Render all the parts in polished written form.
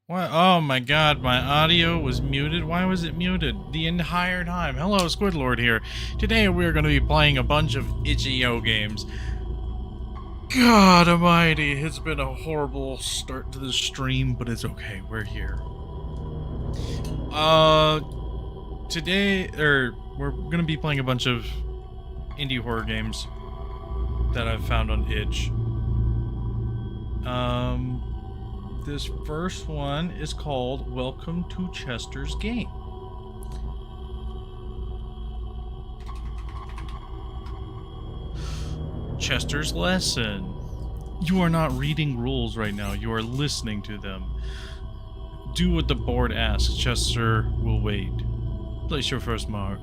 What? Oh my god, my audio was muted. Why was it muted the entire time? Hello, SquidLord here. Today we're going to be playing a bunch of itch.io games. God almighty, it's been a horrible start to the stream, but it's okay. We're here. Today, we're going to be playing a bunch of indie horror games that I've found on itch. This first one is called Welcome to Chester's Game. Chester's Lesson. You are not reading rules right now, you are listening to them. Do what the board asks, Chester will wait. Place your first mark.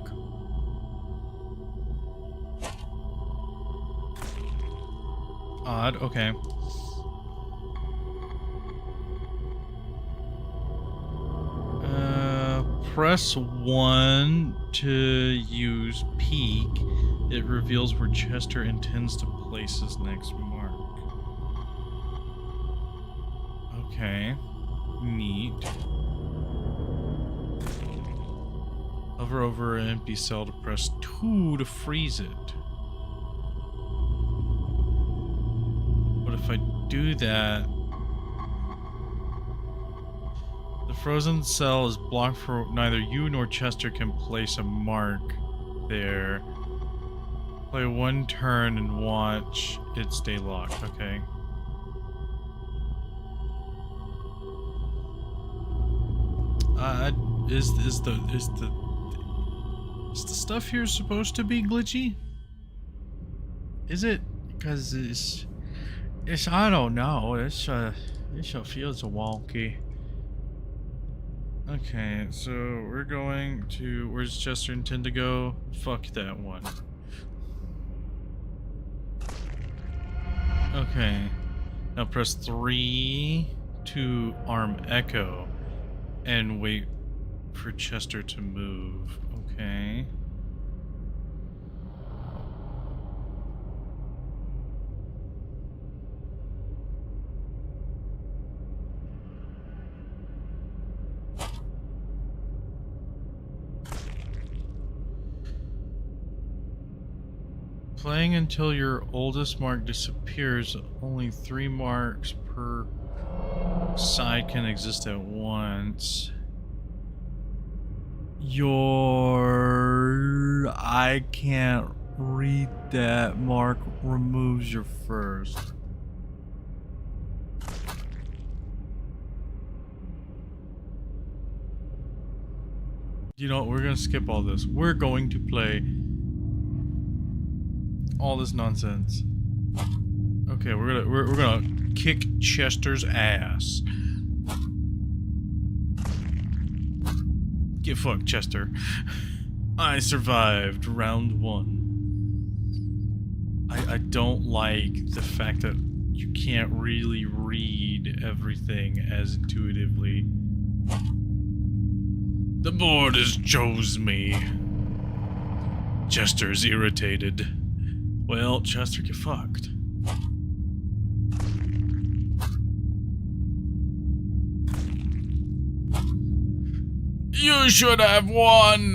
Odd, okay. Press 1 to use peek. It reveals where Chester intends to place his next mark. Okay. Neat. Hover over an empty cell to press 2 to freeze it. What if I do that? The frozen cell is blocked for neither you nor Chester can place a mark there. Play one turn and watch it stay locked, okay. Is the stuff here supposed to be glitchy? Is it? Because it's I don't know. It feels wonky. Okay, so we're going to... Where's Chester intend to go? Fuck that one. Okay. Now press 3 to arm echo and wait for Chester to move. Okay. Playing until your oldest mark disappears. Only 3 marks per side can exist at once. I can't read that. Mark removes your first. You know what? We're gonna skip all this. We're going to play all this nonsense. Okay, we're gonna kick Chester's ass. Get fucked, Chester. I survived round 1. I don't like the fact that you can't really read everything as intuitively. The board has chose me. Chester's irritated. Well, Chester, get fucked. You should have won!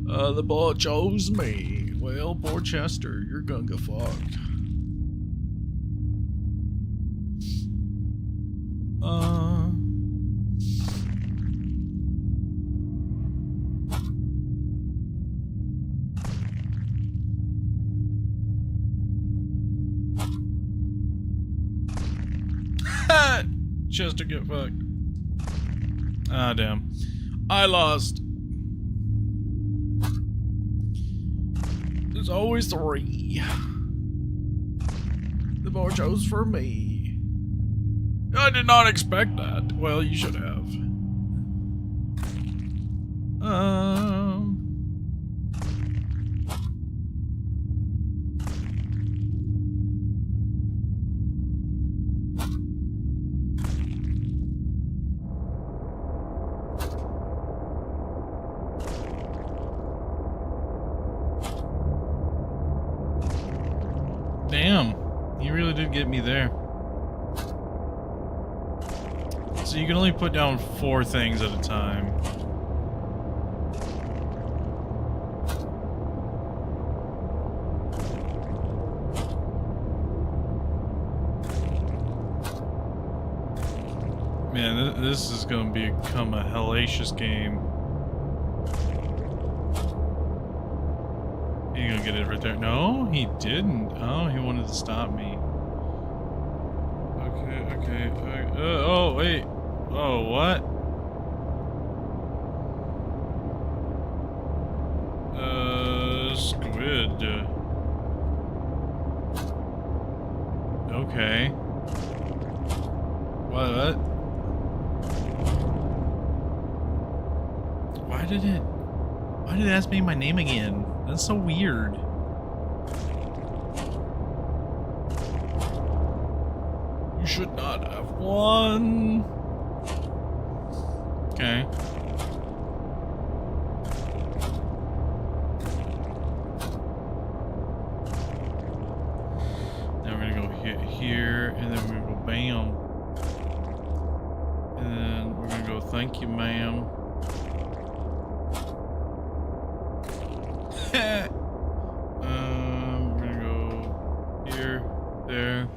The board chose me. Well, poor Chester, you're gonna get fucked. Chester, get fucked. Ah, damn. I lost. There's always 3. The board chose for me. I did not expect that. Well, you should have. Damn, he really did get me there. So you can only put down 4 things at a time. Man, this is gonna become a hellacious game. He gonna get it right there. No, he didn't. Oh, he wanted to stop me. Okay. Oh, wait. Oh, what? Squid. Okay. What? Why did it ask me my name again? That's so weird. You should not have won. Okay. Now we're gonna go hit here, and then we're gonna go bam. And then we're gonna go thank you, ma'am. We're gonna go here, there.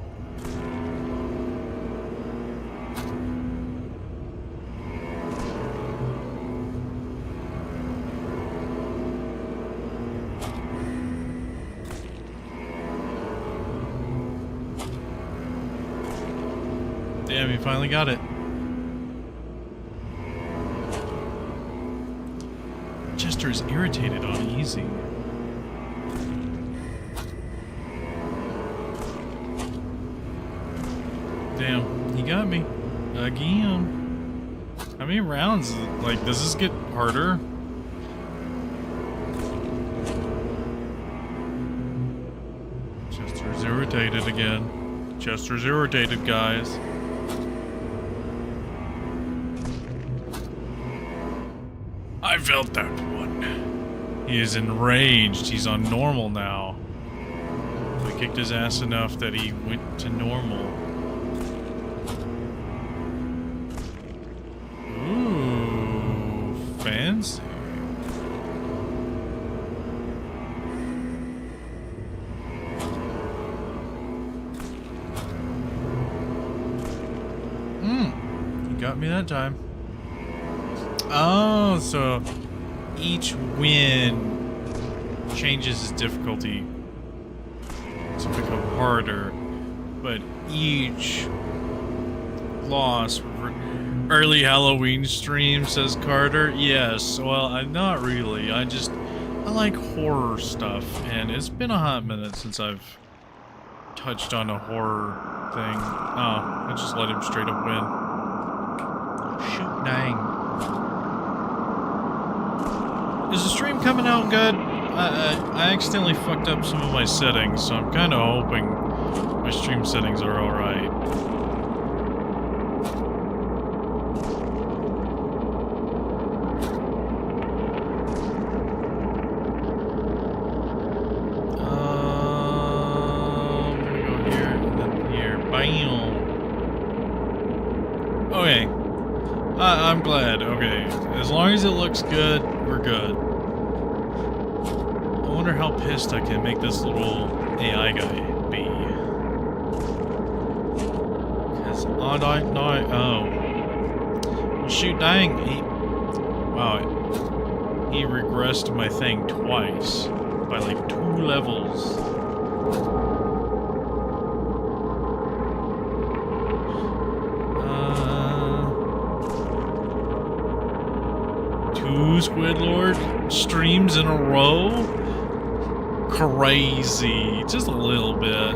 Damn, he finally got it. Chester is irritated on easy. Damn, he got me. Again. How many rounds? Like, does this get harder? Chester's irritated again. Chester's irritated, guys. I felt that one. He is enraged. He's on normal now. I kicked his ass enough that he went to normal. Ooh, fancy. He got me that time. Oh, so each win changes his difficulty to become harder, but each loss... Early Halloween stream, says Carter. Yes, well, not really. I like horror stuff, and it's been a hot minute since I've touched on a horror thing. Oh, I just let him straight up win. Shoot, dang. Is the stream coming out good? I accidentally fucked up some of my settings, so I'm kind of hoping my stream settings are alright. I'm gonna go here and then here. Bam! Okay. I'm glad. Okay. As long as it looks good, we're good. I wonder how pissed I can make this little AI guy be. Because I don't know. Oh. Well, shoot, dang. Wow. He regressed my thing twice. By like 2 levels. SquidLord streams in a row? Crazy. Just a little bit.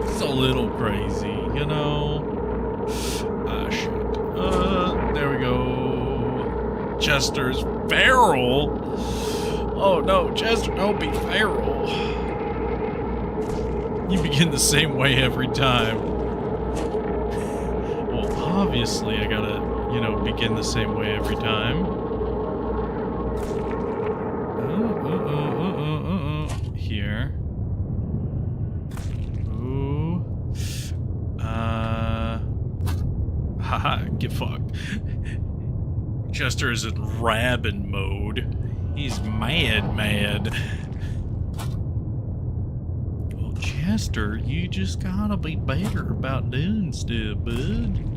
Just a little crazy, you know? Ah, shit. There we go. Chester's feral? Oh no, Chester, don't be feral. You begin the same way every time. Well, obviously I gotta... you know, begin the same way every time. Here. Ooh. ha, get fucked. Chester is in rabbin mode. He's mad. Well, Chester, you just gotta be better about doing stuff, bud.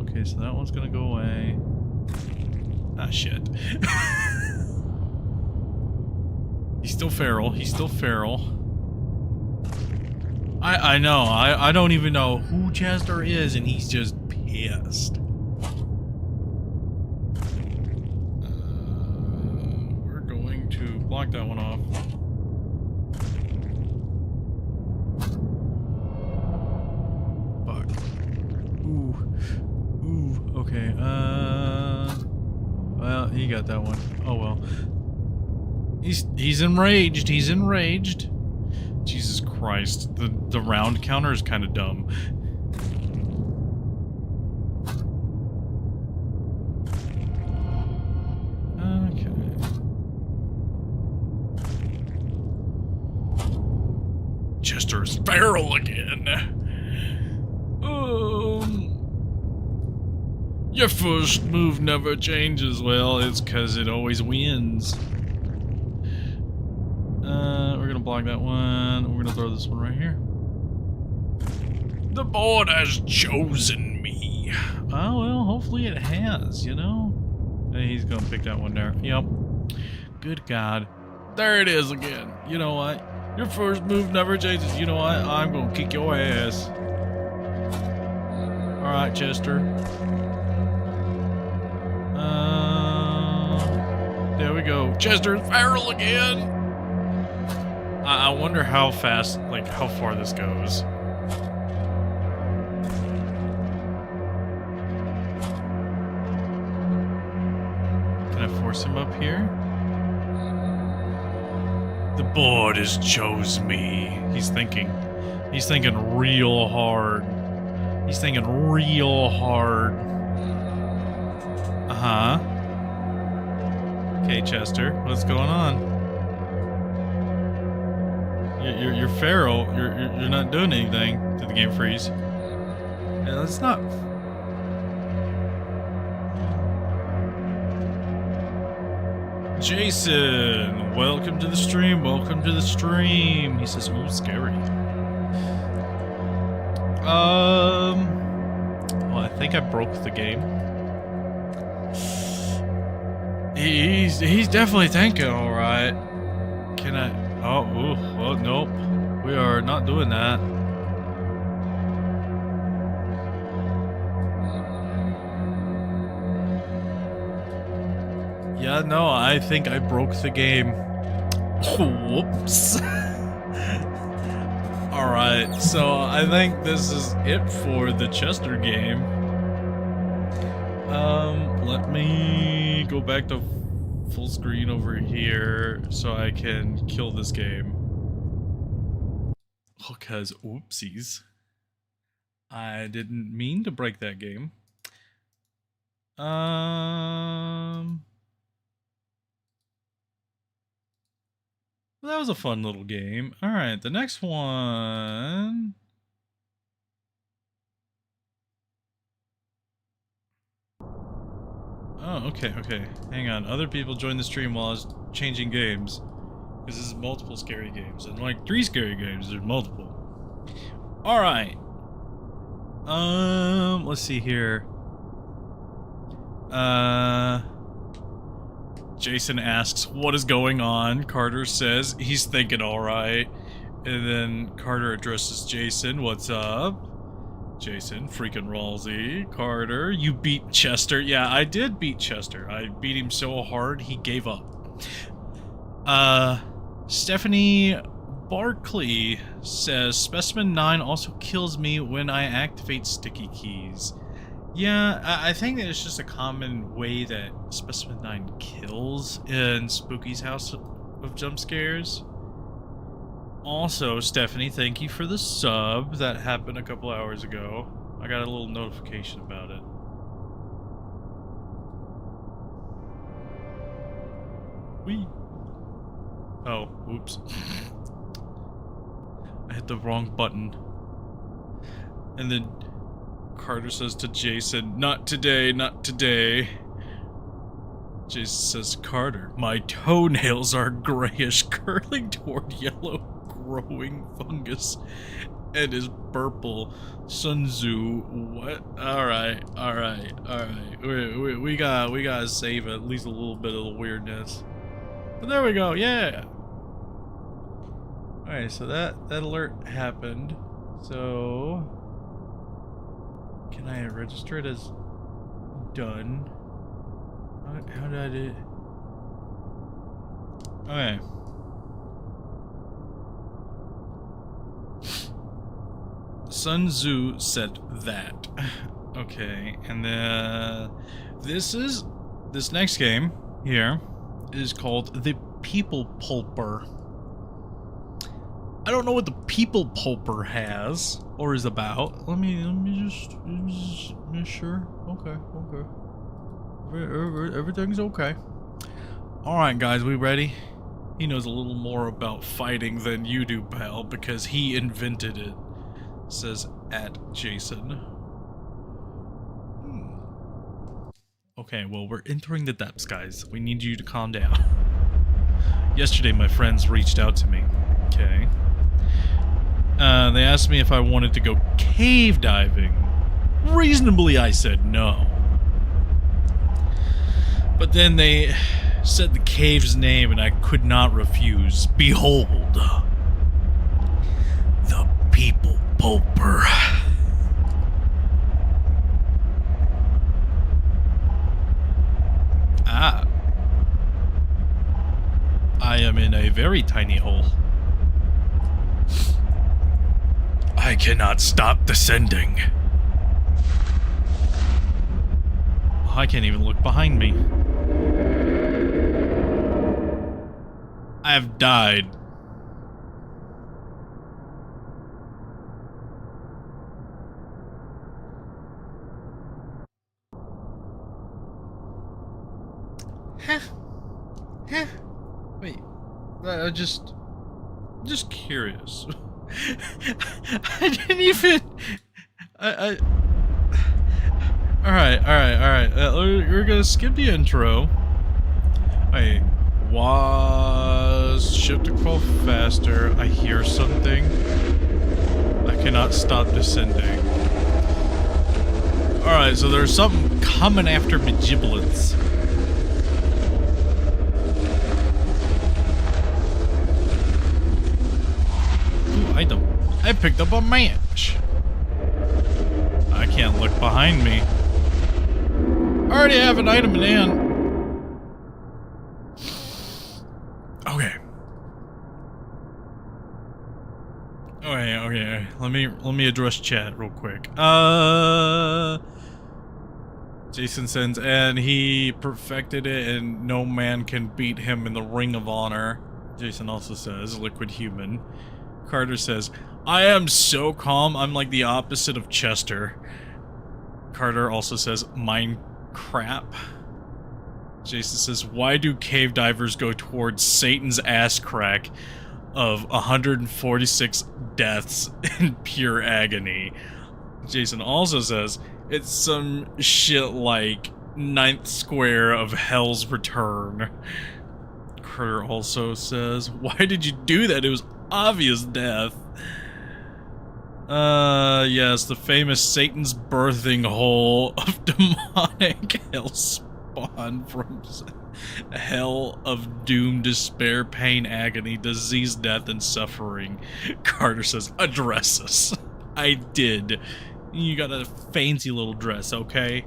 Okay, so that one's gonna go away. Ah, shit. He's still feral. I know. I don't even know who Chester is, and he's just pissed. We're going to block that one off. Fuck. Ooh. Okay. Well, he got that one. Oh well. He's enraged. Jesus Christ. The round counter is kind of dumb. Okay. Chester's feral again. Your first move never changes. Well, it's because it always wins. We're gonna block that one. We're gonna throw this one right here. The board has chosen me. Oh, well, hopefully it has, you know? Hey, he's gonna pick that one there. Yep. Good God. There it is again. You know what? Your first move never changes. You know what? I'm gonna kick your ass. Alright, Chester. There we go. Chester's feral again. I wonder how fast, like, how far this goes. Can I force him up here? The board has chose me. He's thinking real hard. Uh-huh. Okay, Chester, what's going on? You're feral. You're not doing anything. Did the game freeze? Yeah, that's not. Jason, welcome to the stream. He says, "Ooh, scary." Well, I think I broke the game. He's definitely thinking, all right. Can I? Oh, ooh, well, nope. We are not doing that. Yeah, no, I think I broke the game. Whoops. Alright, so I think this is it for the Chester game. Let me go back to full screen over here so I can kill this game. Because, oopsies. I didn't mean to break that game. That was a fun little game. Alright, the next one... Oh, okay. Hang on. Other people joined the stream while I was changing games. Because this is multiple scary games. And like 3 scary games, there's multiple. Alright. Let's see here. Jason asks, what is going on? Carter says, he's thinking alright. And then Carter addresses Jason, what's up? Jason, freaking Ralsey. Carter, you beat Chester. Yeah, I did beat Chester. I beat him so hard, he gave up. Stephanie Barkley says, Specimen 9 also kills me when I activate sticky keys. Yeah, I think that it's just a common way that Specimen 9 kills in Spooky's House of Jump Scares. Also, Stephanie, thank you for the sub. That happened a couple hours ago. I got a little notification about it. Whee! Oh, oops. I hit the wrong button. And then Carter says to Jason, "Not today, not today." Jason says, "Carter, my toenails are grayish, curling toward yellow, growing fungus, and is purple." Sun Tzu, what? Alright. We gotta save at least a little bit of the weirdness. But there we go, yeah! Alright, so that alert happened. So... can I register it as done? How did I do it? Okay. Sun Tzu said that. Okay, and then this next game here is called the People Pulper. I don't know what the People Pulper has or is about. Let me just make sure. Okay. Everything's okay. Alright guys, we ready? He knows a little more about fighting than you do, pal, because he invented it. Says at Jason. Okay, well, we're entering the depths, guys. We need you to calm down. Yesterday, my friends reached out to me. Okay. They asked me if I wanted to go cave diving. Reasonably, I said no. But then they said the cave's name, and I could not refuse. Behold, the People Pulper. Ah. I am in a very tiny hole. I cannot stop descending. I can't even look behind me. I have died. Wait, just curious. I didn't even. All right. We're gonna skip the intro. Wait, was shift to crawl faster. I hear something. I cannot stop descending. All right, so there's something coming after my giblets. Item. I picked up a match. I can't look behind me. I already have an item in hand. Okay. Okay. Let me address chat real quick. Jason sends, and he perfected it, and no man can beat him in the Ring of Honor. Jason also says, liquid human. Carter says, I am so calm, I'm like the opposite of Chester. Carter also says, mine crap. Jason says, why do cave divers go towards Satan's ass crack of 146 deaths in pure agony? Jason also says, it's some shit like 9th square of Hell's Return. Carter also says, why did you do that? It was obvious death. Yes, the famous Satan's birthing hole of demonic hell spawn from hell of doom, despair, pain, agony, disease, death, and suffering. Carter says, address us. I did. You got a fancy little dress, okay?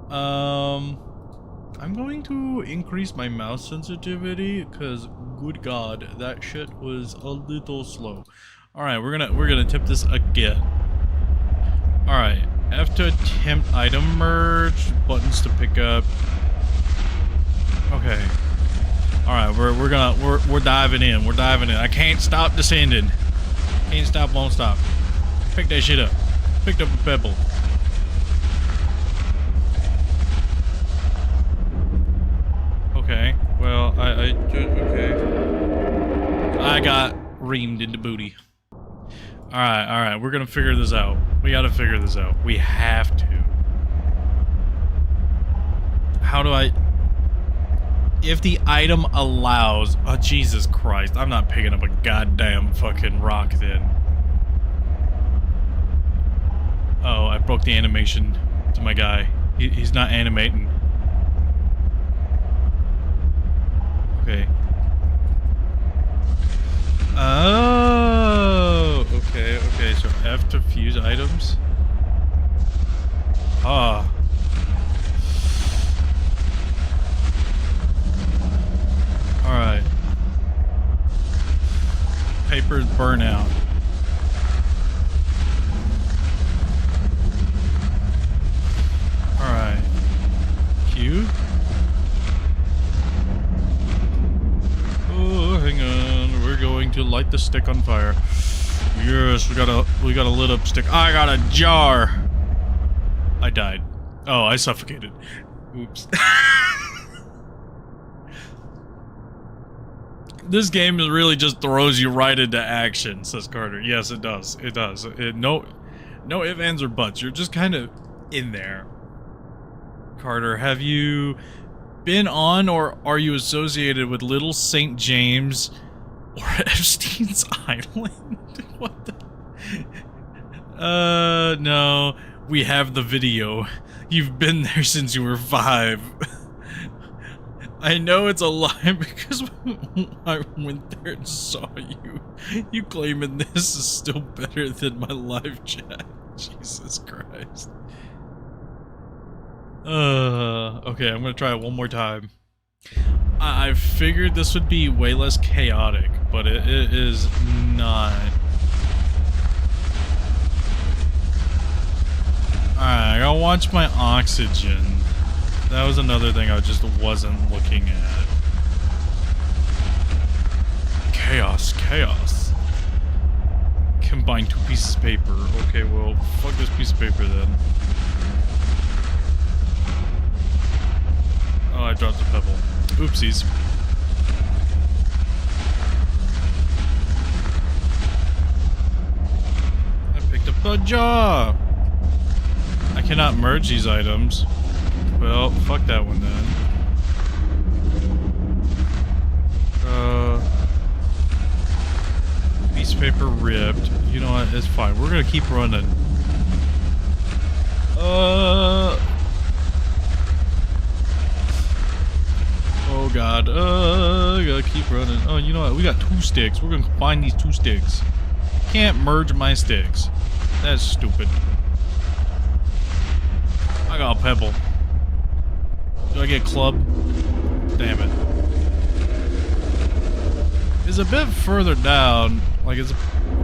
I'm going to increase my mouse sensitivity because, good God, that shit was a little slow. All right, we're gonna tip this again. All right, F to attempt item merge, buttons to pick up. Okay. All right, we're diving in. We're diving in. I can't stop descending. Can't stop, won't stop. Pick that shit up. Picked up a pebble. Okay, well, okay. I got reamed into booty. Alright, we're gonna figure this out. We gotta figure this out. We have to. How do I... If the item allows... Oh, Jesus Christ. I'm not picking up a goddamn fucking rock then. Oh, I broke the animation to my guy. He's not animating. Okay. Oh, okay, okay. So F to fuse items. Ah. Alright. Papers burn out. Alright. Q. Oh, hang on. We're going to light the stick on fire. Yes, we got a lit up stick. I got a jar. I died. Oh, I suffocated. Oops. This game really just throws you right into action, says Carter. Yes, it does. It does. No ifs, ands, or buts. You're just kind of in there. Carter, have you been on or are you associated with Little St. James or Epstein's Island? What the? No. We have the video. You've been there since you were 5. I know it's a lie because I went there and saw you. You claiming this is still better than my live chat. Jesus Christ. Okay, I'm gonna try it one more time. I figured this would be way less chaotic, but it is not. Alright, I gotta watch my oxygen. That was another thing I just wasn't looking at. Chaos, chaos. Combine 2 pieces of paper. Okay, well, fuck this piece of paper then. Oh, I dropped a pebble. Oopsies. I picked up a jar! I cannot merge these items. Well, fuck that one then. Piece of paper ripped. You know what? It's fine. We're gonna keep running. Oh god. I gotta keep running. Oh, you know what? We got 2 sticks. We're gonna combine these 2 sticks. Can't merge my sticks. That's stupid. I got a pebble. Do I get club? Damn it. It's a bit further down. Like, it's a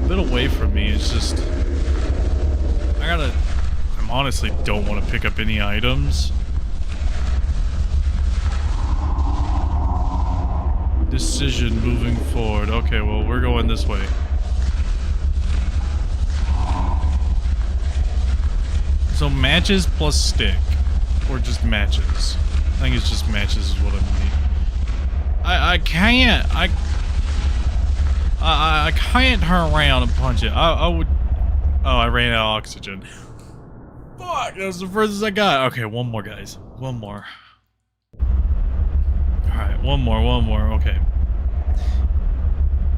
bit away from me. It's just... I honestly don't want to pick up any items. Decision moving forward. Okay, well, we're going this way. So matches plus stick. Or just matches. I think it's just matches is what I mean. I can't. I can't turn around and punch it. I would. Oh, I ran out of oxygen. Fuck, that was the furthest I got. Okay, one more, guys. One more. Alright, one more. Okay.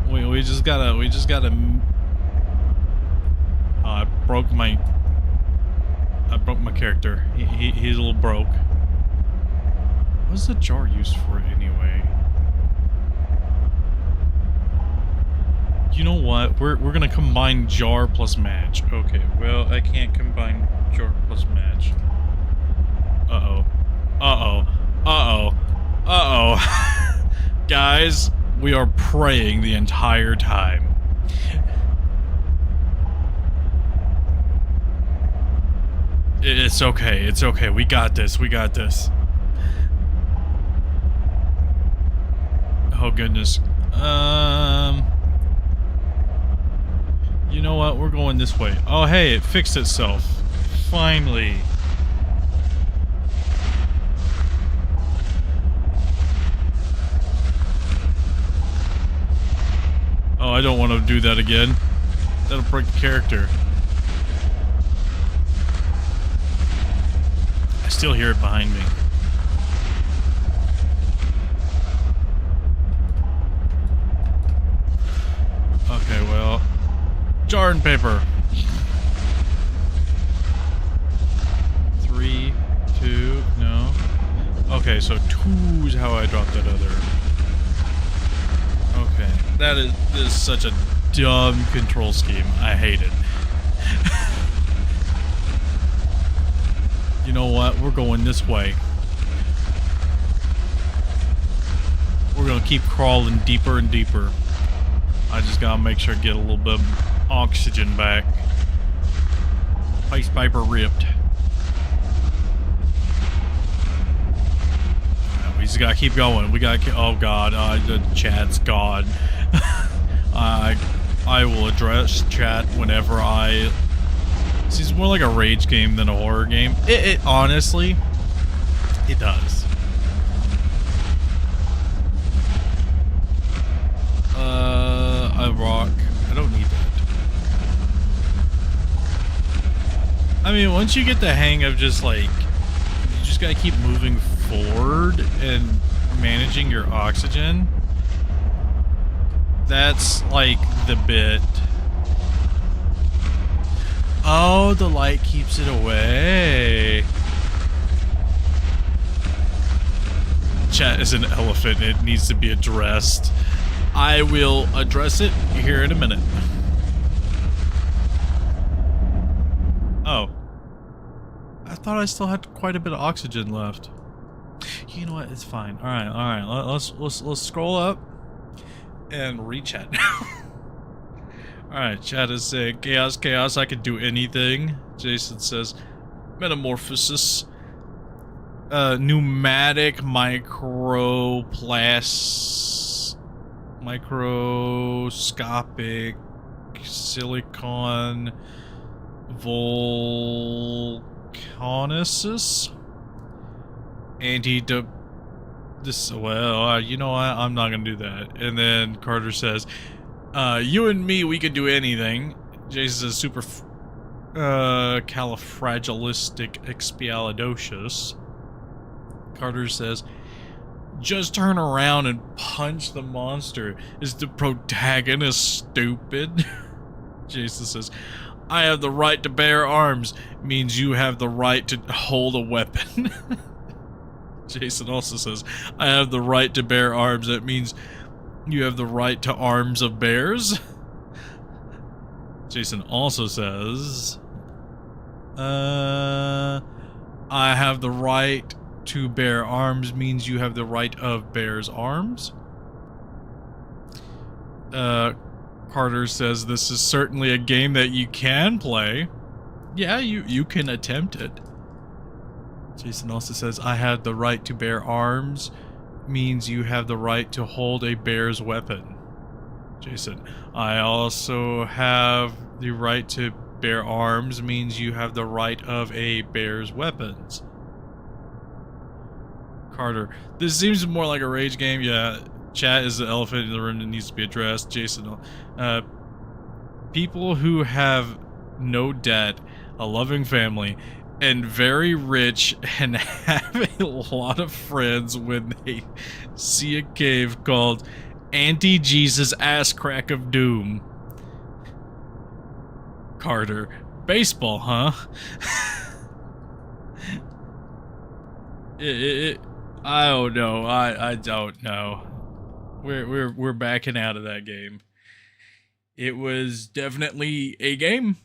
We just gotta. Oh, I broke my character. He's a little broke. What's the jar used for anyway? You know what? We're gonna combine jar plus match. Okay, well, I can't combine jar plus match. Guys, we are praying the entire time. It's okay, it's okay. We got this, Oh goodness. You know what? We're going this way. Oh hey, it fixed itself. Finally. Oh, I don't want to do that again. That'll break the character. still hear it behind me. Okay, well, jar and paper. 3, 2, no. Okay, so 2 is how I dropped that other. Okay, this is such a dumb control scheme. I hate it. You know what? We're going this way. We're gonna keep crawling deeper and deeper. I just gotta make sure I get a little bit of oxygen back. Ice piper ripped. We just gotta keep going. We gotta. Oh god, the chat's gone. I will address chat whenever I. See, it's more like a rage game than a horror game. It honestly, it does. I rock. I don't need that. I mean, once you get the hang of just like, you just gotta keep moving forward and managing your oxygen. That's like the bit. Oh, the light keeps it away. Chat is an elephant. It needs to be addressed. I will address it here in a minute. Oh. I thought I still had quite a bit of oxygen left. You know what? It's fine. All right. Let's scroll up and re-chat now. All right, chat is saying chaos. I can do anything. Jason says metamorphosis. Pneumatic microscopic silicon volcanosis. Well, you know what? I'm not gonna do that. And then Carter says, you and me, we could do anything. Jason says super califragilisticexpialidocious. Carter says, just turn around and punch the monster. Is the protagonist stupid? Jason says, I have the right to bear arms. Means you have the right to hold a weapon. Jason also says, I have the right to bear arms. That means you have the right to arms of bears. Jason also says, I have the right to bear arms means you have the right of bear's arms. Carter says this is certainly a game that you can play. Yeah, you can attempt it. Jason also says, I have the right to bear arms means you have the right to hold a bear's weapon. Jason, I also have the right to bear arms means you have the right of a bear's weapons. Carter, this seems more like a rage game. Yeah, chat is the elephant in the room that needs to be addressed. Jason, people who have no debt, a loving family, and very rich and have a lot of friends when they see a cave called Anti-Jesus Ass Crack of Doom. Carter, baseball, huh? I don't know. I don't know. We're backing out of that game. It was definitely a game.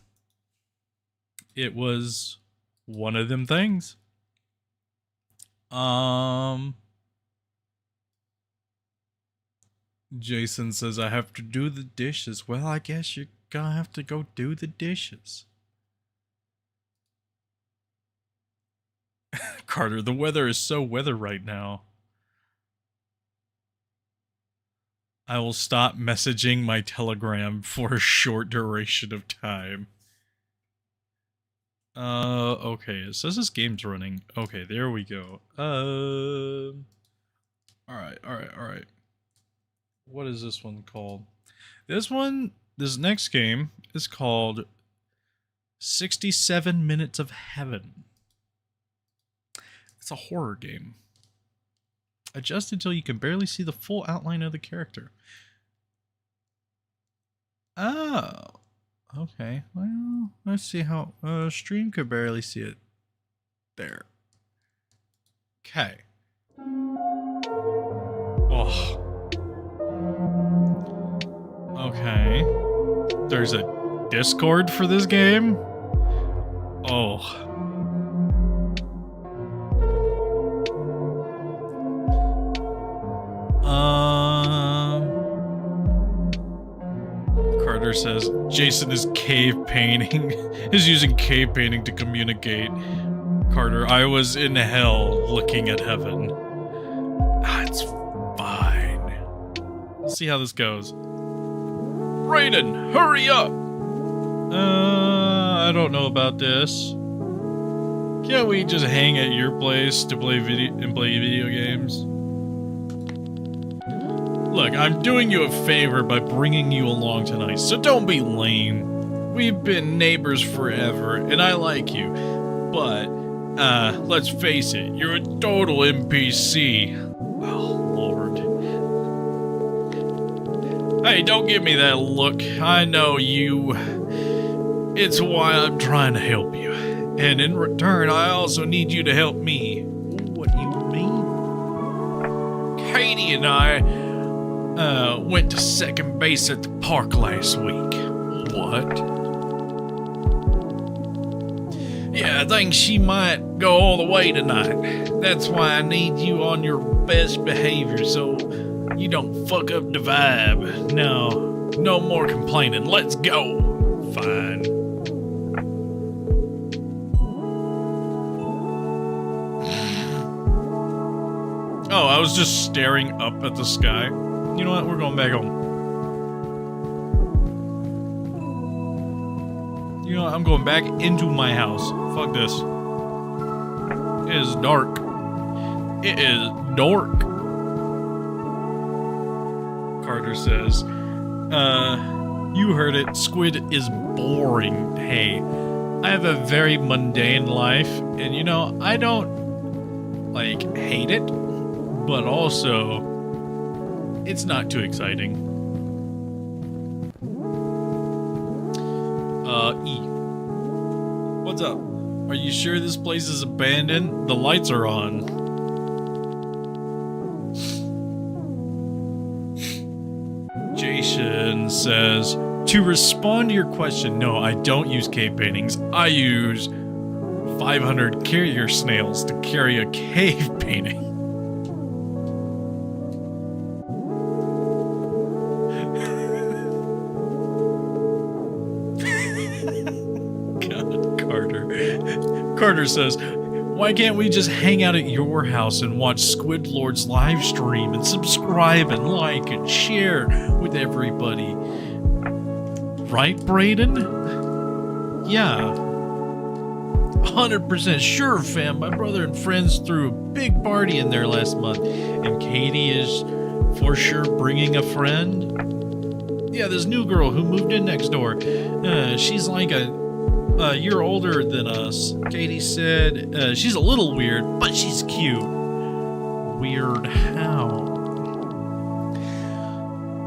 It was one of them things. Jason says I have to do the dishes. Well, I guess you're gonna have to go do the dishes. Carter, the weather is so weather right now. I will stop messaging my Telegram for a short duration of time. Okay, it says this game's running. Okay, there we go. Alright. What is this one called? This next game is called 67 Minutes of Heaven. It's a horror game. Adjust until you can barely see the full outline of the character. Oh. Okay. Well, let's see how... stream could barely see it. There. Okay. Oh. Okay. There's a Discord for this game? Oh. Carter says Jason is cave painting. is using cave painting to communicate. Carter, I was in hell looking at heaven. It's fine. We'll see how this goes. Raiden, hurry up! I don't know about this. Can't we just hang at your place to play video games? Look, I'm doing you a favor by bringing you along tonight, so don't be lame. We've been neighbors forever, and I like you, but, let's face it, you're a total NPC. Oh, Lord. Hey, don't give me that look. I know you. It's why I'm trying to help you. And in return, I also need you to help me. What do you mean? Katie and I went to second base at the park last week. What? Yeah, I think she might go all the way tonight. That's why I need you on your best behavior so you don't fuck up the vibe. No more complaining. Let's go. Fine. Oh, I was just staring up at the sky. You know what? We're going back home. You know what? I'm going back into my house. Fuck this. It is dark. It is dark. Carter says, you heard it. Squid is boring. Hey, I have a very mundane life, and you know, I don't, like, hate it, but also, it's not too exciting. E. What's up? Are you sure this place is abandoned? The lights are on. Jason says, to respond to your question, no, I don't use cave paintings. I use 500 carrier snails to carry a cave painting. Carter says, why can't we just hang out at your house and watch SquidLord's live stream and subscribe and like and share with everybody? Right, Brayden? Yeah. 100% sure, fam. My brother and friends threw a big party in there last month, and Katie is for sure bringing a friend. Yeah, this new girl who moved in next door. She's like a year older than us. Katie said she's a little weird, but she's cute. Weird how?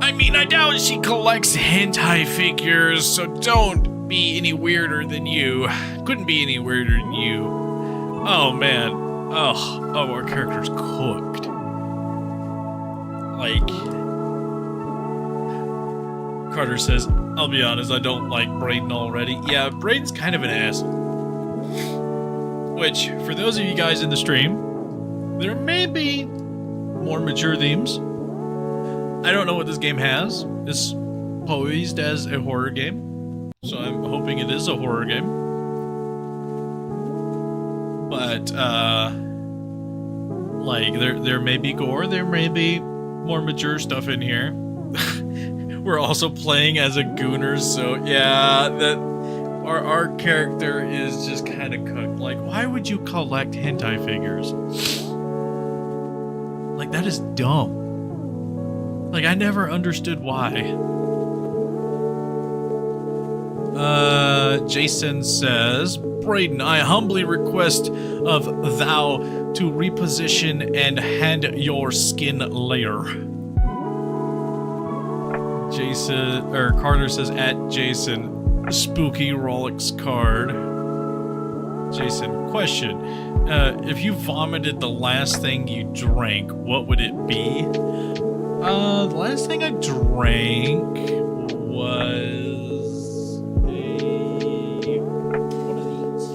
I mean, I doubt she collects hentai figures, so don't be any weirder than you. Couldn't be any weirder than you. Oh, man. Oh, our character's cooked. Like... Carter says, I'll be honest, I don't like Brayden already. Yeah, Brayden's kind of an asshole. Which, for those of you guys in the stream, there may be more mature themes. I don't know what this game has. It's posed as a horror game, so I'm hoping it is a horror game. But, like, there may be gore, there may be more mature stuff in here. We're also playing as a gooner, so yeah, that our character is just kind of cooked. Like, why would you collect hentai figures? Like, that is dumb. Like, I never understood why. Jason says, Braden, I humbly request of thou to reposition and hand your skin layer. Carter says, at Jason, spooky Rolex card. Jason, question. If you vomited the last thing you drank, what would it be? The last thing I drank was what are these?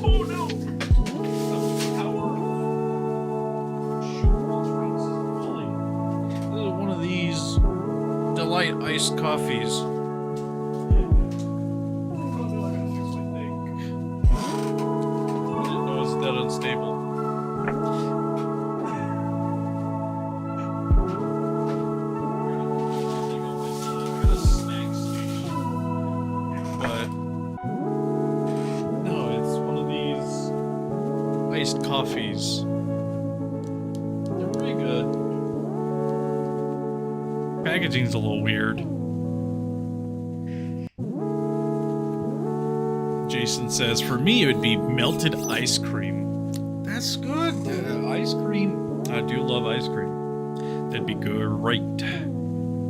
Oh no! This is one of these Delight iced coffees. Unstable. But no, it's one of these iced coffees. They're pretty good. Packaging's a little weird. Jason says, for me it would be melted ice cream. That's good. Ice cream. I do love ice cream. That'd be great.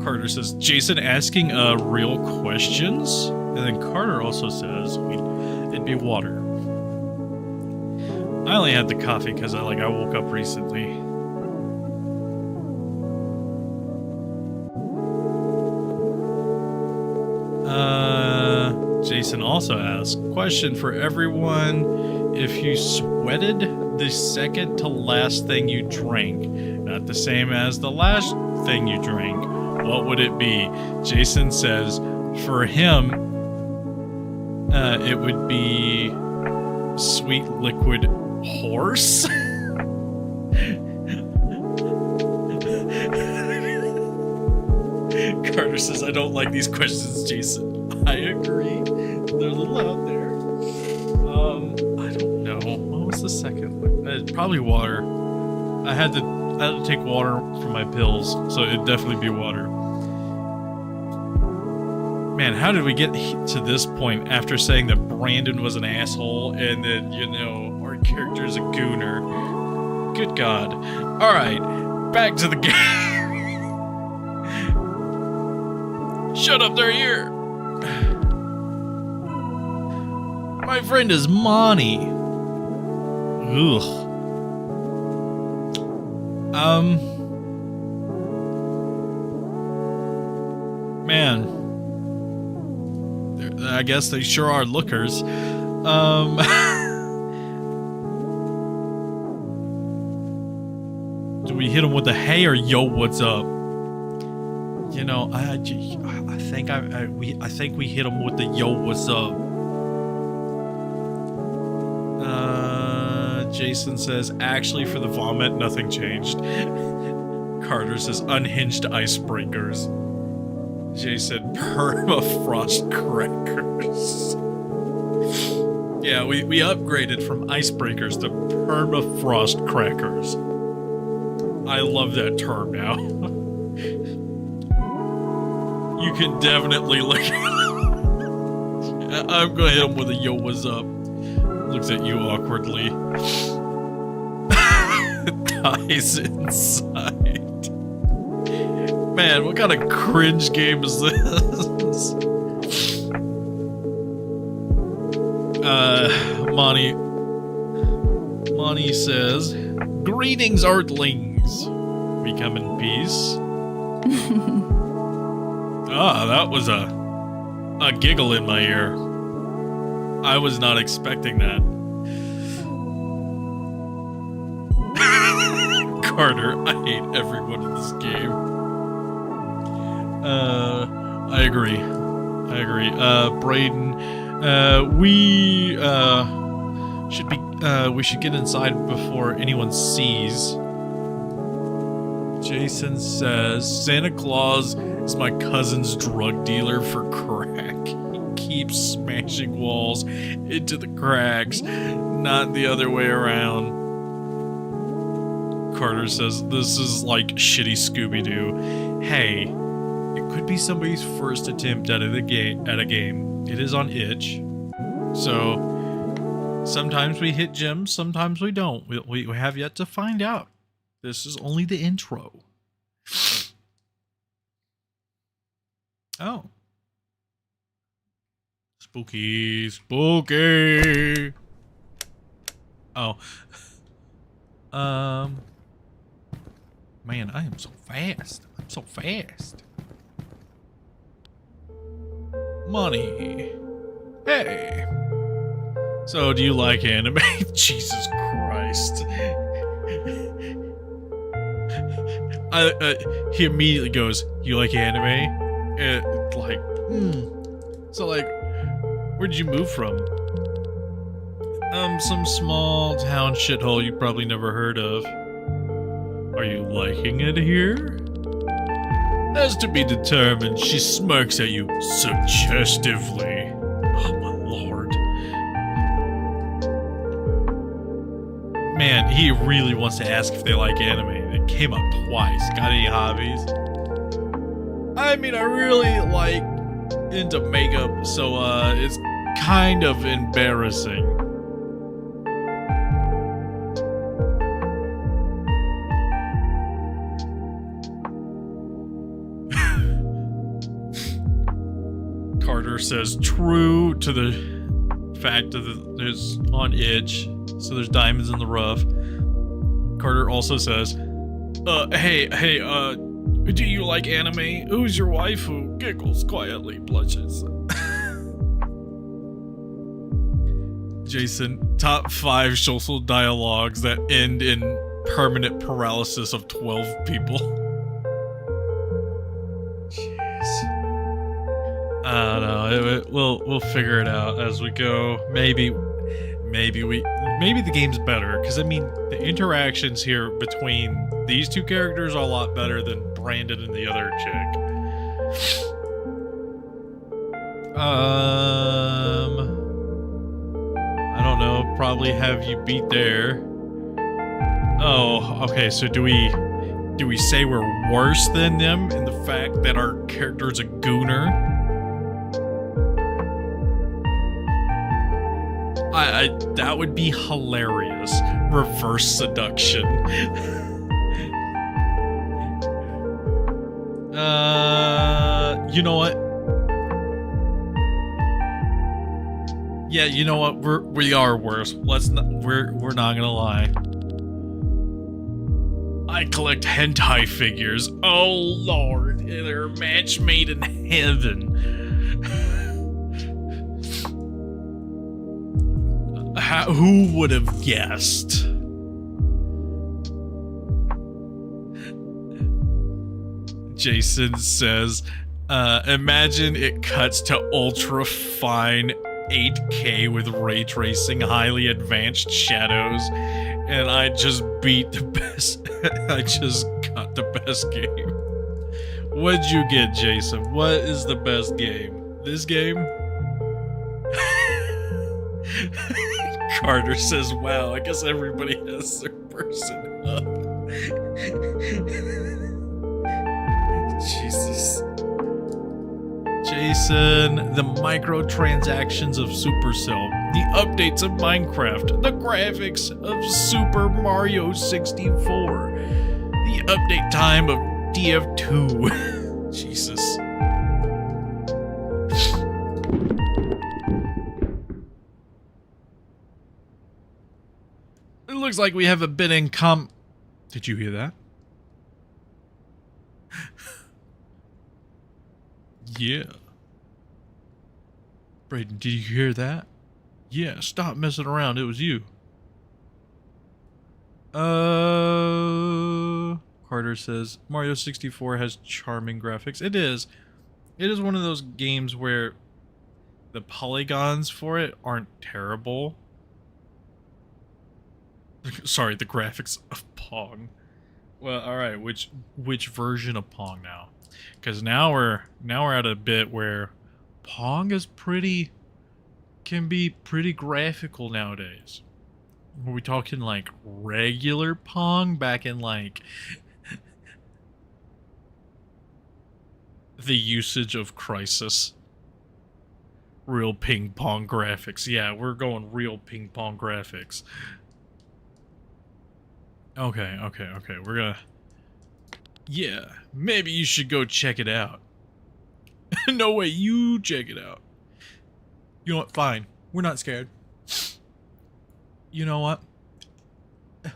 Carter says, Jason asking real questions? And then Carter also says, it'd be water. I only had the coffee because I woke up recently. Jason also asks, question for everyone, if you sweated the second to last thing you drank, not the same as the last thing you drank, what would it be? Jason says, for him, it would be sweet liquid horse. Carter says, I don't like these questions, Jason. I agree. They're a little out there. I don't know. What was the second one? Probably water. I had to take water for my pills, so it'd definitely be water. Man, how did we get to this point after saying that Brandon was an asshole and then, our character's a gooner? Good God. Alright, back to the game. Shut up, they're here. My friend is Monty. Ugh. Man. I guess they sure are lookers. Do we hit him with the hey or yo, what's up? I think we hit him with the yo, what's up. Jason says, actually, for the vomit, nothing changed. Carter says, unhinged icebreakers. Jason, permafrost crackers. Yeah, we upgraded from icebreakers to permafrost crackers. I love that term now. You can definitely look at I'm gonna hit him with a yo, what's up. Looks at you awkwardly. Dies inside. Man, what kind of cringe game is this? Monty says, greetings, Earthlings. We come in peace. That was a giggle in my ear. I was not expecting that. Carter, I hate everyone in this game. I agree. Braden, we should get inside before anyone sees. Jason says, Santa Claus is my cousin's drug dealer for crack. He keeps smashing walls into the cracks, not the other way around. Carter says, this is like shitty Scooby-Doo. Hey, it could might be somebody's first attempt at a game. It is on itch. So sometimes we hit gems, sometimes we don't. We have yet to find out. This is only the intro. Oh. Spooky, spooky. Oh. Man, I am so fast. I'm so fast. Money. Hey. So, do you like anime? Jesus Christ. He immediately goes, "You like anime?" So, like, where'd you move from? Some small town shithole you probably never heard of. Are you liking it here? As to be determined, she smirks at you suggestively. Oh my lord. Man, he really wants to ask if they like anime. It came up twice. Got any hobbies? I mean, I really like into makeup, so it's kind of embarrassing. Carter says true to the fact that there's on itch, so there's diamonds in the rough. Carter also says, hey, do you like anime? Who's your waifu? Giggles quietly, blushes. Jason, top 5 social dialogues that end in permanent paralysis of 12 people. I don't know. We'll figure it out as we go. Maybe the game's better, because I mean the interactions here between these two characters are a lot better than Brandon and the other chick. I don't know. Probably have you beat there. Oh, okay. So do we say we're worse than them in the fact that our character's a gooner? That would be hilarious. Reverse seduction. You know what? Yeah, you know what? We are worse. We're not gonna lie. I collect hentai figures. Oh lord, they're a match made in heaven. Who would have guessed? Jason says, imagine it cuts to ultra fine 8K with ray tracing, highly advanced shadows, and I just beat the best. I just got the best game. What'd you get, Jason? What is the best game? This game? Carter says, wow, I guess everybody has their person up. Jesus. Jason, the microtransactions of Supercell, the updates of Minecraft, the graphics of Super Mario 64, the update time of DF2. Jesus. It looks like we have a bit in common. Did you hear that? Yeah. Brayden, did you hear that? Yeah, stop messing around. It was you. Carter says, Mario 64 has charming graphics. It is. It is one of those games where the polygons for it aren't terrible. Sorry, the graphics of Pong. Well, all right, which version of Pong now? Because now we're at a bit where Pong is can be pretty graphical nowadays. Are we talking like regular Pong back in like The usage of Crisis. Real ping pong graphics. Yeah, we're going real ping pong graphics. Okay. We're gonna... Yeah, maybe you should go check it out. No way, you check it out. You know what? Fine. We're not scared. You know what?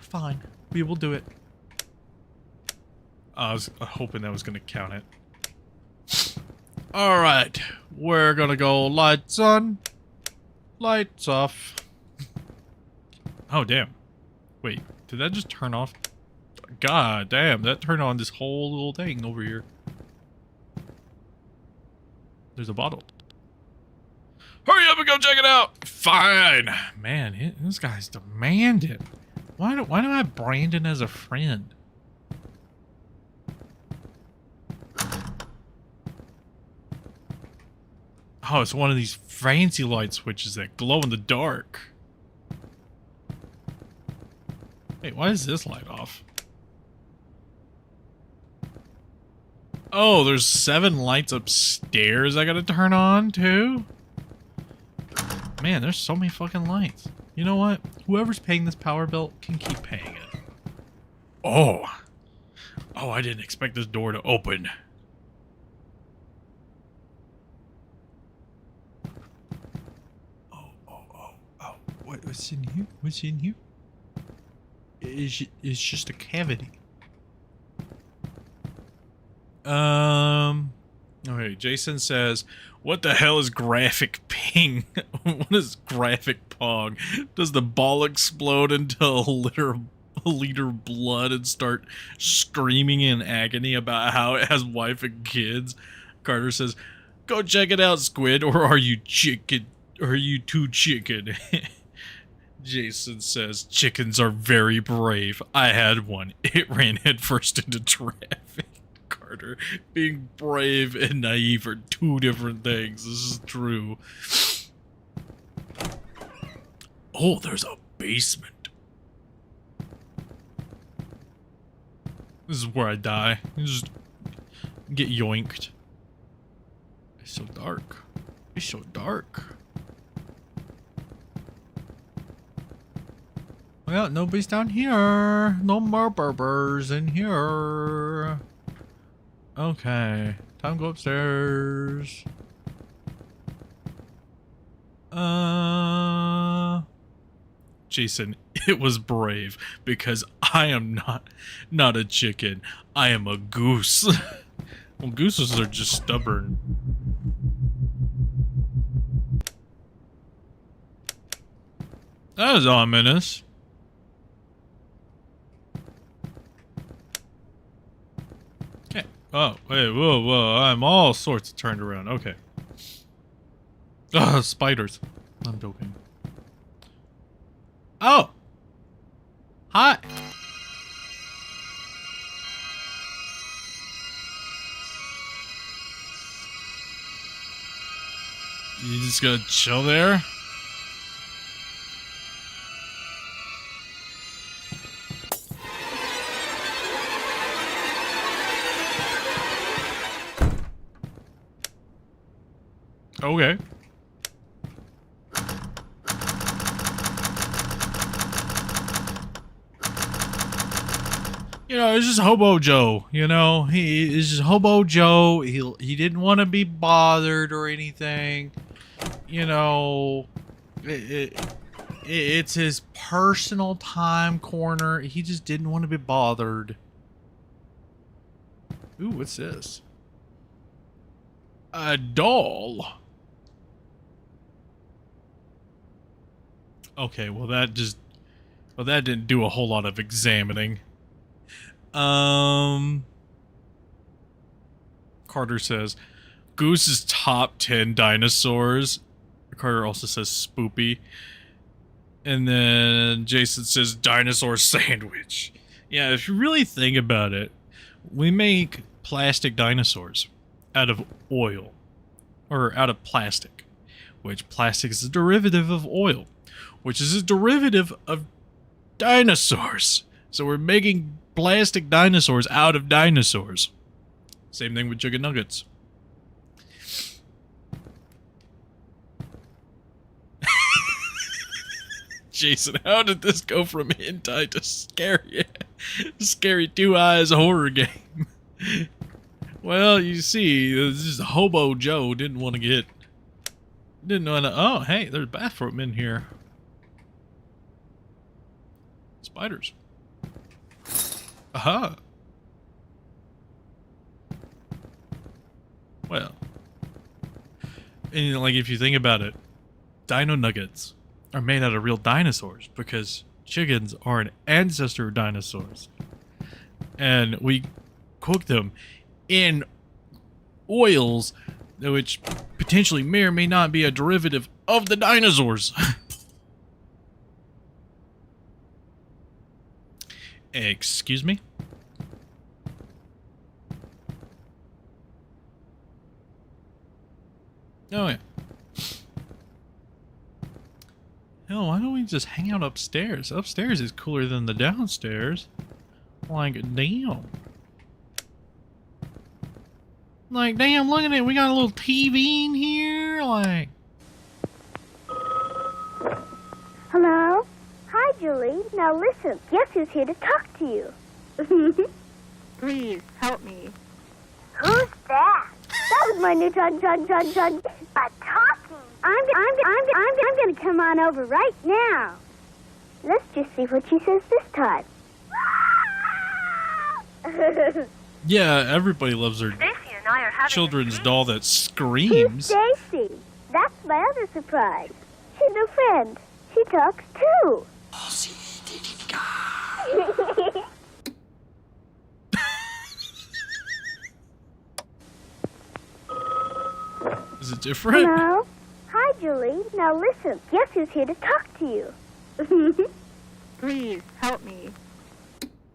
Fine. We will do it. I was hoping that was going to count it. Alright. We're going to go lights on. Lights off. Oh, damn. Wait. Did that just turn off? God damn. That turned on this whole little thing over here. There's a bottle. Hurry up and go check it out! Fine! Man, this guy's demanding. Why do I have Brandon as a friend? Oh, it's one of these fancy light switches that glow in the dark. Hey, why is this light off? Oh, there's 7 lights upstairs I gotta turn on, too? Man, there's so many fucking lights. You know what? Whoever's paying this power bill can keep paying it. Oh! Oh, I didn't expect this door to open. Oh. What's in here? What's in here? It's just a cavity. Okay, Jason says, what the hell is graphic ping? What is graphic pong? Does the ball explode into a liter of blood and start screaming in agony about how it has wife and kids? Carter says, go check it out, Squid, or are you chicken? Or are you too chicken? Jason says, chickens are very brave. I had one. It ran headfirst into traffic. Carter, being brave and naive are 2 different things. This is true. Oh, there's a basement. This is where I die. You just get yoinked. It's so dark. It's so dark. Well, nobody's down here. No more burbers in here. Okay. Time to go upstairs. Jason, it was brave because I am not a chicken. I am a goose. Well, gooses are just stubborn. That was ominous. Okay. Oh, wait, whoa. I'm all sorts of turned around. Okay. Ugh, spiders. I'm joking. Oh! Hi! You just gonna chill there? Okay. You know, it's just Hobo Joe, you know? He is just Hobo Joe. He didn't want to be bothered or anything. You know, it's his personal time corner. He just didn't want to be bothered. Ooh, what's this? A doll. Okay, well that didn't do a whole lot of examining. Carter says, Goose's top 10 dinosaurs. Carter also says spoopy. And then Jason says dinosaur sandwich. Yeah, if you really think about it, we make plastic dinosaurs out of oil. Or out of plastic. Which plastic is a derivative of oil. Which is a derivative of dinosaurs. So we're making plastic dinosaurs out of dinosaurs. Same thing with chicken nuggets. Jason, how did this go from hentai to scary two eyes horror game? Well, you see, this is Hobo Joe didn't want to. Oh, hey, there's a bathroom in here. Spiders. Aha. Well, and like if you think about it, dino nuggets are made out of real dinosaurs because chickens are an ancestor of dinosaurs. And we cook them in oils which potentially may or may not be a derivative of the dinosaurs. Excuse me? Oh yeah. Hell, why don't we just hang out upstairs? Upstairs is cooler than the downstairs. Like, damn. Like, damn, look at it. We got a little TV in here. Like. Hello? Hi, Julie. Now listen. Guess who's here to talk to you? Please, help me. Who's that? That was my new John. But talking. I'm gonna come on over right now. Let's just see what she says this time. Yeah, everybody loves their Stacy and I are having children's doll that Who's screams. Stacy? That's my other surprise. She's a friend. She talks too. Is it different? Hello? Hi, Julie. Now listen. Guess who's here to talk to you? Please, help me.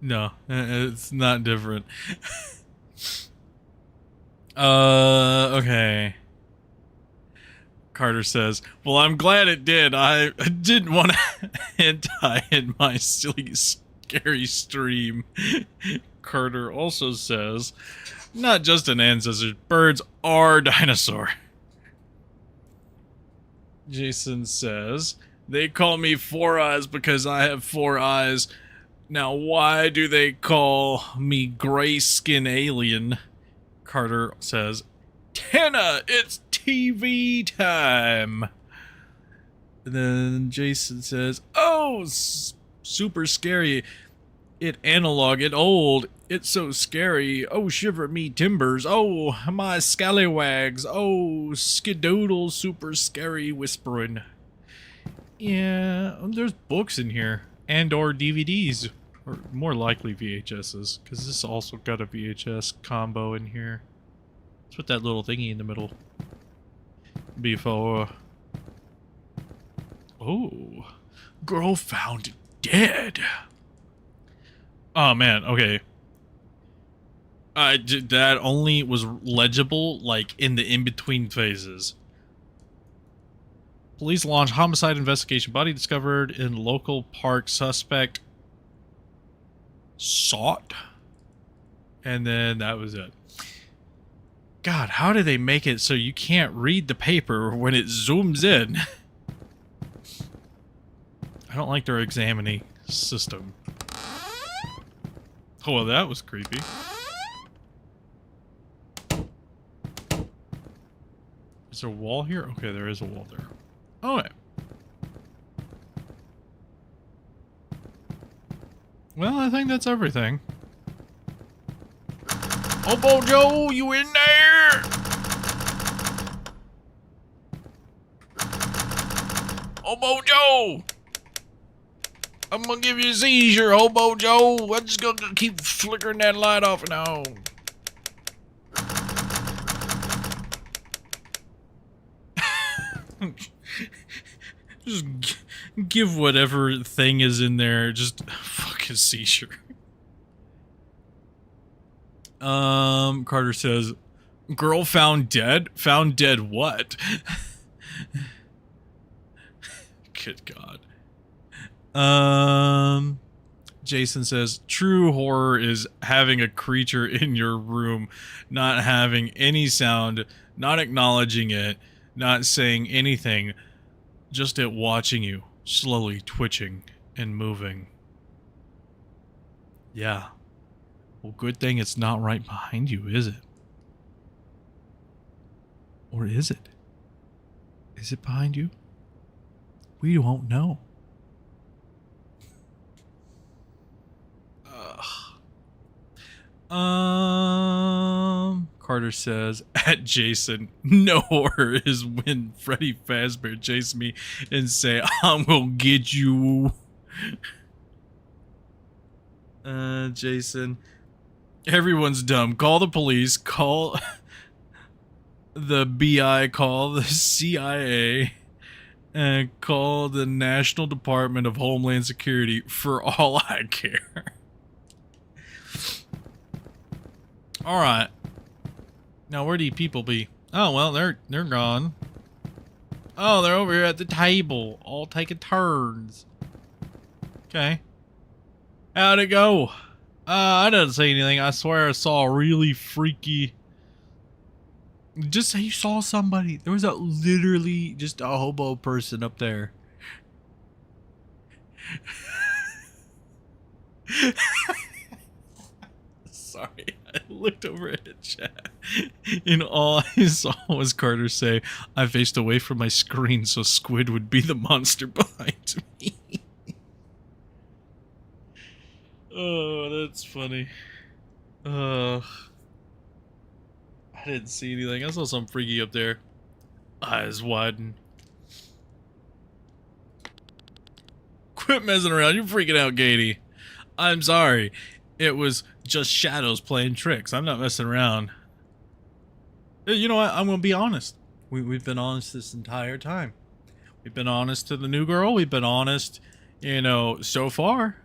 No, it's not different. Okay. Carter says, well, I'm glad it did. I didn't want to hentai in my silly, scary stream. Carter also says, not just an ancestor, birds are dinosaur. Jason says, they call me Four Eyes because I have 4 eyes. Now, why do they call me gray skin alien? Carter says, Tenna, it's TV time. And then Jason says, oh, super scary. It analog, it old, it's so scary. Oh, shiver me timbers. Oh, my scallywags. Oh, skidoodle, super scary whispering. Yeah, there's books in here. And or DVDs. Or more likely VHSs. Because this also got a VHS combo in here. Let's put that little thingy in the middle. Before... Oh. Girl found dead. Oh man, okay. That only was legible, like, in the in-between phases. Police launch homicide investigation. Body discovered in local park. Suspect sought. And then that was it. God, how do they make it so you can't read the paper when it zooms in? I don't like their examining system. Oh, well, that was creepy. Is there a wall here? Okay, there is a wall there. Oh, yeah. Well, I think that's everything. Hobo Joe, you in there? Hobo Joe! I'm gonna give you a seizure, Hobo Joe. I'm just gonna keep flickering that light off and on. Just give whatever thing is in there just a fucking seizure. Carter says, girl found dead? Found dead what? Good God. Jason says, true horror is having a creature in your room, not having any sound, not acknowledging it, not saying anything, just it watching you. slowly twitching and moving. Yeah. Well, good thing it's not right behind you, is it? Or is it? Is it behind you? We won't know. Carter says, at Jason, no horror is when Freddy Fazbear chase me and say, I'm gonna get you. Jason, everyone's dumb. Call the police, call the BI, call the CIA, and call the National Department of Homeland Security for all I care. Alright. Now where do you people be? Oh well, they're gone. Oh, they're over here at the table, all taking turns. Okay. How'd it go? I didn't see anything. I swear I saw a really freaky... Just say you saw somebody. There was literally just a hobo person up there. Sorry, I looked over at the chat and all I saw was Carter say, I faced away from my screen so Squid would be the monster behind me. Oh, that's funny. I didn't see anything. I saw some freaky up there. Eyes widen. Quit messing around. You're freaking out, Katie. I'm sorry. It was just shadows playing tricks. I'm not messing around. You know what? I'm going to be honest. We've been honest this entire time. We've been honest to the new girl. We've been honest, you know, so far.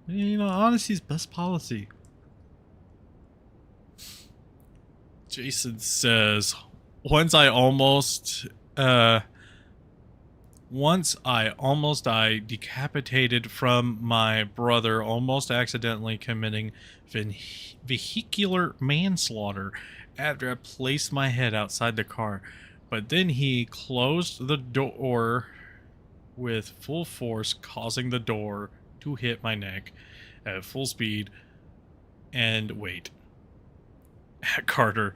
You know, honesty's best policy. Jason says, once I decapitated from my brother, almost accidentally committing vehicular manslaughter after I placed my head outside the car. But then he closed the door with full force, causing the door to hit my neck at full speed. And wait. Carter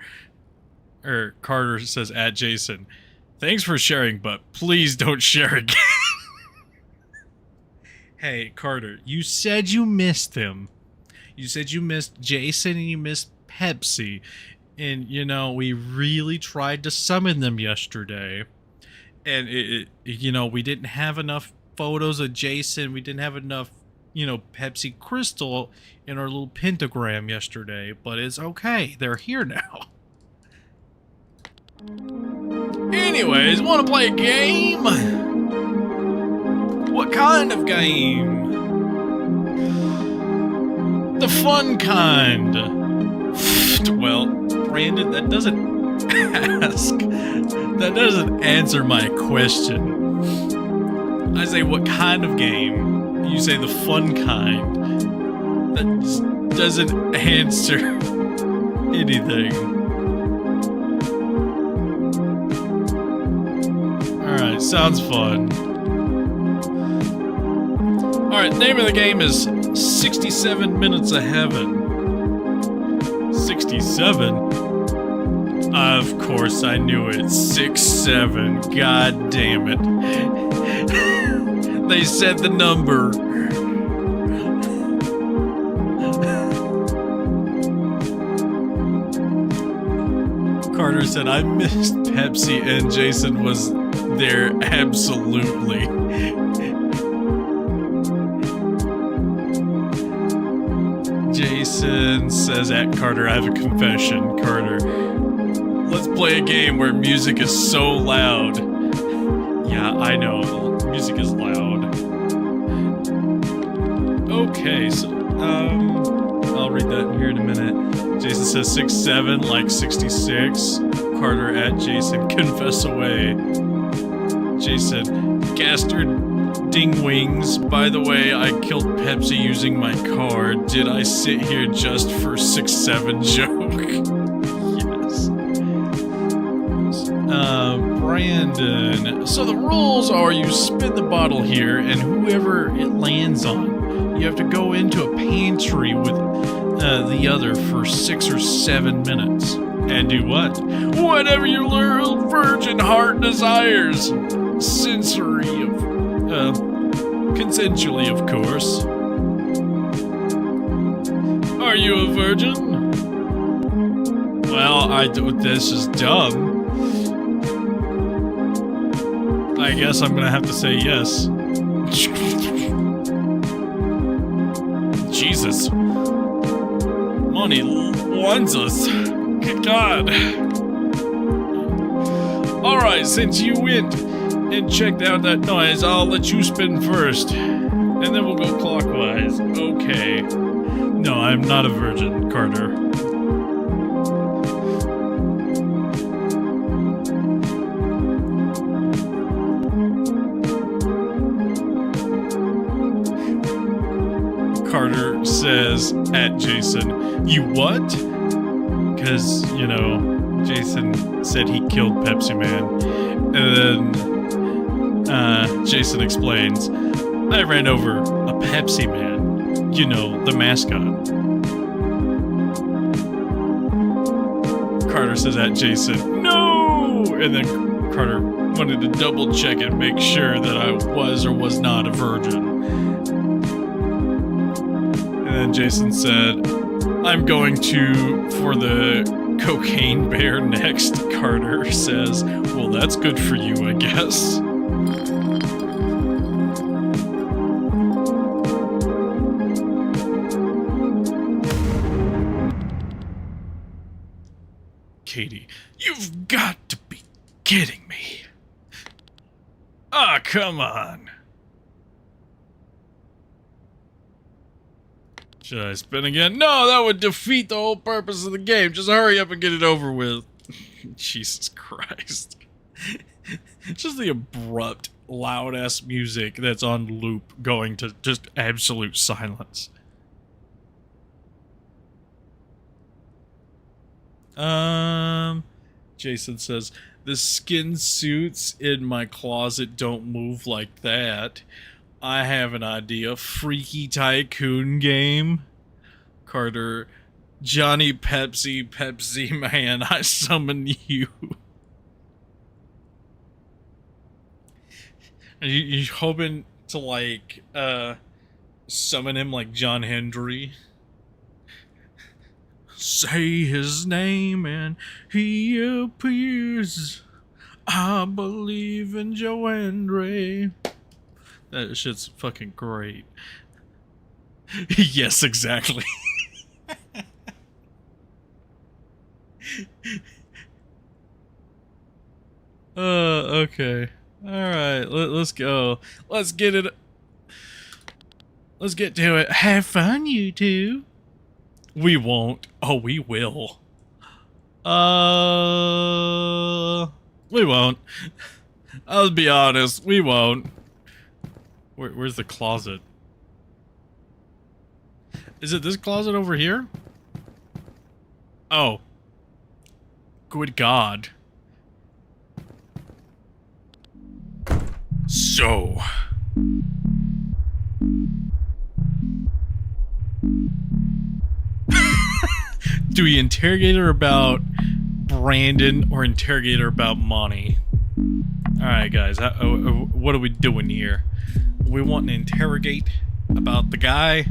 says at Jason, thanks for sharing, but please don't share again. Hey, Carter, you said you missed him. You said you missed Jason and you missed Pepsi. And, you know, we really tried to summon them yesterday. And, you know, we didn't have enough photos of Jason. We didn't have enough, you know, Pepsi Crystal in our little pentagram yesterday. But it's okay. They're here now. Anyways, want to play a game? What kind of game? The fun kind. Well, Brandon, that doesn't answer my question. I say what kind of game? You say the fun kind. That doesn't answer anything. Alright, sounds fun. Alright, name of the game is 67 Minutes of Heaven. 67? Of course I knew it. 6-7. God damn it. They said the number. Carter said, I missed Pepsi and Jason was there absolutely. Jason says at Carter, I have a confession. Carter, let's play a game where music is so loud. Yeah, I know. Music is loud. Okay, so, I'll read that here in a minute. Jason says 6-7, like 66. Carter at Jason, confess away. Jason, Gastard Dingwings, by the way, I killed Pepsi using my car. Did I sit here just for 6-7 joke? Yes. Brandon. So the rules are you spin the bottle here, and whoever it lands on, you have to go into a pantry with the other for 6 or 7 minutes. And do what? Whatever your little virgin heart desires. Consensually, of course. Are you a virgin? Well, this is dumb. I guess I'm gonna have to say yes. Jesus. Money wants us. Good God. Alright, since you went and checked out that noise, I'll let you spin first. And then we'll go clockwise. Okay. No, I'm not a virgin, Carter. Carter says at Jason, "You what?" Because, you know, Jason said he killed Pepsi Man. And then Jason explains, "I ran over a Pepsi Man. You know, the mascot." Carter says at Jason, "No!" And then Carter wanted to double check and make sure that I was or was not a virgin. And then Jason said, "I'm going for the cocaine bear next." Carter says, "Well, that's good for you, I guess." Katie, you've got to be kidding me. Ah, come on. Should I spin again? No, that would defeat the whole purpose of the game. Just hurry up and get it over with. Jesus Christ. Just the abrupt, loud-ass music that's on loop going to just absolute silence. Jason says, "The skin suits in my closet don't move like that. I have an idea. Freaky Tycoon game." Carter, "Johnny Pepsi, Pepsi Man, I summon you." Are you hoping to, like, summon him like John Hendry? Say his name and he appears. I believe in Joe Hendry. That shit's fucking great. Yes, exactly. Okay. Alright, let's go. Let's get it. Let's get to it. Have fun, you two. We won't. Oh, we will. We won't. I'll be honest, we won't. Where's the closet? Is it this closet over here? Oh. Good God. So. Do we interrogate her about Brandon or interrogate her about Monty? Alright, guys. What are we doing here? We want to interrogate about the guy.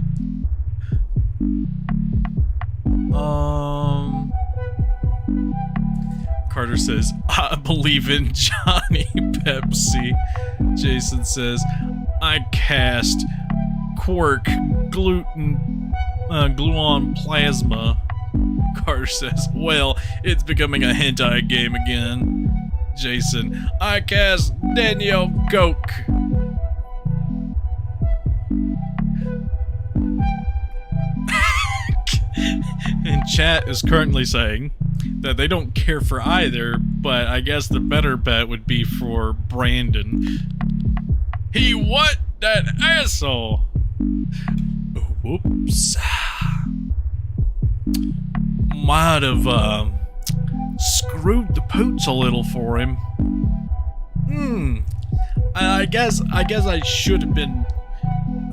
Carter says, I believe in Johnny Pepsi. Jason says, I cast Quark Gluon Plasma. Carter says, well, it's becoming a hentai game again. Jason, I cast Danielle Coke. And chat is currently saying that they don't care for either, but I guess the better bet would be for Brandon. He what? That asshole! Whoops. Might have, screwed the pooch a little for him. I guess I should have been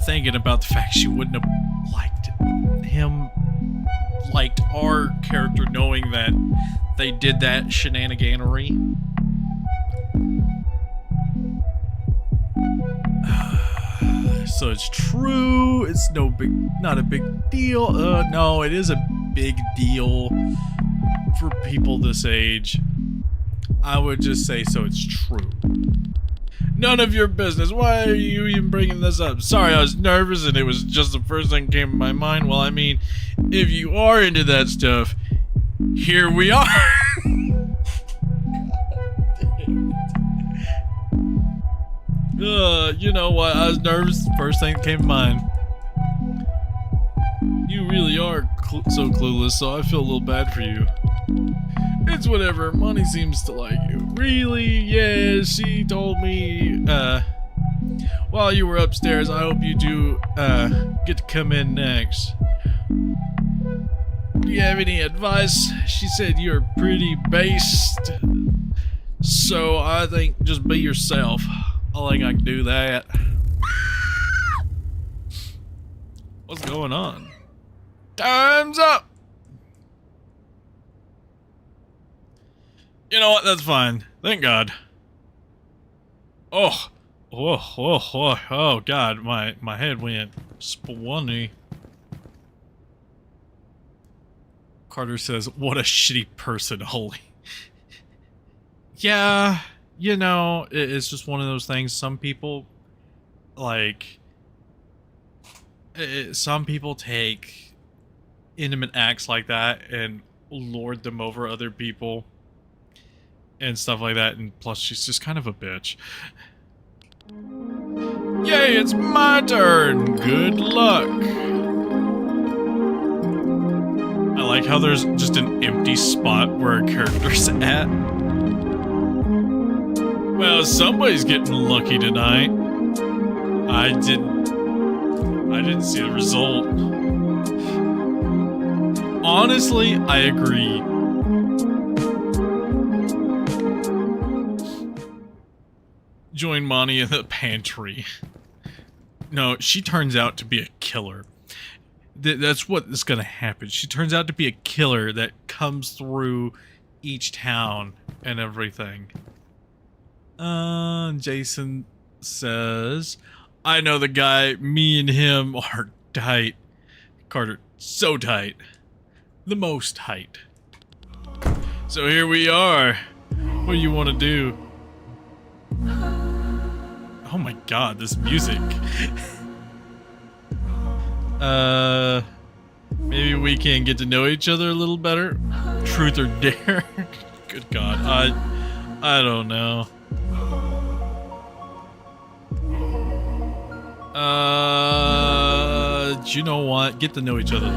thinking about the fact she wouldn't have liked our character, knowing that they did that shenaniganery. So it's true. It's not a big deal. No, it is a big deal for people this age. I would just say so. It's true. None of your business. Why are you even bringing this up? Sorry, I was nervous and it was just the first thing that came to my mind. Well, I mean, if you are into that stuff, here we are. You know what? I was nervous. First thing that came to mind. You really are so clueless, so I feel a little bad for you. It's whatever. Money seems to like you. Really? Yeah, she told me, while you were upstairs, I hope you do, get to come in next. Do you have any advice? She said you're pretty based. So I think just be yourself. I think I can do that. What's going on? Time's up! You know what? That's fine. Thank God. Oh God, my head went spawny. Carter says, what a shitty person, Holy. Yeah, you know, it's just one of those things. Some people, like, some people take intimate acts like that and lord them over other people and stuff like that, and plus she's just kind of a bitch. Yay, it's my turn! Good luck! I like how there's just an empty spot where a character's at. Well, somebody's getting lucky tonight. I didn't see the result. Honestly, I agree. Join Monty in the pantry. No, she turns out to be a killer. That's what is gonna happen. She turns out to be a killer that comes through each town and everything. Jason says, I know the guy, me and him are tight. Carter, so tight. The most tight. So here we are. What do you want to do? Oh my God, this music. Maybe we can get to know each other a little better. Truth or dare? Good God, I don't know. You know what? Get to know each other.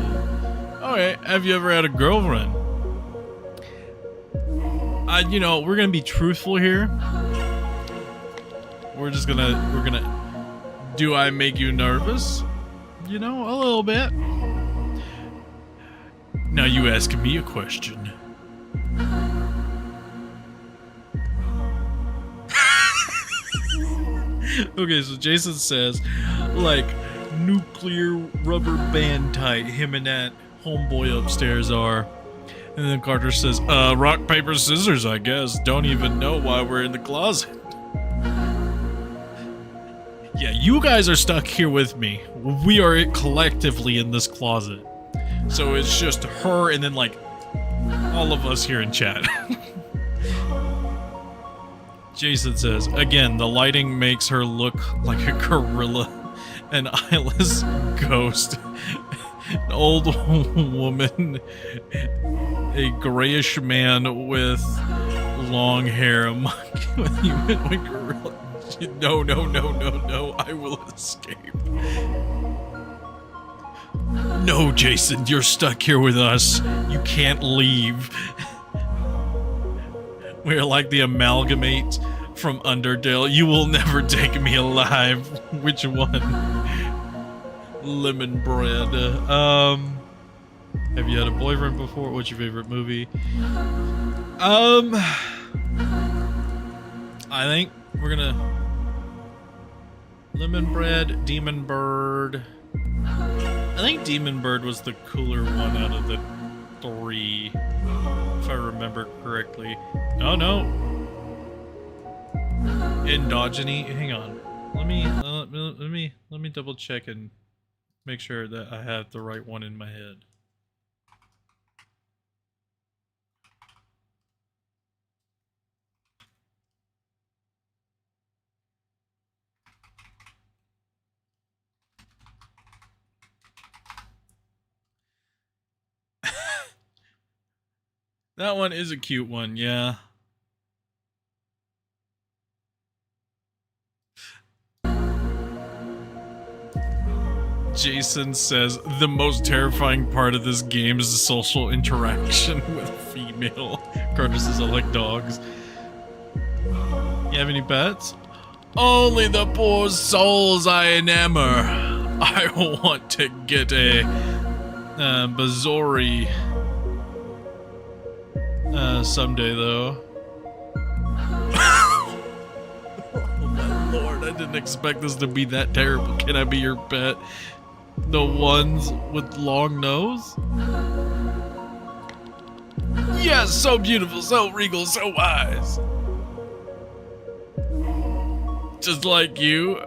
Okay, have you ever had a girlfriend? You know, we're gonna be truthful here. We're gonna, do I make you nervous? You know, a little bit. Now you asking me a question. Okay, so Jason says, like, nuclear rubber band tight, him and that homeboy upstairs are. And then Carter says, rock, paper, scissors, I guess. Don't even know why we're in the closet. Yeah, you guys are stuck here with me. We are collectively in this closet. So it's just her and then, like, all of us here in chat. Jason says, again, the lighting makes her look like a gorilla, an eyeless ghost, an old woman, a grayish man with long hair, a monkey with human gorilla. No, I will escape. No, Jason, you're stuck here with us. You can't leave. We're like the amalgamate from Undertale. You will never take me alive. Which one? Lemon bread. Have you had a boyfriend before? What's your favorite movie? I think We're gonna... Lemon bread, demon bird. I think demon bird was the cooler one out of the 3, if I remember correctly. Oh no! Endogeny. Hang on. Let me double check and make sure that I have the right one in my head. That one is a cute one, yeah. Jason says, the most terrifying part of this game is the social interaction with female. Carter says, I like dogs. You have any pets? Only the poor souls I enamor. I want to get a Bazori someday, though. Oh my lord, I didn't expect this to be that terrible. Can I be your pet? The ones with long nose? Yes, so beautiful, so regal, so wise. Just like you.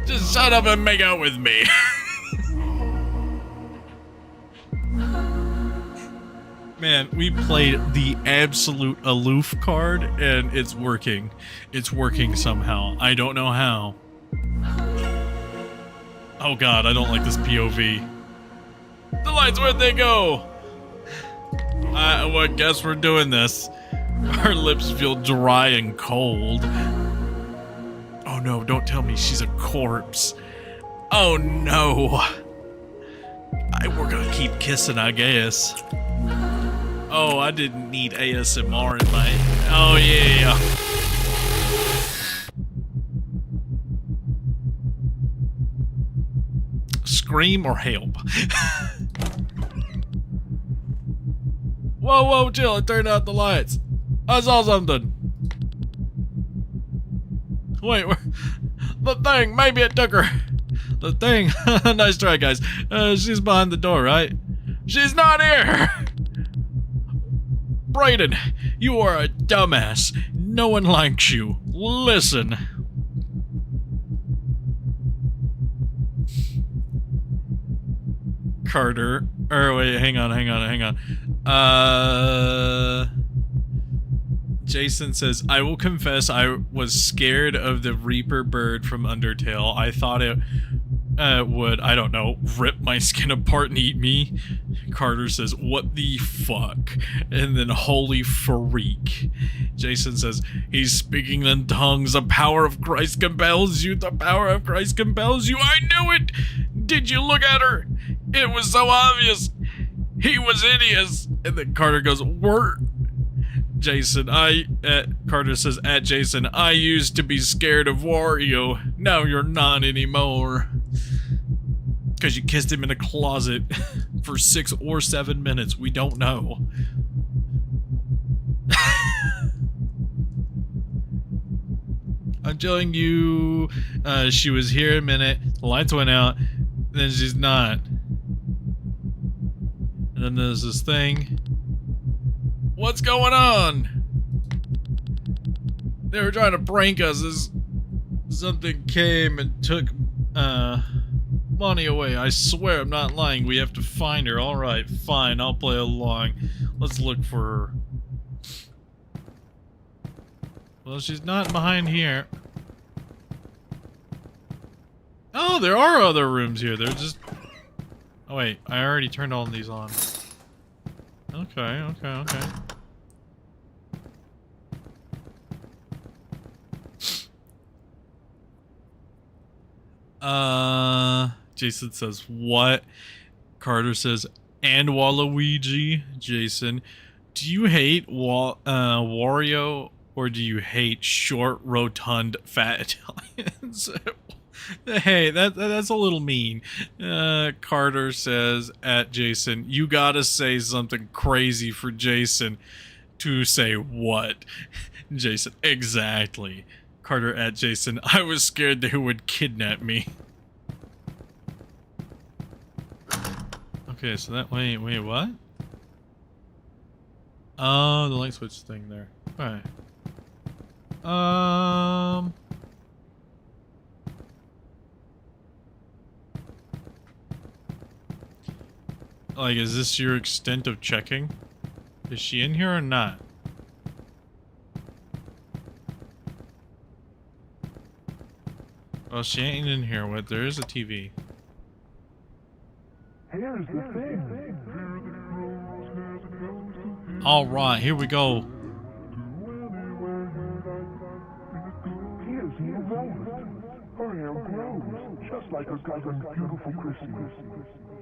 Just shut up and make out with me. Man, we played the absolute aloof card, and it's working. It's working somehow. I don't know how. Oh god, I don't like this POV. The lights, where'd they go? I guess we're doing this. Our lips feel dry and cold. Oh no, don't tell me she's a corpse. Oh no. We're gonna keep kissing, I guess. Oh, I didn't need ASMR in my... Oh, yeah. Scream or help? Whoa, whoa, chill. I turned out the lights. I saw something. Wait, the thing. Maybe it took her. The thing. Nice try, guys. She's behind the door, right? She's not here. Brayden, you are a dumbass. No one likes you. Listen. Carter. Wait, hang on. Jason says, I will confess I was scared of the Reaper bird from Undertale. I thought it would, I don't know, rip my skin apart and eat me. Carter says, what the fuck? And then, holy freak. Jason says, he's speaking in tongues. The power of Christ compels you. The power of Christ compels you. I knew it. Did you look at her? It was so obvious. He was hideous. And then Carter goes, we're... Jason, Carter says, at Jason, I used to be scared of Wario. Now you're not anymore. Because you kissed him in a closet for 6 or 7 minutes. We don't know. I'm telling you, she was here a minute, the lights went out, then she's not. And then there's this thing. What's going on? They were trying to prank us. Something came and took money away. I swear I'm not lying. We have to find her. Alright, fine. I'll play along. Let's look for her. Well, she's not behind here. Oh, there are other rooms here. They're just... Oh, wait. I already turned all these on. Okay. Jason says, what? Carter says, and Waluigi. Jason, do you hate Wario, or do you hate short, rotund, fat Italians? Hey, that's a little mean. Carter says, at Jason, you gotta say something crazy for Jason. To say what? Jason, exactly. Carter at Jason, I was scared they would kidnap me. Okay, so that, wait, what? Oh, the light switch thing there. Alright. Like, is this your extent of checking? Is she in here or not? Well, she ain't in here. What? There is a TV. Here's the thing. All right, here we go. Here's New Velvet. Her hair grows, just like her cousin, beautiful Chrissy.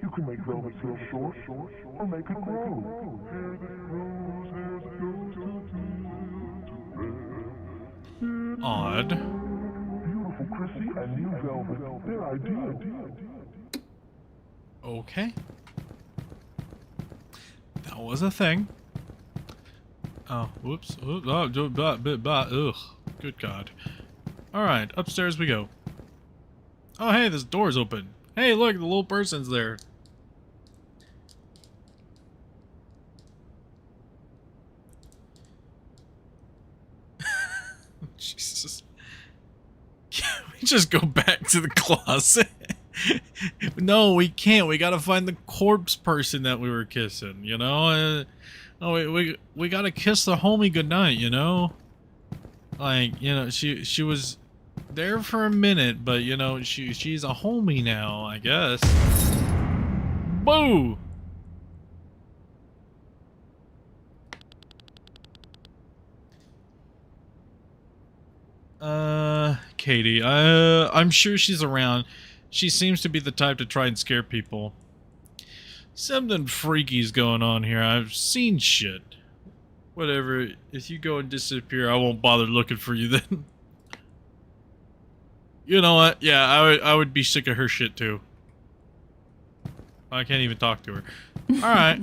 You can make velvet feel short, or make it grow. Odd. Beautiful Chrissy and New Velvet, they're ideal. Okay. That was a thing. Oh, whoops. Oh, ugh. Good God. Alright, upstairs we go. Oh, hey, this door's open. Hey, look, the little person's there. Jesus. Can we just go back to the closet? No, we can't. We gotta find the corpse person that we were kissing, you know? Oh, we gotta kiss the homie goodnight, you know? Like, you know, she was there for a minute, but, you know, she's a homie now, I guess. Boo! Katie, I'm sure she's around. She seems to be the type to try and scare people. Something freaky's going on here. I've seen shit. Whatever, if you go and disappear, I won't bother looking for you then. You know what? Yeah, I would be sick of her shit too. I can't even talk to her. Alright.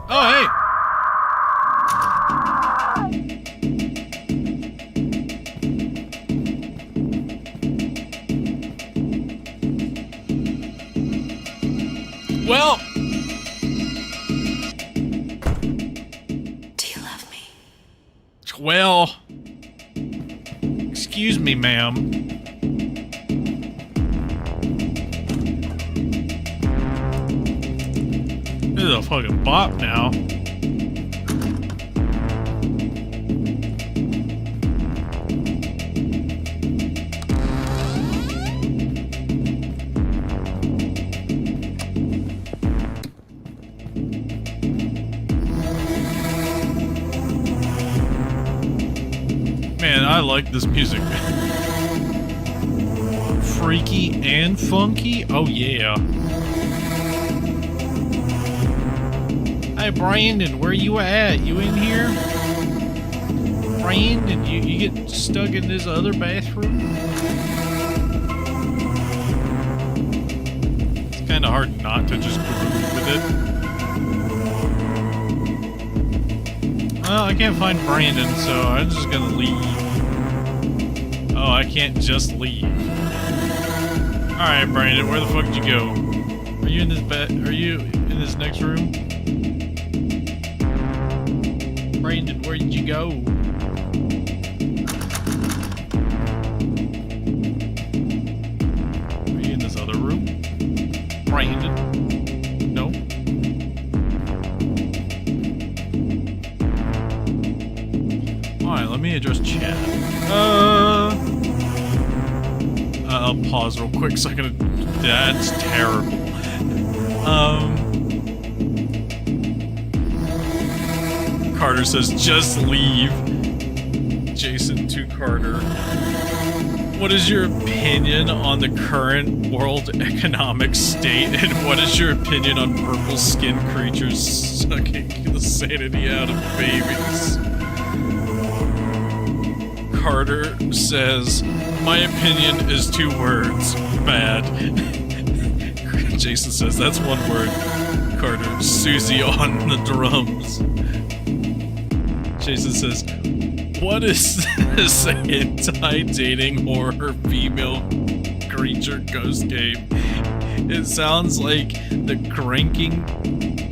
Oh, hey! Well... Do you love me? Well... Excuse me, ma'am. This is a fucking bop now. Man, I like this music. Freaky and funky? Oh yeah. Hey Brandon, where you at? You in here? Brandon, you get stuck in this other bathroom? It's kinda hard not to just groove with it. Well, I can't find Brandon, so I'm just gonna leave. Oh, I can't just leave. Alright, Brandon, where the fuck did you go? Are you in this bed? Are you in this next room? Brandon, where did you go? Are you in this other room? Brandon? No? Alright, let me address chat. I'll pause real quick so I can... That's terrible. Carter says, just leave. Jason to Carter. What is your opinion on the current world economic state, and what is your opinion on purple skinned creatures sucking the sanity out of babies? Carter says, my opinion is 2 words. Bad. Jason says, that's 1 word. Carter, Susie on the drums. Jason says, what is this anti-dating horror female creature ghost game? It sounds like the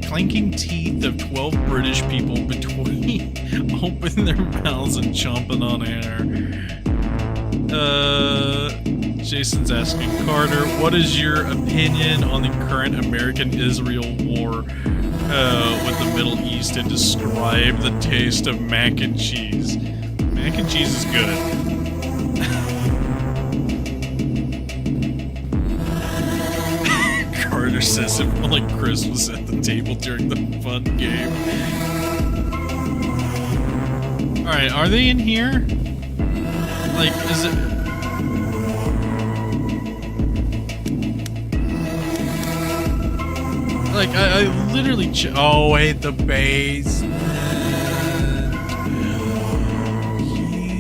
clanking teeth of 12 British people between opening their mouths and chomping on air. Jason's asking Carter, what is your opinion on the current American-Israel war with the Middle East, and describe the taste of mac and cheese? Mac and cheese is good. Carter says if only Chris was at the table during the fun game. Alright, are they in here? Like, is it... Like, I literally oh, wait, the basement.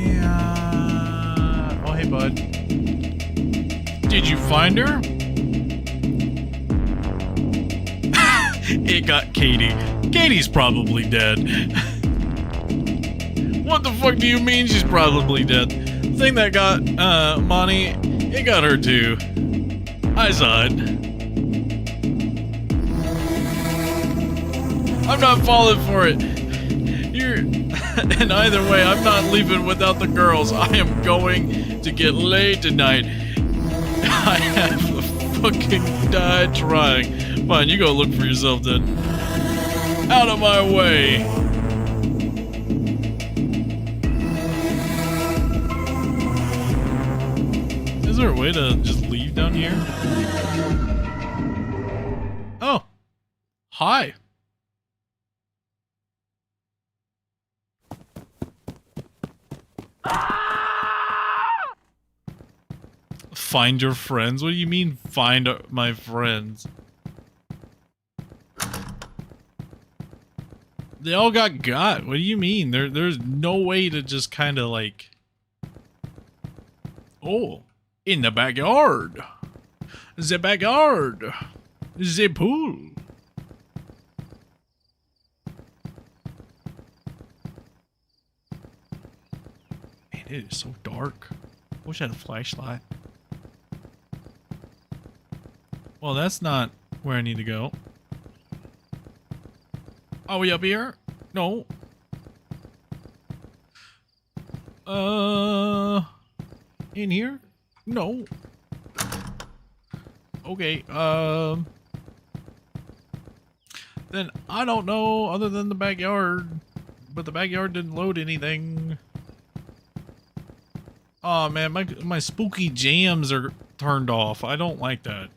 Yeah. Oh, hey, bud. Did you find her? It got Katie. Katie's probably dead. What the fuck do you mean she's probably dead? The thing that got Monty, it got her too. I saw it. I'm not falling for it. And either way, I'm not leaving without the girls. I am going to get laid tonight. I have fucking died trying. Fine, you go look for yourself then. Out of my way. Is there a way to just leave down here? Oh. Hi. Find your friends? What do you mean, find my friends? They all got. What do you mean? There's no way to just kind of like... Oh, in the backyard. The backyard. The pool. Man, it is so dark. Wish I had a flashlight. Well, that's not where I need to go. Are we up here? No. In here? No. Okay, then I don't know other than the backyard. But the backyard didn't load anything. Oh man, my spooky jams are turned off. I don't like that.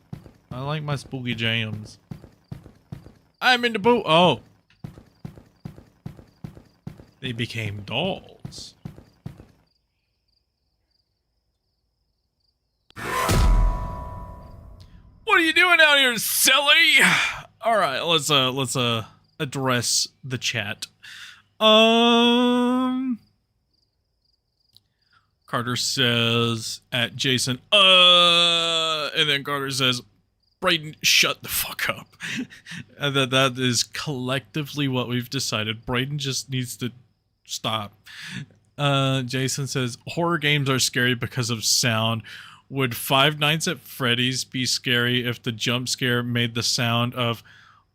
I like my spooky jams. I'm in the boot. Oh. They became dolls. What are you doing out here, silly? All right, let's address the chat. Carter says at Jason, and then Carter says, Brayden, shut the fuck up. And that is collectively what we've decided. Brayden just needs to stop. Jason says, horror games are scary because of sound. Would Five Nights at Freddy's be scary if the jump scare made the sound of,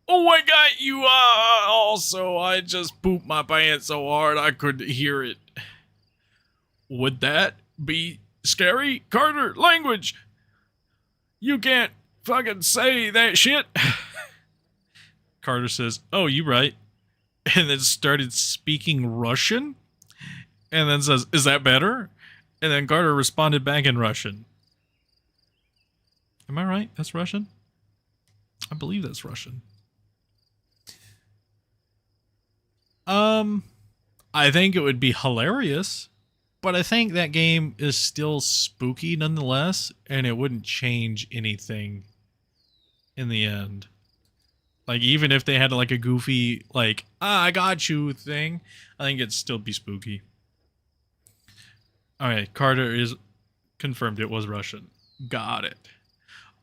oh my god, you also, I just pooped my pants so hard I could hear it. Would that be scary? Carter, language! You can't fucking say that shit. Carter says, oh, you right. And then started speaking Russian. And then says, is that better? And then Carter responded back in Russian. Am I right? That's Russian? I believe that's Russian. I think it would be hilarious, but I think that game is still spooky nonetheless, and it wouldn't change anything in the end. Like, even if they had like a goofy, like, I got you thing, I think it'd still be spooky. Alright, Carter is confirmed it was Russian. Got it.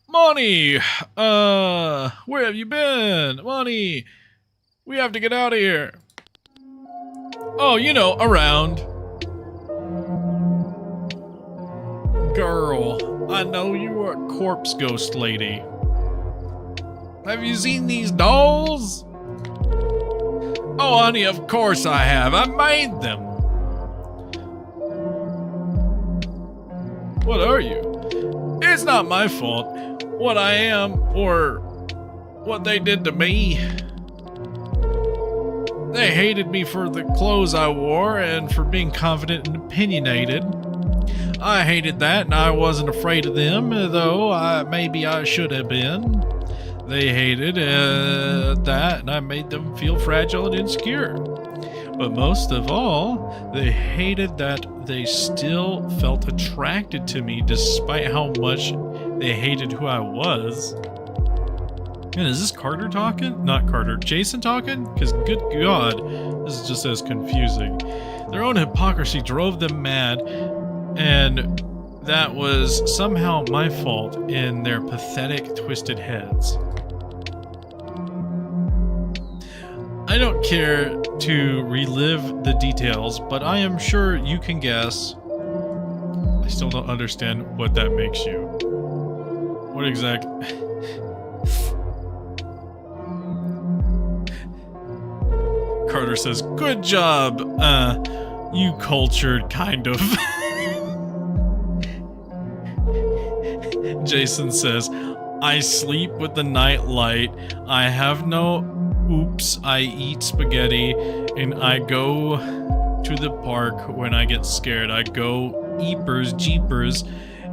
Money! Where have you been? Money! We have to get out of here. Oh, you know, around. Girl, I know you are a corpse ghost lady. Have you seen these dolls? Oh, honey, of course I have. I made them. What are you? It's not my fault what I am or what they did to me. They hated me for the clothes I wore and for being confident and opinionated. I hated that and I wasn't afraid of them, though maybe I should have been. They hated that and I made them feel fragile and insecure. But most of all, they hated that they still felt attracted to me despite how much they hated who I was. Man, is this Carter talking? Not Carter. Jason talking? Because good God, this is just as confusing. Their own hypocrisy drove them mad, and that was somehow my fault in their pathetic, twisted heads. I don't care to relive the details, but I am sure you can guess. I still don't understand what that makes you. What exactly? Carter says, good job, you cultured kind of. Jason says, I sleep with the night light. I have no oops, I eat spaghetti, and I go to the park when I get scared. I go eepers, jeepers,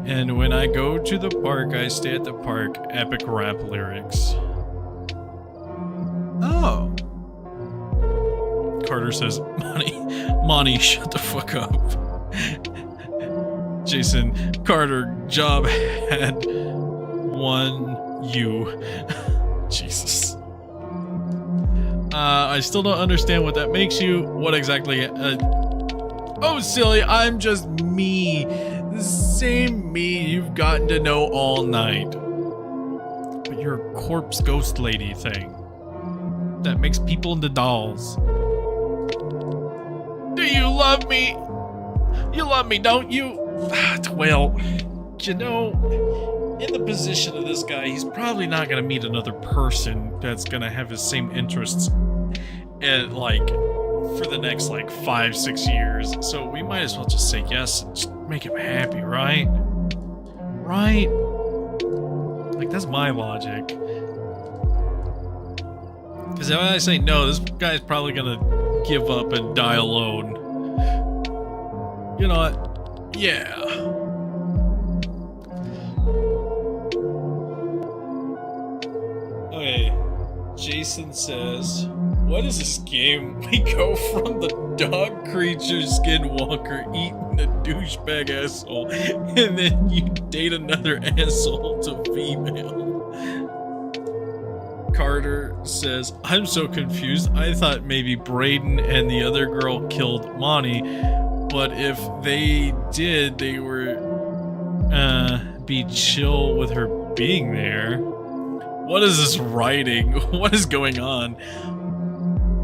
and when I go to the park, I stay at the park. Epic rap lyrics. Oh. Carter says, Monty, shut the fuck up. Jason, Carter, job had one you. Jesus. I still don't understand what that makes you. What exactly? Oh, silly, I'm just me. The same me you've gotten to know all night. But you're a corpse ghost lady thing. That makes people into dolls. Do you love me? You love me, don't you? Well, you know, in the position of this guy, he's probably not gonna meet another person that's gonna have his same interests and for the next 5-6 years. So we might as well just say yes and just make him happy, right? Right? That's my logic. Because if I say no, this guy's probably gonna give up and die alone. You know what? Yeah. Okay. Jason says, what is this game? We go from the dog creature skinwalker eating a douchebag asshole, and then you date another asshole to female. Carter says, I'm so confused. I thought maybe Braden and the other girl killed Monty, but if they did, they were be chill with her being there. What is this writing? What is going on?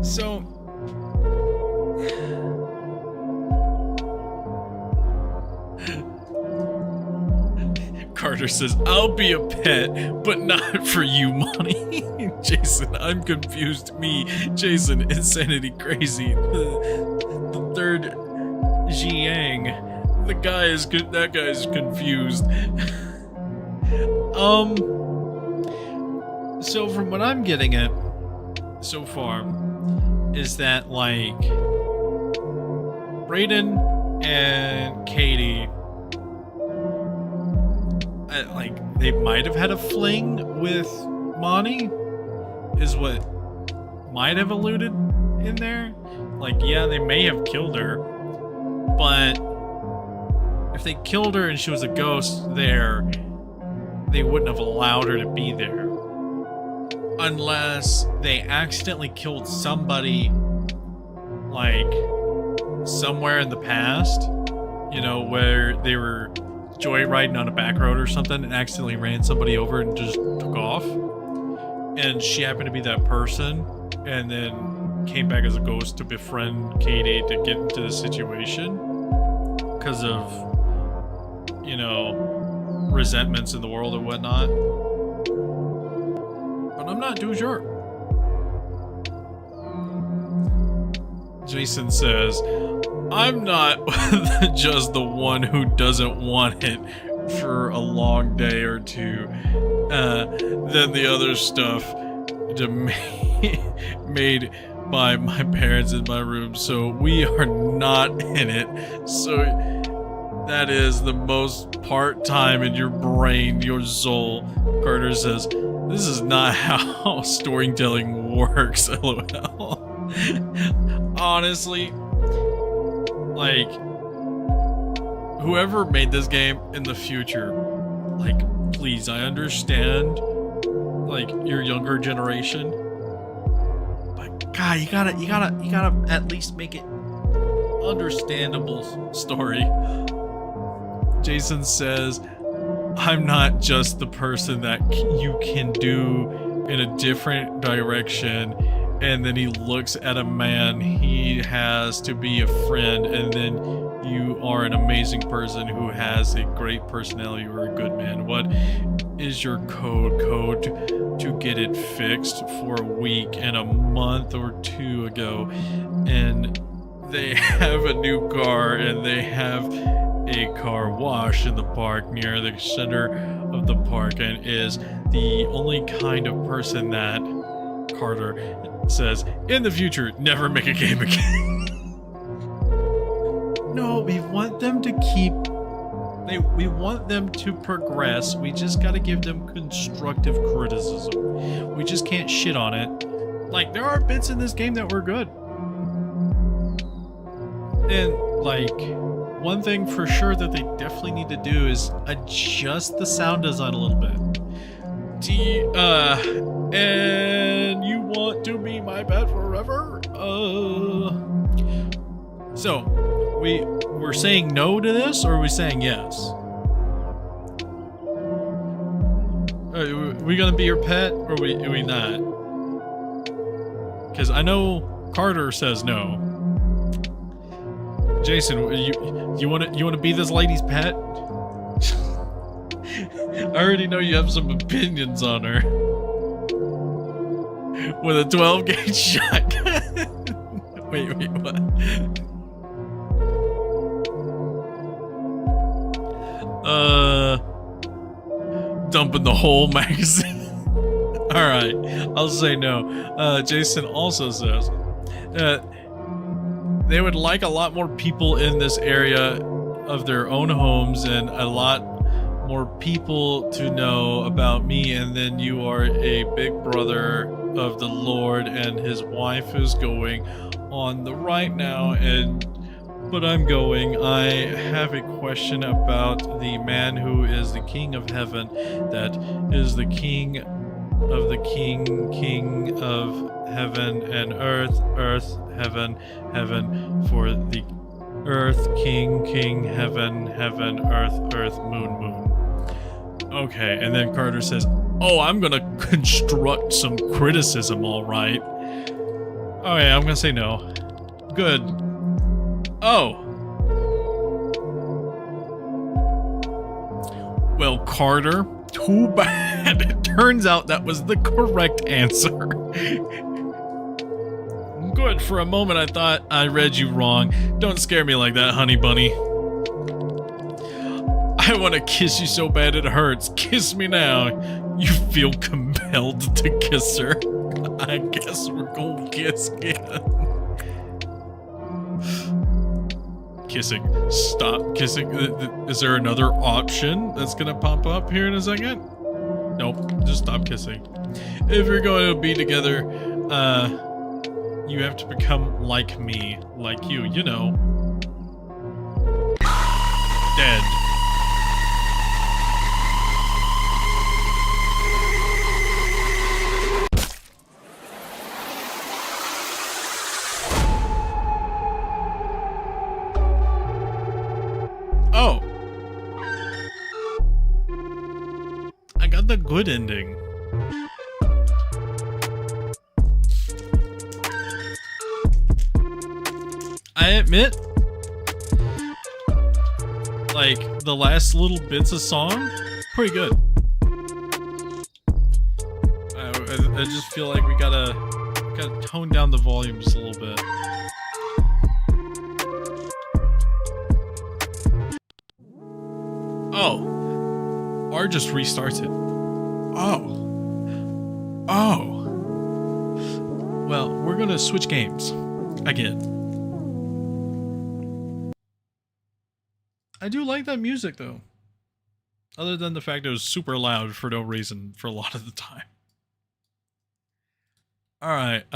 So Carter says, I'll be a pet, but not for you, Monty. Jason, I'm confused. Me, Jason, insanity crazy. The third Jiang. That guy is confused. So from what I'm getting at so far is that Braden and Katie, they might have had a fling with Monty, is what might have alluded in there. Yeah, they may have killed her, but if they killed her and she was a ghost there, they wouldn't have allowed her to be there. Unless they accidentally killed somebody, somewhere in the past, where they were joyriding on a back road or something and accidentally ran somebody over and just took off. And she happened to be that person, and then came back as a ghost to befriend Katie to get into the situation because of, you know, resentments in the world and whatnot. But I'm not too sure. Jason says, I'm not just the one who doesn't want it for a long day or two. Then the other stuff made by my parents in my room, so we are not in it. So that is the most part-time in your brain, your soul. Carter says, this is not how storytelling works, LOL. Honestly, like, whoever made this game in the future, like, please, I understand, like, your younger generation, but God, you gotta at least make it understandable story. Jason says, I'm not just the person that you can do in a different direction. And then he looks at a man he has to be a friend, and then you are an amazing person who has a great personality or a good man. What is your code to get it fixed for a week and a month or two ago? And they have a new car, and they have a car wash in the park near the center of the park, and is the only kind of person that Carter says, in the future, never make a game again. No, we want them to keep... We want them to progress. We just gotta give them constructive criticism. We just can't shit on it. Like, there are bits in this game that were good. And, like, one thing for sure that they definitely need to do is adjust the sound design a little bit. And you want to be my pet forever? So, we're saying no to this, or are we saying yes? Are we gonna be your pet, or are we not? Because I know Carter says no. Jason, you wanna be this lady's pet? I already know you have some opinions on her. With a 12-gauge shotgun. Wait, what? Dumping the whole magazine. Alright, I'll say no. Jason also says they would like a lot more people in this area of their own homes, and a lot more people to know about me, and then you are a big brother of the Lord, and his wife is going on the right now, but I'm going. I have a question about the man who is the king of heaven, that is the king of the king of heaven and earth, heaven, for the earth, king, heaven, earth, moon. Okay, and then Carter says, oh, I'm gonna construct some criticism, alright. Okay, I'm gonna say no. Good. Oh. Well, Carter, too bad. It turns out that was the correct answer. Good, for a moment I thought I read you wrong. Don't scare me like that, honey bunny. I want to kiss you so bad it hurts. Kiss me now. You feel compelled to kiss her. I guess we're gonna kiss again. Kissing. Stop kissing. Is there another option that's gonna pop up here in a second? Nope. Just stop kissing. If you're going to be together, you have to become like me. Like you know. Dead. good ending. I admit, like, the last little bits of song, pretty good. I just feel like we gotta tone down the volume just a little bit. Oh, R just restarts it. Oh. Well, we're gonna switch games again. I do like that music though. Other than the fact it was super loud for no reason for a lot of the time. Alright,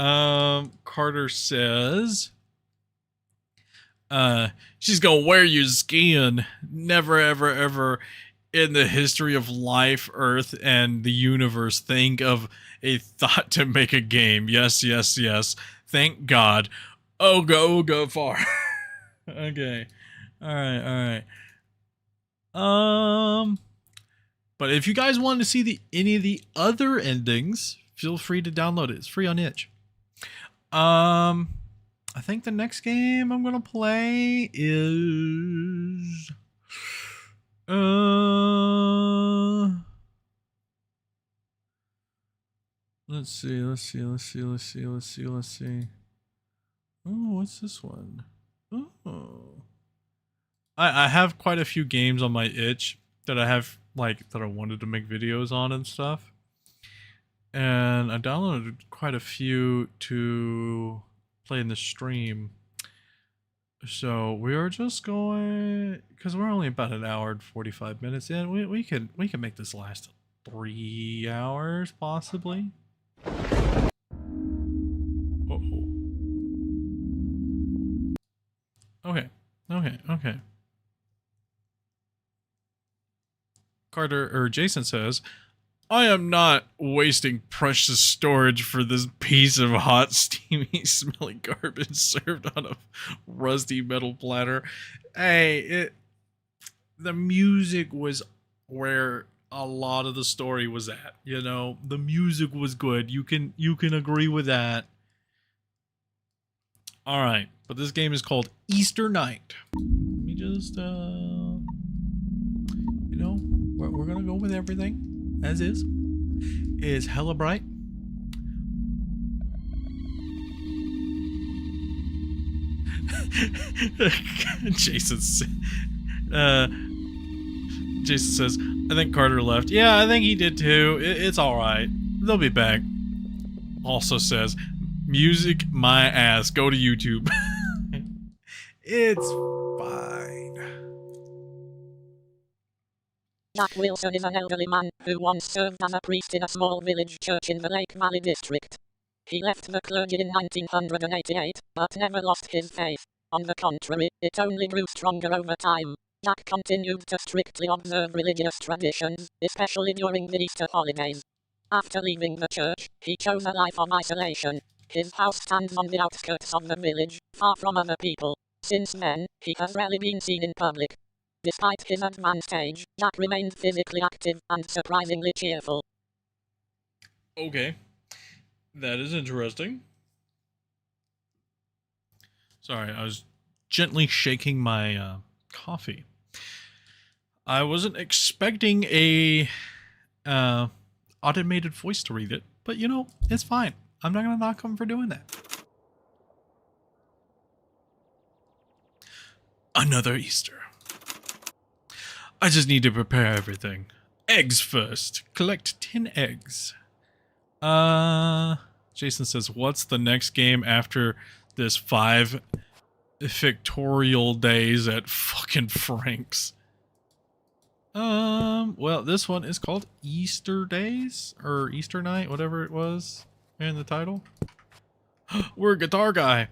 Carter says she's gonna wear your skin. Never ever ever in the history of life, Earth, and the universe think of a thought to make a game. Yes, yes, yes. Thank God. Go far. Okay. Alright. But if you guys want to see any of the other endings, feel free to download it. It's free on itch. I think the next game I'm gonna play is let's see. Oh, what's this one? Oh. I have quite a few games on my itch that I have, like, that I wanted to make videos on and stuff. And I downloaded quite a few to play in the stream. So we are just going, because we're only about an hour and 45 minutes in. We can make this last 3 hours possibly. Uh-oh. Okay. Jason says, I am not wasting precious storage for this piece of hot, steamy, smelly garbage served on a rusty metal platter. Hey, the music was where a lot of the story was at, you know? The music was good. You can agree with that. Alright, but this game is called Easter Night. Let me just, you know, we're gonna go with everything as is. It's hella bright. Jason says, I think Carter left. Yeah, I think he did too. It's alright. They'll be back. Also says, music my ass. Go to YouTube. It's fine. Jack Wilson is an elderly man who once served as a priest in a small village church in the Lake Valley district. He left the clergy in 1988, but never lost his faith. On the contrary, it only grew stronger over time. Jack continued to strictly observe religious traditions, especially during the Easter holidays. After leaving the church, he chose a life of isolation. His house stands on the outskirts of the village, far from other people. Since then, he has rarely been seen in public. Despite his advanced age, Jack remains physically active and surprisingly cheerful. Okay. That is interesting. Sorry, I was gently shaking my coffee. I wasn't expecting a automated voice to read it, but you know, it's fine. I'm not gonna knock him for doing that. Another Easter. I just need to prepare everything. Eggs first. Collect 10 eggs. Jason says, what's the next game after this 5 Victorial days at fucking Frank's? Well, this one is called Easter Days, or Easter Night, whatever it was in the title. We're a guitar guy.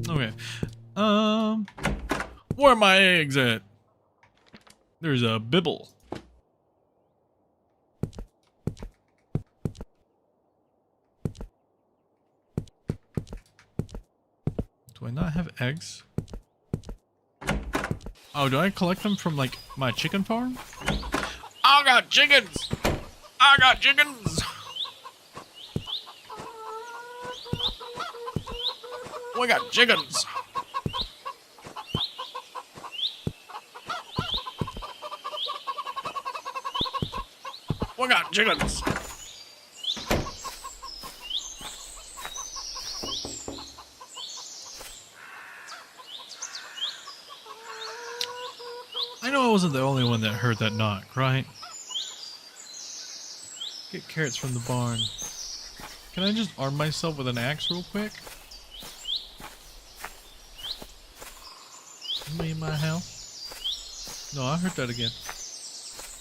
Okay. Where are my eggs at? There's a bibble. Do I not have eggs? Oh, do I collect them from, like, my chicken farm? I got chickens! I got chickens! We got chickens! We got chickens! I know I wasn't the only one that heard that knock, right? Get carrots from the barn. Can I just arm myself with an axe real quick? Anybody in my house? No, I heard that again.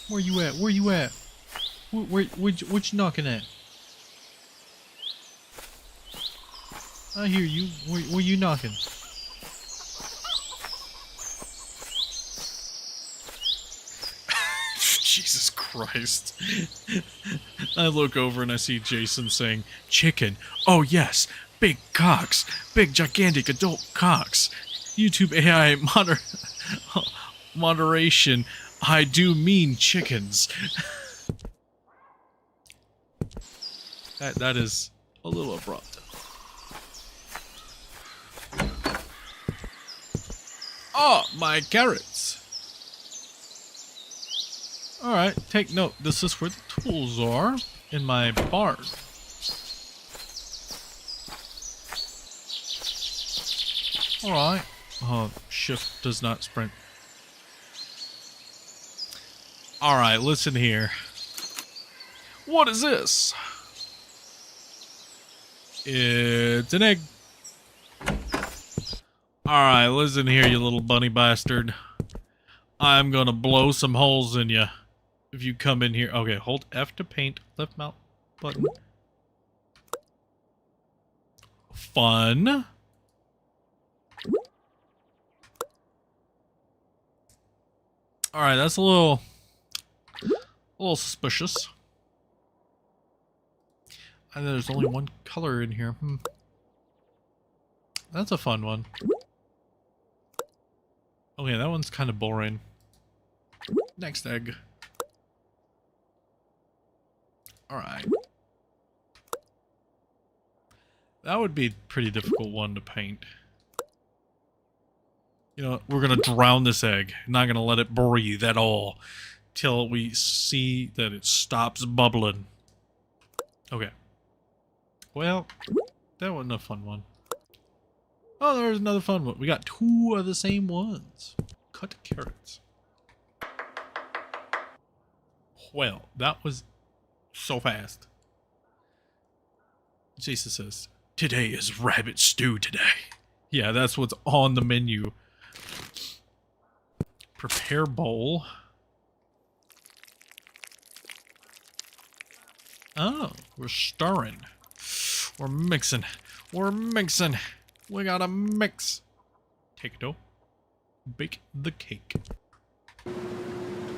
Where you at? Where you at? What you knocking at? I hear you. Where you knocking? Jesus Christ. I look over and I see Jason saying, chicken. Oh yes, big cocks. Big gigantic adult cocks. YouTube AI moderation. I do mean chickens. That is a little abrupt. Oh, my carrots. Alright, take note. This is where the tools are in my barn. Alright. Shift does not sprint. Alright, listen here. What is this? It's an egg. Alright, listen here, you little bunny bastard. I'm gonna blow some holes in you. If you come in here. Okay, hold F to paint. Left mouse button. Fun. Alright, that's a little suspicious. And there's only one color in here. That's a fun one. Okay, that one's kind of boring. Next egg. Alright. That would be a pretty difficult one to paint. You know, we're gonna drown this egg. Not gonna let it breathe at all. Till we see that it stops bubbling. Okay. Well, that wasn't a fun one. Oh, there's another fun one. We got two of the same ones. Cut carrots. Well, that was so fast. Jason says, today is rabbit stew today. Yeah, that's what's on the menu. Prepare bowl. Oh, we're stirring. We're mixing. We're mixing. We gotta mix. Take dough. Bake the cake.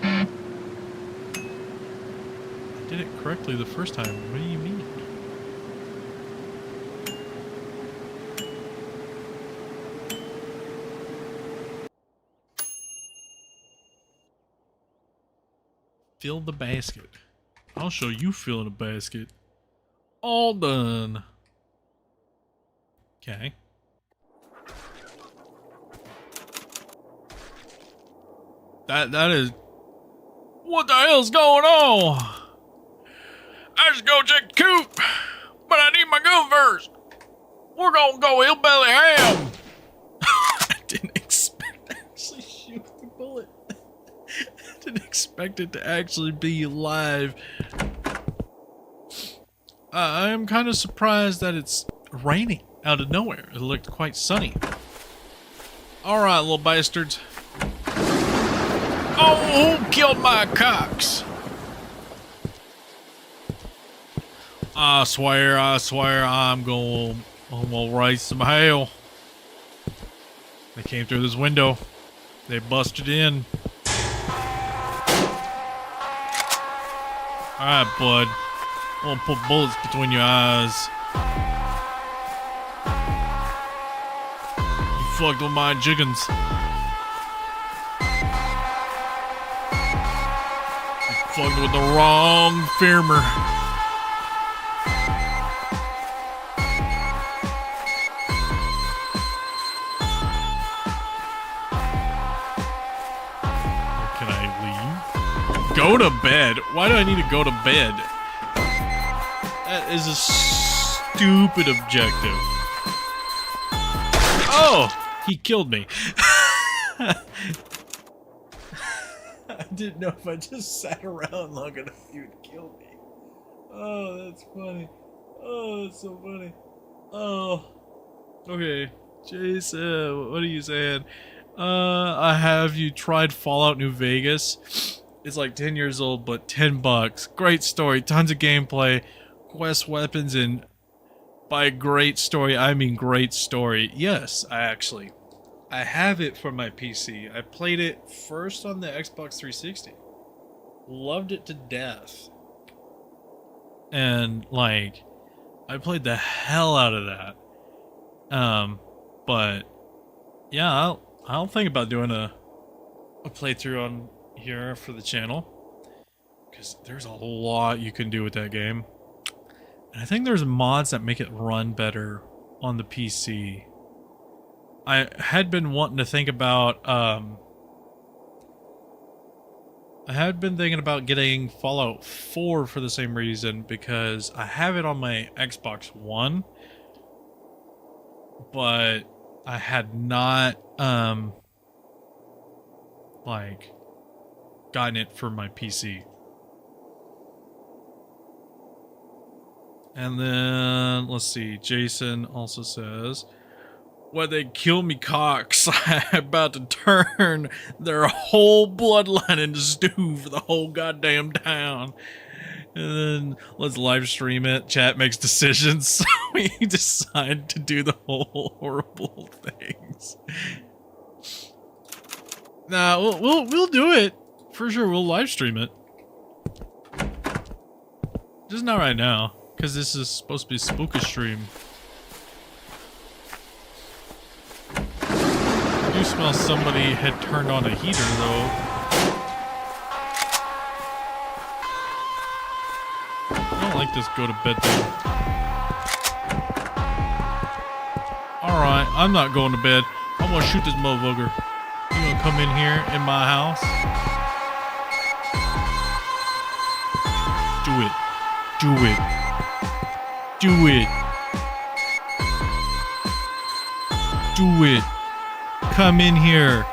I did it correctly the first time. What do you mean? Fill the basket. I'll show you filling a basket. All done. Okay. That is... What the hell's going on? I just go check the coop, but I need my gun first. We're gonna go hillbilly ham. I didn't expect to actually shoot the bullet. I didn't expect it to actually be live. I am kind of surprised that it's raining out of nowhere. It looked quite sunny. Alright, little bastards. Oh, who killed my cocks? I swear, I'm gonna raise some hell. They came through this window. They busted in. Alright, bud. I'm gonna put bullets between your eyes. You fucked with my chickens. Fucked with the wrong firmer. Can I leave? Go to bed? Why do I need to go to bed? That is a stupid objective. Oh! He killed me. I didn't know if I just sat around long enough he would kill me. Oh, that's funny. Oh, that's so funny. Oh. Okay. Jason, what are you saying? Have you tried Fallout New Vegas? It's like 10 years old, but $10. Great story, tons of gameplay, quest weapons, and by great story, I mean great story. Yes, I have it for my PC. I played it first on the Xbox 360. Loved it to death. And, like, I played the hell out of that. But, yeah, I'll think about doing a playthrough on here for the channel. Because there's a lot you can do with that game. And I think there's mods that make it run better on the PC. I had been wanting to think about, I had been thinking about getting Fallout 4 for the same reason, because I have it on my Xbox One, but I had not, like, gotten it for my PC. And then, let's see, Jason also says, "Why they kill me cocks, I'm about to turn their whole bloodline into stew for the whole goddamn town." And then, let's live stream it, chat makes decisions, so we decide to do the whole horrible things. Nah, we'll do it. For sure, we'll live stream it. Just not right now, because this is supposed to be a spooky stream. I do smell somebody had turned on a heater, though. I don't like this go to bed thing. Alright, I'm not going to bed. I'm gonna shoot this motherfucker. You gonna come in here in my house? Do it. Do it. Do it. Do it. Come in here.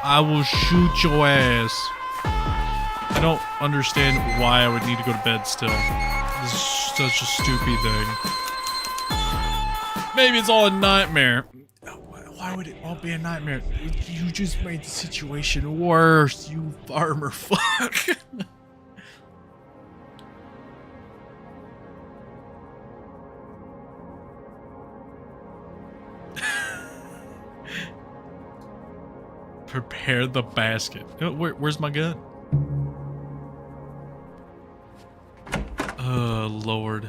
I will shoot your ass. I don't understand why I would need to go to bed still. This is such a stupid thing. Maybe it's all a nightmare. Why would it all be a nightmare? You just made the situation worse, you farmer fuck. Prepare the basket. Where's my gun? Lord.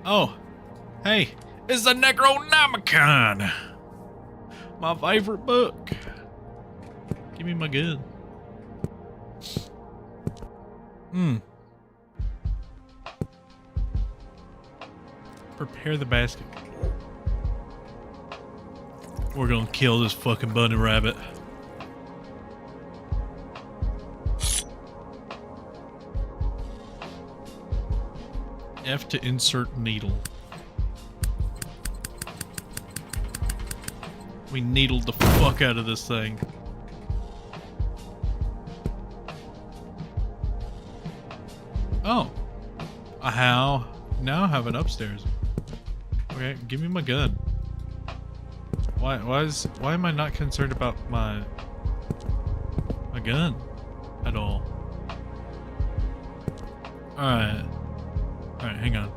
Oh, hey, it's the Necronomicon. My favorite book. Give me my gun. Prepare the basket. We're gonna kill this fucking bunny rabbit. F to insert needle. We needled the fuck out of this thing. Oh. I now have it upstairs. Okay, give me my gun. Why am I not concerned about my gun at all? Alright, hang on.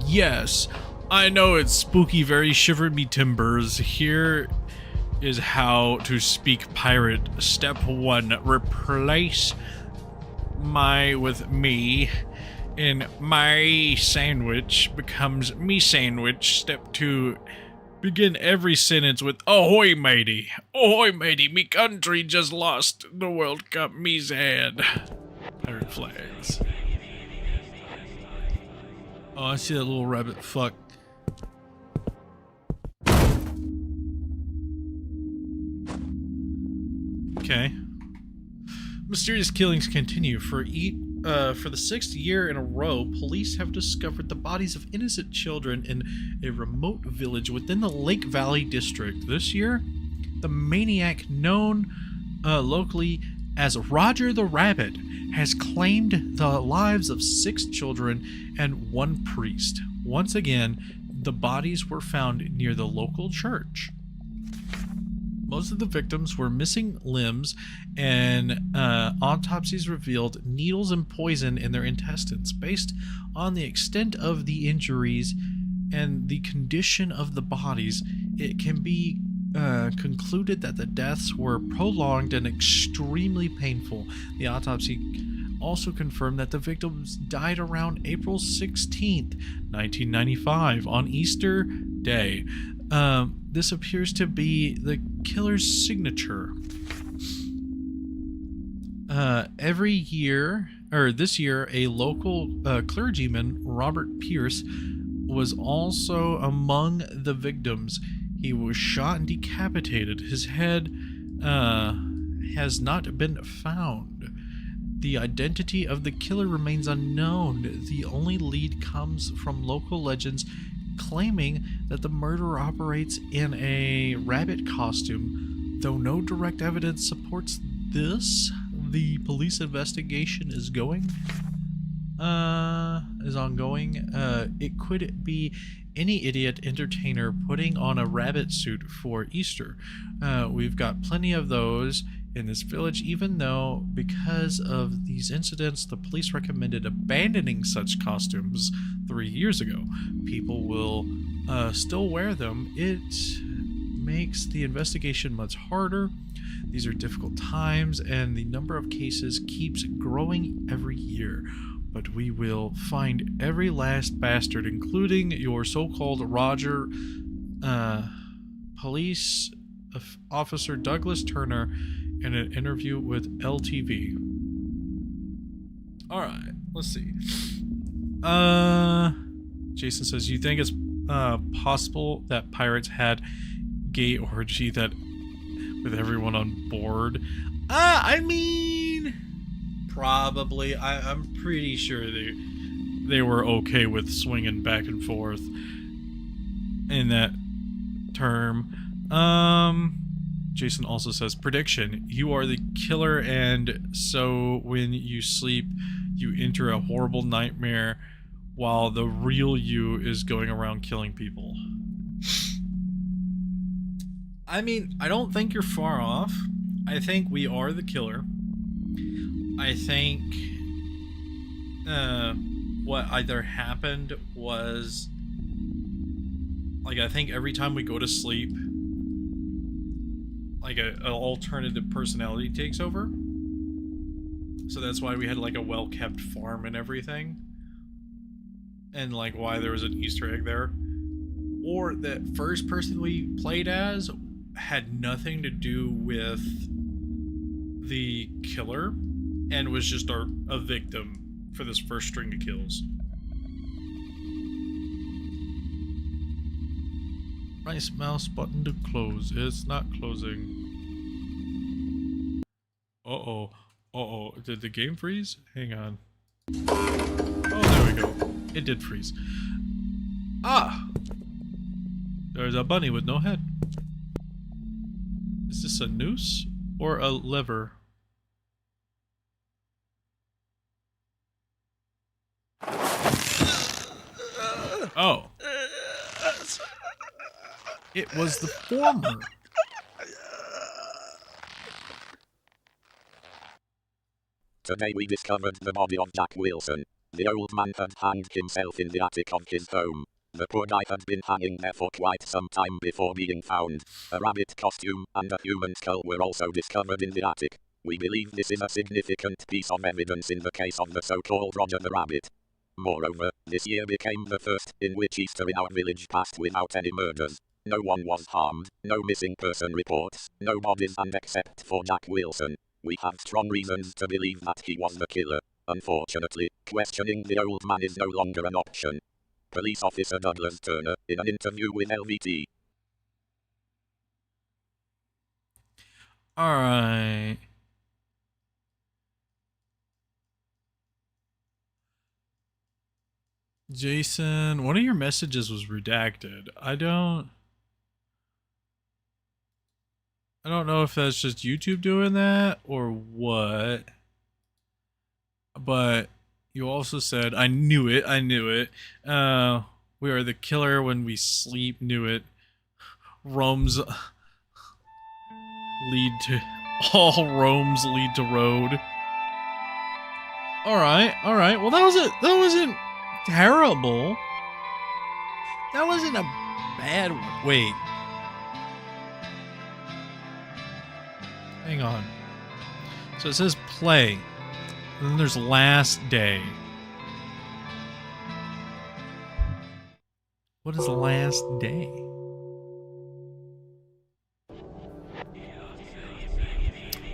Yes. I know it's spooky, very shivered me timbers. Here is how to speak pirate. Step 1, replace my with me. In my sandwich becomes me sandwich. Step 2, Begin every sentence with "Ahoy, matey! Ahoy, matey! Me country just lost the World Cup. Me sad." Pirate flags. Oh, I see that little rabbit fuck. Okay. Mysterious killings continue. For the 6th year in a row, police have discovered the bodies of innocent children in a remote village within the Lake Valley district. This year, the maniac known locally as Roger the Rabbit has claimed the lives of 6 children and 1 priest. Once again, the bodies were found near the local church. Most of the victims were missing limbs, and autopsies revealed needles and poison in their intestines. Based on the extent of the injuries and the condition of the bodies, it can be concluded that the deaths were prolonged and extremely painful. The autopsy also confirmed that the victims died around April 16th, 1995, on Easter Day. This appears to be the killer's signature. This year, a local clergyman, Robert Pierce, was also among the victims. He was shot and decapitated. His head has not been found. The identity of the killer remains unknown. The only lead comes from local legends claiming that the murderer operates in a rabbit costume. Though no direct evidence supports this, the police investigation is ongoing. It could be any idiot entertainer putting on a rabbit suit for Easter. We've got plenty of those in this village, even though because of these incidents the police recommended abandoning such costumes 3 years ago. People will still wear them. It makes the investigation much harder. These are difficult times, and the number of cases keeps growing every year. But we will find every last bastard, including your so-called Roger. Police Officer Douglas Turner in an interview with LTV. Alright, let's see. Jason says, you think it's possible that pirates had gay orgy that with everyone on board? I mean, probably. I'm pretty sure they were okay with swinging back and forth in that term. Jason also says, prediction, you are the killer, and so when you sleep you enter a horrible nightmare while the real you is going around killing people. I mean, I don't think you're far off. I think we are the killer. I think what either happened was, like, I think every time we go to sleep, like an alternative personality takes over. So that's why we had like a well-kept farm and everything. And like why there was an Easter egg there. Or that first person we played as had nothing to do with the killer and was just a victim for this first string of kills. Nice mouse button to close. It's not closing. Uh-oh. Uh-oh. Did the game freeze? Hang on. Oh, there we go. It did freeze. Ah! There's a bunny with no head. Is this a noose or a lever? Oh. It was the former. Today we discovered the body of Jack Wilson. The old man had hanged himself in the attic of his home. The poor guy had been hanging there for quite some time before being found. A rabbit costume and a human skull were also discovered in the attic. We believe this is a significant piece of evidence in the case of the so-called Roger the Rabbit. Moreover, this year became the first in which Easter in our village passed without any murders. No one was harmed, no missing person reports, no bodies, and except for Jack Wilson, we have strong reasons to believe that he was the killer. Unfortunately, questioning the old man is no longer an option. Police Officer Douglas Turner, in an interview with LVT. Alright. Jason, one of your messages was redacted. I don't know if that's just YouTube doing that or what. But you also said, I knew it. We are the killer when we sleep, knew it. Roams lead to, all roams lead to road. Alright. Well, that wasn't terrible. That wasn't a bad one. Wait. Hang on. So it says play. And then there's last day. What is last day?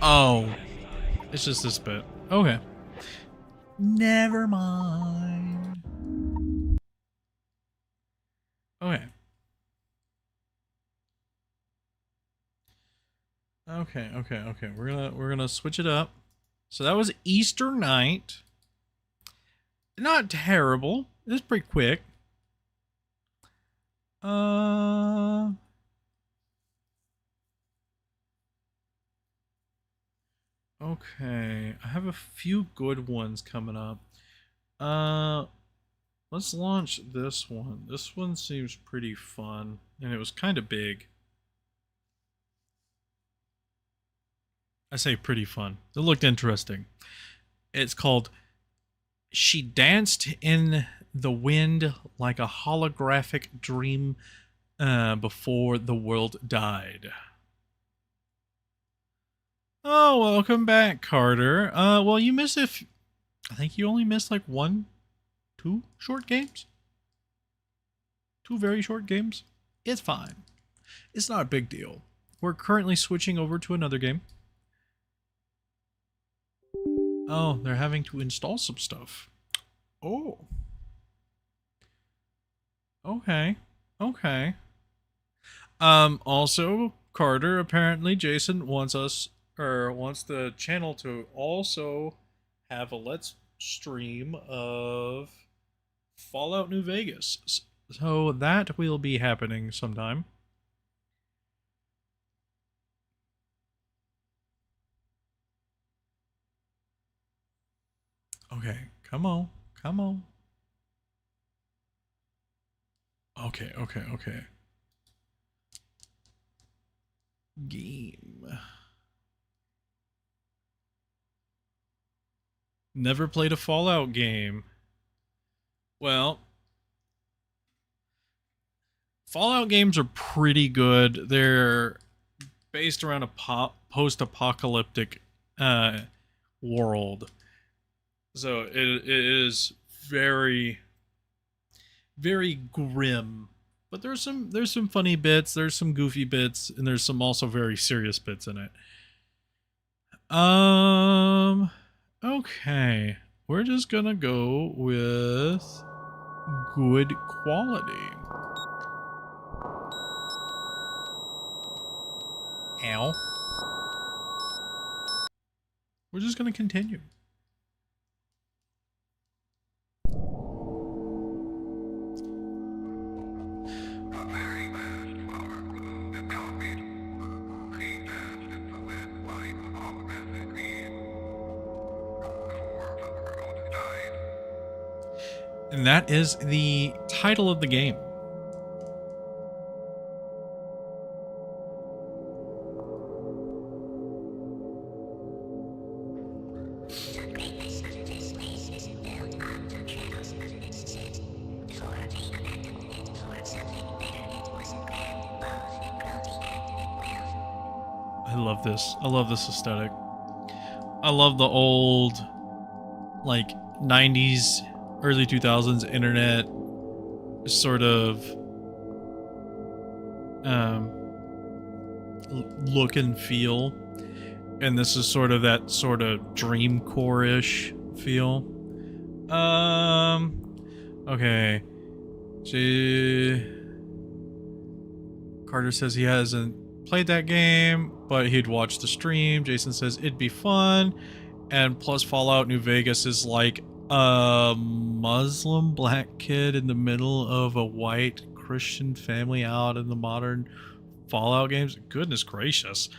Oh. It's just this bit. Okay. Never mind. Okay. Okay. We're gonna switch it up. So that was Easter night. Not terrible. It was pretty quick. Okay. I have a few good ones coming up. Let's launch this one. This one seems pretty fun, and it was kind of big. I say pretty fun. It looked interesting. It's called She Danced in the Wind Like a Holographic Dream Before the World Died. Oh, welcome back, Carter. Well, you missed I think you only missed like 2 short games? 2 very short games? It's fine. It's not a big deal. We're currently switching over to another game. Oh, they're having to install some stuff. Oh. Okay. Also, Carter, apparently Jason wants the channel to also have a Let's Stream of Fallout New Vegas. So that will be happening sometime. Okay, come on. Okay. Game. Never played a Fallout game. Well, Fallout games are pretty good. They're based around a post-apocalyptic world. So it is very, very grim. But there's some funny bits, there's some goofy bits, and there's some also very serious bits in it. Okay. We're just gonna go with good quality. Ow. We're just gonna continue. And that is the title of the game. I love this aesthetic. I love the old, like, 90s, early 2000s internet sort of look and feel, and this is sort of that sort of dream core-ish feel. Okay. Carter says he hasn't played that game, but he'd watch the stream. Jason says it'd be fun, and plus Fallout New Vegas is like a Muslim black kid in the middle of a white Christian family out in the modern Fallout games. Goodness gracious.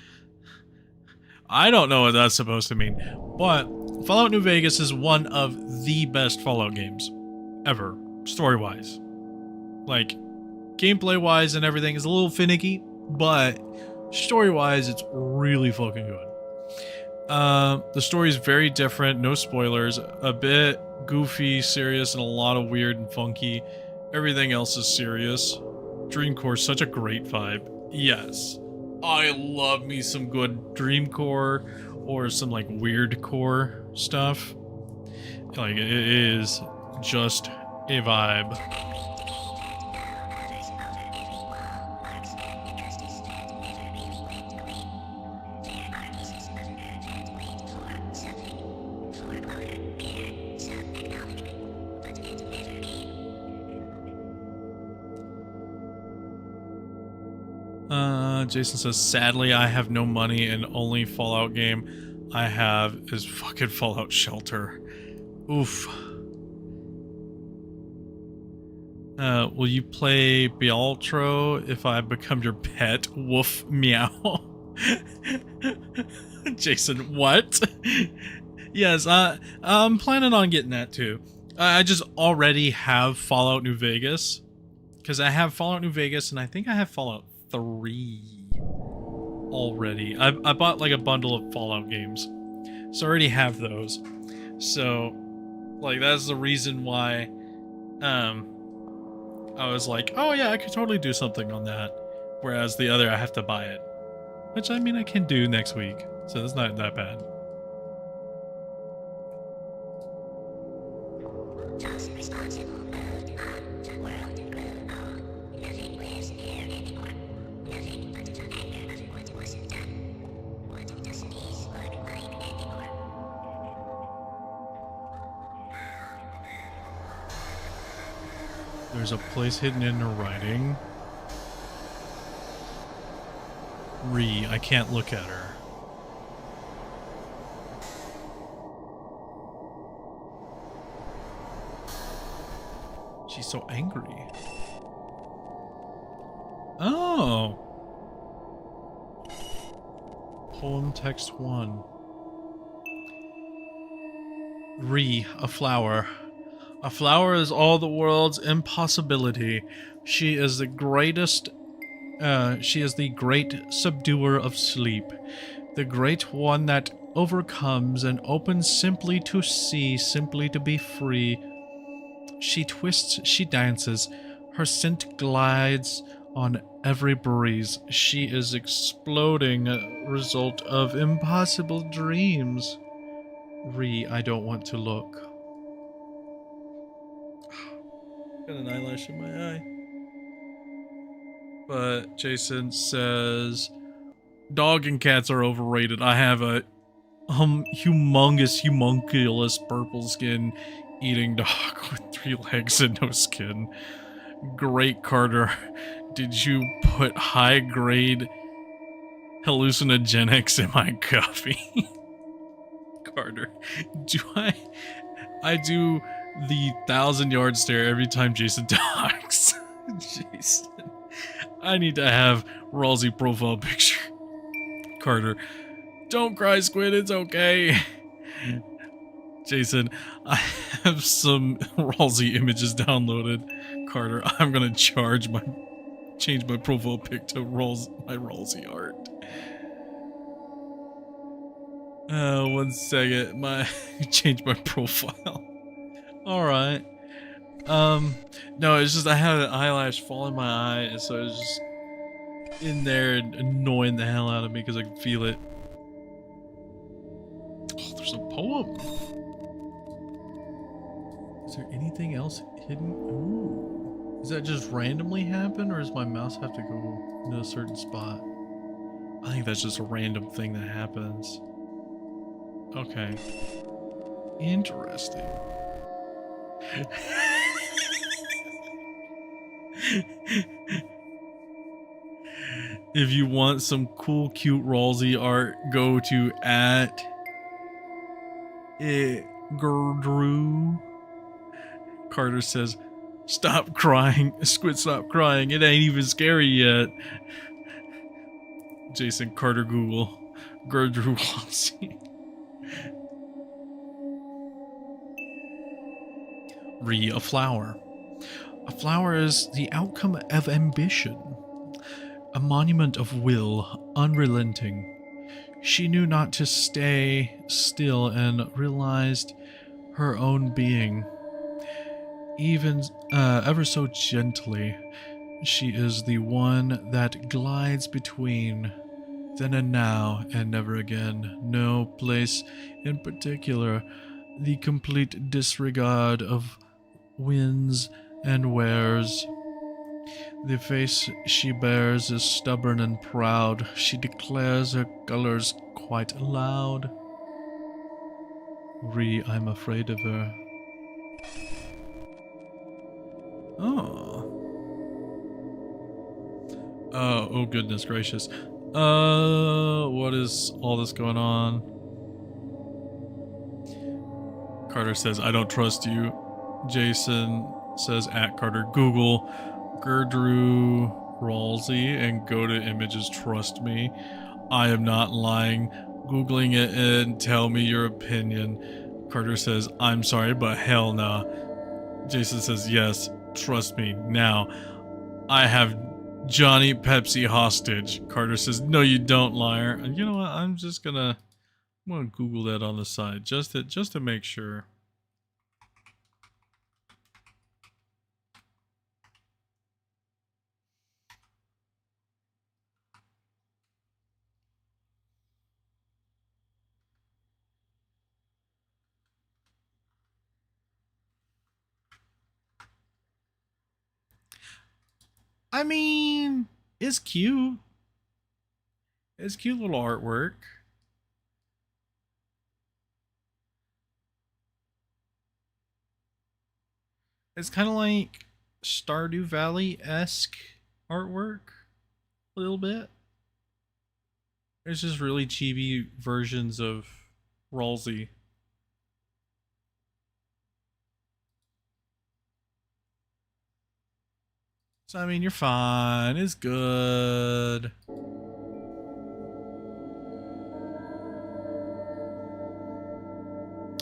I don't know what that's supposed to mean, but Fallout New Vegas is one of the best Fallout games ever, story-wise. Like, gameplay-wise and everything is a little finicky, but story-wise, it's really fucking good. The story is very different, no spoilers, a bit goofy, serious, and a lot of weird and funky. Everything else is serious. Dreamcore, such a great vibe. Yes. I love me some good Dreamcore or some like weird core stuff. Like, it is just a vibe. Jason says, sadly, I have no money and only Fallout game I have is fucking Fallout Shelter. Oof. Will you play Bealtro if I become your pet? Woof, meow. Jason, what? Yes, I'm planning on getting that too. I just already have Fallout New Vegas. Because I have Fallout New Vegas and I think I have Fallout 3 already. I bought like a bundle of Fallout games, so I already have those. So like that's the reason why I was like, oh yeah, I could totally do something on that, whereas the other I have to buy it, which I mean I can do next week, so that's not that bad. There's a place hidden in her writing. I can't look at her. She's so angry. Oh! Poem text 1. A flower. A flower is all the world's impossibility. She is the greatest, she is the great subduer of sleep. The great one that overcomes and opens simply to see, simply to be free. She twists, she dances. Her scent glides on every breeze. She is exploding, result of impossible dreams. I don't want to look. Got an eyelash in my eye. But Jason says, dog and cats are overrated. I have a humongous purple skin eating dog with 3 legs and no skin. Great, Carter. Did you put high-grade hallucinogenics in my coffee? Carter, do I do the 1,000-yard stare every time Jason talks. Jason, I need to have Ralsei profile picture. Carter, don't cry, Squid, it's okay. Jason, I have some Ralsei images downloaded. Carter, I'm gonna change my profile pic to my Ralsei art. 1 second, change my profile. Alright. No, it's just I had an eyelash fall in my eye, and so it was just in there and annoying the hell out of me because I could feel it. Oh, there's a poem. Is there anything else hidden? Ooh. Does that just randomly happen, or does my mouse have to go to a certain spot? I think that's just a random thing that happens. Okay. Interesting. If you want some cool, cute Ralsei art, go to @Gerdrew. Carter says, "Stop crying, Squid. Stop crying. It ain't even scary yet." Jason Carter Google Gerdrew Ralsei. A flower. A flower is the outcome of ambition, a monument of will, unrelenting. She knew not to stay still and realized her own being. Even ever so gently, she is the one that glides between then and now and never again. No place in particular, the complete disregard of winds and wears. The face she bears is stubborn and proud. She declares her colors quite loud. I'm afraid of her. Oh. Oh goodness gracious. What is all this going on? Carter says, "I don't trust you." Jason says, @Carter Google Gerdrew Ralsei and go to images, trust me. I am not lying. Googling it and tell me your opinion. Carter says, "I'm sorry, but hell nah." Jason says, "Yes, trust me, now. I have Johnny Pepsi hostage." Carter says, "No, you don't, liar." And you know what? I'm gonna Google that on the side just to make sure. I mean, it's cute. It's cute little artwork. It's kind of like Stardew Valley-esque artwork, a little bit. It's just really chibi versions of Ralsei. So, I mean, you're fine. It's good.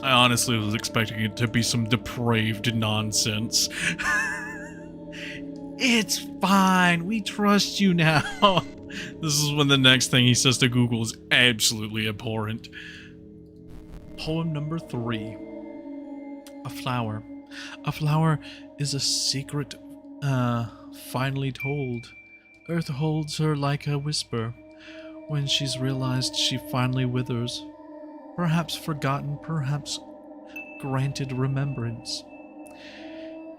I honestly was expecting it to be some depraved nonsense. It's fine. We trust you now. This is when the next thing he says to Google is absolutely abhorrent. Poem number 3. A flower. A flower is a secret, finally told. Earth holds her like a whisper. When she's realized, she finally withers. Perhaps forgotten, perhaps granted remembrance.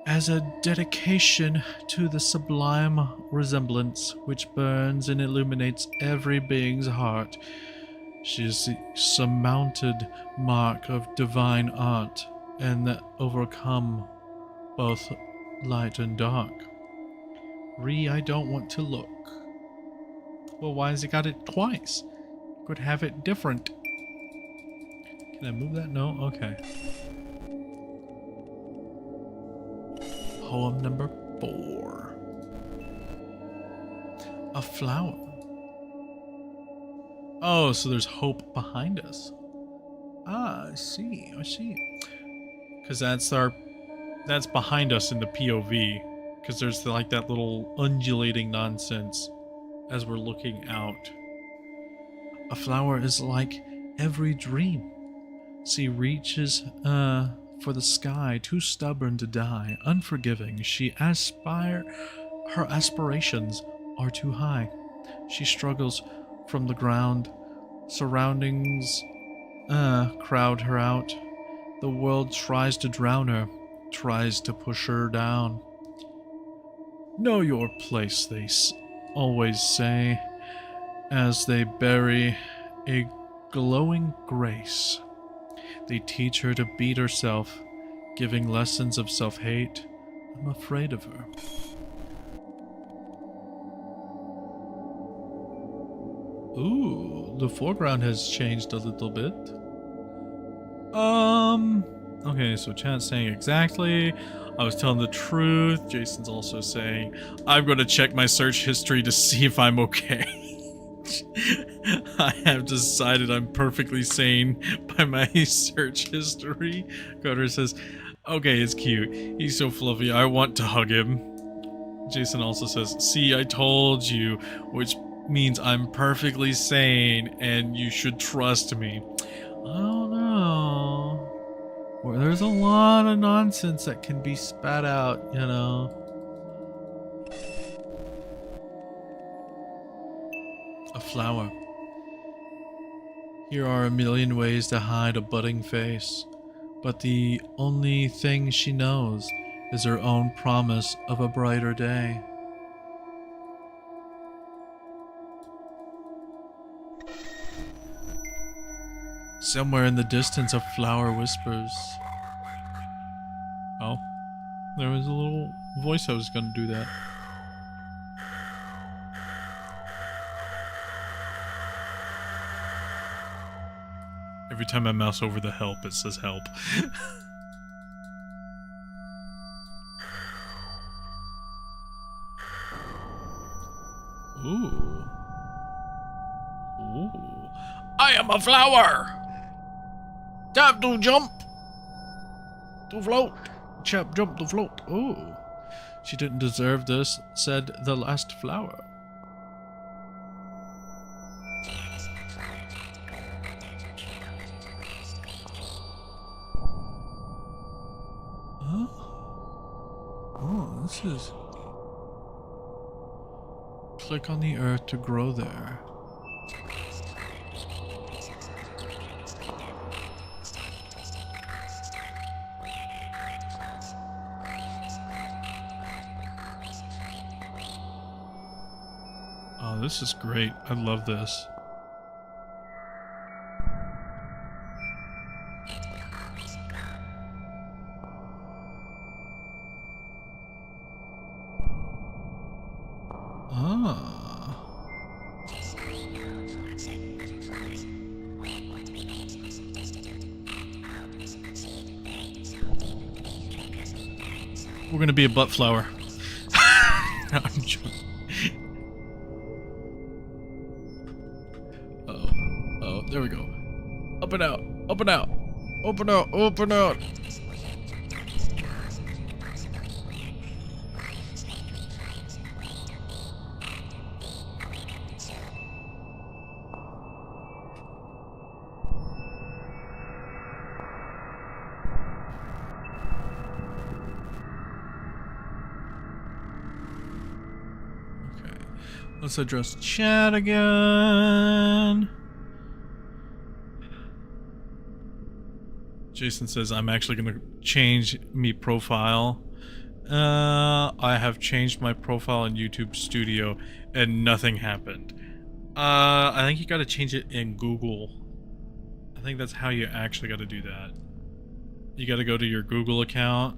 As a dedication to the sublime resemblance which burns and illuminates every being's heart, she is the surmounted mark of divine art, and that overcome both light and dark. I don't want to look. Well, why has it got it twice? Could have it different. Can I move that? No? Okay. Poem number 4. A flower. Oh, so there's hope behind us. Ah, I see. Because that's behind us in the POV. Because there's like that little undulating nonsense as we're looking out. A flower is like every dream. She reaches for the sky, too stubborn to die, unforgiving. Her aspirations are too high. She struggles from the ground. Surroundings crowd her out. The world tries to drown her, tries to push her down. Know your place, they always say, as they bury a glowing grace. They teach her to beat herself, giving lessons of self-hate. I'm afraid of her. Ooh, the foreground has changed a little bit. Okay, so chat's saying exactly. I was telling the truth. Jason's also saying, I'm going to check my search history to see if I'm okay. I have decided I'm perfectly sane by my search history. Carter says, okay, it's cute. He's so fluffy. I want to hug him. Jason also says, see, I told you, which means I'm perfectly sane and you should trust me. I don't know. Well, there's a lot of nonsense that can be spat out, you know. A flower. Here are a million ways to hide a budding face, but the only thing she knows is her own promise of a brighter day. Somewhere in the distance, a flower whispers. Oh, there was a little voice I was gonna do that. Every time I mouse over the help, it says help. Ooh. Ooh. I am a flower! Tap to jump! To float! Chap jump to float. Ooh. She didn't deserve this, said the last flower. Oh, this is... Click on the earth to grow there. Oh, this is great. I love this. Ah. We're gonna be a butt flower. No, I'm joking. Oh, there we go. Up and out, up and out, open out, open out. Let's address chat again. Jason says I'm actually gonna change me profile. I have changed my profile in YouTube Studio and nothing happened. I think you gotta change it in Google. I think that's how you actually gotta do that. You gotta go to your Google account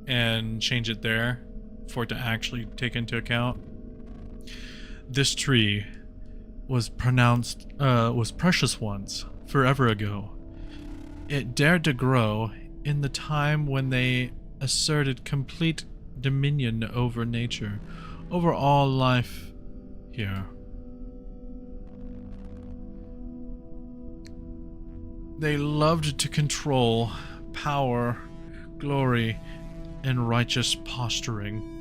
and change it there for it to actually take into account. This tree was was precious once, forever ago. It dared to grow in the time when they asserted complete dominion over nature, over all life here. They loved to control power, glory, and righteous posturing.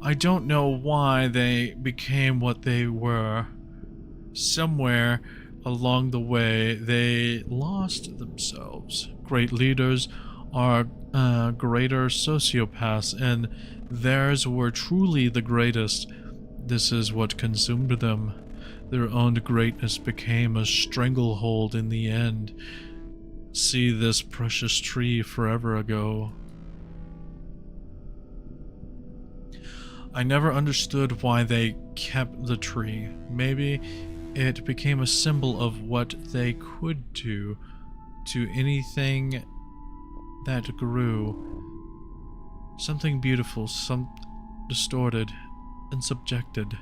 I don't know why they became what they were. Somewhere along the way, they lost themselves. Great leaders are greater sociopaths, and theirs were truly the greatest. This is what consumed them. Their own greatness became a stranglehold in the end. See this precious tree forever ago. I never understood why they kept the tree. Maybe it became a symbol of what they could do to anything that grew. Something beautiful, some distorted and subjected.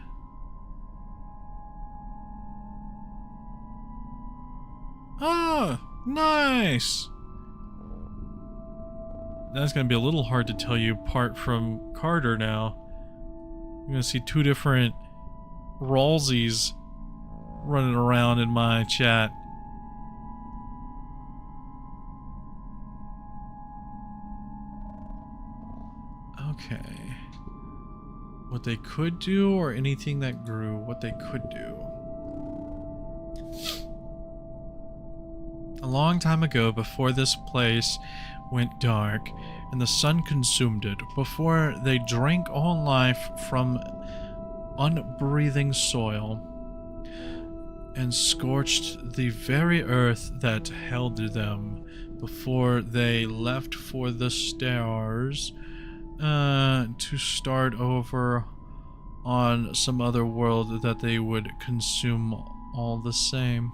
Ah, nice! That's gonna be a little hard to tell you apart from Carter now. I'm gonna see two different Rawlsies running around in my chat. Okay. What they could do, or anything that grew, what they could do. A long time ago, before this place went dark and the sun consumed it, before they drank all life from unbreathing soil and scorched the very earth that held them, before they left for the stars to start over on some other world that they would consume all the same.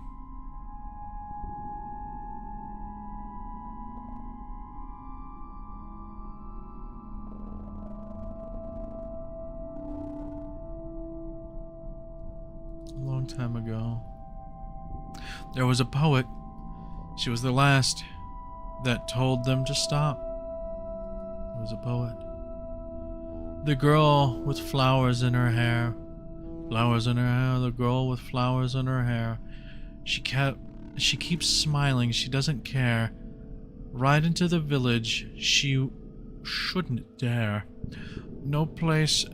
A long time ago, there was a poet. She was the last that told them to stop. It was a poet. The girl with flowers in her hair. Flowers in her hair, the girl with flowers in her hair. She keeps smiling, she doesn't care. Right into the village, she shouldn't dare. No place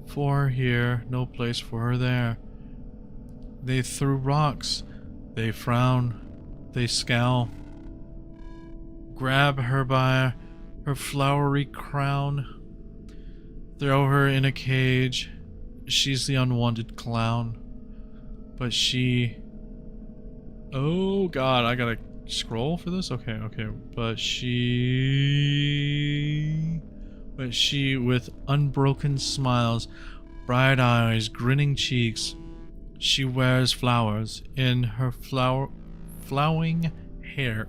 for her here, no place for her there. They threw rocks, they frown, they scowl. Grab her by her flowery crown. Throw her in a cage. She's the unwanted clown. But she... Oh god, I gotta scroll for this? Okay. But she, with unbroken smiles, bright eyes, grinning cheeks, she wears flowers in her flowing hair.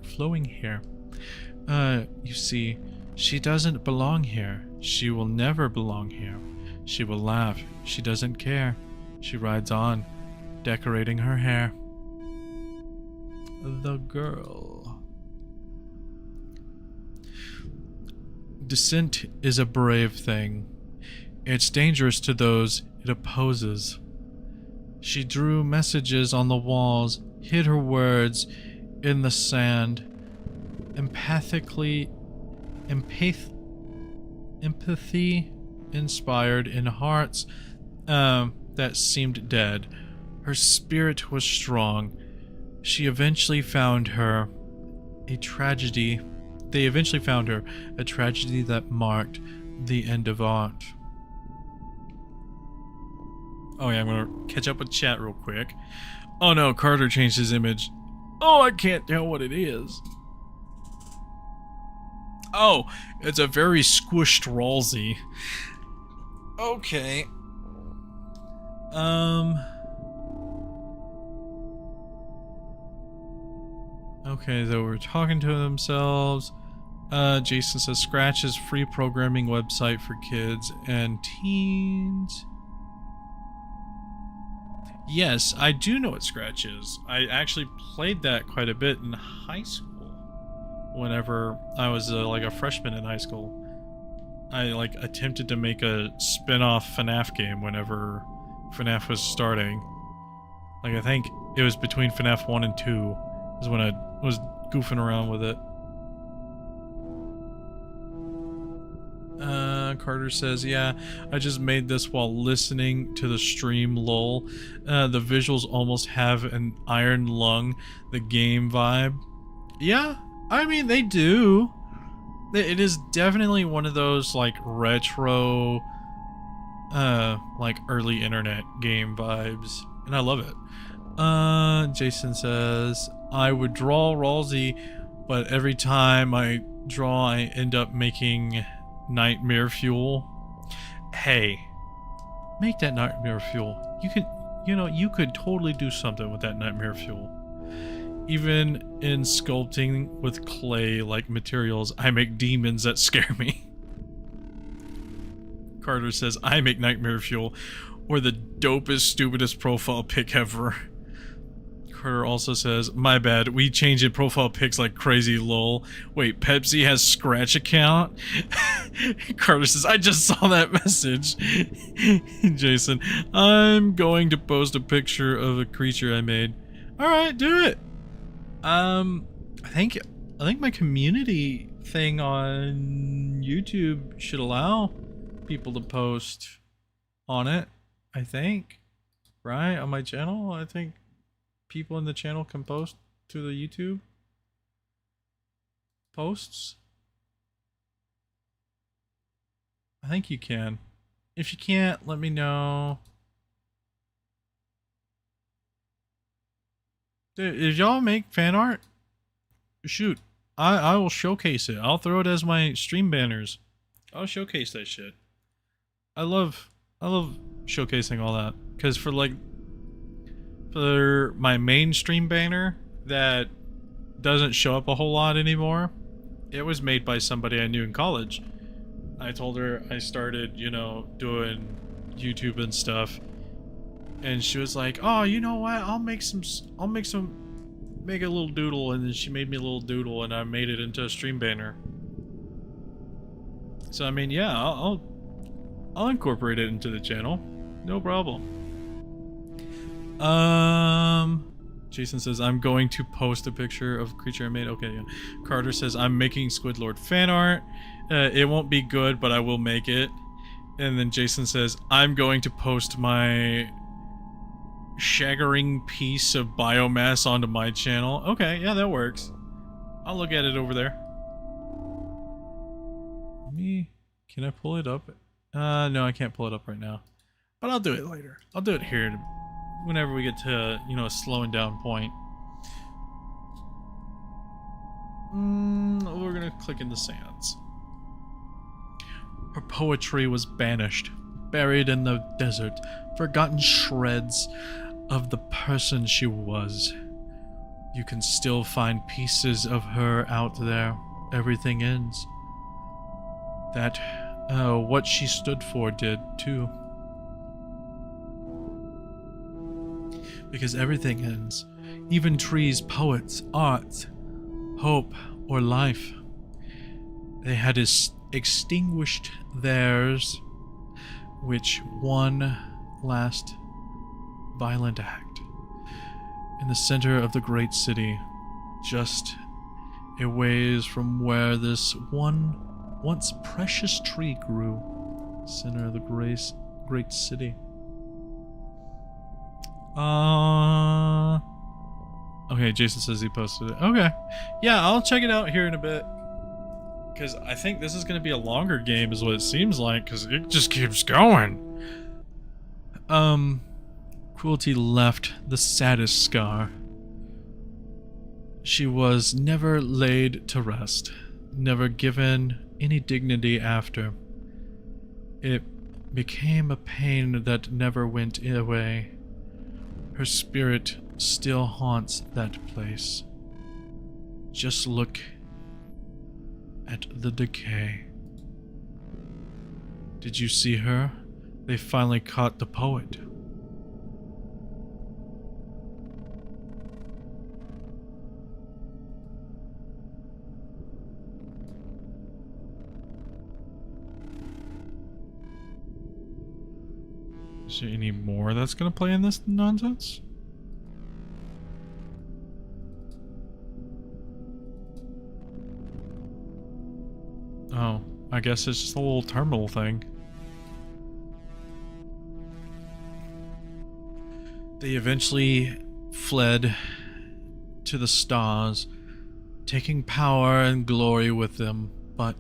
You see, she doesn't belong here. She will never belong here. She will laugh. She doesn't care. She rides on, decorating her hair. The girl. Dissent is a brave thing. It's dangerous to those it opposes. She drew messages on the walls, hid her words in the sand, empathy inspired in hearts that seemed dead. Her spirit was strong. She eventually found her a tragedy. They eventually found her a tragedy that marked the end of art. Oh yeah, I'm gonna catch up with chat real quick. Oh no, Carter changed his image. Oh, I can't tell what it is. Oh, it's a very squished Rawlsy. Okay. Okay, they were talking to themselves. Jason says Scratch is free programming website for kids and teens. Yes, I do know what Scratch is. I actually played that quite a bit in high school. Whenever I was like a freshman in high school, I like attempted to make a spin-off FNAF game whenever FNAF was starting. Like I think it was between FNAF 1 and 2 is when I was goofing around with it. Carter says, yeah, I just made this while listening to the stream, lol. The visuals almost have an Iron Lung, the game vibe. Yeah, I mean, they do. It is definitely one of those, like, retro, like, early internet game vibes. And I love it. Jason says, I would draw Rawlsy, but every time I draw, I end up making nightmare fuel. Hey, make that nightmare fuel. You could totally do something with that nightmare fuel. Even in sculpting with clay-like materials, I make demons that scare me. Carter says, I make nightmare fuel, or the dopest, stupidest profile pic ever. Carter also says, my bad, we changing profile pics like crazy, lol. Wait, Pepsi has Scratch account? Carter says, I just saw that message. Jason, I'm going to post a picture of a creature I made. Alright, do it. I think my community thing on YouTube should allow people to post on it, I think. Right? On my channel, I think people in the channel can post to the YouTube posts. I think you can. If you can't, let me know. Dude, if y'all make fan art, shoot, I will showcase it. I'll throw it as my stream banners. I'll showcase that shit. I love showcasing all that, because for my mainstream banner that doesn't show up a whole lot anymore, it was made by somebody I knew in college. I told her I started, doing YouTube and stuff, and she was like, "Oh, you know what? Make a little doodle," and then she made me a little doodle, and I made it into a stream banner. So I mean, yeah, I'll incorporate it into the channel, no problem. Jason says, I'm going to post a picture of a creature I made. Okay, yeah. Carter says, I'm making SquidLord fan art. It won't be good, but I will make it. And then Jason says, I'm going to post my shaggering piece of biomass onto my channel. Okay, yeah, that works. I'll look at it over there. Can I pull it up? No, I can't pull it up right now. But I'll do it later. I'll do it here whenever we get to, a slowing down point. We're gonna click in the sands. Her poetry was banished, buried in the desert, forgotten shreds of the person she was. You can still find pieces of her out there. Everything ends. That, what she stood for did, too. Because everything ends. Even trees, poets, art, hope, or life. They had extinguished theirs, which one last violent act. In the center of the great city, just a ways from where this one once precious tree grew, center of the great city. Okay, Jason says he posted it. Okay. Yeah, I'll check it out here in a bit. Because I think this is going to be a longer game is what it seems like, because it just keeps going. Cruelty left the saddest scar. She was never laid to rest, never given any dignity after. It became a pain that never went away. Her spirit still haunts that place. Just look at the decay. Did you see her? They finally caught the poet. Is there any more that's gonna play in this nonsense? Oh, I guess it's just a little terminal thing. They eventually fled to the stars, taking power and glory with them, but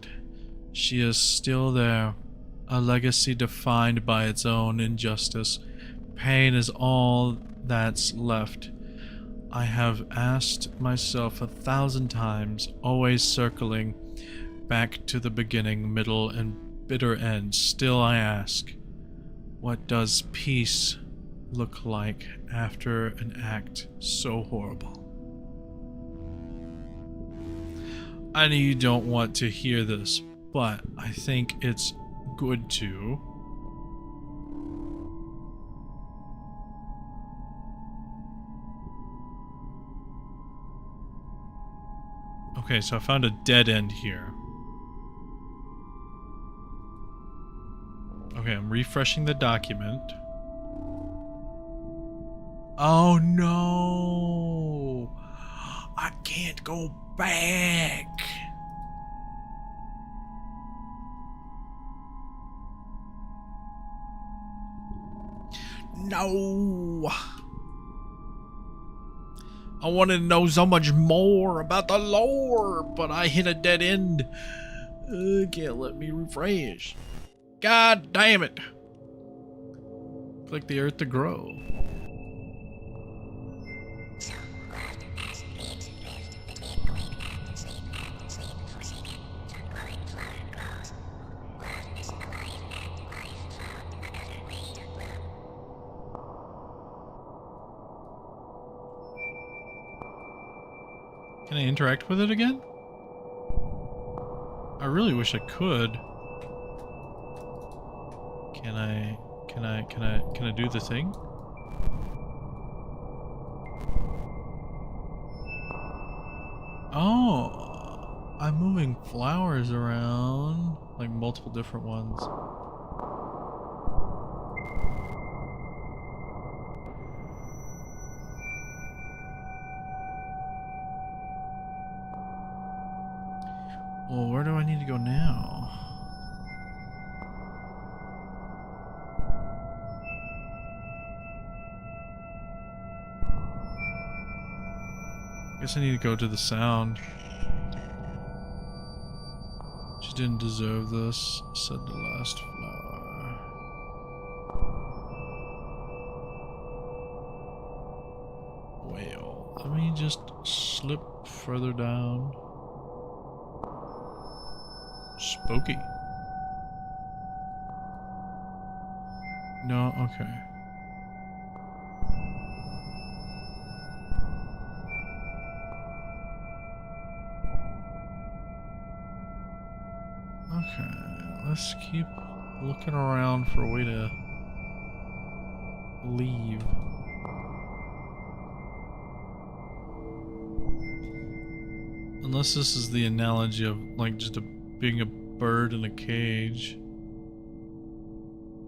she is still there, a legacy defined by its own injustice. Pain is all that's left. I have asked myself 1,000 times, always circling back to the beginning, middle, and bitter end. Still I ask, what does peace look like after an act so horrible? I know you don't want to hear this, but I think it's good to. Okay, so I found a dead end here. Okay, I'm refreshing the document. Oh no! I can't go back! No! I wanted to know so much more about the lore, but I hit a dead end. Can't let me refresh. God damn it! Click the earth to grow. Can I interact with it again? I really wish I could. Can I do the thing? Oh, I'm moving flowers around, like multiple different ones. Well, where do I need to go now? Guess I need to go to the sound. She didn't deserve this, said the last flower. Well, let me just slip further down. Spooky. No, okay. Okay, let's keep looking around for a way to leave. Unless this is the analogy of like just being a bird in a cage.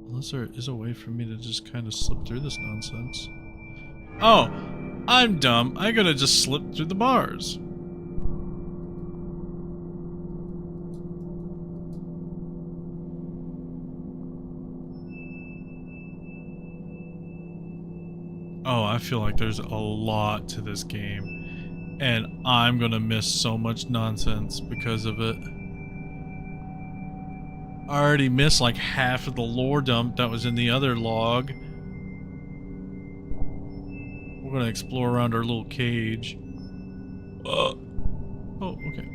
Unless there is a way for me to just kind of slip through this nonsense. Oh, I'm dumb. I gotta just slip through the bars. Oh, I feel like there's a lot to this game, and I'm gonna miss so much nonsense because of it. I already missed like half of the lore dump that was in the other log. We're gonna explore around our little cage. Oh, okay.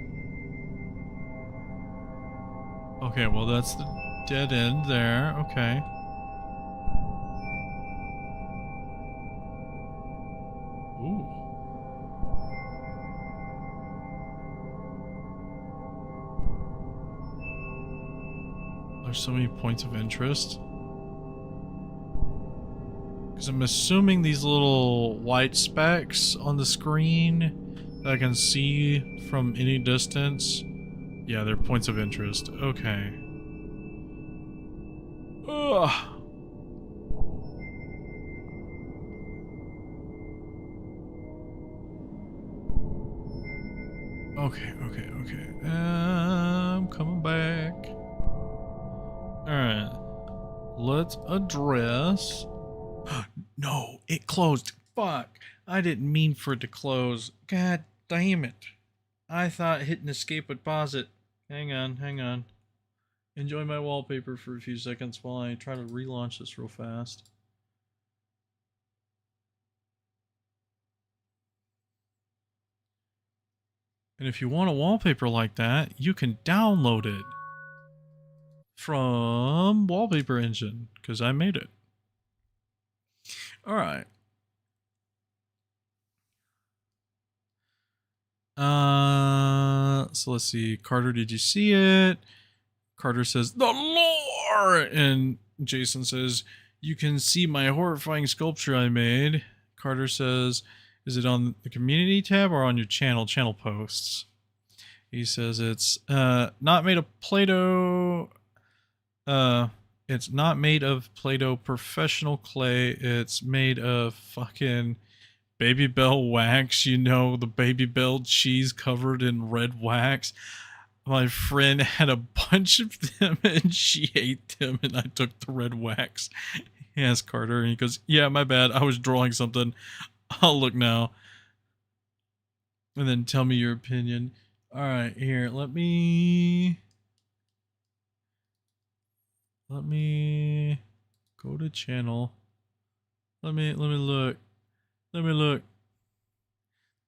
Okay, well that's the dead end there, okay. Ooh. There's so many points of interest. Because I'm assuming these little white specks on the screen that I can see from any distance. Yeah, they're points of interest. Okay. Ugh. Okay. I'm coming back. Alright. Let's address... No, it closed. Fuck. I didn't mean for it to close. God damn it. I thought hitting escape would pause it. Hang on. Enjoy my wallpaper for a few seconds while I try to relaunch this real fast. And if you want a wallpaper like that, you can download it. from Wallpaper Engine, because I made it. All right. So let's see. Carter, did you see it? Carter says, "The lore!" And Jason says, "You can see my horrifying sculpture I made." Carter says, "Is it on the community tab or on your channel posts?" He says, "It's not made of Play-Doh. It's not made of Play-Doh professional clay. It's made of fucking Baby Bell wax, you know, the Baby Bell cheese covered in red wax. My friend had a bunch of them and she ate them and I took the red wax." He asked Carter and he goes, "Yeah, my bad. I was drawing something. I'll look now. And then tell me your opinion." All right, here, let me go to channel. Let me look. Let me look.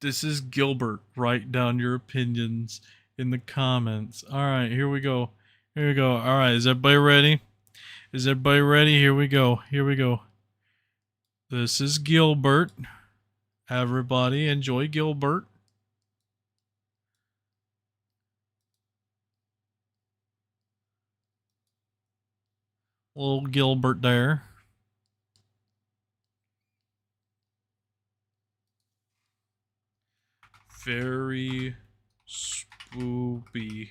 This is Gilbert. Write down your opinions in the comments. All right, here we go. Here we go. All right, is everybody ready? Is everybody ready? Here we go. Here we go. This is Gilbert. Everybody enjoy Gilbert. Little Gilbert there. Very spoopy.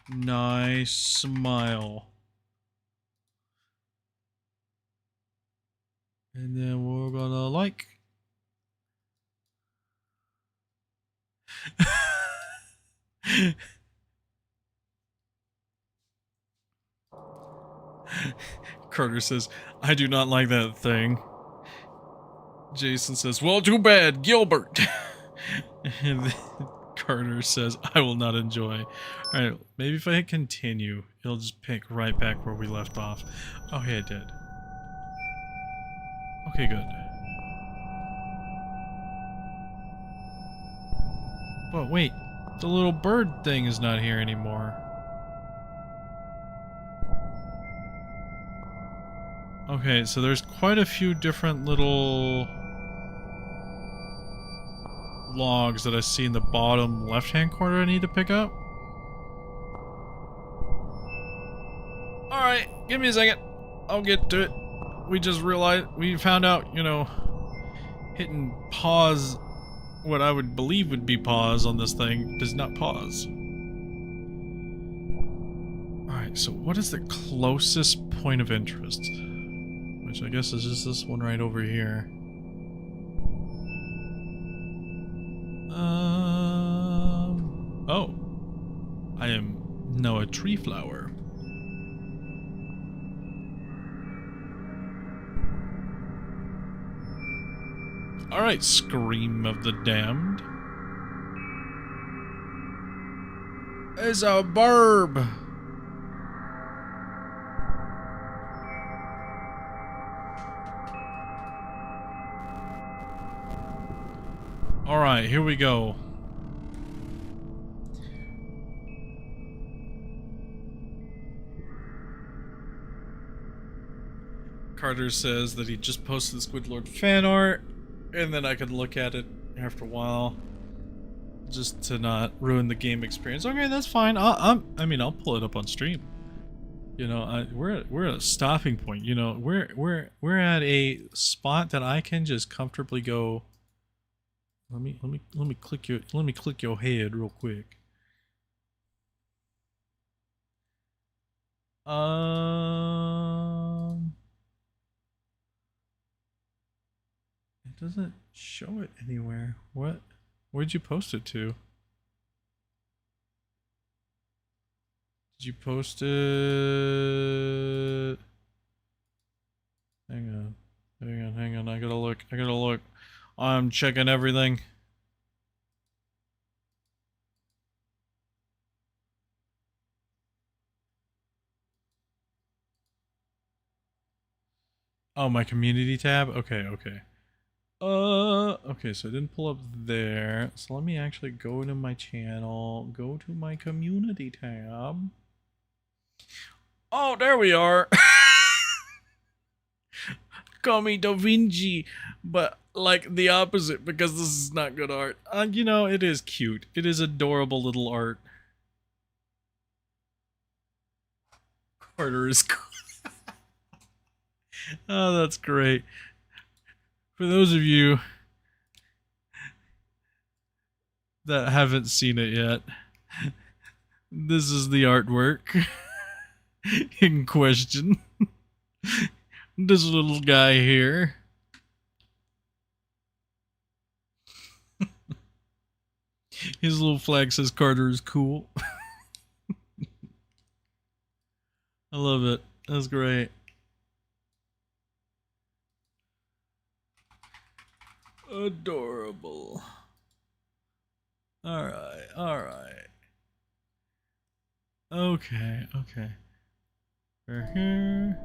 Nice smile. And then we're gonna like. Carter says, "I do not like that thing." Jason says, "Well, too bad, Gilbert." And then Carter says, "I will not enjoy." Alright, maybe if I hit continue, it'll just pick right back where we left off. Okay, it did. Okay, good. But wait, the little bird thing is not here anymore. Okay, so there's quite a few different little logs that I see in the bottom left-hand corner I need to pick up. Alright, give me a second. I'll get to it. We just realized, we found out, you know, hitting pause, what I would believe would be pause on this thing, does not pause. Alright, so what is the closest point of interest? Which I guess is just this one right over here. Oh. I am now a tree flower. Alright, Scream of the Damned. It's a burb. Alright, here we go. Carter says that he just posted the SquidLord fan art, and then I can look at it after a while, just to not ruin the game experience. Okay, that's fine. I mean, I'll pull it up on stream. You know, we're at a stopping point. You know, we're at a spot that I can just comfortably go. Let me click your head real quick. It doesn't show it anywhere. What? Where'd you post it to? Did you post it? Hang on. I gotta look. I'm checking everything. Oh, my community tab? Okay. Okay, so I didn't pull up there. So let me actually go to my channel, go to my community tab. Oh, there we are. Call me Da Vinci, but like the opposite because this is not good art. You know, it is cute. It is adorable little art. Carter is cool. Oh, that's great. For those of you that haven't seen it yet, this is the artwork in question. This little guy here. His little flag says Carter is cool. I love it. That's great. Adorable. Alright, alright. Okay, okay. We're here.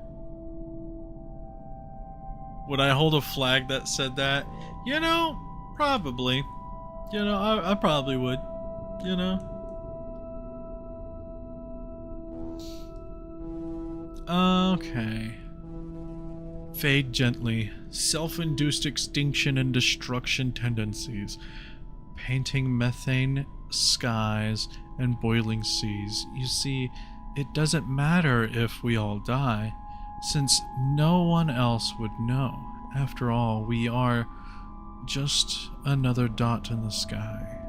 Would I hold a flag that said that? You know, probably. You know, I probably would. You know? Okay. Fade gently. Self-induced extinction and destruction tendencies. Painting methane skies and boiling seas. You see, it doesn't matter if we all die, since no one else would know. After all, we are just another dot in the sky.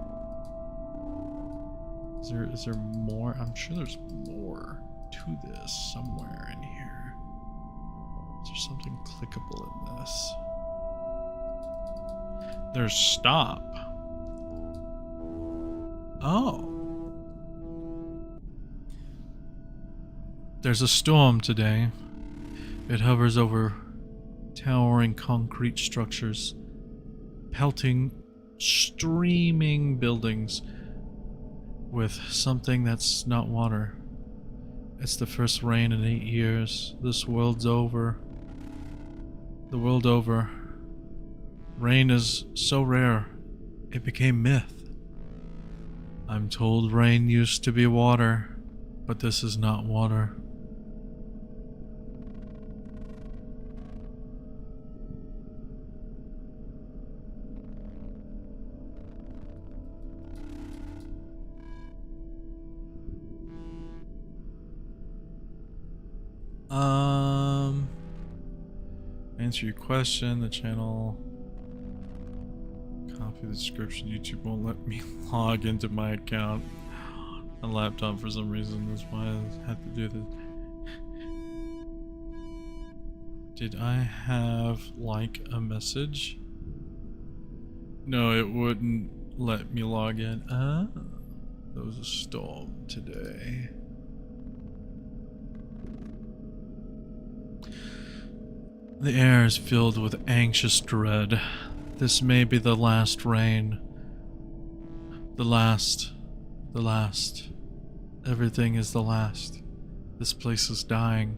Is there more? I'm sure there's more to this somewhere in here. Is there something clickable in this? There's stop. Oh. There's a storm today. It hovers over towering concrete structures, pelting streaming buildings with something that's not water. It's the first rain in 8 years. This world's over. The world over. Rain is so rare, it became myth. I'm told rain used to be water, but this is not water. Answer your question, the channel. Copy the description. YouTube won't let me log into my account on laptop for some reason. That's why I had to do this. Did I have like a message? No, it wouldn't let me log in. Ah, there was a storm today. The air is filled with anxious dread. This may be the last rain. The last. Everything is the last. This place is dying.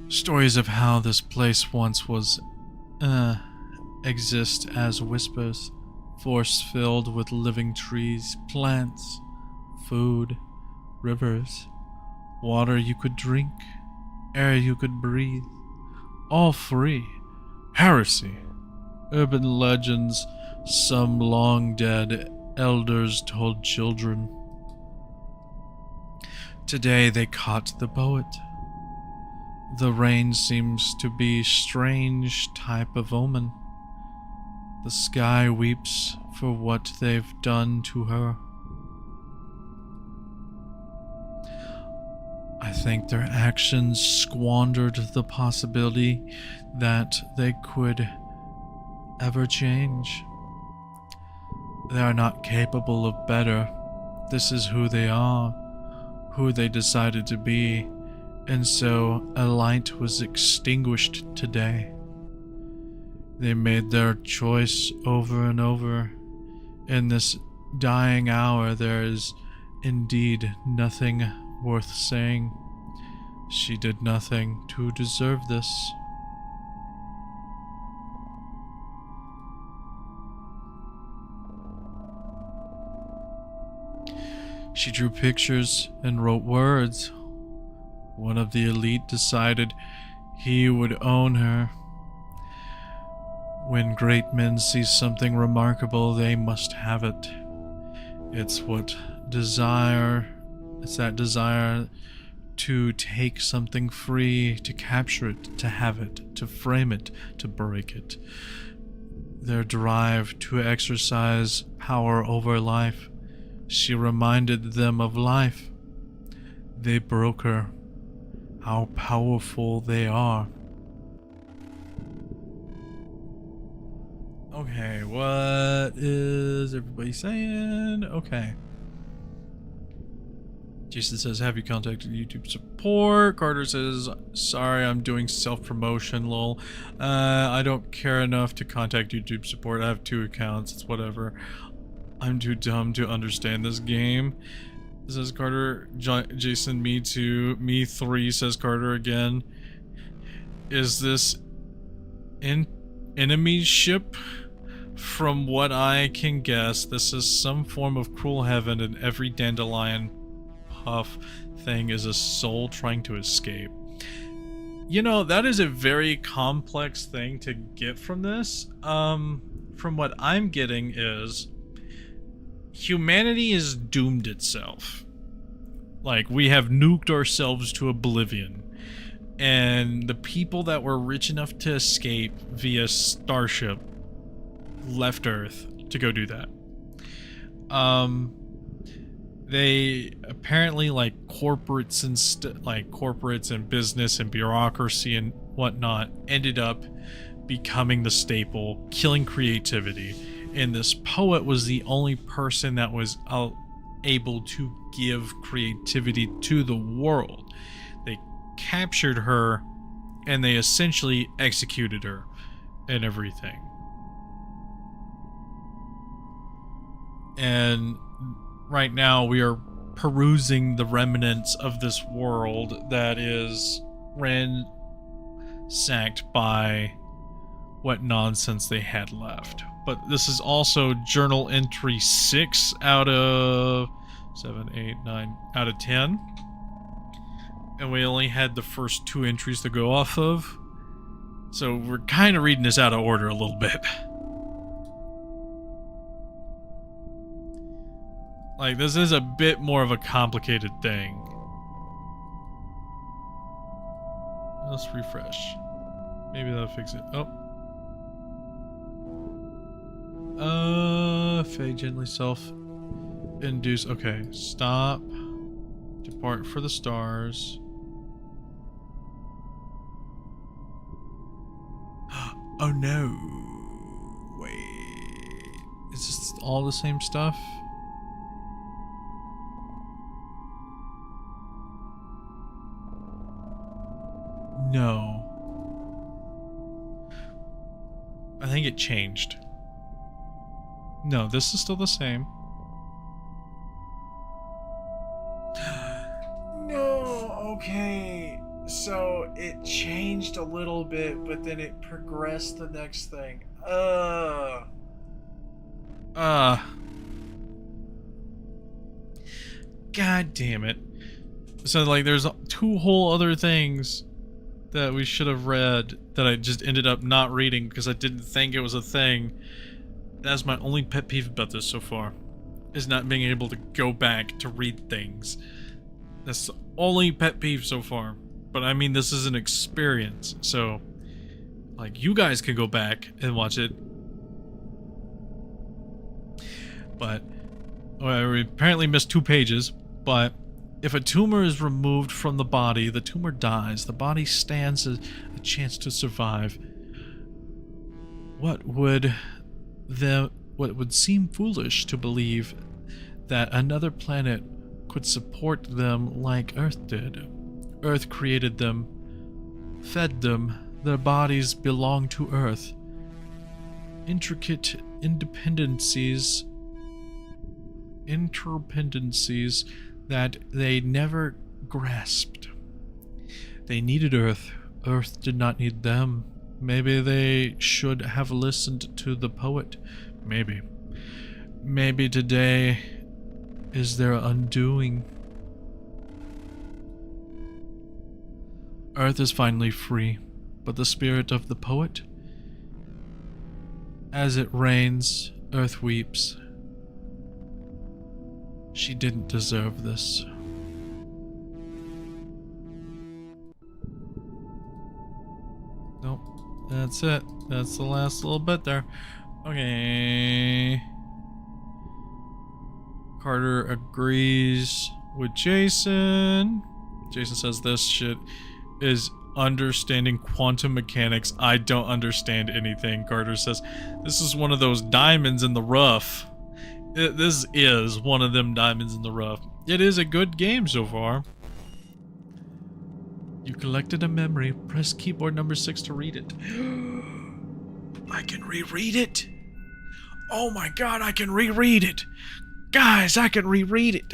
Stories of how this place once was, exist as whispers, force-filled with living trees, plants, food, rivers, water you could drink, air you could breathe, all free. Heresy. Urban legends some long dead elders told children. Today they caught the poet. The rain seems to be strange type of omen. The sky weeps for what they've done to her. I think their actions squandered the possibility that they could ever change. They are not capable of better. This is who they are, who they decided to be, and so a light was extinguished today. They made their choice over and over. In this dying hour, there is indeed nothing worth saying. She did nothing to deserve this. She drew pictures and wrote words. One of the elite decided he would own her. When great men see something remarkable, they must have it. It's that desire to take something free, to capture it, to have it, to frame it, to break it. Their drive to exercise power over life. She reminded them of life. They broke her. How powerful they are. Okay, what is everybody saying? Okay. Jason says, have you contacted YouTube support? Carter says, sorry, I'm doing self-promotion, lol. I don't care enough to contact YouTube support. I have 2 accounts, it's whatever. I'm too dumb to understand this game. Says Carter. Jason, me too. Me 3, says Carter again. Is this enemy ship? From what I can guess, this is some form of cruel heaven, and every dandelion puff thing is a soul trying to escape. You know, that is a very complex thing to get from this. From what I'm getting is humanity has doomed itself. Like, we have nuked ourselves to oblivion. And the people that were rich enough to escape via starship left Earth to go do that. They apparently, like, corporates and business and bureaucracy and whatnot ended up becoming the staple, killing creativity. And this poet was the only person that was able to give creativity to the world. They captured her and they essentially executed her and everything. And right now we are perusing the remnants of this world that is ransacked by what nonsense they had left. But this is also journal entry 6 out of 7, 8, 9 out of 10. And we only had the first 2 entries to go off of. So we're kind of reading this out of order a little bit. Like, this is a bit more of a complicated thing. Let's refresh. Maybe that'll fix it. Oh. Faye gently self-induce. Okay, stop. Depart for the stars. Oh no. Wait. Is this all the same stuff? No. I think it changed. No, this is still the same. No, okay. So it changed a little bit, but then it progressed the next thing. God damn it. So, like, there's 2 whole other things that we should have read that I just ended up not reading because I didn't think it was a thing. That's my only pet peeve about this so far, is not being able to go back to read things. That's the only pet peeve so far. But I mean, this is an experience, so like, you guys can go back and watch it. But well, we apparently missed 2 pages. But if a tumor is removed from the body, the tumor dies. The body stands a chance to survive. What would seem foolish to believe that another planet could support them like Earth did. Earth created them, fed them, their bodies belong to Earth. Intricate interdependencies that they never grasped. They needed Earth. Earth did not need them. Maybe they should have listened to the poet. Maybe. Maybe today is their undoing. Earth is finally free, but the spirit of the poet? As it rains, Earth weeps. She didn't deserve this. Nope, that's it. That's the last little bit there. Okay. Carter agrees with Jason. Jason says this shit is understanding quantum mechanics. I don't understand anything. Carter says this is one of those diamonds in the rough. This is one of them diamonds in the rough. It is a good game so far. You collected a memory. Press keyboard number 6 to read it. I can reread it. Oh my god, I can reread it. Guys, I can reread it.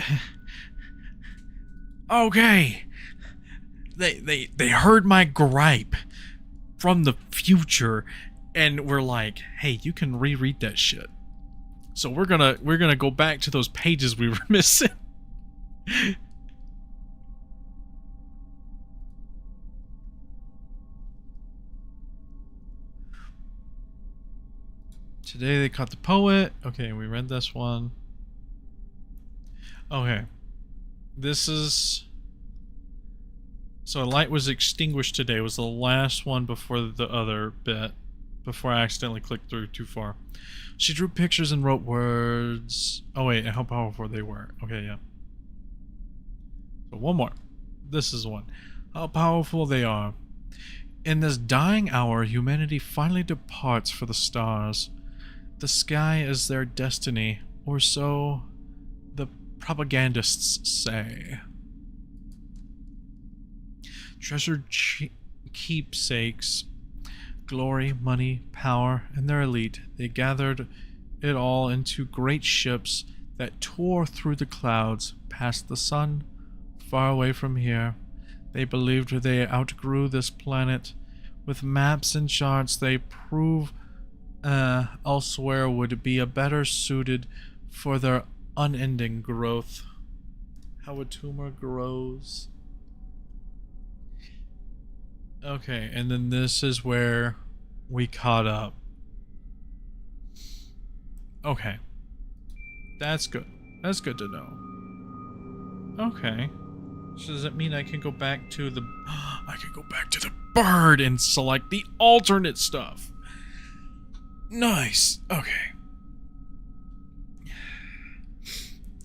Okay. They heard my gripe from the future and were like, hey, you can reread that shit. So we're gonna go back to those pages we were missing. Today they caught the poet. Okay, we read this one. Okay. This is... So a light was extinguished today. It was the last one before the other bit. Before I accidentally clicked through too far. She drew pictures and wrote words. Oh wait, and how powerful they were. Okay, yeah. So one more. This is one. How powerful they are. In this dying hour, humanity finally departs for the stars. The sky is their destiny, or so the propagandists say. Treasured keepsakes, glory, money, power, and their elite, they gathered it all into great ships that tore through the clouds, past the sun, far away from here. They believed they outgrew this planet. With maps and charts, they prove elsewhere would be a better suited for their unending growth. How a tumor grows. Okay, and then this is where we caught up. Okay. That's good. That's good to know. Okay. So does that mean I can go back to the... I can go back to the bird and select the alternate stuff. Nice. Okay.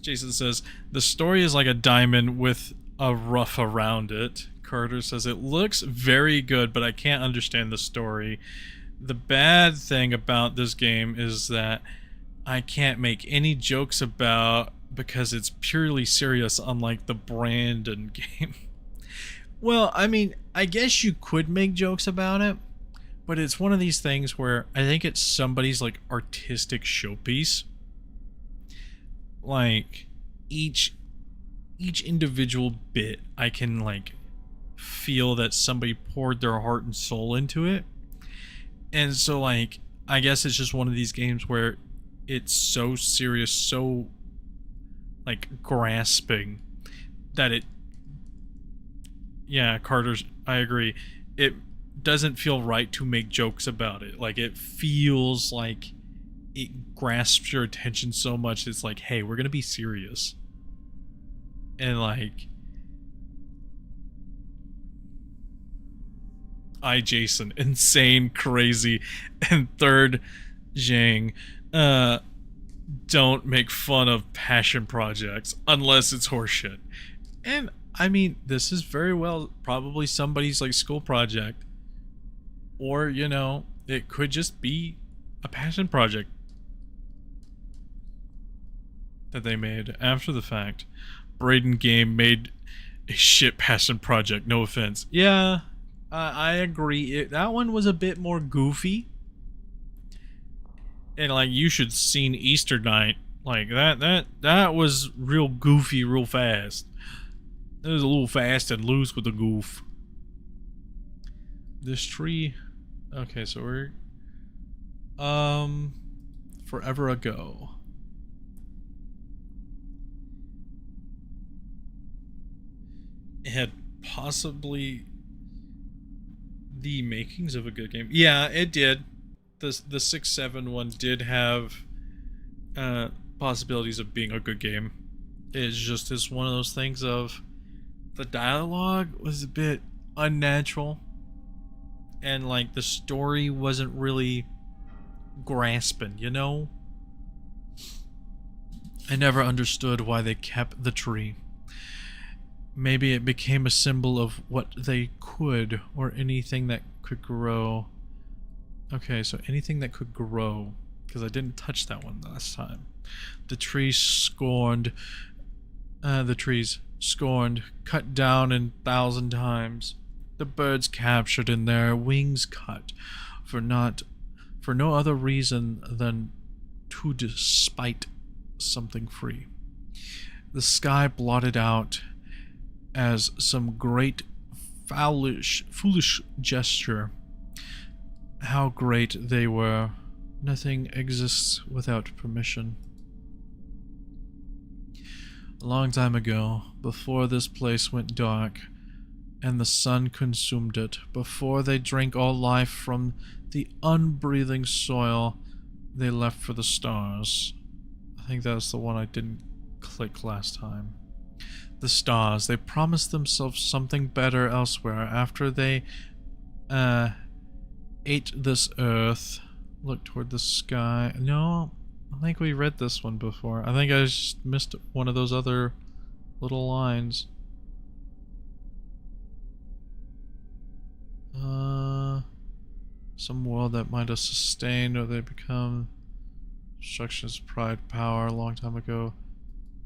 Jason says, the story is like a diamond with a rough around it. Carter says, it looks very good, but I can't understand the story. The bad thing about this game is that I can't make any jokes about because it's purely serious, unlike the Brandon game. Well, I mean, I guess you could make jokes about it, but it's one of these things where I think it's somebody's like artistic showpiece. Like each individual bit, I can like feel that somebody poured their heart and soul into it. And so like I guess it's just one of these games where it's so serious, so like grasping that it, yeah, Carter's, I agree, it doesn't feel right to make jokes about it. Like it feels like it grasps your attention so much, it's like, hey, we're gonna be serious. And like Jason, insane, crazy, and third Zhang, don't make fun of passion projects unless it's horseshit. And I mean, this is very well probably somebody's like school project, or you know, it could just be a passion project that they made after the fact. Braden game made a shit passion project, no offense. Yeah, I agree. That one was a bit more goofy. And like, you should seen Easter night. Like that was real goofy real fast. It was a little fast and loose with the goof. This tree. Okay, so we're forever ago. It had possibly the makings of a good game. Yeah, it did. The 6-7 one did have possibilities of being a good game. It's just this one of those things of the dialogue was a bit unnatural, and like the story wasn't really grasping, you know? I never understood why they kept the tree. Maybe it became a symbol of what they could, or anything that could grow. Okay, so anything that could grow, because I didn't touch that one last time. The trees scorned, cut down 1,000 times. The birds captured and their wings cut, for no other reason than to despite something free. The sky blotted out as some great foolish gesture. How great they were. Nothing exists without permission. A long time ago, before this place went dark and the sun consumed it, before they drank all life from the unbreathing soil, they left for the stars. I think that's the one I didn't click last time. The stars. They promised themselves something better elsewhere after they ate this earth. Look toward the sky. No, I think we read this one before. I think I just missed one of those other little lines. Some world that might have sustained, or they become destruction's pride, power. A long time ago,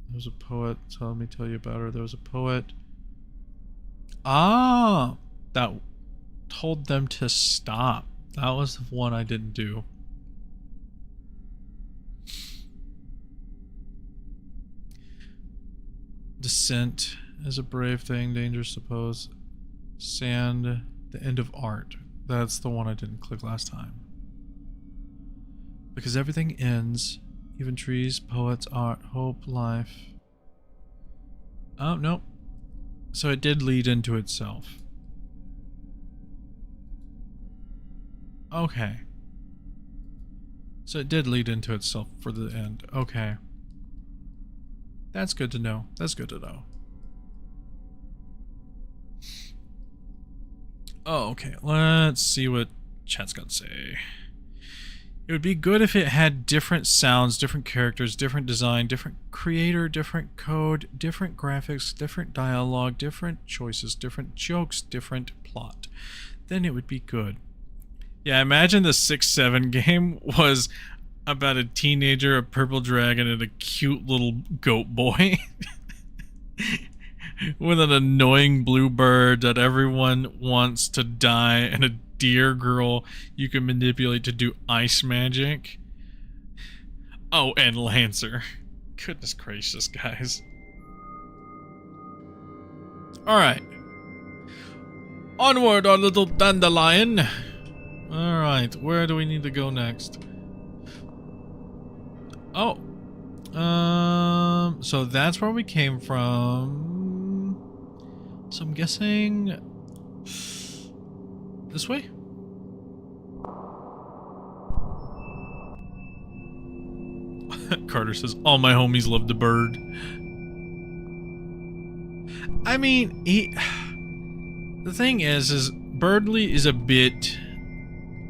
there was a poet. So let me tell you about her. There was a poet. That told them to stop. That was the one I didn't do. Descent is a brave thing, dangerous suppose. Sand, the end of art. That's the one I didn't click last time. Because everything ends, even trees, poets, art, hope, life. Oh, no. So it did lead into itself. Okay. So it did lead into itself for the end. Okay. That's good to know. That's good to know. Oh, okay. Let's see what chat's got to say. It would be good if it had different sounds, different characters, different design, different creator, different code, different graphics, different dialogue, different choices, different jokes, different plot. Then it would be good. Yeah, imagine the 6-7 game was about a teenager, a purple dragon, and a cute little goat boy. With an annoying blue bird that everyone wants to die, and a deer girl you can manipulate to do ice magic. Oh, and Lancer. Goodness gracious, guys. Alright. Onward, our little dandelion. Alright, where do we need to go next? Oh. So that's where we came from. So I'm guessing this way? Carter says, all my homies love the bird. I mean, the thing is Birdly is a bit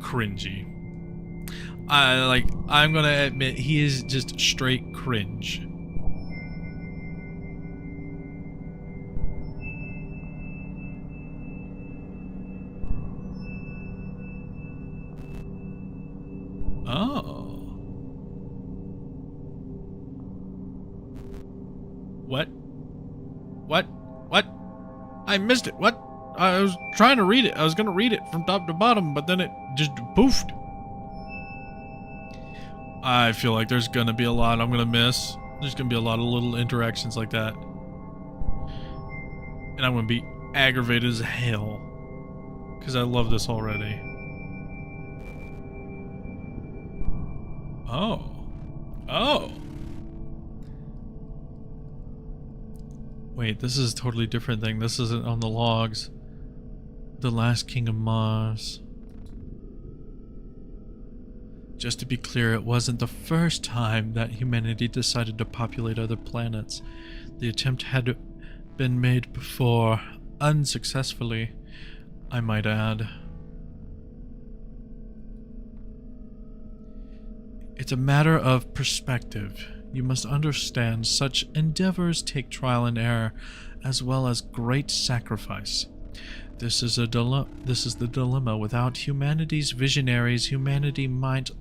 cringy. I'm gonna admit, he is just straight cringe. Oh. What? What? I missed it. What? I was trying to read it. I was gonna read it from top to bottom, but then it just poofed. I feel like there's gonna be a lot I'm gonna miss. There's gonna be a lot of little interactions like that. And I'm gonna be aggravated as hell. because I love this already. Oh. Oh! Wait, this is a totally different thing. This isn't on the logs. The Last King of Mars. Just to be clear, it wasn't the first time that humanity decided to populate other planets. The attempt had been made before, unsuccessfully, I might add. It's a matter of perspective. You must understand such endeavors take trial and error, as well as great sacrifice. This is the dilemma. Without humanity's visionaries, humanity might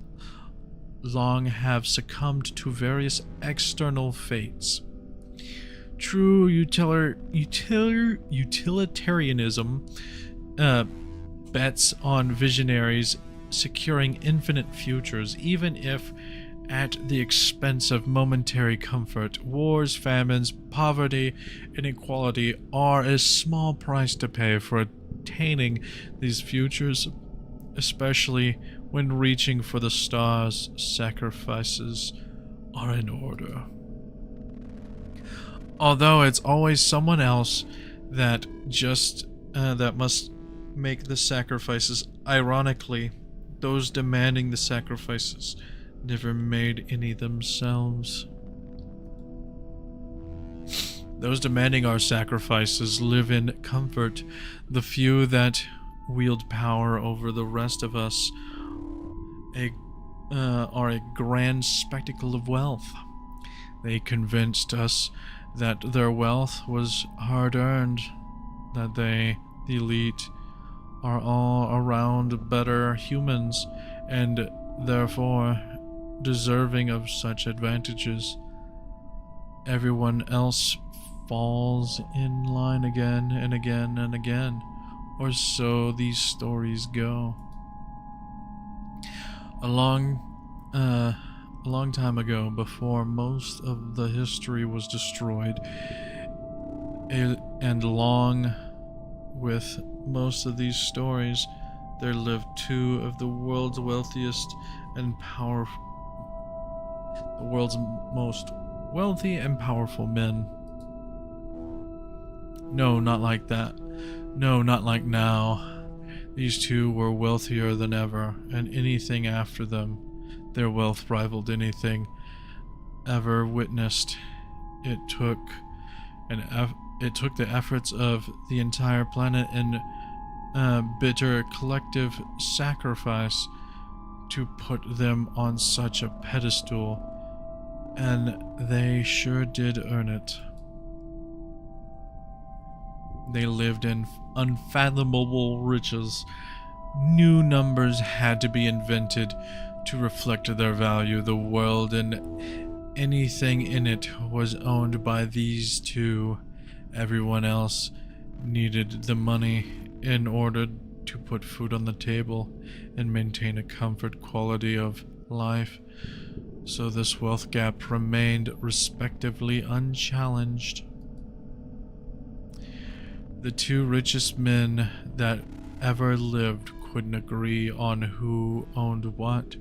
long have succumbed to various external fates. True utilitarianism bets on visionaries securing infinite futures, even if at the expense of momentary comfort. Wars, famines, poverty, inequality are a small price to pay for attaining these futures, especially when reaching for the stars. Sacrifices are in order. Although it's always someone else that must make the sacrifices. Ironically, those demanding the sacrifices never made any themselves. Those demanding our sacrifices live in comfort. The few that wield power over the rest of us are a grand spectacle of wealth. They convinced us that their wealth was hard-earned, that they, the elite, are all around better humans, and therefore deserving of such advantages. Everyone else falls in line again and again and again, or so these stories go. A long time ago, before most of the history was destroyed, and along with most of these stories, there lived two of the world's wealthiest and the world's most wealthy and powerful men. No, not like that. No, not like now. These two were wealthier than ever, and anything after them, their wealth rivaled anything ever witnessed. It took the efforts of the entire planet and bitter collective sacrifice to put them on such a pedestal, and they sure did earn it. They lived in unfathomable riches. New numbers had to be invented to reflect their value. The world and anything in it was owned by these two. Everyone else needed the money in order to put food on the table and maintain a comfort quality of life. So this wealth gap remained respectively unchallenged. The two richest men that ever lived couldn't agree on who owned what,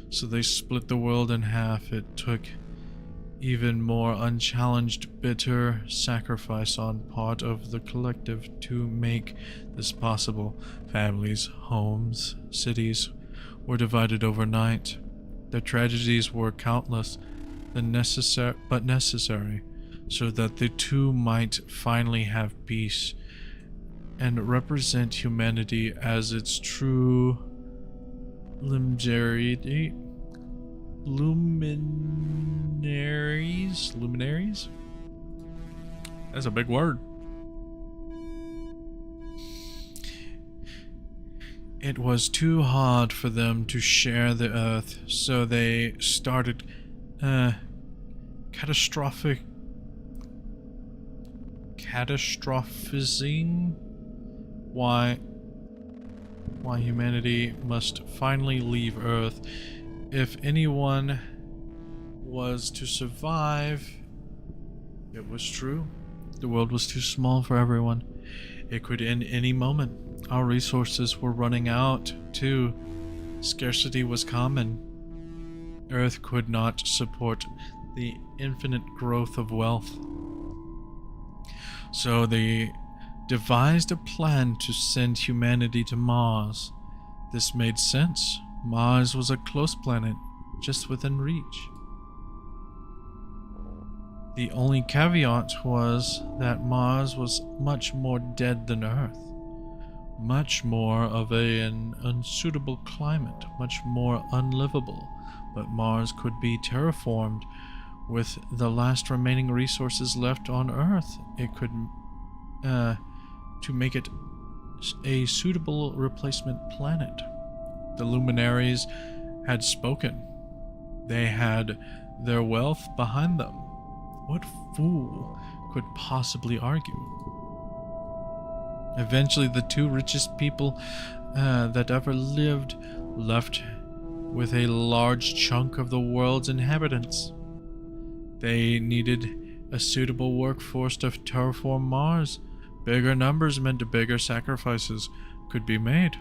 so they split the world in half. It took even more unchallenged, bitter sacrifice on part of the collective to make this possible. Families, homes, cities were divided overnight. The tragedies were countless, but necessary, so that the two might finally have peace and represent humanity as its true luminaries? That's a big word. It was too hard for them to share the earth, so they started catastrophizing why humanity must finally leave Earth. If anyone was to survive, it was true. The world was too small for everyone. It could end any moment. Our resources were running out, too. Scarcity was common. Earth could not support the infinite growth of wealth. So they devised a plan to send humanity to Mars. This made sense. Mars was a close planet, just within reach. The only caveat was that Mars was much more dead than Earth. Much more of an unsuitable climate, much more unlivable, but Mars could be terraformed with the last remaining resources left on Earth. It could, to make it a suitable replacement planet. The luminaries had spoken. They had their wealth behind them. What fool could possibly argue? Eventually, the two richest people that ever lived left with a large chunk of the world's inhabitants. They needed a suitable workforce to terraform Mars. Bigger numbers meant bigger sacrifices could be made.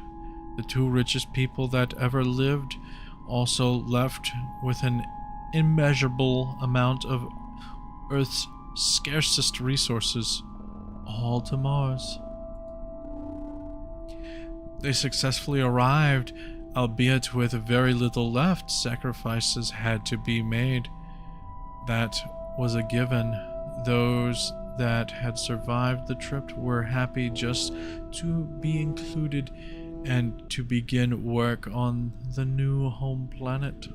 The two richest people that ever lived also left with an immeasurable amount of Earth's scarcest resources, all to Mars. They successfully arrived, albeit with very little left. Sacrifices had to be made. That was a given. Those that had survived the trip were happy just to be included and to begin work on the new home planet.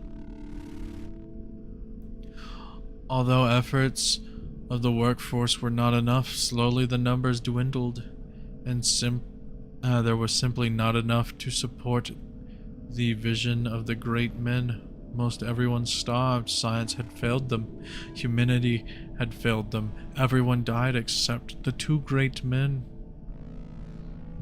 Although efforts of the workforce were not enough, slowly the numbers dwindled, and there was simply not enough to support the vision of the great men. Most everyone starved. Science had failed them. Humanity had failed them. Everyone died except the two great men.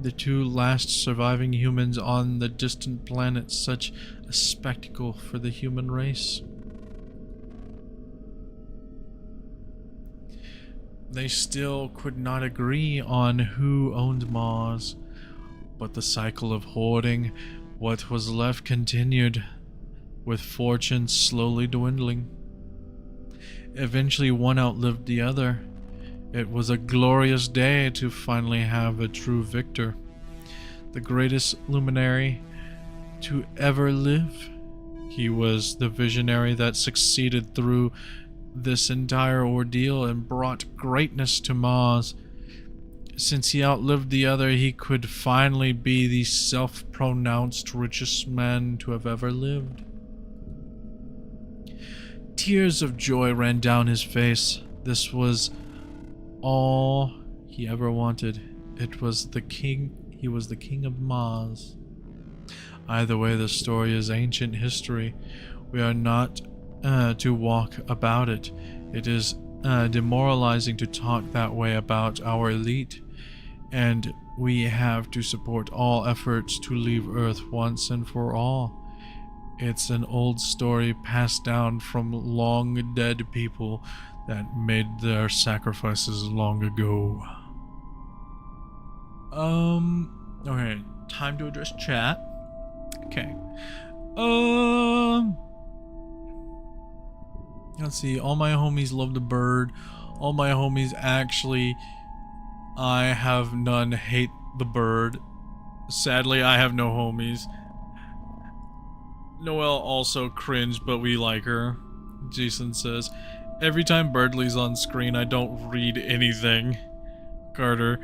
The two last surviving humans on the distant planet. Such a spectacle for the human race. They still could not agree on who owned Mars, but the cycle of hoarding what was left continued, with fortune slowly dwindling. Eventually one outlived the other. It was a glorious day to finally have a true victor. The greatest luminary to ever live. He was the visionary that succeeded through this entire ordeal and brought greatness to Mars. Since he outlived the other, he could finally be the self-pronounced richest man to have ever lived. Tears of joy ran down his face. This was all he ever wanted. It was the king. He was the king of Mars. Either way, the story is ancient history. We are not to walk about it. It is demoralizing to talk that way about our elite, and we have to support all efforts to leave Earth once and for all. It's an old story passed down from long dead people that made their sacrifices long ago. Okay, time to address chat. Okay. Let's see, all my homies love the bird. All my homies actually, I have none, hate the bird. Sadly, I have no homies. Noelle also cringed, but we like her. Jason says, every time Birdley's on screen, I don't read anything. Carter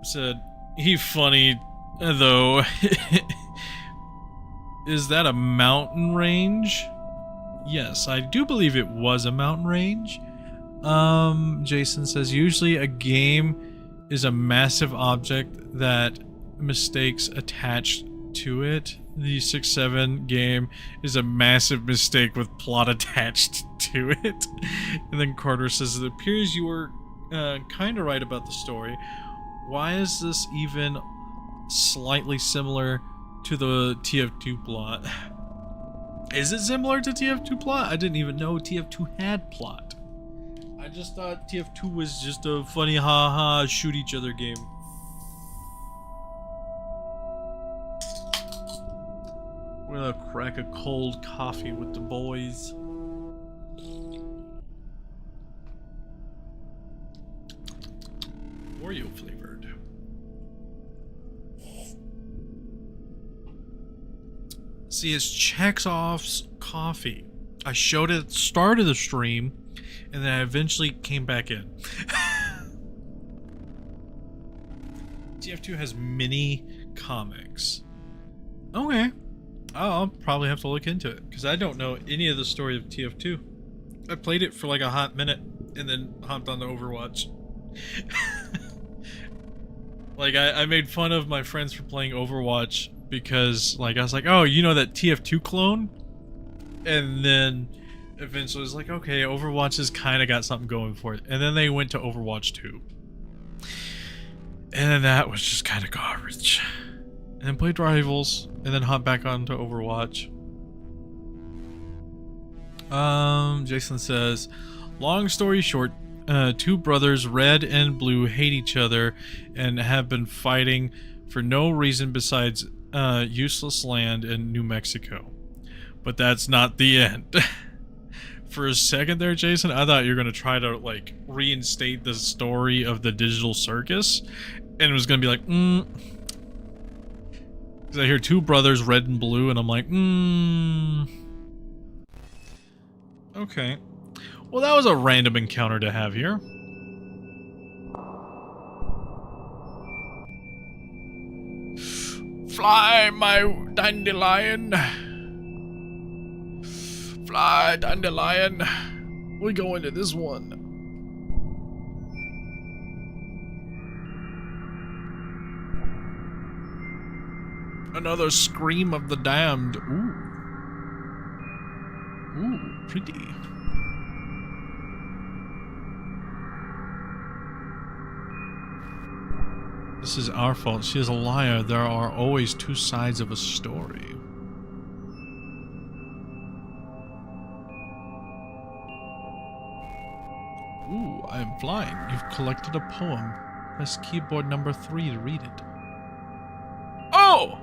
said, he funny, though. Is that a mountain range? Yes, I do believe it was a mountain range. Jason says, usually a game is a massive object that mistakes attached to it. The 6-7 game is a massive mistake with plot attached to it. And then Carter says, it appears you were kind of right about the story. Why is this even slightly similar to the TF2 plot? Is it similar to TF2 plot? I didn't even know TF2 had plot. I just thought TF2 was just a funny haha shoot each other game. We're gonna crack a cold coffee with the boys. Oreo flavored. See, it's Chekhov's coffee. I showed it at the start of the stream, and then I eventually came back in. TF2 has mini comics. Okay. I'll probably have to look into it, because I don't know any of the story of TF2. I played it for like a hot minute, and then hopped on to Overwatch. Like, I made fun of my friends for playing Overwatch, because, like, I was like, oh, you know that TF2 clone? And then, eventually, I was like, okay, Overwatch has kind of got something going for it. And then they went to Overwatch 2. And then that was just kind of garbage. And then played Rivals, and then hopped back onto Overwatch. Jason says, long story short, two brothers, Red and Blue, hate each other and have been fighting for no reason besides useless land in New Mexico. But that's not the end. For a second there, Jason, I thought you were going to try to, like, reinstate the story of the digital circus, and it was going to be like, because I hear two brothers, Red and Blue, and I'm like, okay. Well, that was a random encounter to have here. Fly, my dandelion. Fly, dandelion. We go into this one. Another scream of the damned. Ooh. Ooh, pretty. This is our fault. She is a liar. There are always two sides of a story. Ooh, I am flying. You've collected a poem. Press keyboard number 3 to read it. Oh!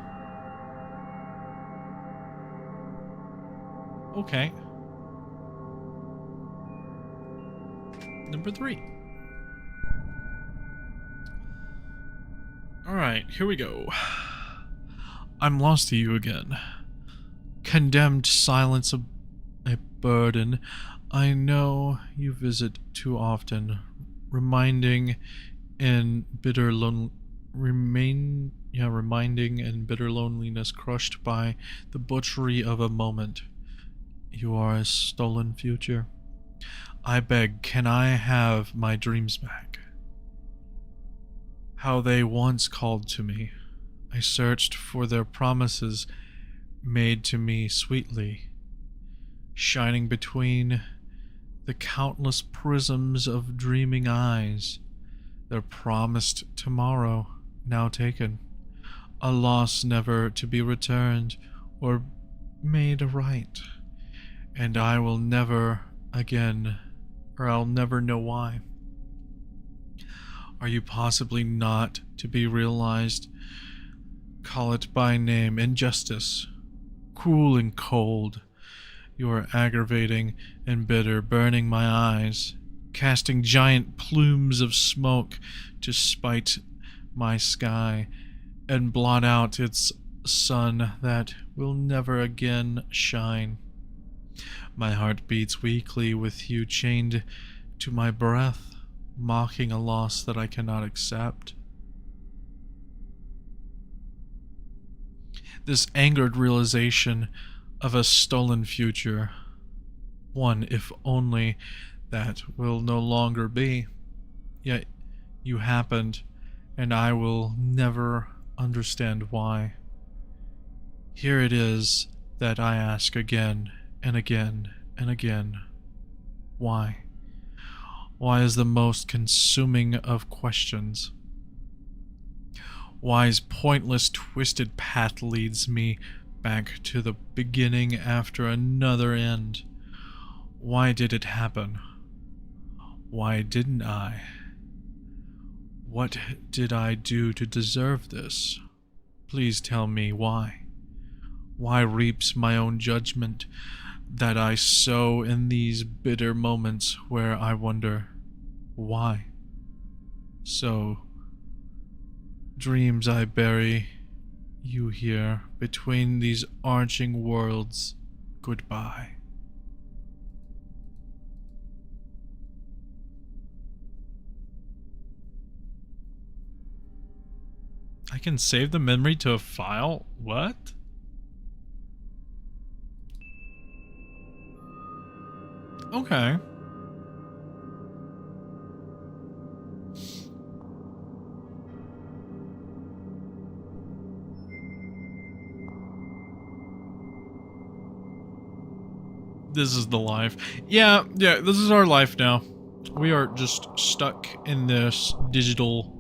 Okay. Number 3. Alright, here we go. I'm lost to you again. Condemned silence a burden. I know you visit too often, reminding in bitter loneliness, crushed by the butchery of a moment. You are a stolen future. I beg, can I have my dreams back? How they once called to me. I searched for their promises made to me sweetly, shining between the countless prisms of dreaming eyes. Their promised tomorrow, now taken, a loss never to be returned or made right, and I will never again, or I'll never know why. Are you possibly not to be realized? Call it by name, injustice, cruel and cold. You are aggravating and bitter, burning my eyes, casting giant plumes of smoke to spite my sky, and blot out its sun that will never again shine. My heart beats weakly with you chained to my breath, mocking a loss that I cannot accept. This angered realization of a stolen future, one if only that will no longer be. Yet you happened, and I will never understand why. Here it is that I ask again and again and again. Why? Why is the most consuming of questions? Why's pointless twisted path leads me back to the beginning after another end? Why did it happen? Why didn't I? What did I do to deserve this? Please tell me why. Why reaps my own judgment that I sow in these bitter moments where I wonder why? So, dreams I bury, you here, between these arching worlds, goodbye. I can save the memory to a file? What? Okay. This is the life. Yeah, this is our life now. We are just stuck in this digital...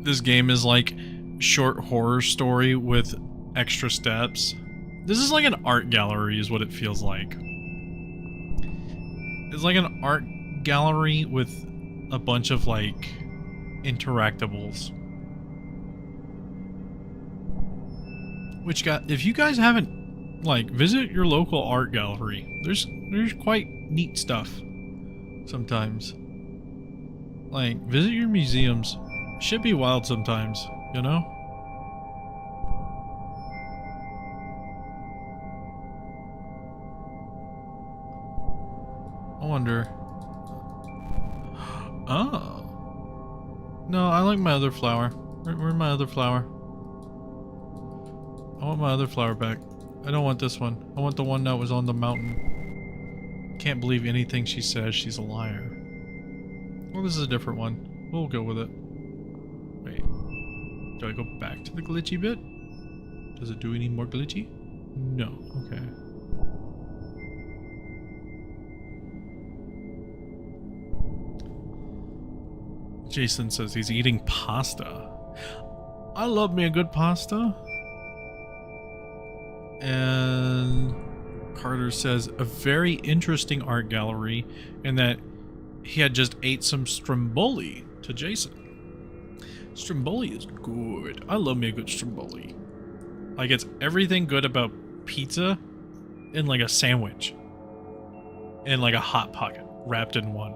This game is like short horror story with extra steps. This is like an art gallery is what it feels like. It's like an art gallery with a bunch of like interactables. Which if you guys haven't, like, visit your local art gallery. There's quite neat stuff sometimes. Like, visit your museums. Should be wild sometimes, you know? I wonder. Oh. No, I like my other flower. Where's my other flower? I want my other flower back. I don't want this one. I want the one that was on the mountain. Can't believe anything she says. She's a liar. Well, this is a different one. We'll go with it. Wait. Do I go back to the glitchy bit? Does it do any more glitchy? No. Okay. Jason says he's eating pasta. I love me a good pasta. And Carter says a very interesting art gallery, and that he had just ate some stromboli to Jason. Stromboli is good. I love me a good stromboli. Like, it's everything good about pizza in like a sandwich. In like a hot pocket wrapped in one.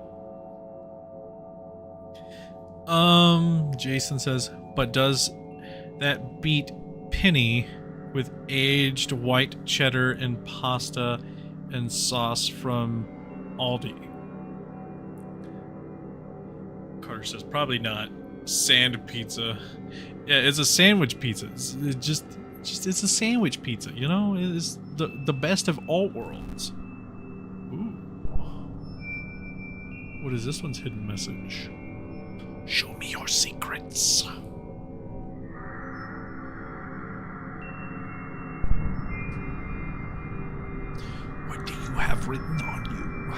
Jason says, but does that beat Penny with aged white cheddar and pasta and sauce from Aldi? Carter says, probably not. Sand pizza. Yeah, it's a sandwich pizza. It's it's a sandwich pizza, you know? It's the best of all worlds. Ooh. What is this one's hidden message? Show me your secrets. What do you have written on you?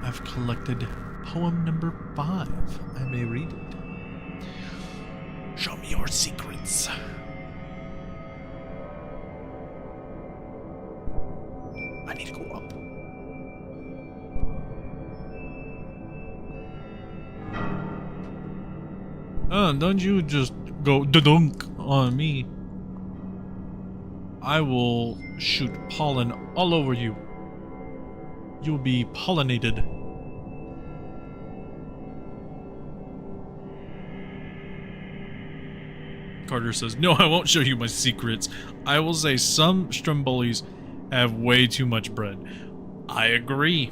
I've collected poem number 5. I may read it. Show me your secrets. I need to go up. Don't you just go da-dunk on me. I will shoot pollen all over you. You'll be pollinated. Carter says, no, I won't show you my secrets. I will say some strombolis have way too much bread. I agree.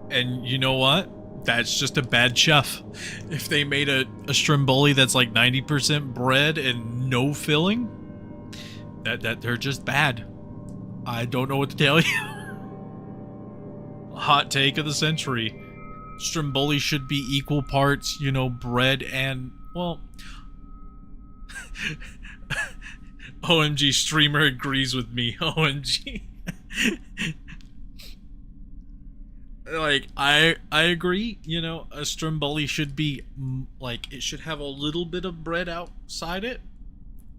And you know what? That's just a bad chef. If they made a stromboli that's like 90% bread and no filling, that they're just bad. I don't know what to tell you. Hot take of the century. Stromboli should be equal parts, you know, bread and, well... OMG, streamer agrees with me. OMG. Like, I agree, you know, a stromboli should be, like, it should have a little bit of bread outside it,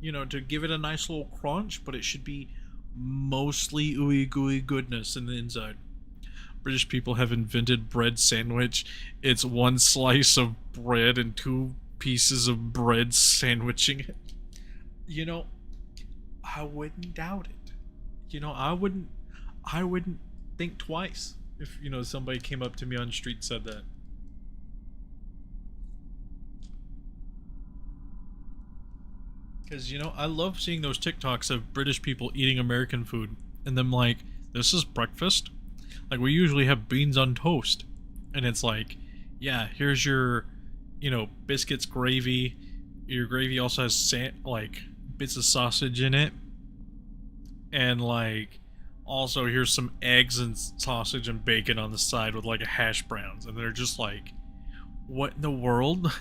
you know, to give it a nice little crunch, but it should be mostly ooey gooey goodness in the inside. British people have invented bread sandwich. It's one slice of bread and two pieces of bread sandwiching it. You know, I wouldn't doubt it. You know, I wouldn't think twice if, you know, somebody came up to me on the street and said that. Because, you know, I love seeing those TikToks of British people eating American food. And them like, this is breakfast? Like, we usually have beans on toast. And it's like, yeah, here's your, you know, biscuits, gravy. Your gravy also has, like, bits of sausage in it. And, like, also here's some eggs and sausage and bacon on the side with, like, a hash browns. And they're just like, what in the world?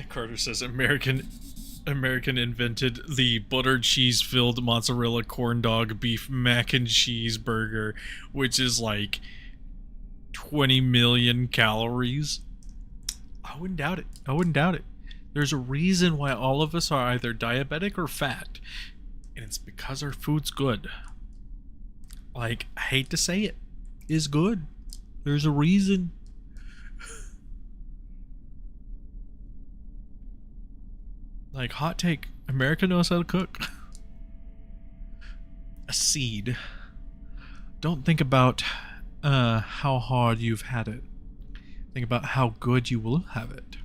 Carter says American invented the butter cheese filled mozzarella corn dog beef mac and cheese burger, which is like 20 million calories. I wouldn't doubt it. I wouldn't doubt it. There's a reason why all of us are either diabetic or fat, and it's because our food's good. Like, I hate to say it, is good. There's a reason. Like, hot take, America knows how to cook. A seed. Don't think about how hard you've had it. Think about how good you will have it.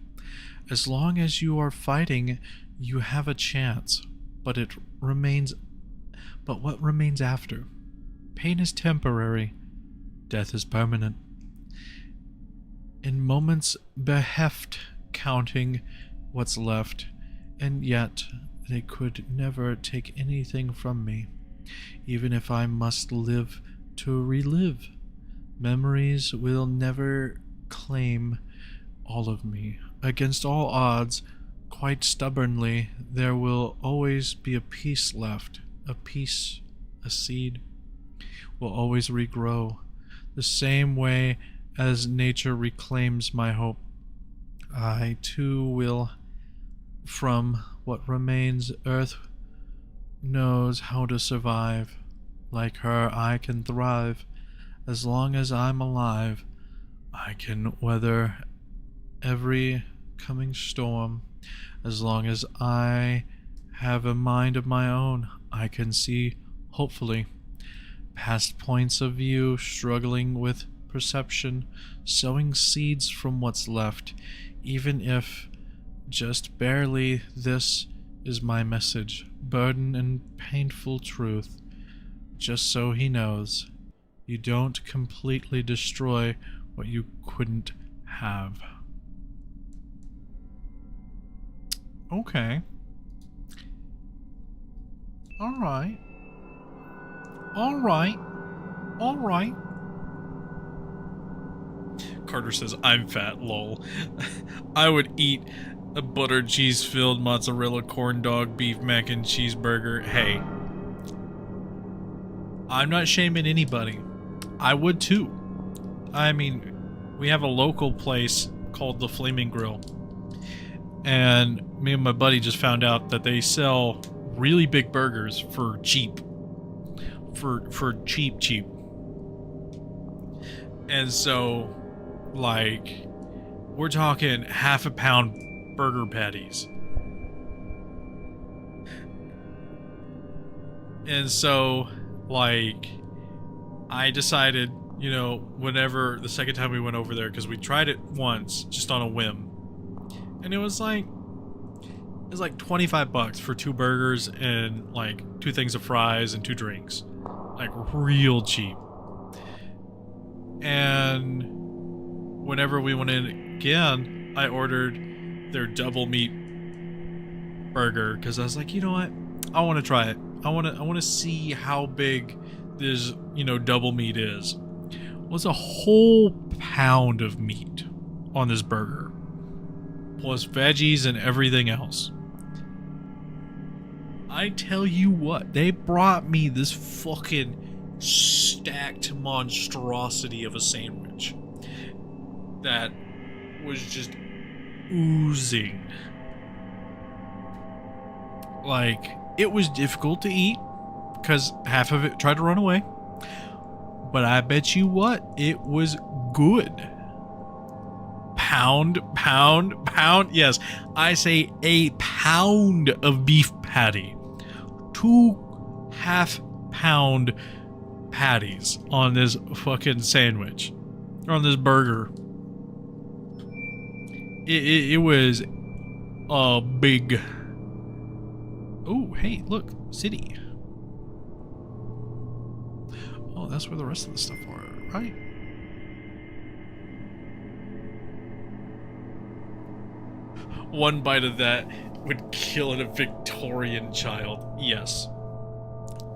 As long as you are fighting, you have a chance. But what remains after? Pain is temporary. Death is permanent. In moments beheft counting what's left, and yet they could never take anything from me, even if I must live to relive. Memories will never claim all of me. Against all odds, quite stubbornly, there will always be a piece left. A piece, a seed, will always regrow. The same way as nature reclaims my hope, I too will. From what remains, Earth knows how to survive. Like her, I can thrive. As long as I'm alive, I can weather every coming storm. As long as I have a mind of my own, I can see, hopefully, past points of view, struggling with perception, sowing seeds from what's left, even if just barely. This is my message, burden and painful truth. Just so he knows, you don't completely destroy what you couldn't have. Okay. Alright. Alright. Alright. Carter says, I'm fat, lol. I would eat a butter cheese filled mozzarella corn dog beef mac and cheeseburger. Hey, I'm not shaming anybody. I would too. I mean, we have a local place called the Flaming Grill, and me and my buddy just found out that they sell really big burgers for cheap. For cheap. And so, like, we're talking half a pound burger patties. And so, like, I decided, you know, whenever the second time we went over there, because we tried it once just on a whim, and it was like 25 bucks for 2 burgers and like 2 things of fries and 2 drinks, like real cheap. And whenever we went in again, I ordered their double meat burger because I was like, you know what, I want to try it. I want to see how big this, you know, double meat is. Well, it's a whole pound of meat on this burger, plus veggies and everything else. I tell you what, they brought me this fucking stacked monstrosity of a sandwich that was just oozing Like, it was difficult to eat because half of it tried to run away. But I bet you what, it was good. Pound, pound, pound. Yes, I say a pound of beef patty. 2 half-pound patties on this fucking sandwich. Or on this burger. It was a big... Oh, hey, look, city. Oh, that's where the rest of the stuff are, right? One bite of that would kill a Victorian child. Yes,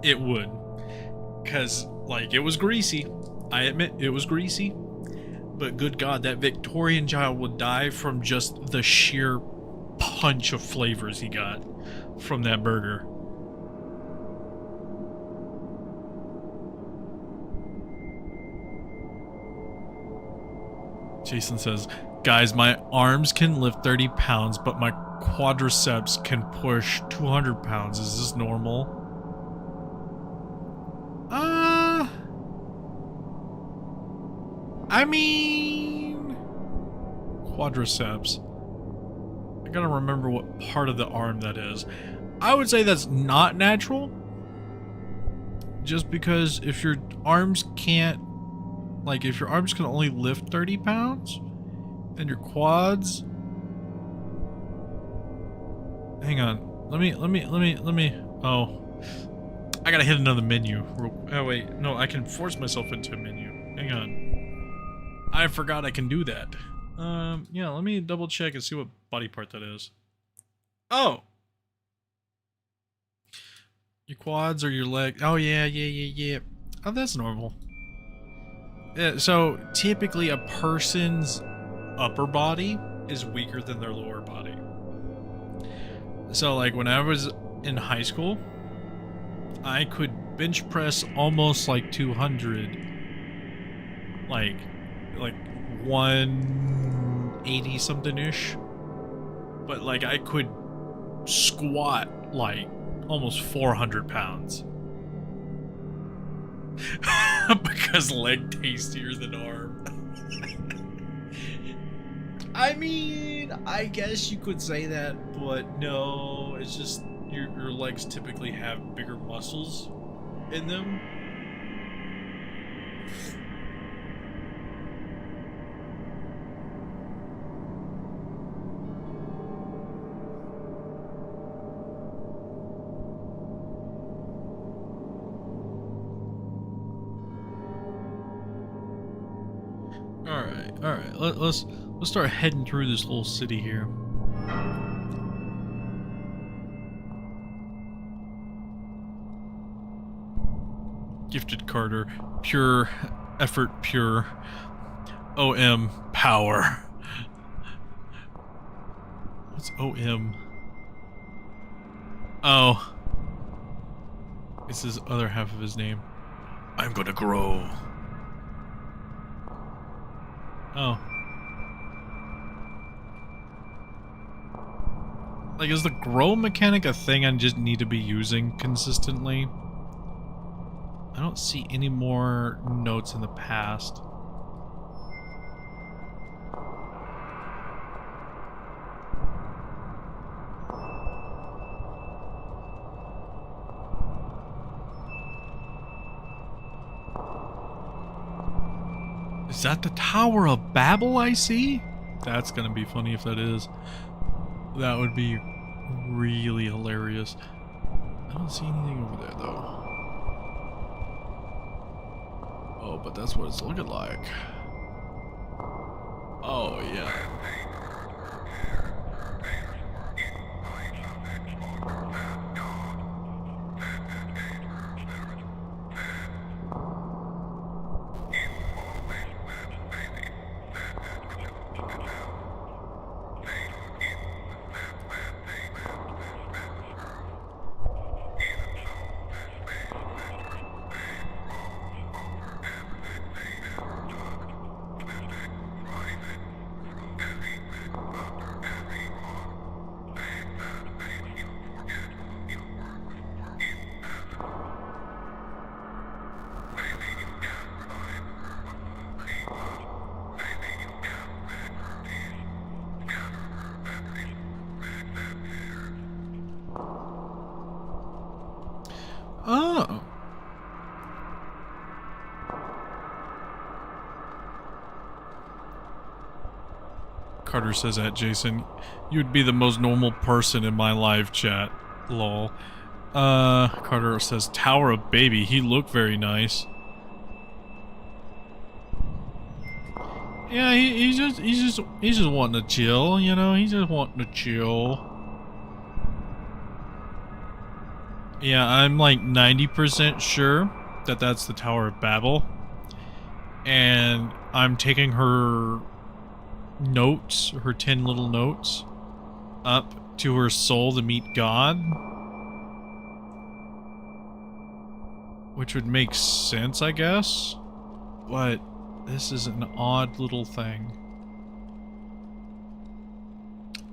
it would. Because, like, it was greasy. I admit, it was greasy. But good God, that Victorian child would die from just the sheer punch of flavors he got from that burger. Jason says, guys, my arms can lift 30 pounds, but my quadriceps can push 200 pounds. Is this normal? I mean... Quadriceps. I gotta remember what part of the arm that is. I would say that's not natural. Just because if your arms can't... Like, if your arms can only lift 30 pounds, and your quads... Hang on. Let me... Oh. I gotta hit another menu. Oh, wait. No, I can force myself into a menu. Hang on. I forgot I can do that. Yeah, let me double check and see what body part that is. Oh! Your quads or your leg. Oh, yeah. Oh, that's normal. Yeah, so, typically a person's upper body is weaker than their lower body. So, like, when I was in high school, I could bench press almost like 200. Like 180 something ish. But like I could squat like almost 400 pounds. Because leg tastier than arm. I mean, I guess you could say that, but no, it's just your legs typically have bigger muscles in them. All right. Let's start heading through this little city here. Gifted Carter, pure effort, pure OM power. What's OM? Oh, it's his other half of his name. I'm gonna grow. Oh. Like, is the grow mechanic a thing I just need to be using consistently? I don't see any more notes in the past. Is that the Tower of Babel I see? That's gonna be funny if that is. That would be really hilarious. I don't see anything over there though. Oh, but that's what it's looking like. Oh, yeah. Carter says that, Jason. You'd be the most normal person in my live chat. Lol. Carter says, Tower of Baby. He looked very nice. Yeah, he's just wanting to chill, you know? He's just wanting to chill. Yeah, I'm like 90% sure that that's the Tower of Babel. And I'm taking her notes, her 10 little notes, up to her soul to meet God. Which would make sense, I guess. But this is an odd little thing.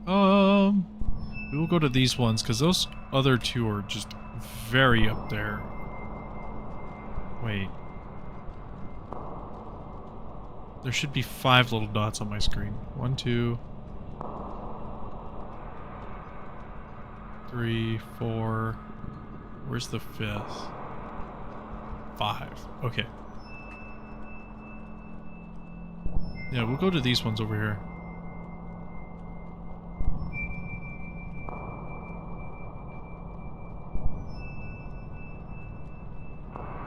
We will go to these ones, because those other two are just very up there. Wait. There should be 5 little dots on my screen. 1, 2, 3, 4. Where's the 5th? 5. Okay. Yeah, we'll go to these ones over here.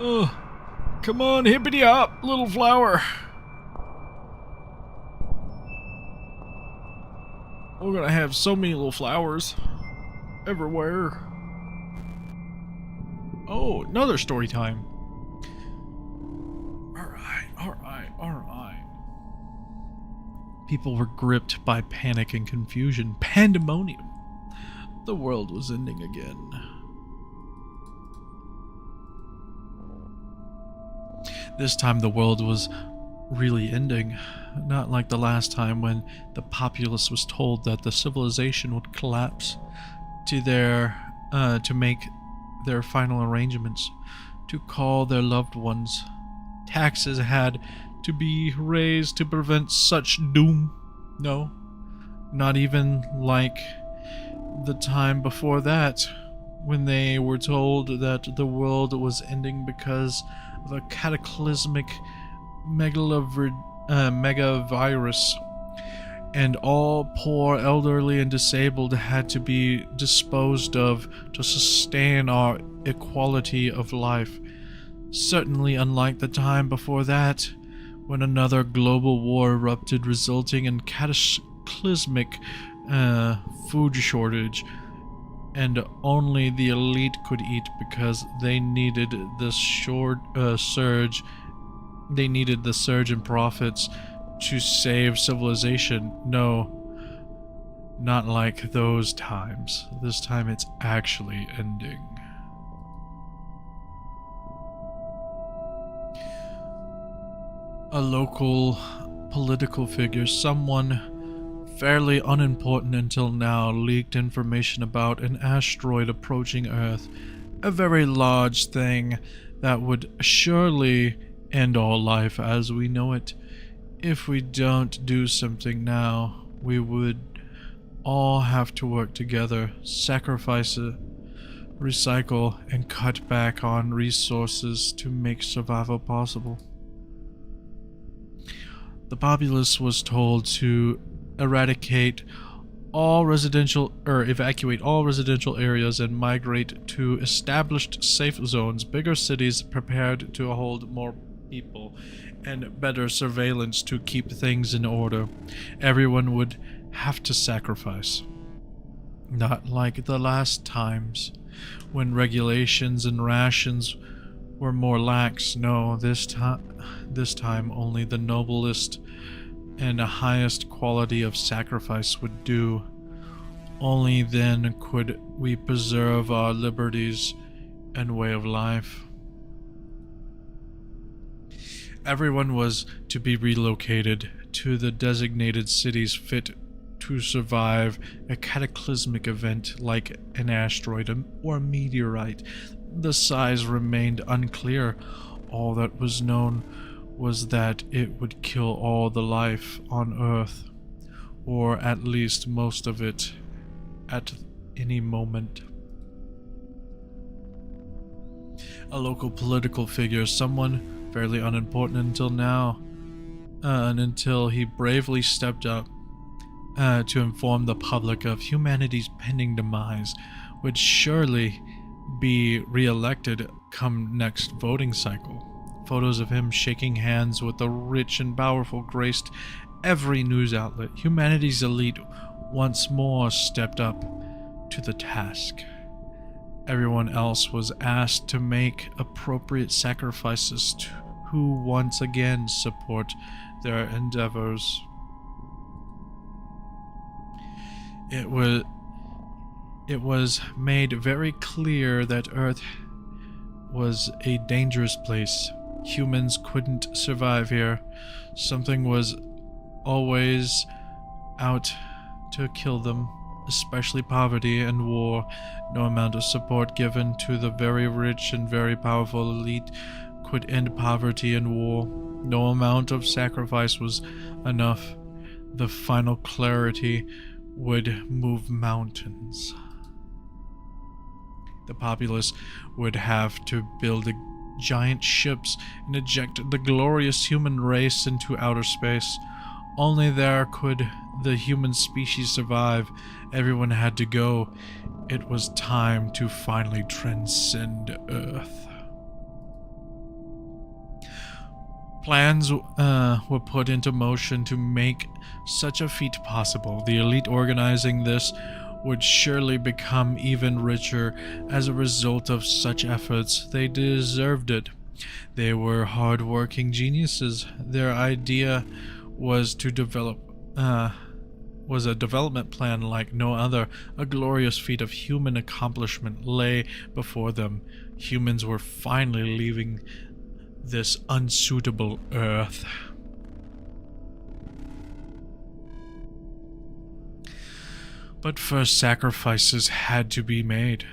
Ugh. Come on, hippity hop, little flower. We're gonna have so many little flowers everywhere. Oh, another story time. Alright. People were gripped by panic and confusion. Pandemonium. The world was ending again. This time the world was really ending. Not like the last time when the populace was told that the civilization would collapse to make their final arrangements, to call their loved ones. Taxes had to be raised to prevent such doom. No, not even like the time before that, when they were told that the world was ending because of a cataclysmic megavirus, and all poor, elderly, and disabled had to be disposed of to sustain our equality of life. Certainly unlike the time before that, when another global war erupted, resulting in cataclysmic food shortage, and only the elite could eat because they needed the surge. They needed the surge in profits to save civilization. No, not like those times. This time it's actually ending. A local political figure, someone fairly unimportant until now, leaked information about an asteroid approaching Earth. A very large thing that would surely end all life as we know it. If we don't do something now, we would all have to work together, sacrifice it, recycle, and cut back on resources to make survival possible. The populace was told to evacuate all residential areas and migrate to established safe zones, bigger cities prepared to hold more people, and better surveillance to keep things in order. Everyone would have to sacrifice. Not like the last times, when regulations and rations were more lax. No, this time only the noblest and the highest quality of sacrifice would do. Only then could we preserve our liberties and way of life. Everyone was to be relocated to the designated cities fit to survive a cataclysmic event like an asteroid or a meteorite. The size remained unclear. All that was known was that it would kill all the life on Earth, or at least most of it, at any moment. A local political figure, someone fairly unimportant until now, and until he bravely stepped up, to inform the public of humanity's pending demise would surely be re-elected come next voting cycle. Photos of him shaking hands with the rich and powerful graced every news outlet. Humanity's elite once more stepped up to the task. Everyone else was asked to make appropriate sacrifices who once again support their endeavors. It was made very clear that Earth was a dangerous place. Humans couldn't survive here. Something was always out to kill them, especially poverty and war. No amount of support given to the very rich and very powerful elite could end poverty and war. No amount of sacrifice was enough. The final clarity would move mountains. The populace would have to build giant ships and eject the glorious human race into outer space. Only there could the human species survive. Everyone had to go. It was time to finally transcend Earth. Plans were put into motion to make such a feat possible. The elite organizing this would surely become even richer as a result of such efforts. They deserved it. They were hard-working geniuses. Their idea was to develop was a development plan like no other. A glorious feat of human accomplishment lay before them. Humans were finally leaving this unsuitable Earth. But first, sacrifices had to be made.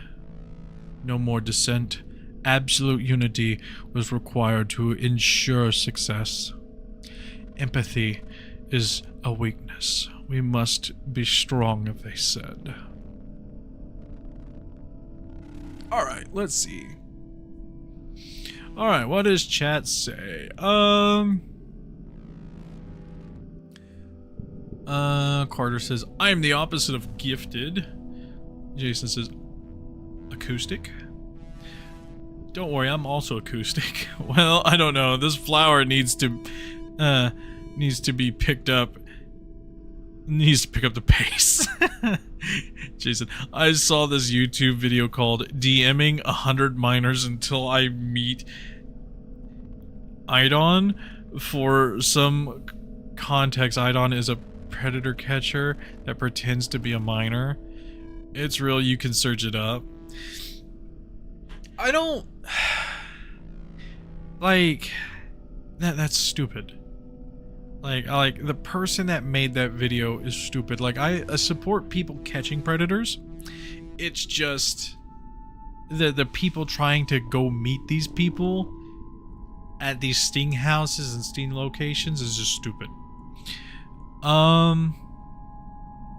No more dissent. Absolute unity was required to ensure success. Empathy is a weakness. We must be strong, they said. Alright, let's see. Alright, what does chat say? Carter says, I am the opposite of gifted. Jason says, acoustic. Don't worry, I'm also acoustic. Well, I don't know. This flower needs to be picked up. Needs to pick up the pace. Jason, I saw this YouTube video called DMing 100 minors until I meet Idon. For some context, Idon is a predator catcher that pretends to be a minor. It's real, you can search it up. I don't like that's stupid. Like the person that made that video is stupid. Like I support people catching predators. It's just the people trying to go meet these people at these sting houses and sting locations is just stupid.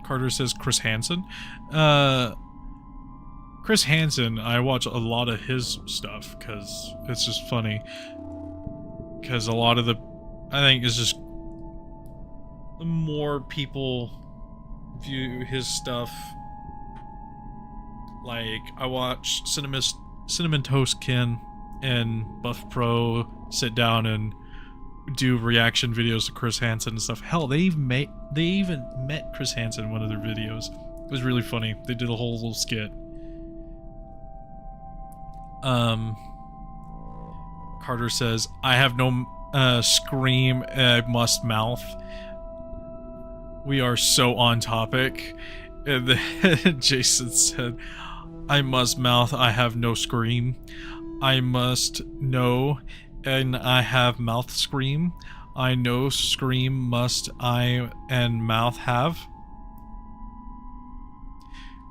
Carter says Chris Hansen. Chris Hansen, I watch a lot of his stuff because it's just funny. Because a lot of I think it's just the more people view his stuff. Like, I watch Cinnamon Toast Ken and Buff Pro sit down and do reaction videos to Chris Hansen and stuff. Hell, they even met Chris Hansen in one of their videos. It was really funny. They did a whole little skit. Carter says, I have no scream, I must mouth. We are so on topic. And then Jason said, I must mouth, I have no scream. I must know, and I have mouth scream. I know scream must I and mouth have.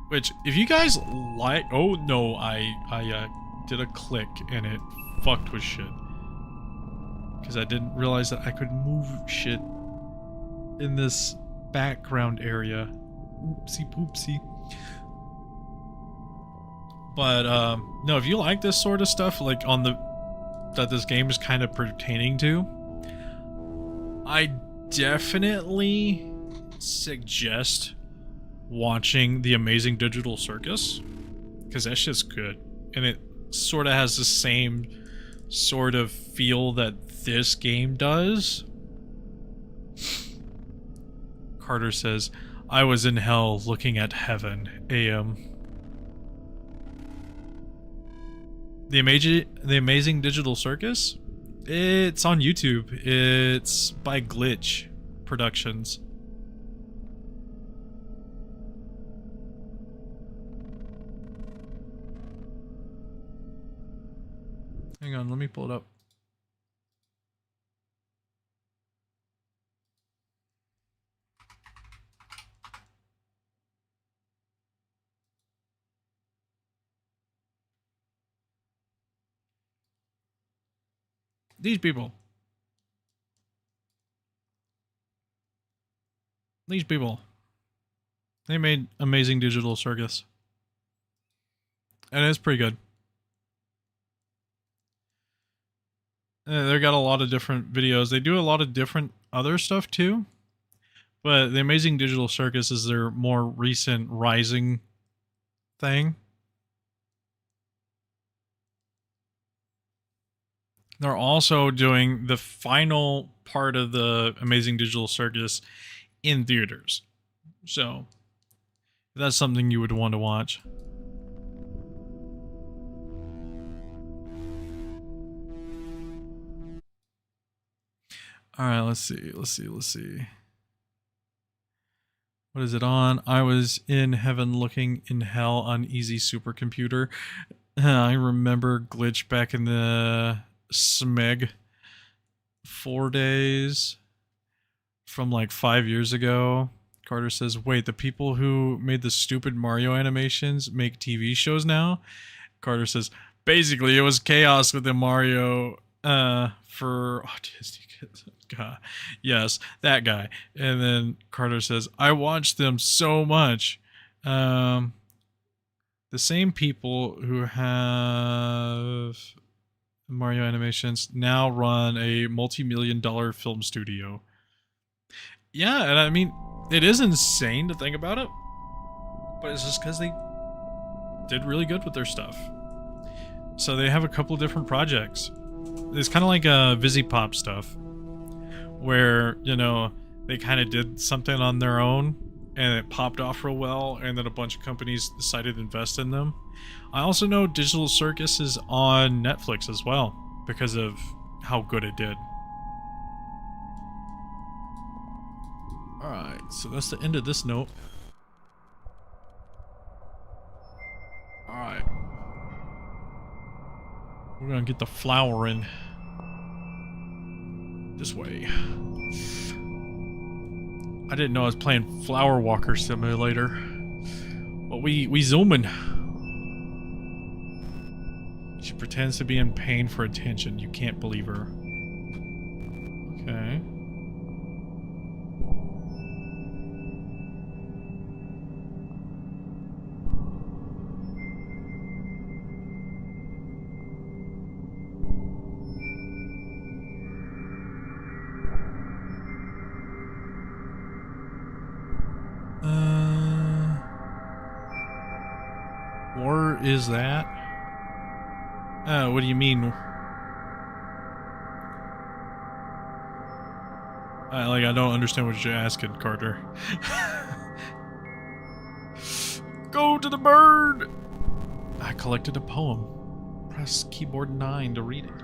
Which, if you guys like, oh no, I did a click and it fucked with shit. Because I didn't realize that I could move shit in this background area. Oopsie poopsie. But, no, if you like this sort of stuff, like on that this game is kind of pertaining to, I definitely suggest watching The Amazing Digital Circus, because that shit's good, and it sort of has the same sort of feel that this game does. Carter says, I was in hell looking at heaven, AM. The Amazing Digital Circus? It's on YouTube. It's by Glitch Productions. Hang on, let me pull it up. These people. These people. They made Amazing Digital Circus. And it's pretty good. They got a lot of different videos. They do a lot of different other stuff too. But the Amazing Digital Circus is their more recent rising thing. They're also doing the final part of the Amazing Digital Circus in theaters. So, if that's something you would want to watch. Alright, let's see. What is it on? I was in heaven looking in hell on easy supercomputer. I remember Glitch back in the SMEG 4 days from like 5 years ago. Carter says, wait, the people who made the stupid Mario animations make TV shows now? Carter says, basically it was chaos with the Mario for autistic kids. God. Yes, that guy. And then Carter says, I watched them so much. The same people who have Mario animations now run a multi-million-dollar film studio. Yeah, and I mean, it is insane to think about it, but it's just because they did really good with their stuff. So they have a couple of different projects. It's kind of like VisiPop stuff, where, you know, they kind of did something on their own and it popped off real well, and then a bunch of companies decided to invest in them. I also know Digital Circus is on Netflix as well because of how good it did. Alright, so that's the end of this note. Alright. We're gonna get the flower in. This way. I didn't know I was playing Flower Walker Simulator. But we zooming. She pretends to be in pain for attention. You can't believe her. Okay. Where is that? What do you mean? Like, I don't understand what you're asking, Carter. Go to the bird! I collected a poem. Press keyboard 9 to read it.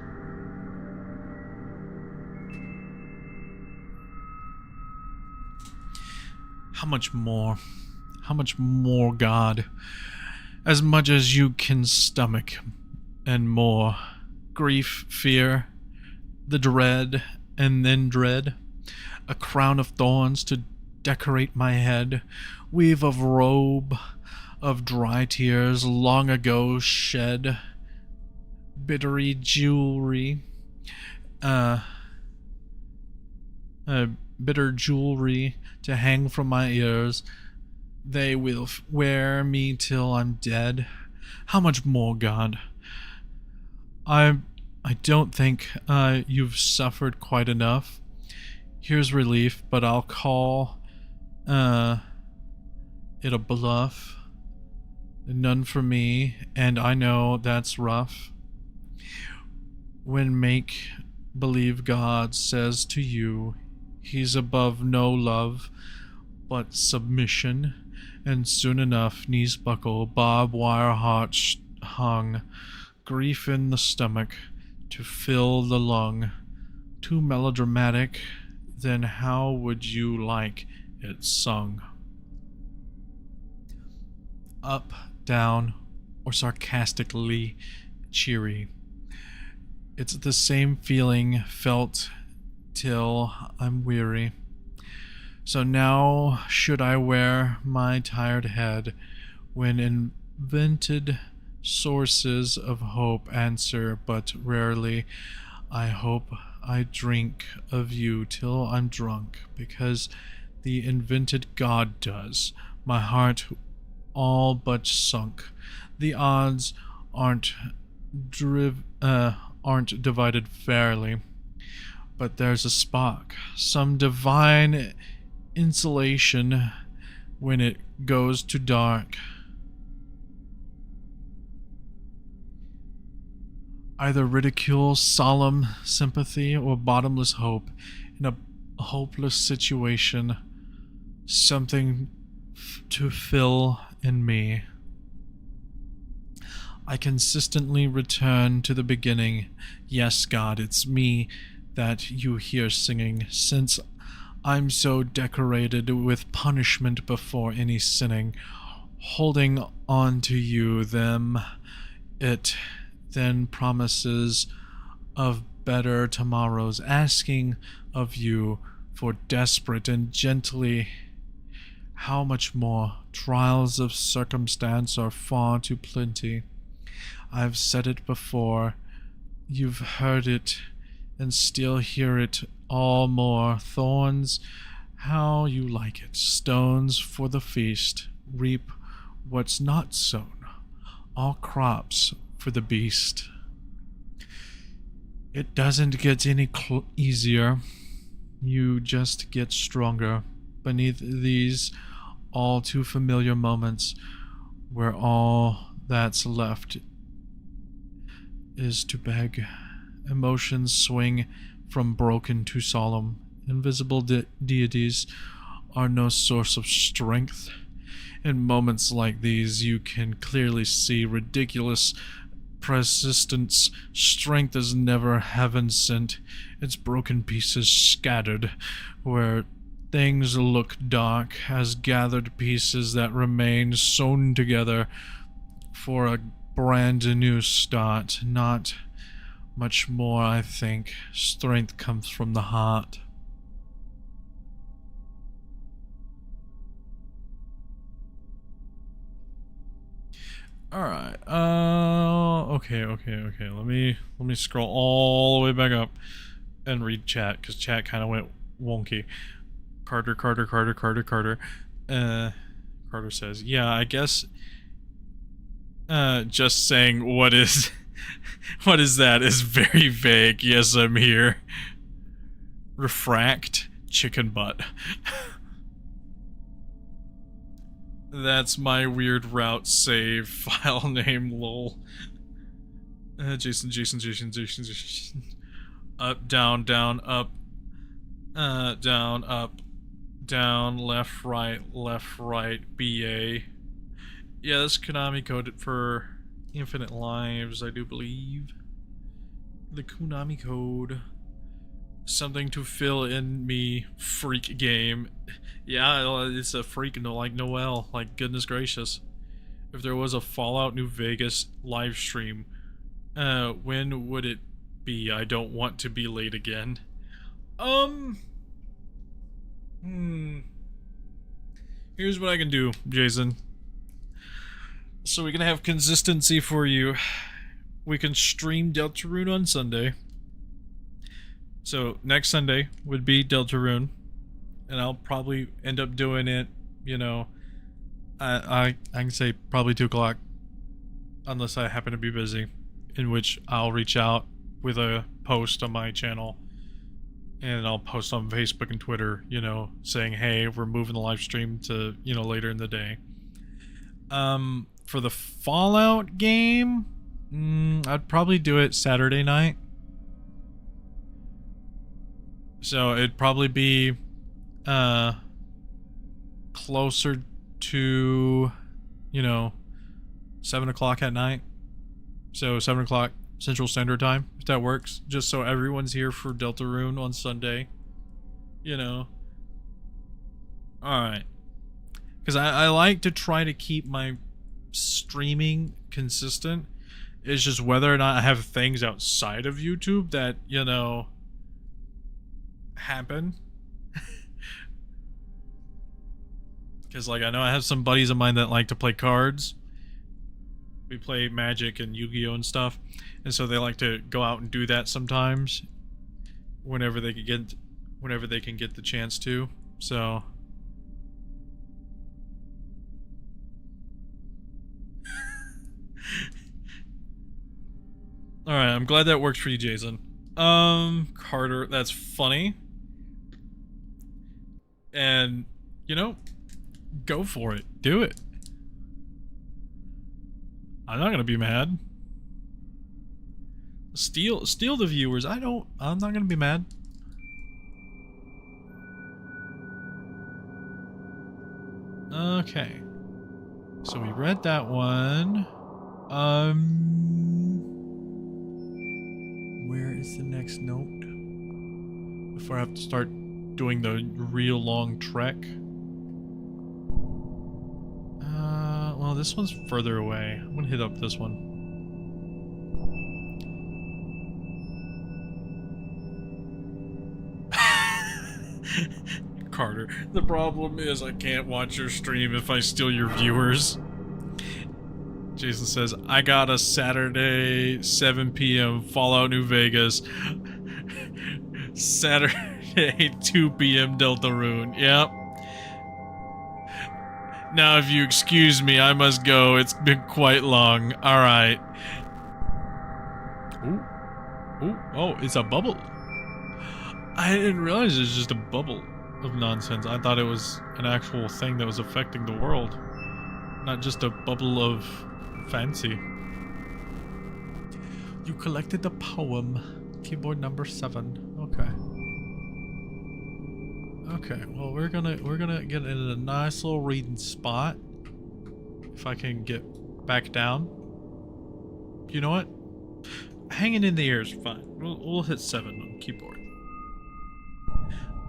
How much more? How much more, God? As much as you can stomach, and more. Grief, fear, the dread, and then dread. A crown of thorns to decorate my head. Weave of robe of dry tears long ago shed. Bittery jewelry. Bitter jewelry to hang from my ears. They will wear me till I'm dead. How much more, God? I don't think you've suffered quite enough. Here's relief, but I'll call it a bluff. None for me, and I know that's rough. When make-believe God says to you, he's above no love, but submission, and soon enough, knees buckle, barbed wire hearts hung, grief in the stomach, to fill the lung. Too melodramatic, then how would you like it sung? Up, down, or sarcastically cheery. It's the same feeling felt till I'm weary. So now should I wear my tired head when invented sources of hope answer but rarely. I hope I drink of you till I'm drunk, because the invented God does. My heart all but sunk. The odds aren't divided fairly, but there's a spark, some divine insulation when it goes to dark. Either ridicule, solemn sympathy, or bottomless hope in a hopeless situation, something to fill in me. I consistently return to the beginning. Yes, God, it's me that you hear singing, since I'm so decorated with punishment before any sinning. Holding on to you, it then promises of better tomorrows, asking of you for desperate and gently. How much more? Trials of circumstance are far too plenty. I've said it before, you've heard it, and still hear it all more. Thorns, how you like it. Stones for the feast. Reap what's not sown. All crops for the beast. It doesn't get any easier. You just get stronger. Beneath these all too familiar moments, where all that's left is to beg. Emotions swing from broken to solemn. Invisible deities are no source of strength. In moments like these, you can clearly see ridiculous persistence. Strength is never heaven sent. It's broken pieces scattered where things look dark, as gathered pieces that remain sewn together for a brand new start. Not much more, I think. Strength comes from the heart. Alright, okay. Let me scroll all the way back up and read chat, because chat kind of went wonky. Carter. Carter says, yeah, I guess, just saying what is that is very vague. Yes, I'm here. Refract chicken butt. That's my weird route save file name, lol. Jason. Up, down, up. Down, up. Down, left, right, BA. Yeah, that's Konami coded for infinite lives, I do believe. The Konami code. Something to fill in me, freak game. Yeah, it's a freak, like Noel, like goodness gracious. If there was a Fallout New Vegas live stream, when would it be? I don't want to be late again. Here's what I can do, Jason. So we can have consistency for you. We can stream Deltarune on Sunday. So next Sunday would be Deltarune, and I'll probably end up doing it, you know, I can say probably 2 o'clock, unless I happen to be busy, in which I'll reach out with a post on my channel And I'll post on Facebook and Twitter, you know, saying, hey, we're moving the live stream to, you know, later in the day. For the Fallout game, I'd probably do it Saturday night. So it'd probably be closer to, you know, 7 o'clock at night. So 7 o'clock Central Standard Time, if that works. Just so everyone's here for Deltarune on Sunday. You know. Alright. Because I like to try to keep my streaming consistent. It's just whether or not I have things outside of YouTube that, you know, happen. Because, like, I know I have some buddies of mine that like to play cards. We play Magic and Yu-Gi-Oh! And stuff. And so they like to go out and do that sometimes. Whenever they can get the chance to. So... Alright, I'm glad that works for you, Jason. Carter, that's funny. And, you know, go for it. Do it. I'm not gonna be mad. Steal the viewers. I'm not gonna be mad. Okay. So we read that one. Where is the next note? Before I have to start doing the real long trek. Well, this one's further away. I'm gonna hit up this one. Carter, the problem is I can't watch your stream if I steal your viewers. Jason says, I got a Saturday 7 p.m. Fallout New Vegas. Saturday 2 p.m. Deltarune. Yep. Now if you excuse me, I must go. It's been quite long. Alright. Ooh. Ooh. Oh, it's a bubble. I didn't realize it was just a bubble of nonsense. I thought it was an actual thing that was affecting the world. Not just a bubble of fancy. You collected the poem. Keyboard number 7. Okay. Okay, well we're gonna get in a nice little reading spot. If I can get back down. You know what? Hanging in the air is fine. We'll hit 7 on keyboard.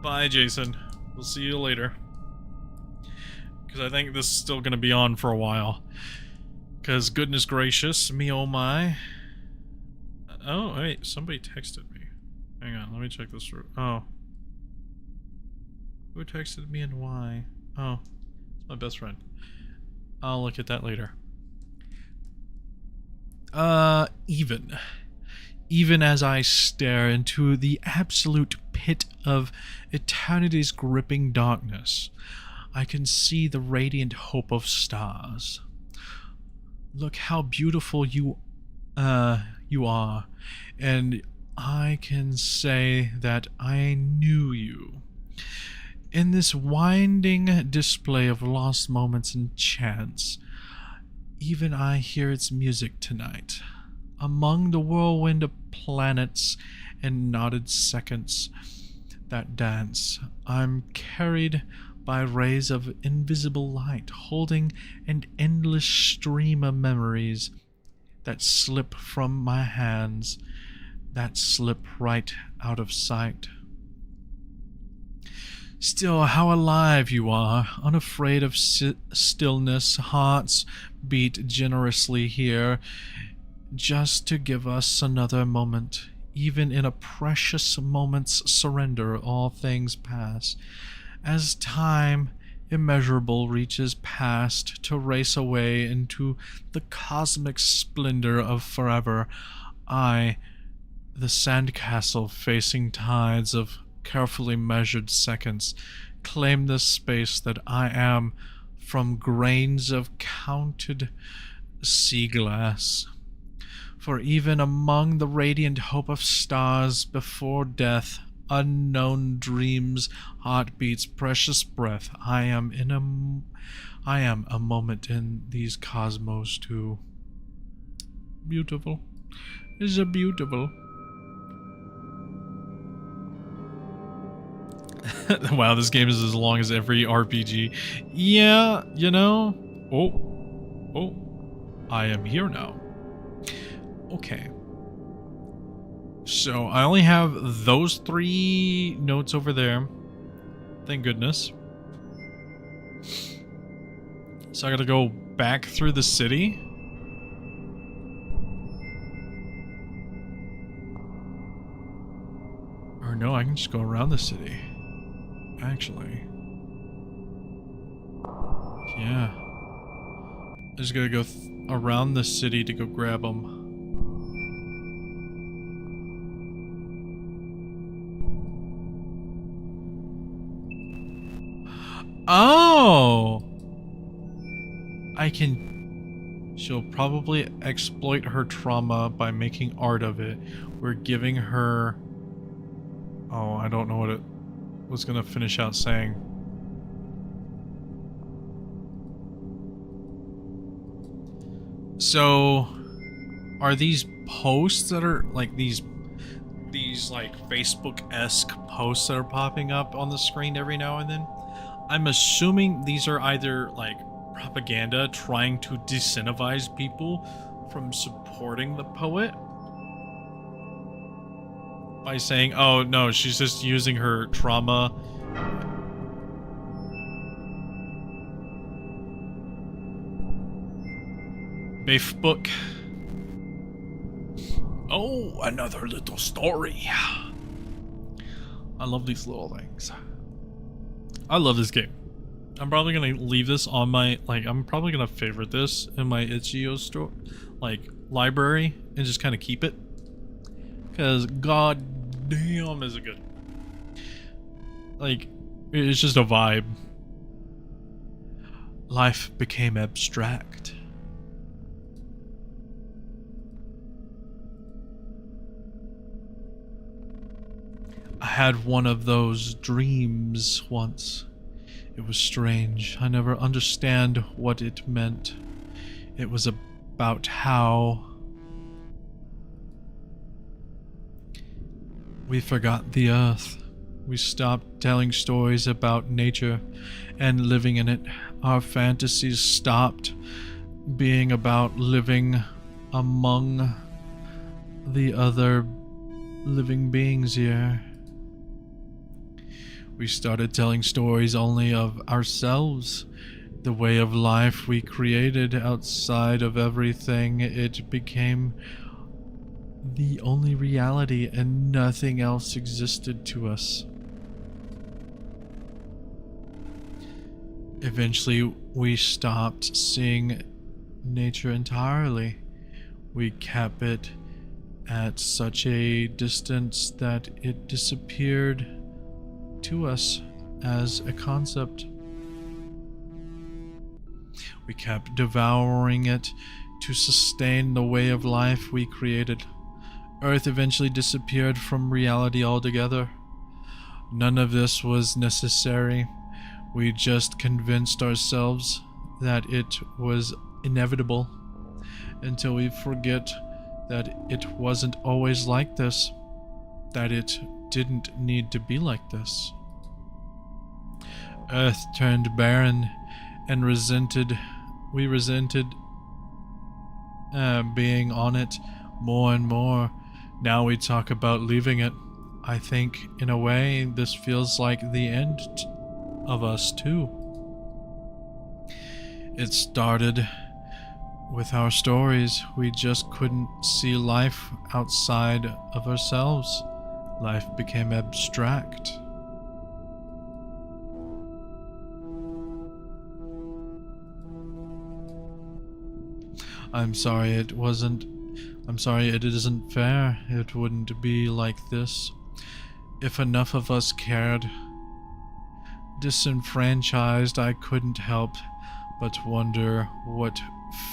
Bye, Jason. We'll see you later. Because I think this is still gonna be on for a while. Because goodness gracious, me oh my. Oh wait, somebody texted me. Hang on, let me check this through. Oh. Who texted me and why? Oh, it's my best friend. I'll look at that later. Even as I stare into the absolute pit of eternity's gripping darkness, I can see the radiant hope of stars. Look how beautiful you are, and I can say that I knew you. In this winding display of lost moments and chance, even I hear its music tonight. Among the whirlwind of planets and knotted seconds that dance, I'm carried by rays of invisible light, holding an endless stream of memories that slip from my hands, that slip right out of sight. Still, how alive you are, unafraid of stillness, hearts beat generously here, just to give us another moment. Even in a precious moment's surrender, all things pass. As time immeasurable reaches past to race away into the cosmic splendor of forever, I, the sandcastle facing tides of carefully measured seconds, claim the space that I am from grains of counted sea glass. For even among the radiant hope of stars before death, unknown dreams, heartbeats, precious breath. I am a moment in these cosmos too. Beautiful. Is it beautiful? Wow, this game is as long as every RPG. Yeah, you know. Oh, I am here now. Okay. So I only have those 3 notes over there. Thank goodness. So I gotta go back through the city. Or no, I can just go around the city. Actually. Yeah. I just gotta go around the city to go grab them. Oh! I can... She'll probably exploit her trauma by making art of it. We're giving her... Oh, I don't know what it was gonna finish out saying. So, are these posts that are like these like Facebook-esque posts that are popping up on the screen every now and then? I'm assuming these are either like propaganda trying to disincentivize people from supporting the poet by saying, oh no, she's just using her trauma. Beef book. Oh, another little story. I love these little things. I love this game. I'm probably gonna leave this on my, I'm probably gonna favorite this in my itch.io store, library, and just kind of keep it. Because god damn is it good. It's just a vibe. Life became abstract. I had one of those dreams once. It was strange. I never understand what it meant. It was about how we forgot the earth. We stopped telling stories about nature and living in it. Our fantasies stopped being about living among the other living beings here. We started telling stories only of ourselves, the way of life we created outside of everything. It became the only reality and nothing else existed to us. Eventually, we stopped seeing nature entirely. We kept it at such a distance that it disappeared to us as a concept. We kept devouring it to sustain the way of life we created. Earth eventually disappeared from reality altogether. None of this was necessary. We just convinced ourselves that it was inevitable until we forget that it wasn't always like this, that it didn't need to be like this. Earth turned barren and we resented being on it more and more. Now we talk about leaving it. I think in a way this feels like the end of us too. It started with our stories. We just couldn't see life outside of ourselves. Life became abstract. I'm sorry it isn't fair. It wouldn't be like this if enough of us cared. Disenfranchised, I couldn't help but wonder, what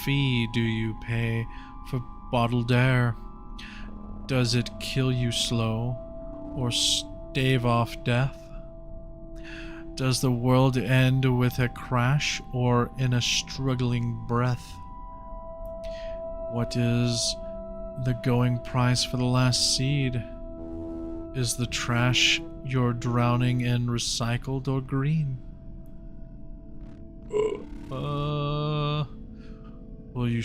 fee do you pay for bottled air? Does it kill you slow or stave off death? Does the world end with a crash or in a struggling breath? What is the going price for the last seed? Is the trash you're drowning in recycled or green? Will you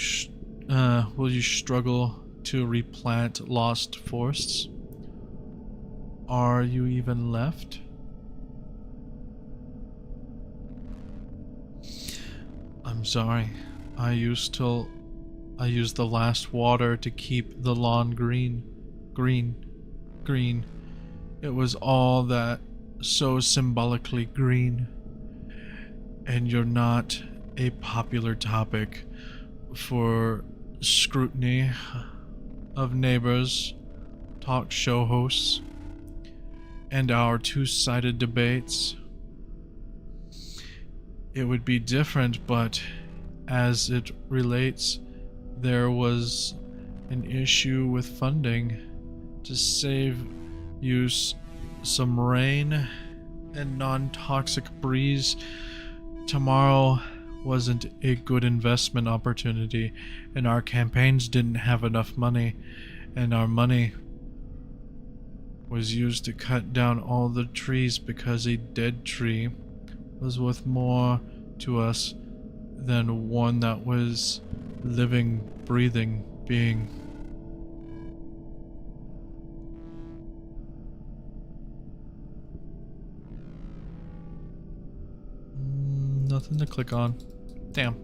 struggle to replant lost forests? Are you even left? I'm sorry. I used the last water to keep the lawn green. Green. It was all that so symbolically green. And you're not a popular topic for scrutiny of neighbors, talk show hosts, and our two-sided debates. It would be different, but as it relates, there was an issue with funding to save you some rain and non-toxic breeze. Tomorrow wasn't a good investment opportunity, and our campaigns didn't have enough money, and our money was used to cut down all the trees because a dead tree was worth more to us than one that was living, breathing being. Nothing to click on. Damn.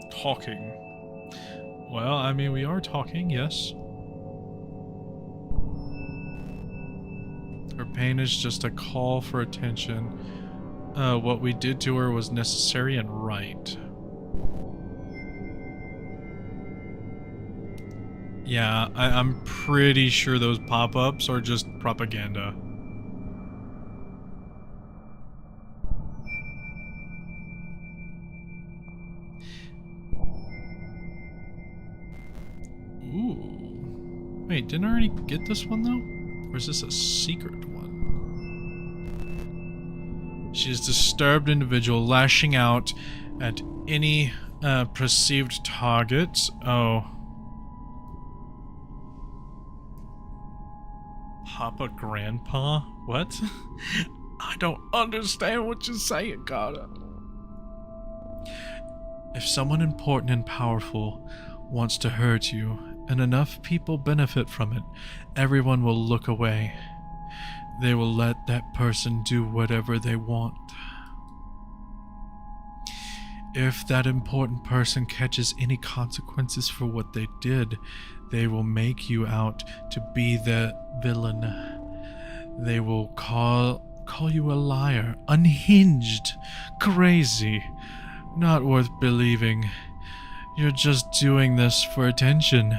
Talking. Well, I mean, we are talking, yes. Her pain is just a call for attention. What we did to her was necessary and right. Yeah, I'm pretty sure those pop-ups are just propaganda. Ooh. Wait, didn't I already get this one though? Or is this a secret one? She is a disturbed individual lashing out at any perceived target. Oh. Papa Grandpa? What? I don't understand what you're saying, Carter. If someone important and powerful wants to hurt you, and enough people benefit from it, everyone will look away. They will let that person do whatever they want. If that important person catches any consequences for what they did, they will make you out to be the villain. They will call you a liar, unhinged, crazy, not worth believing. You're just doing this for attention.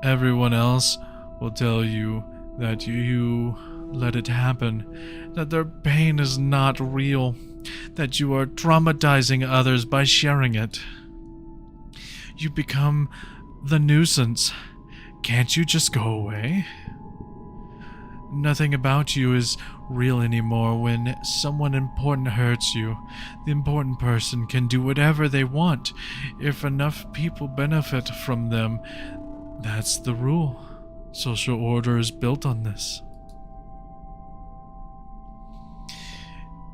Everyone else will tell you that you let it happen, that their pain is not real, that you are traumatizing others by sharing it. You become the nuisance. Can't you just go away? Nothing about you is real anymore. When someone important hurts you, the important person can do whatever they want. If enough people benefit from them, that's the rule. Social order is built on this.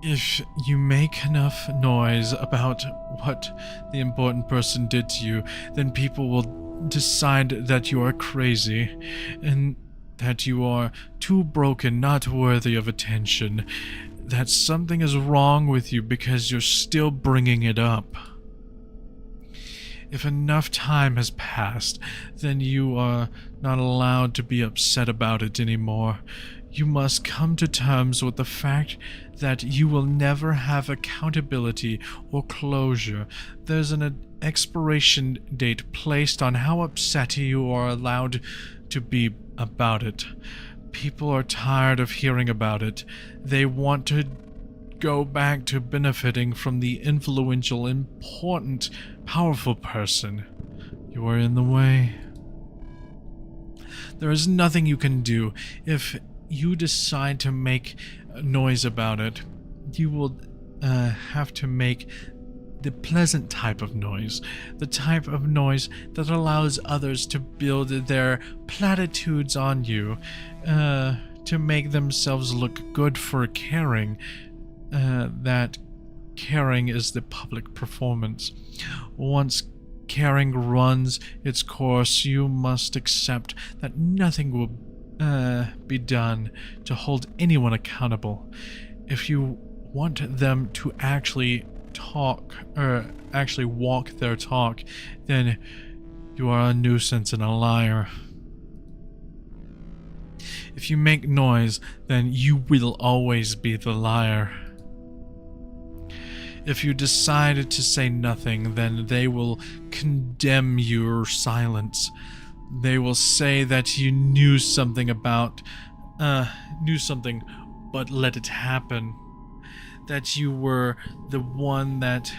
If you make enough noise about what the important person did to you, then people will decide that you are crazy, and that you are too broken, not worthy of attention, that something is wrong with you because you're still bringing it up. If enough time has passed, then you are not allowed to be upset about it anymore. You must come to terms with the fact that you will never have accountability or closure. There's an expiration date placed on how upset you are allowed to be about it. People are tired of hearing about it. They want to go back to benefiting from the influential, important, powerful person. You are in the way. There is nothing you can do. If you decide to make a noise about it, you will have to make the pleasant type of noise. The type of noise that allows others to build their platitudes on you, to make themselves look good for caring. That caring is the public performance. Once caring runs its course, you must accept that nothing will be done to hold anyone accountable. If you want them to actually talk, or actually walk their talk, then you are a nuisance and a liar. If you make noise, then you will always be the liar. If you decide to say nothing, then they will condemn your silence. They will say that you knew something but let it happen. That you were the one that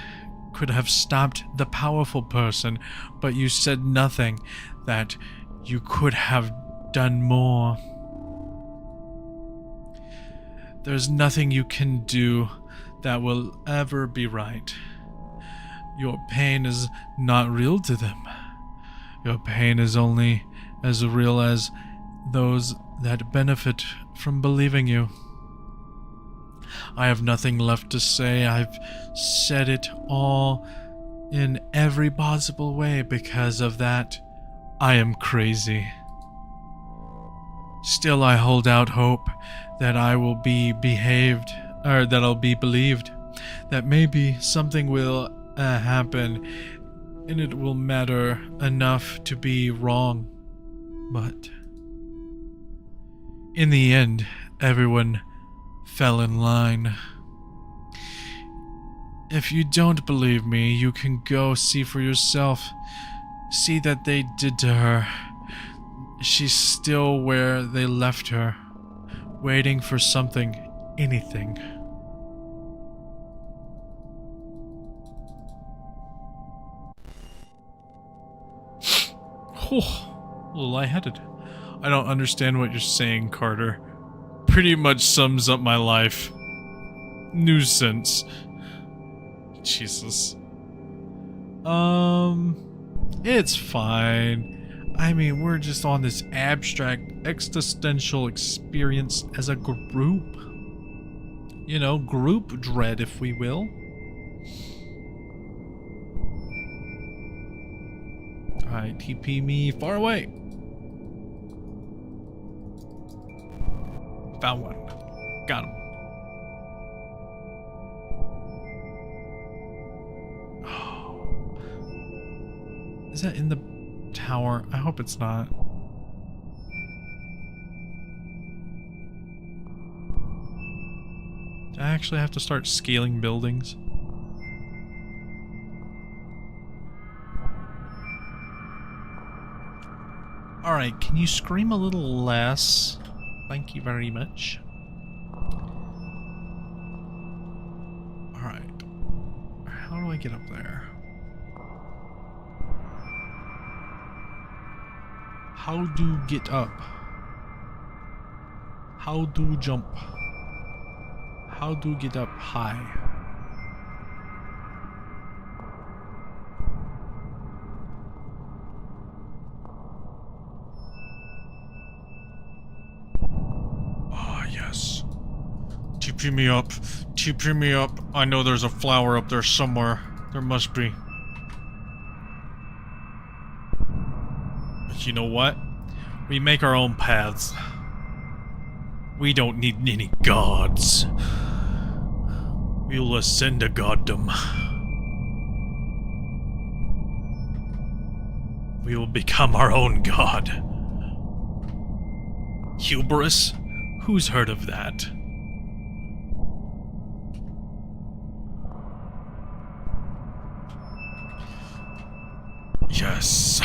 could have stopped the powerful person, but you said nothing, that you could have done more. There's nothing you can do that will ever be right. Your pain is not real to them. Your pain is only as real as those that benefit from believing you. I have nothing left to say. I've said it all in every possible way. Because of that, I am crazy. Still, I hold out hope that I will be believed, that maybe something will happen and it will matter enough to be wrong. But in the end, everyone fell in line. If you don't believe me, you can go see for yourself. See that they did to her. She's still where they left her, waiting for something, anything. Oh, a little lightheaded. I don't understand what you're saying, Carter. Pretty much sums up my life. Nuisance. Jesus. It's fine. I mean, we're just on this abstract existential experience as a group. You know, group dread, if we will. Alright, TP me far away. Found one. Got him. Oh. Is that in the tower? I hope it's not. Do I actually have to start scaling buildings? Alright, can you scream a little less? Thank you very much. Alright. How do I get up there? How do get up? How do jump? How do get up high? Ah, yes. TP me up. TP me up. I know there's a flower up there somewhere. There must be. But you know what? We make our own paths. We don't need any gods. We'll ascend to goddom. We will become our own god. Hubris? Who's heard of that? Yes.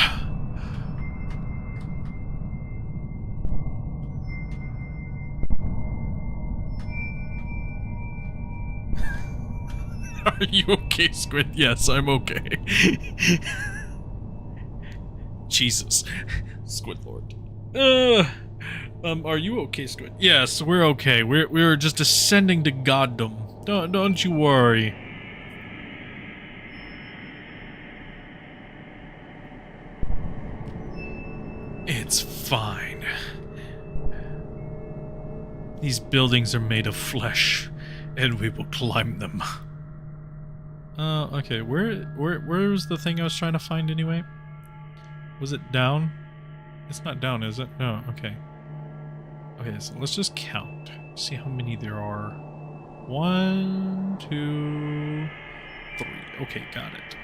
Are you okay, Squid? Yes, I'm okay. Jesus. SquidLord. Are you okay, Squid? Yes, we're okay. We're just ascending to goddom. Don't you worry. It's fine. These buildings are made of flesh, and we will climb them. Okay, where was the thing I was trying to find anyway? Was it down? It's not down, is it? No, okay. Okay, so let's just count. See how many there are. 1, 2, 3. Okay, got it.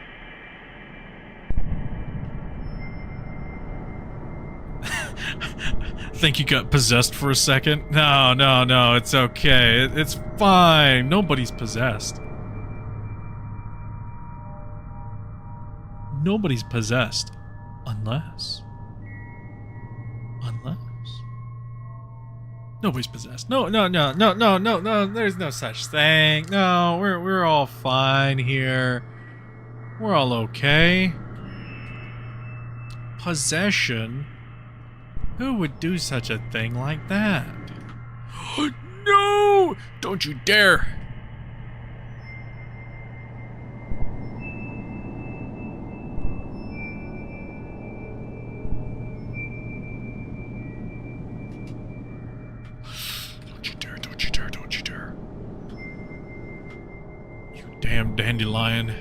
Think you got possessed for a second? No, it's okay. It's fine. Nobody's possessed. Nobody's possessed. Unless... Nobody's possessed. No, there's no such thing. No, we're all fine here. We're all okay. Possession? Who would do such a thing like that? No! Don't you dare! Don't you dare. You damn dandelion.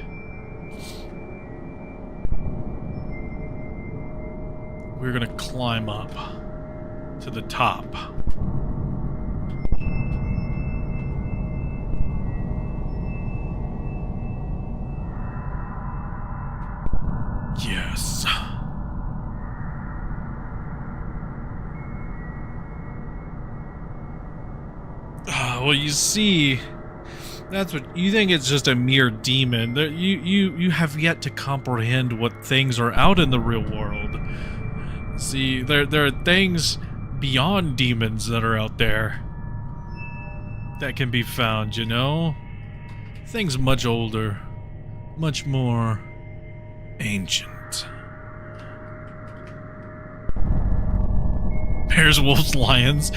We're gonna climb up to the top. Yes. Well, you see, that's what you think. It's just a mere demon. You have yet to comprehend what things are out in the real world. See, there are things beyond demons that are out there that can be found, you know? Things much older, much more ancient. Bears, wolves, lions.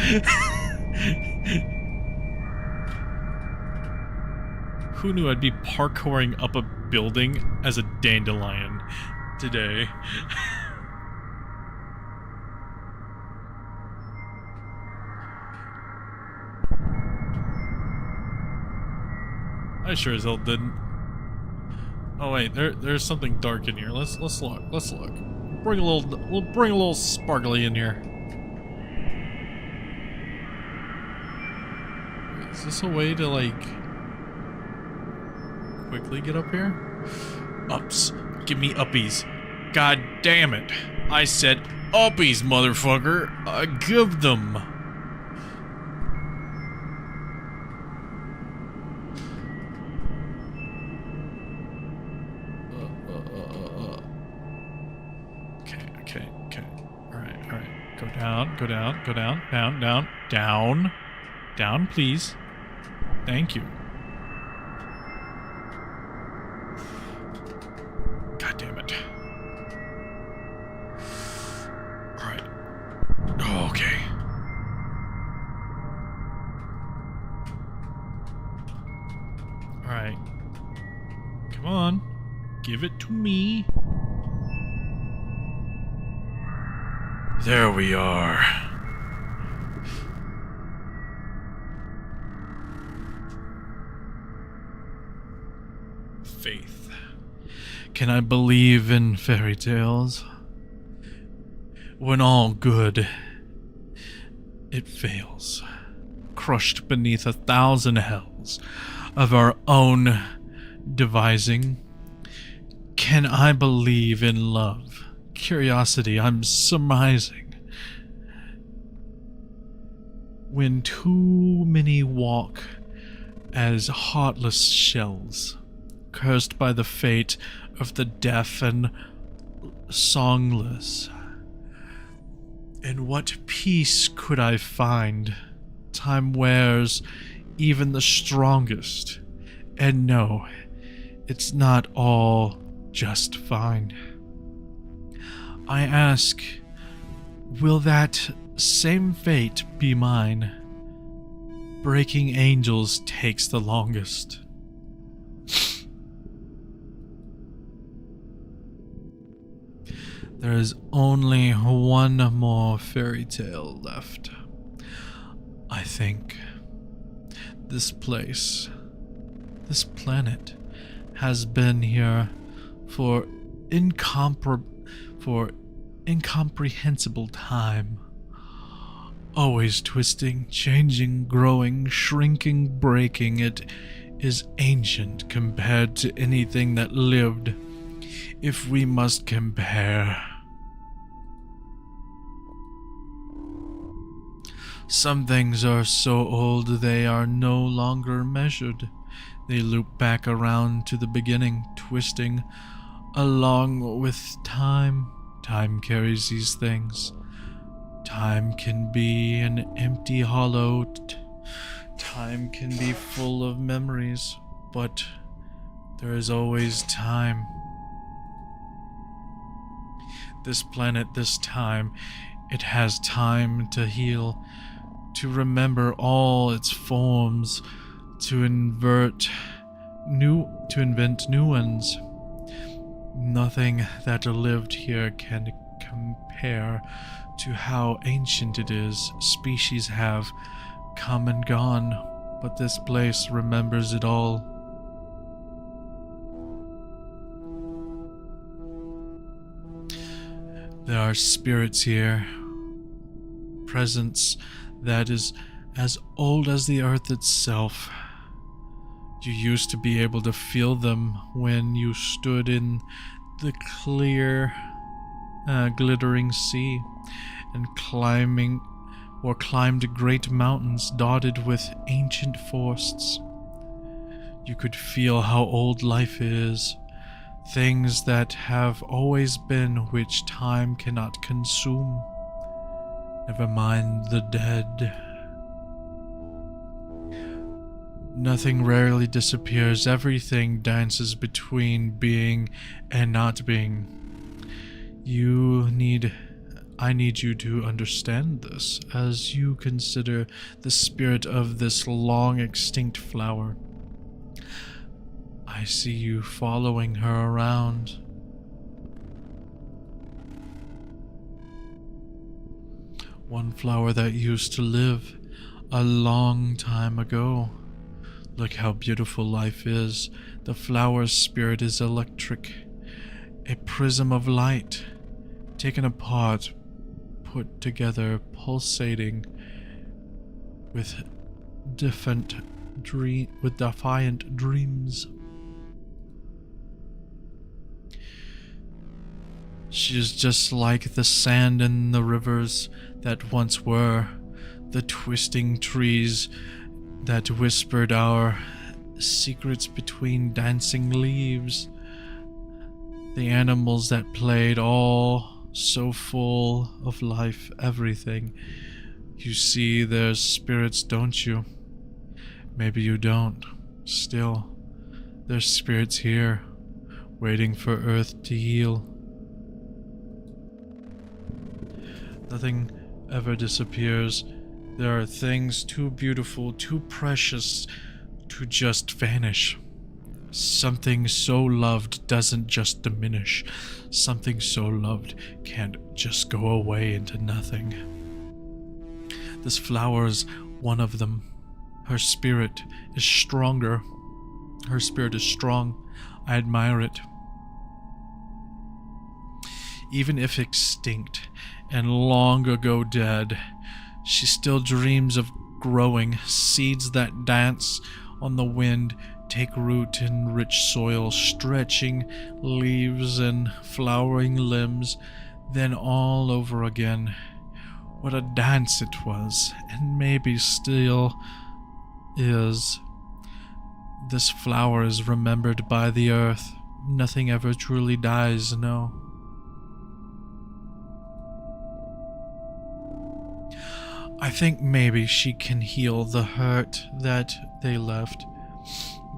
Who knew I'd be parkouring up a building as a dandelion today? I sure as hell didn't. Oh wait, there's something dark in here. Let's look. Let's look. Bring a little sparkly in here. Wait, is this a way to like quickly get up here? Ups. Give me uppies. God damn it. I said uppies, motherfucker. I give them. Okay. Alright. Go down, please. Thank you. God damn it. Alright. Oh, okay. Alright. Come on. Give it to me. There we are. Faith. Can I believe in fairy tales? When all good, it fails, crushed beneath 1,000 hells of our own devising. Can I believe in love? Curiosity, I'm surmising. When too many walk as heartless shells, cursed by the fate of the deaf and songless. And what peace could I find? Time wears even the strongest. And no, it's not all just fine. I ask, Will that same fate be mine? Breaking angels takes the longest. There is only one more fairy tale left. I think this place, this planet, has been here for incomprehensible time. Always twisting, changing, growing, shrinking, breaking. It is ancient compared to anything that lived. If we must compare. Some things are so old they are no longer measured. They loop back around to the beginning, twisting along with time. Time carries these things. Time can be an empty hollow. Time can be full of memories, but there is always time. This planet, this time, it has time to heal, to remember all its forms, to invent new ones. Nothing that lived here can compare to how ancient it is. Species have come and gone, but this place remembers it all. There are spirits here, presence that is as old as the earth itself. You used to be able to feel them when you stood in the clear, glittering sea and climbed great mountains dotted with ancient forests. You could feel how old life is, things that have always been which time cannot consume. Never mind the dead. Nothing rarely disappears. Everything dances between being and not being. I need you to understand this as you consider the spirit of this long extinct flower. I see you following her around. One flower that used to live a long time ago. Look how beautiful life is. The flower's spirit is electric, a prism of light, taken apart, put together, pulsating with defiant dreams. She is just like the sand in the rivers that once were, the twisting trees that whispered our secrets between dancing leaves, the animals that played, all so full of life, everything. You see their spirits, don't you? Maybe you don't. Still, there's spirits here, waiting for Earth to heal. Nothing ever disappears. There are things too beautiful, too precious to just vanish. Something so loved doesn't just diminish. Something so loved can't just go away into nothing. This flower is one of them. Her spirit is stronger. Her spirit is strong. I admire it. Even if extinct and long ago dead, she still dreams of growing. Seeds that dance on the wind take root in rich soil, stretching leaves and flowering limbs, then all over again. What a dance it was, and maybe still is. This flower is remembered by the earth. Nothing ever truly dies, no. I think maybe she can heal the hurt that they left.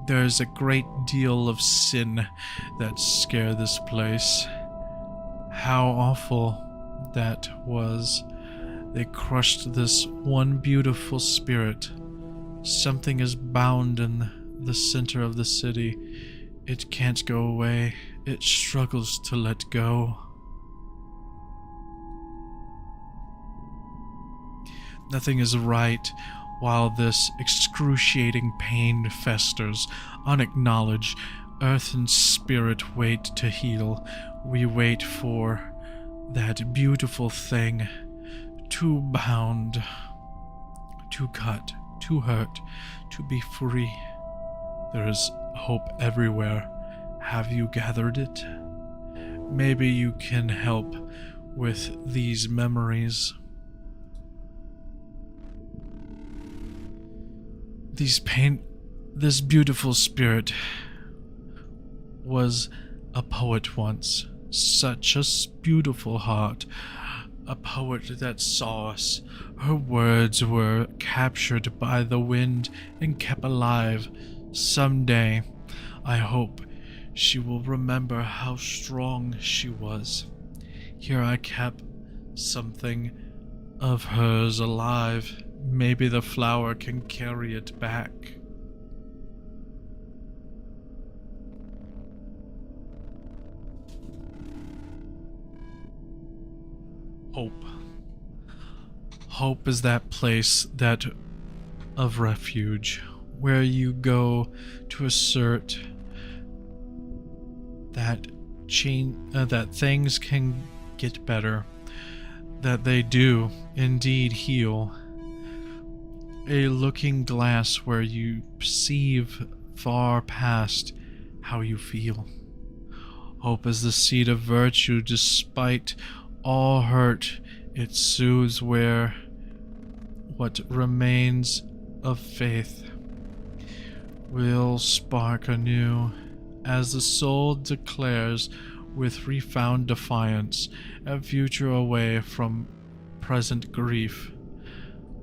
There's a great deal of sin that scare this place. How awful. that was, they crushed this one beautiful spirit. Something is bound in the center of the city. It can't go away. It struggles to let go. Nothing is right while this excruciating pain festers, unacknowledged. Earth and spirit wait to heal. We wait for that beautiful thing to bound, to cut, to hurt, to be free. There is hope everywhere. Have you gathered it? Maybe you can help with these memories. This beautiful spirit was a poet once. Such a beautiful heart. A poet that saw us. Her words were captured by the wind and kept alive. Someday, I hope she will remember how strong she was. Here I kept something of hers alive. Maybe the flower can carry it back. Hope. Hope is that place of refuge where you go to assert that that things can get better, that they do indeed heal. A looking glass where you perceive far past how you feel. Hope is the seed of virtue. Despite all hurt, it soothes where what remains of faith will spark anew, as the soul declares with refound defiance a future away from present grief.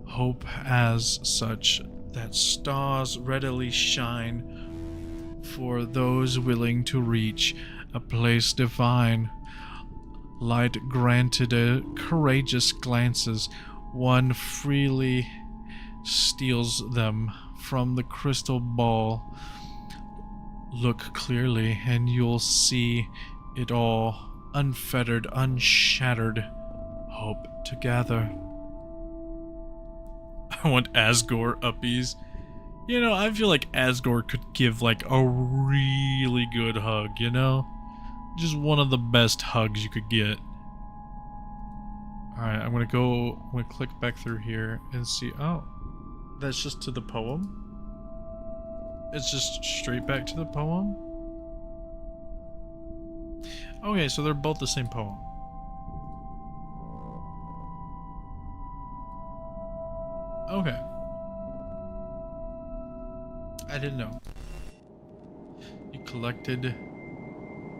Hope as such that stars readily shine for those willing to reach a place divine. Light granted courageous glances, one freely steals them from the crystal ball. Look clearly and you'll see it all, unfettered, unshattered. Hope to gather. I want Asgore uppies. You know, I feel like Asgore could give like a really good hug, you know? Just one of the best hugs you could get. Alright, I'm gonna click back through here and see. Oh, that's just to the poem? It's just straight back to the poem? Okay, so they're both the same poem. Okay. I didn't know. You collected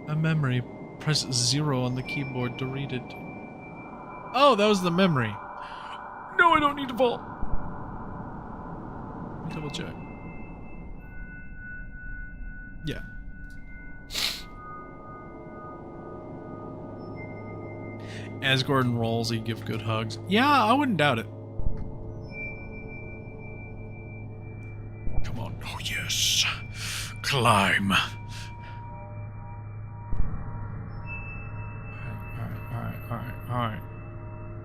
a memory. Press 0 on the keyboard to read it. Oh, that was the memory. No, I don't need to vault. Double check. Yeah. Asgore and Rolsey give good hugs. Yeah, I wouldn't doubt it. Come on. Oh, yes. Climb. Alright.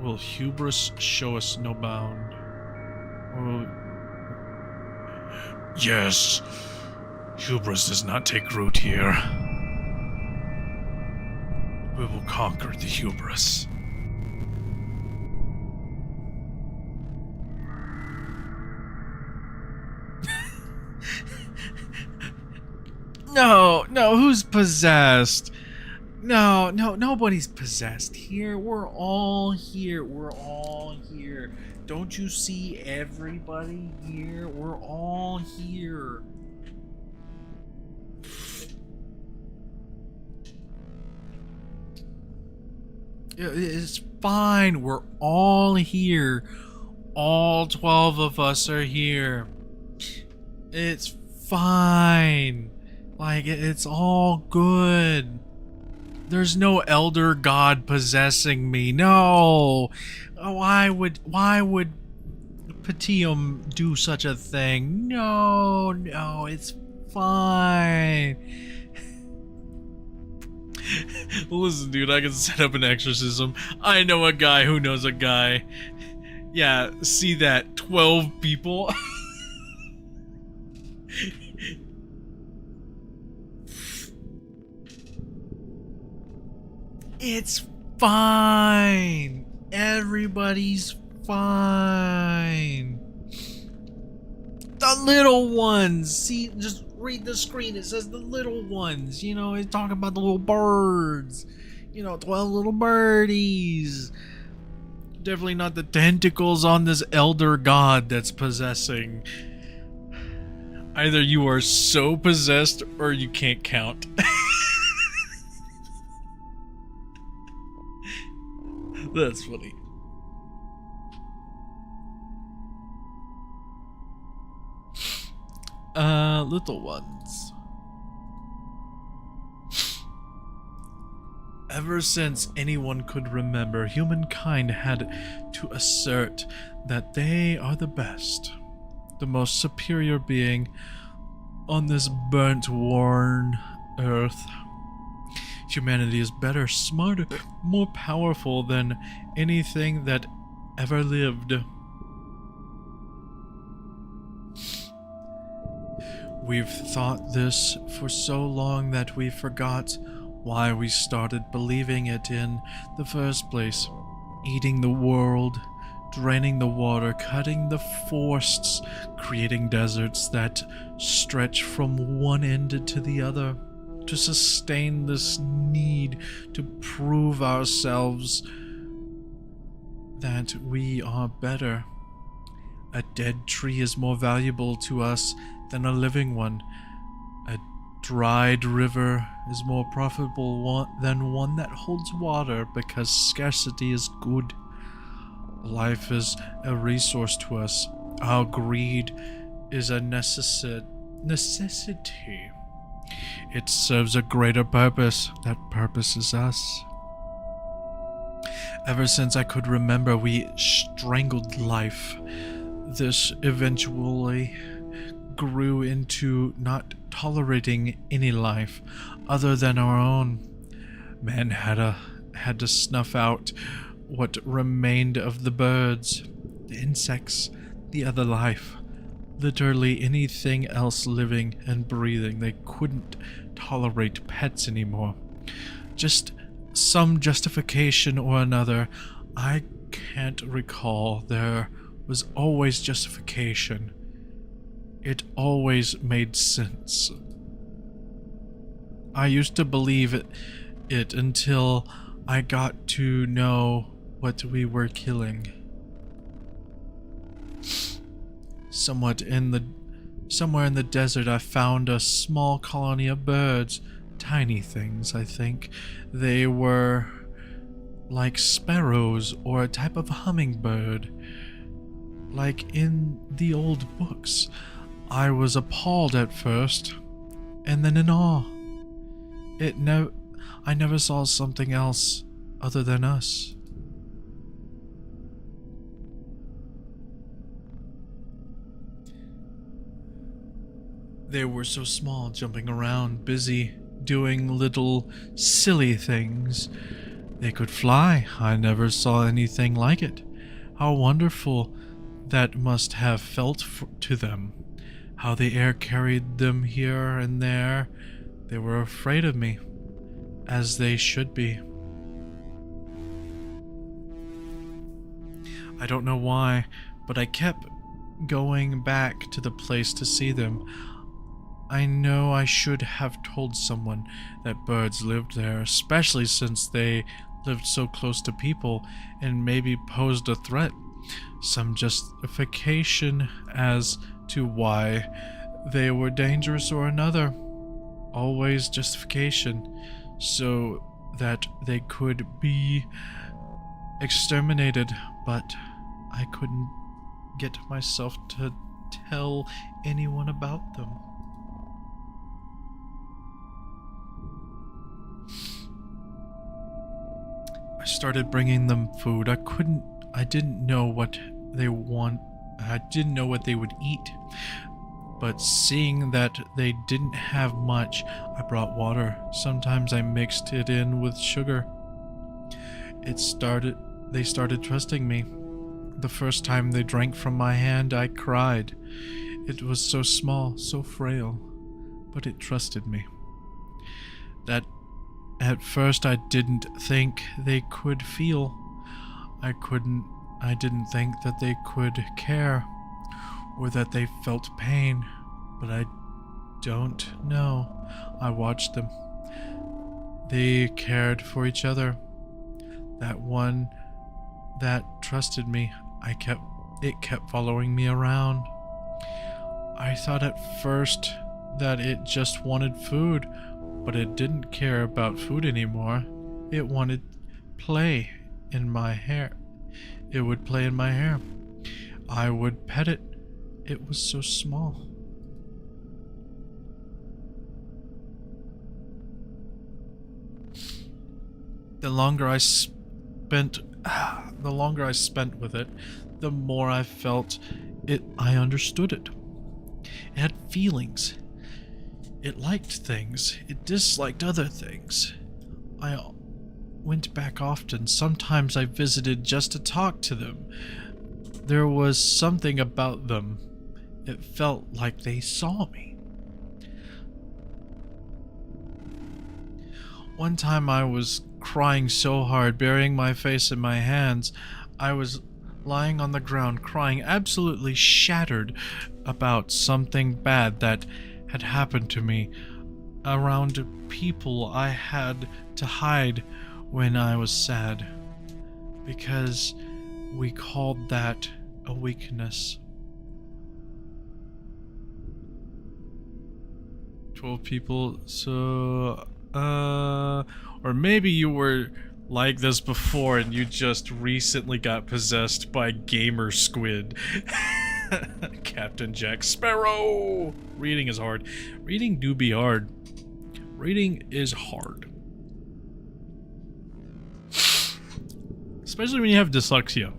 Will hubris show us no bound? Yes. Hubris does not take root here. We will conquer the hubris. No, who's possessed? No, nobody's possessed here. We're all here. Don't you see everybody here? We're all here. It's fine. We're all here. All 12 of us are here. It's fine. Like, it's all good. There's no elder god possessing me. No. Why would Petium do such a thing? No, it's fine. Listen, dude, I can set up an exorcism. I know a guy who knows a guy. Yeah, see that? 12 people? It's fine. Everybody's fine. The little ones. See, just read the screen. It says the little ones. You know, it's talking about the little birds. You know, 12 little birdies. Definitely not the tentacles on this elder god that's possessing. Either you are so possessed or you can't count. That's funny. Little ones. Ever since anyone could remember, humankind had to assert that they are the best, the most superior being on this burnt, worn earth. Humanity is better, smarter, more powerful than anything that ever lived. We've thought this for so long that we forgot why we started believing it in the first place. Eating the world, draining the water, cutting the forests, creating deserts that stretch from one end to the other, to sustain this need to prove ourselves that we are better. A dead tree is more valuable to us than a living one. A dried river is more profitable than one that holds water, because scarcity is good. Life is a resource to us. Our greed is a necessity. It serves a greater purpose. That purpose is us. Ever since I could remember, we strangled life. This eventually grew into not tolerating any life other than our own. Man had to snuff out what remained of the birds, the insects, the other life. Literally anything else living and breathing. They couldn't tolerate pets anymore. Just some justification or another. I can't recall. There was always justification. It always made sense. I used to believe it until I got to know what we were killing. Somewhere in the desert, I found a small colony of birds. Tiny things, I think. They were like sparrows or a type of hummingbird. Like in the old books. I was appalled at first, and then in awe. I never saw something else other than us. They were so small, jumping around, busy doing little silly things. They could fly. I never saw anything like it. How wonderful that must have felt to them. How the air carried them here and there. They were afraid of me, as they should be. I don't know why, but I kept going back to the place to see them. I know I should have told someone that birds lived there, especially since they lived so close to people and maybe posed a threat. Some justification as to why they were dangerous or another. Always justification, so that they could be exterminated, but I couldn't get myself to tell anyone about them. I started bringing them food. I didn't know what they want. I didn't know what they would eat. But seeing that they didn't have much, I brought water. Sometimes I mixed it in with sugar. They started trusting me. The first time they drank from my hand, I cried. It was so small, so frail, but it trusted me. That at first I didn't think they could feel. I didn't think that they could care, or that they felt pain, but I don't know. I watched them. They cared for each other. That one that trusted me, it kept following me around. I thought at first that it just wanted food, but it didn't care about food anymore. It wanted play in my hair. It would play in my hair. I would pet it. It was so small. The longer I spent with it, the more I felt it. I understood it. It had feelings. It liked things. It disliked other things. I went back often. Sometimes I visited just to talk to them. There was something about them. It felt like they saw me. One time I was crying so hard, burying my face in my hands. I was lying on the ground crying, absolutely shattered about something bad that had happened to me, around people I had to hide when I was sad, because we called that a weakness. 12 people, so, or maybe you were like this before and you just recently got possessed by Gamer Squid. Captain Jack Sparrow! Reading is hard. Reading do be hard. Reading is hard. Especially when you have dyslexia.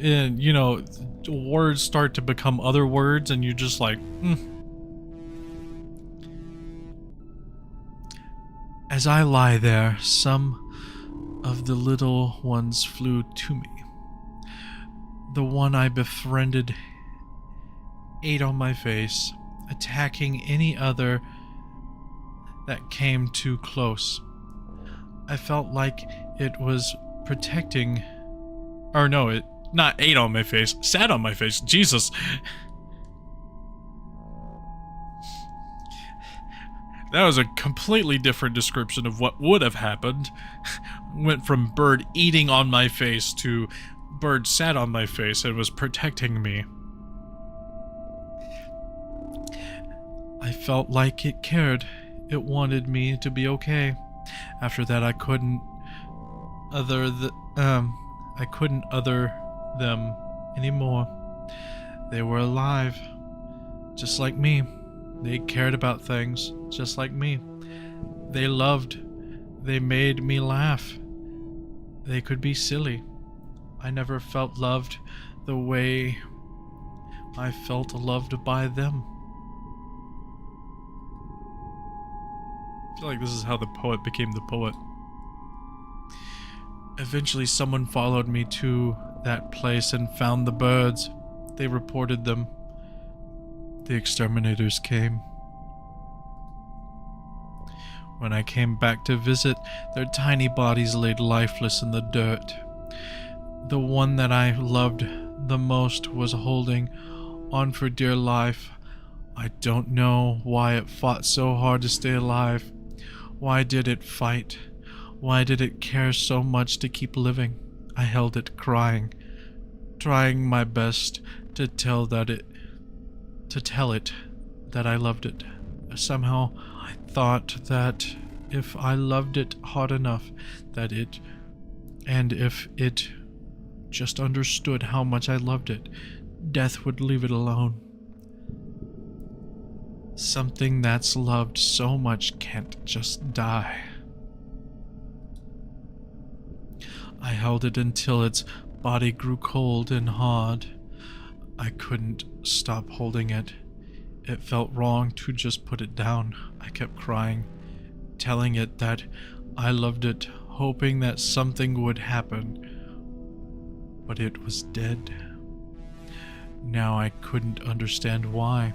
And, you know, words start to become other words and you're just like, As I lie there, some of the little ones flew to me. The one I befriended ate on my face, attacking any other that came too close. I felt like it was protecting... Or no, it not ate on my face, sat on my face. Jesus. That was a completely different description of what would have happened. Went from bird eating on my face to bird sat on my face and was protecting me. I felt like it cared. It wanted me to be okay. After that, I couldn't other them anymore. They were alive, just like me. They cared about things, just like me. They loved. They made me laugh. They could be silly. I never felt loved the way I felt loved by them. I feel like this is how the poet became the poet. Eventually, someone followed me to that place and found the birds. They reported them. The exterminators came. When I came back to visit, their tiny bodies laid lifeless in the dirt. The one that I loved the most was holding on for dear life. I don't know why it fought so hard to stay alive. Why did it fight? Why did it care so much to keep living? I held it crying, trying my best to tell it that I loved it. Somehow I thought that if I loved it hard enough, and if it just understood how much I loved it, death would leave it alone. Something that's loved so much can't just die. I held it until its body grew cold and hard. I couldn't stop holding it. It felt wrong to just put it down. I kept crying, telling it that I loved it, hoping that something would happen. But it was dead. Now I couldn't understand why.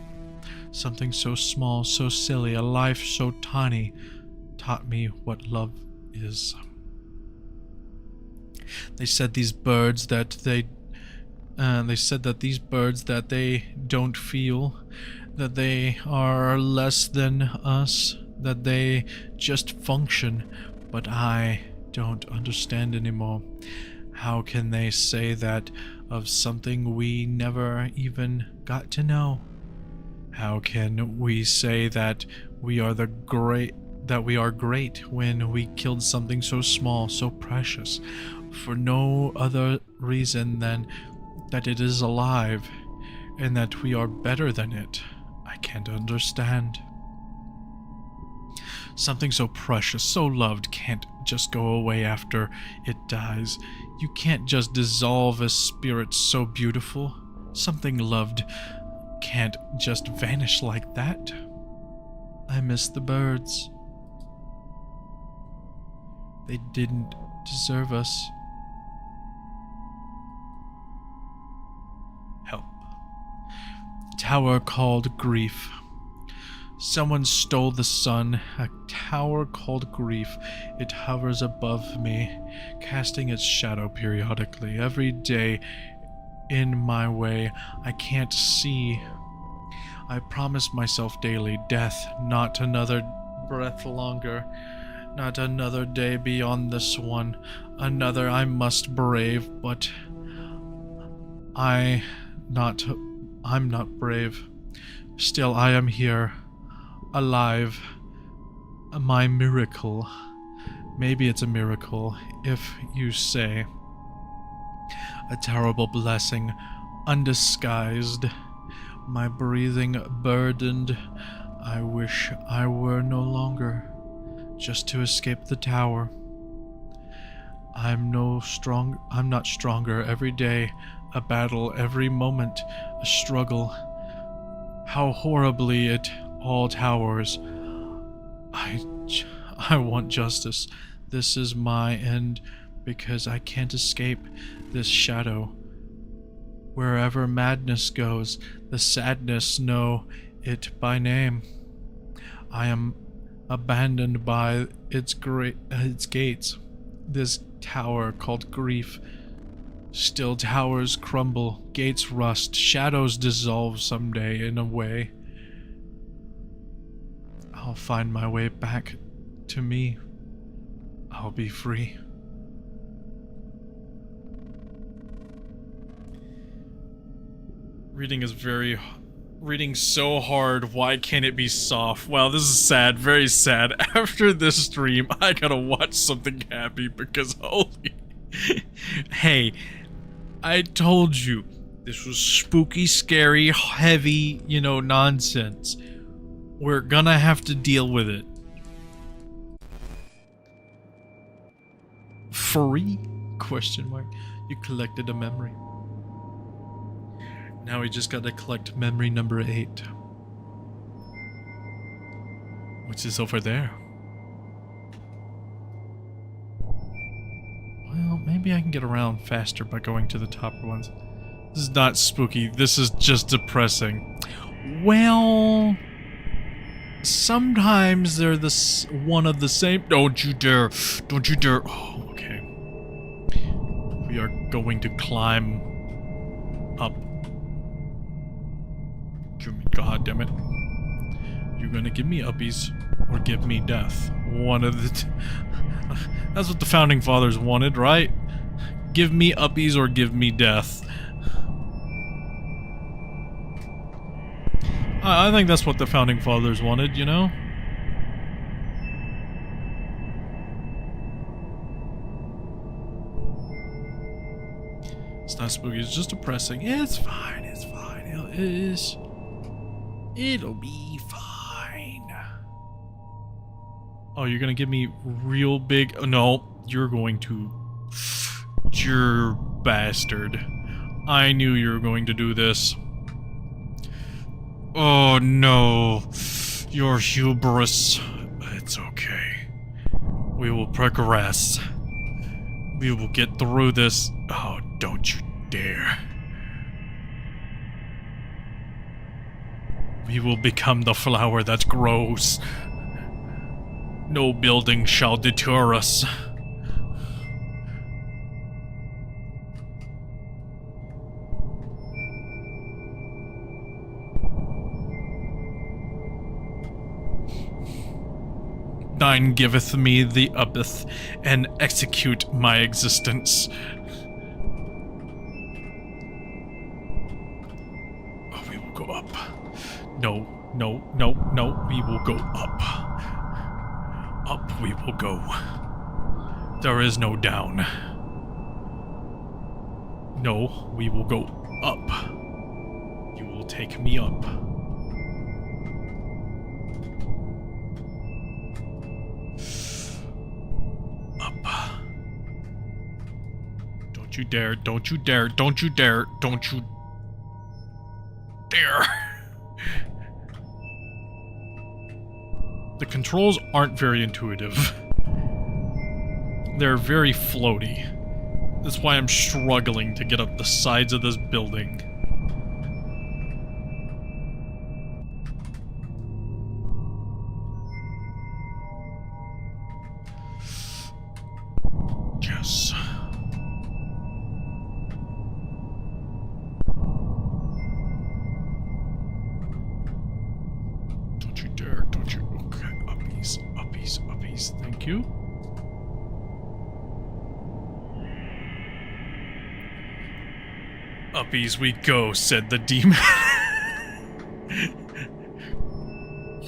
Something so small, so silly, a life so tiny, taught me what love is. They said these birds that they don't feel, that they are less than us, that they just function, but I don't understand anymore. How can they say that of something we never even got to know? How can we say that we are great when we killed something so small, so precious, for no other reason than that it is alive, and that we are better than it? I can't understand. Something so precious, so loved, can't just go away after it dies. You can't just dissolve a spirit so beautiful. Something loved can't just vanish like that. I miss the birds. They didn't deserve us. Help. Tower called grief. Someone stole the sun. A tower called grief. It hovers above me, casting its shadow periodically. Every day in my way, I can't see. I promise myself daily death, not another breath longer, not another day beyond this one. Another I must brave, but I'm not brave. Still I am here, alive. My miracle. Maybe it's a miracle, if you say. A terrible blessing, undisguised. My breathing burdened. I wish I were no longer, just to escape the tower. I'm not stronger. Every day, a battle. Every moment, a struggle. How horribly it all towers. I want justice. This is my end, because I can't escape this shadow. Wherever madness goes, the sadness know it by name. I am abandoned by its gates. This tower called grief. Still towers crumble, gates rust, shadows dissolve someday in a way. I'll find my way back to me. I'll be free. Reading so hard. Why can't it be soft? Wow, this is sad, very sad. After this stream, I gotta watch something happy because holy... Hey, I told you, this was spooky, scary, heavy, nonsense. We're gonna have to deal with it. Free? Question mark. You collected a memory. Now we just gotta collect memory number 8. Which is over there. Well, maybe I can get around faster by going to the top ones. This is not spooky, this is just depressing. Well... sometimes they're one of the same... Don't you dare! Don't you dare! Oh, okay. We are going to climb up. God damn it. You're gonna give me uppies or give me death. One of the that's what the founding fathers wanted, right? Give me uppies or give me death. I think that's what the founding fathers wanted, you know? It's not spooky, it's just depressing. It's fine, it's fine. It'll be fine. Oh, you're gonna give me real big... No, you're going to... You bastard. I knew you were going to do this. Oh no. Your hubris. It's okay. We will progress. We will get through this. Oh, don't you dare. We will become the flower that grows. No building shall deter us. Thine giveth me the uppeth, and execute my existence. Oh, we will go up. No, no, no, no, we will go up. Up we will go. There is no down. No, we will go up. You will take me up. Don't you dare, don't you dare, don't you dare, don't you dare. The controls aren't very intuitive. They're very floaty. That's why I'm struggling to get up the sides of this building. Yes. Don't you dare, don't you. Okay, uppies, uppies, uppies. Thank you. Uppies we go, said the demon.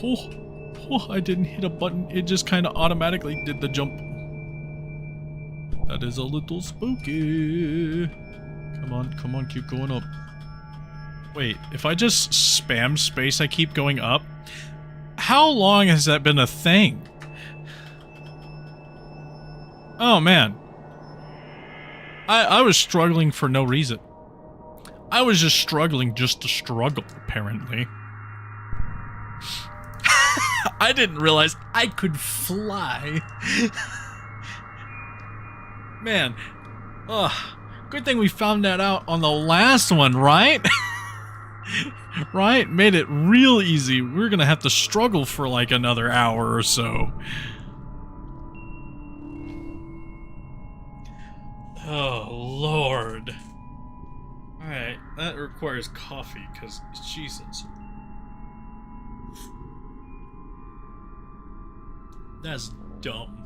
Oh, I didn't hit a button. It just kind of automatically did the jump. That is a little spooky. Come on, keep going up. Wait, if I just spam space, I keep going up? How long has that been a thing? Oh, man. I was struggling for no reason. I was just struggling just to struggle, apparently. I didn't realize I could fly. Man. Ugh. Good thing we found that out on the last one, right? Right? Made it real easy. We're gonna have to struggle for like another hour or so. Oh, Lord. Alright, that requires coffee, because, Jesus. That's dumb.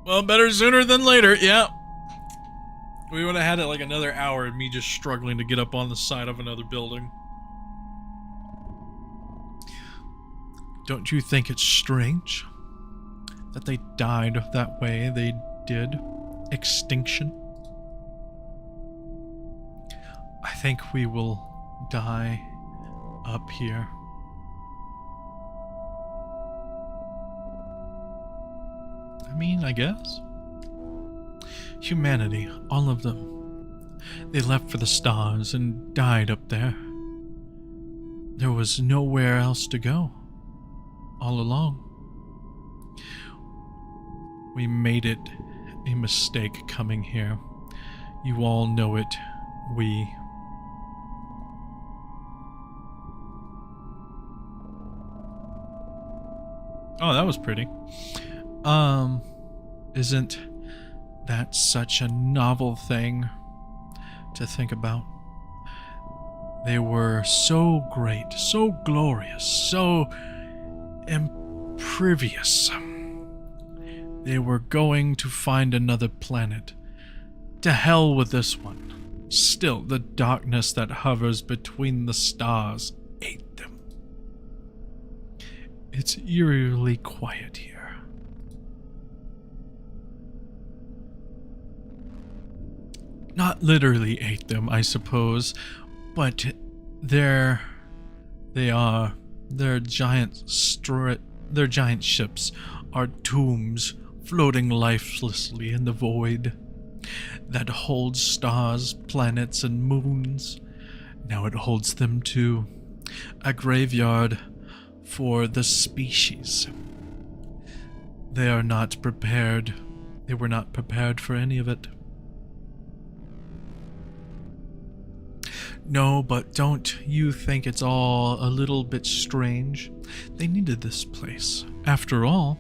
Well, better sooner than later, yeah. We would have had it like another hour of me just struggling to get up on the side of another building. Don't you think it's strange that they died that way they did? Extinction? I think we will die up here. I mean, I guess. Humanity, all of them. They left for the stars and died up there. There was nowhere else to go. All along. We made it a mistake coming here. You all know it. We... Oh, that was pretty. Isn't that such a novel thing to think about? They were so great, so glorious, so impervious. They were going to find another planet. To hell with this one. Still, the darkness that hovers between the stars ate them. It's eerily quiet here. Not literally ate them, I suppose, but there they are Their giant ships are tombs floating lifelessly in the void that holds stars, planets, and moons. Now it holds them too. A graveyard for the species. They are not prepared. They were not prepared for any of it. No, but don't you think it's all a little bit strange? They needed this place. After all,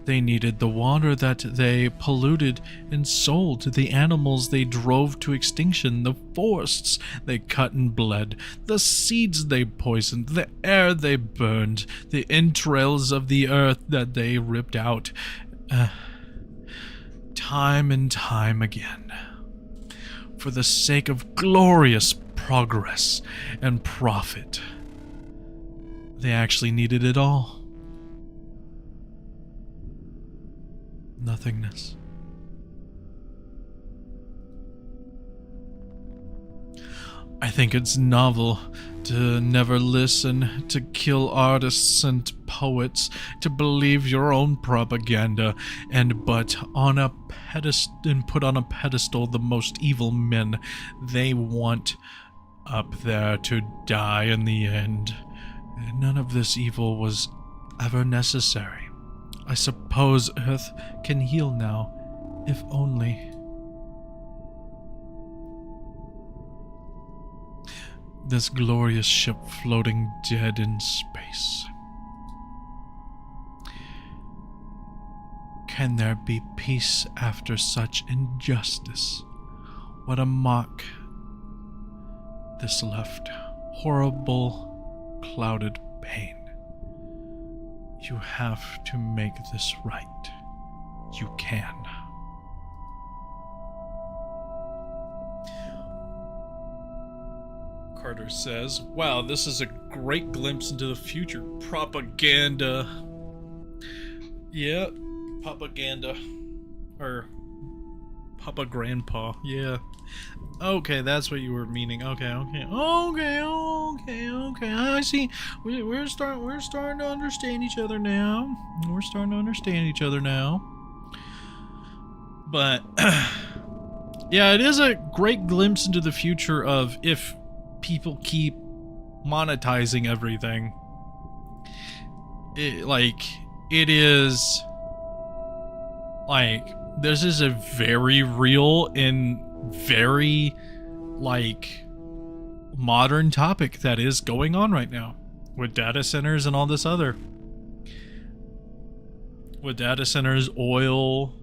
they needed the water that they polluted and sold to the animals they drove to extinction, the forests they cut and bled, the seeds they poisoned, the air they burned, the entrails of the earth that they ripped out. Time and time again. For the sake of glorious progress and profit. They actually needed it all. Nothingness. I think it's novel to never listen, to kill artists and poets, to believe your own propaganda, and put on a pedestal the most evil men they want up there to die in the end. None of this evil was ever necessary. I suppose Earth can heal now, if only. This glorious ship floating dead in space. Can there be peace after such injustice? What a mock this left. Horrible, clouded pain. You have to make this right. You can. Carter says, wow, this is a great glimpse into the future. Propaganda. Yeah, propaganda. Or Papa Grandpa, yeah. Okay, that's what you were meaning. Okay. I see. We're starting to understand each other now. But yeah, it is a great glimpse into the future of if people keep monetizing everything. This is a very real and very modern topic that is going on right now with data centers and all this other. With data centers, oil,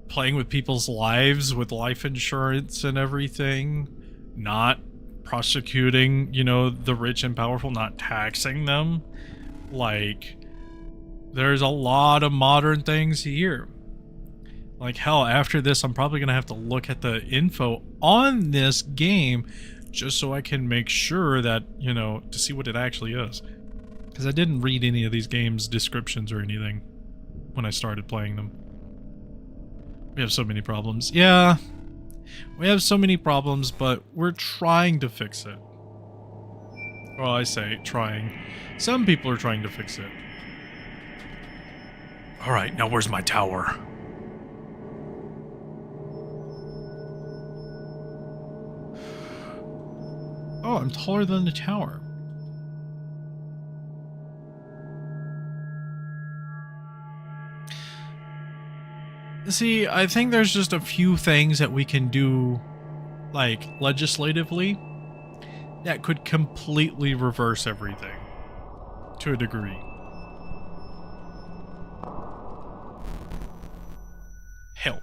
playing with people's lives with life insurance and everything, not prosecuting, the rich and powerful, not taxing them. There's a lot of modern things here. Hell, after this, I'm probably going to have to look at the info on this game just so I can make sure that, to see what it actually is. Because I didn't read any of these games' descriptions or anything when I started playing them. We have so many problems. Yeah, we have so many problems, but we're trying to fix it. Well, I say trying. Some people are trying to fix it. Alright, now where's my tower? Oh, I'm taller than the tower. See, I think there's just a few things that we can do, legislatively, that could completely reverse everything. To a degree. Help.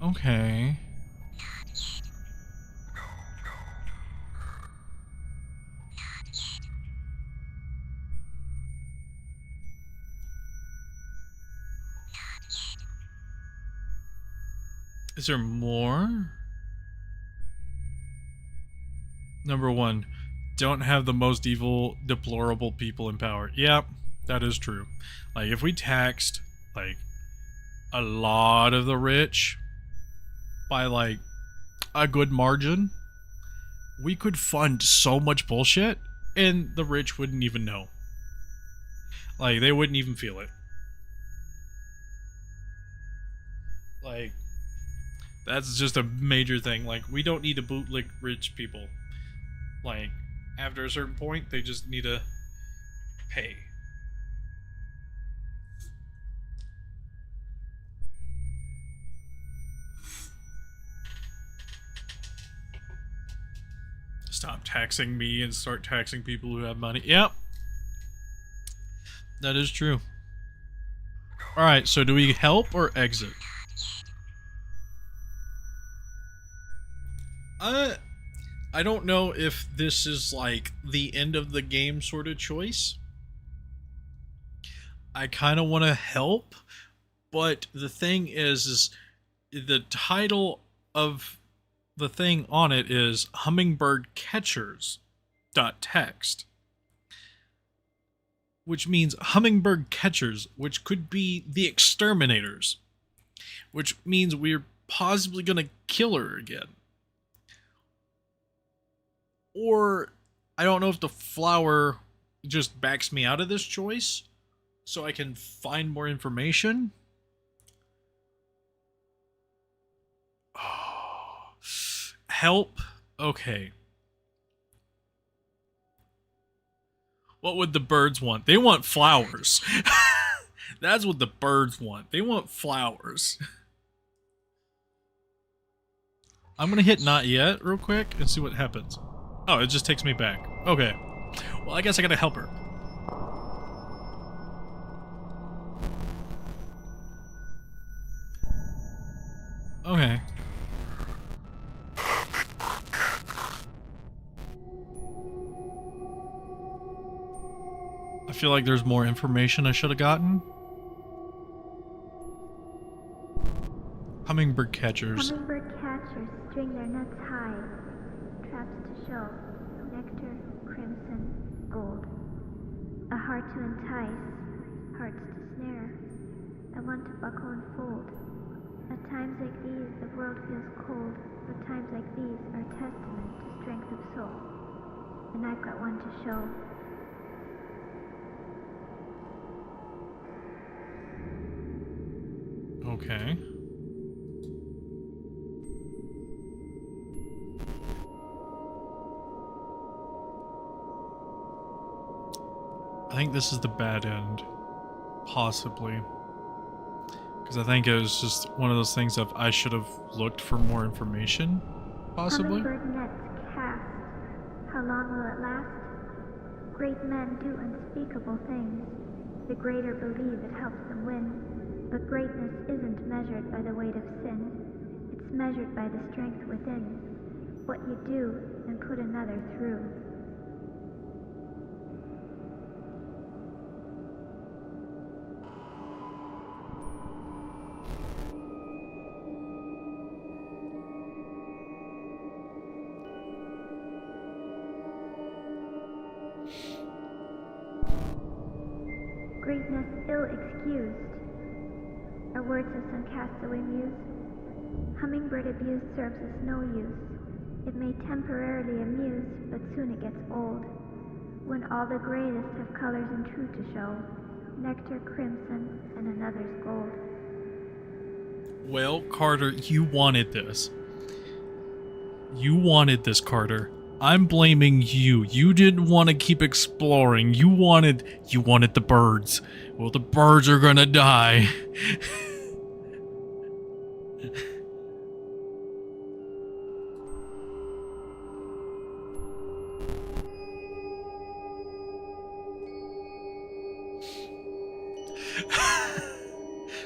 Okay. Is there more? Number 1, don't have the most evil, deplorable people in power. Yeah, that is true. If we taxed, a lot of the rich by, a good margin, we could fund so much bullshit, and the rich wouldn't even know. Like, they wouldn't even feel it. Like, that's just a major thing. Like, we don't need to bootleg rich people. Like, after a certain point, they just need to pay. Stop taxing me and start taxing people who have money. Yep. That is true. Alright, so do we help or exit? I don't know if this is like the end of the game sort of choice. I kind of want to help, but the thing is the title of the thing on it is Hummingbird Catchers.txt, which means hummingbird catchers, which could be the exterminators, which means we're possibly gonna kill her again. Or I don't know if the flower just backs me out of this choice so I can find more information. Help? Okay. What would the birds want? They want flowers. That's what the birds want. They want flowers. I'm gonna hit not yet real quick and see what happens. Oh, it just takes me back. Okay. Well, I guess I gotta help her. Okay. I feel like there's more information I should have gotten. Hummingbird catchers. Hummingbird catchers string their nuts high, traps to show, nectar, crimson, gold. A heart to entice, hearts to snare, a one to buckle and fold. At times like these, the world feels cold, but times like these are testament to strength of soul. And I've got one to show. Okay. I think this is the bad end. Possibly. Because I think it was just one of those things of I should have looked for more information. Possibly. Hummingbird nets cast. How long will it last? Great men do unspeakable things. The greater believe it helps them win. But greatness isn't measured by the weight of sin. It's measured by the strength within. What you do and put another through. Greatness ill-excused. Are words of some castaway muse? Hummingbird abuse serves us no use. It may temporarily amuse, but soon it gets old. When all the greatest have colors and truth to show, nectar crimson and another's gold. Well, Carter, you wanted this. You wanted this, Carter. I'm blaming you. You didn't want to keep exploring. You wanted the birds. Well, the birds are gonna die.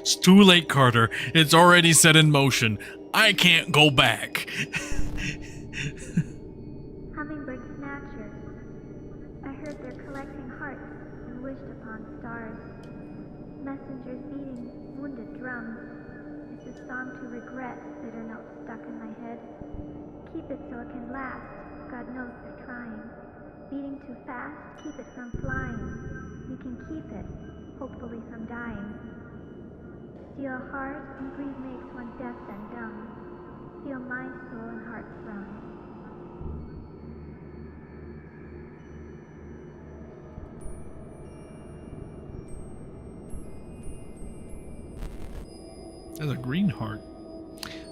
It's too late, Carter. It's already set in motion. I can't go back. Hummingbird snatchers. I heard they're collecting hearts and wished upon stars. Messengers beating wounded drums. It's a song to regret that are notes stuck in my head. Keep it so it can last. God knows they're trying. Beating too fast, keep it from flying. You can keep it, hopefully from dying. Steal a heart and greed makes one deaf and dumb. feel my soul and heart swelling. There's a green heart.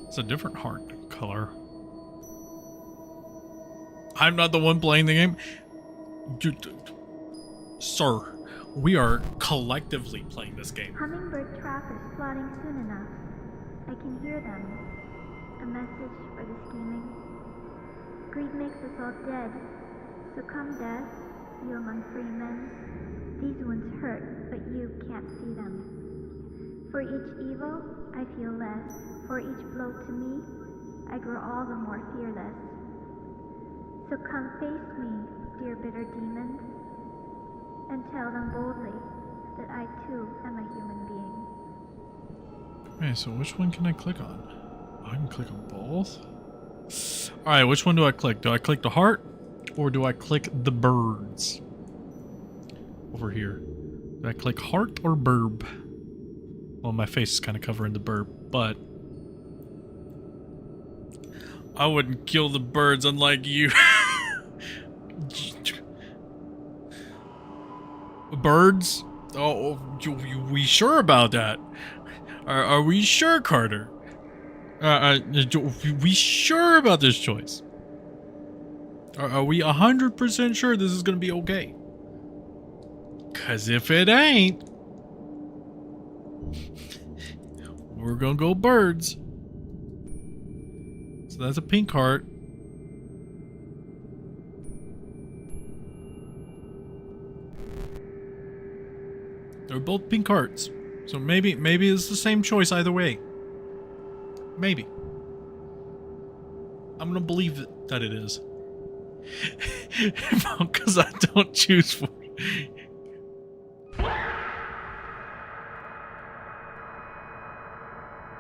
It's a different heart color. I'm not the one playing the game. Sir, we are collectively playing this game. Hummingbird trap is plotting soon enough. I can hear them. A message for the scheming. Greed makes us all dead. So come, death, you among free men. These wounds hurt, but you can't see them. For each evil, I feel less. For each blow to me, I grow all the more fearless. So come face me, dear bitter demons, and tell them boldly that I too am a human being. Okay, so which one can I click on? I can click on both? Alright, which one do I click? Do I click the heart? Or do I click the birds? Over here. Do I click heart or burb? Well, my face is kind of covering the burb, but I wouldn't kill the birds unlike you. Birds? Oh, we sure about that? Are we sure, Carter? We sure about this choice? Are we 100% sure this is gonna be okay? Cause if it ain't, we're gonna go birds. So that's a pink heart. They're both pink hearts. So maybe it's the same choice either way. Maybe. I'm gonna believe that it is. Because I don't choose for it.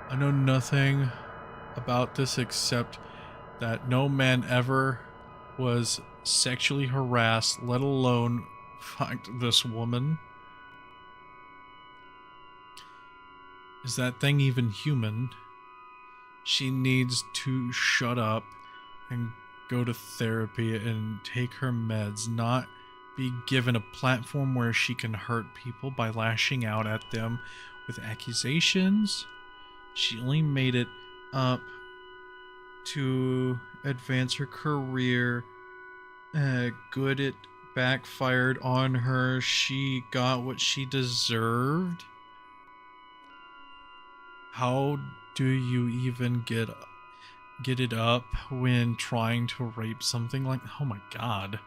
I know nothing about this except that no man ever was sexually harassed, let alone fucked this woman. Is that thing even human? She needs to shut up and go to therapy and take her meds, not be given a platform where she can hurt people by lashing out at them with accusations. She only made it up to advance her career. Good, it backfired on her. She got what she deserved. How do you even get it up when trying to rape something like... Oh my god.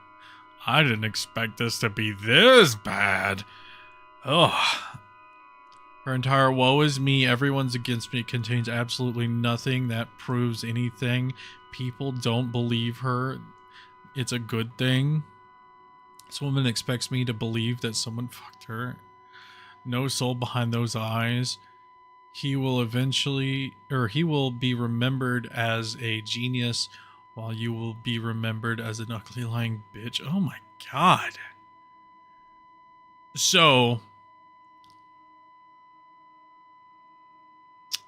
I didn't expect this to be this bad. Ugh. Her entire woe is me, everyone's against me contains absolutely nothing that proves anything. People don't believe her. It's a good thing. This woman expects me to believe that someone fucked her. No soul behind those eyes. He will be remembered as a genius, while you will be remembered as an ugly lying bitch. Oh my god. So,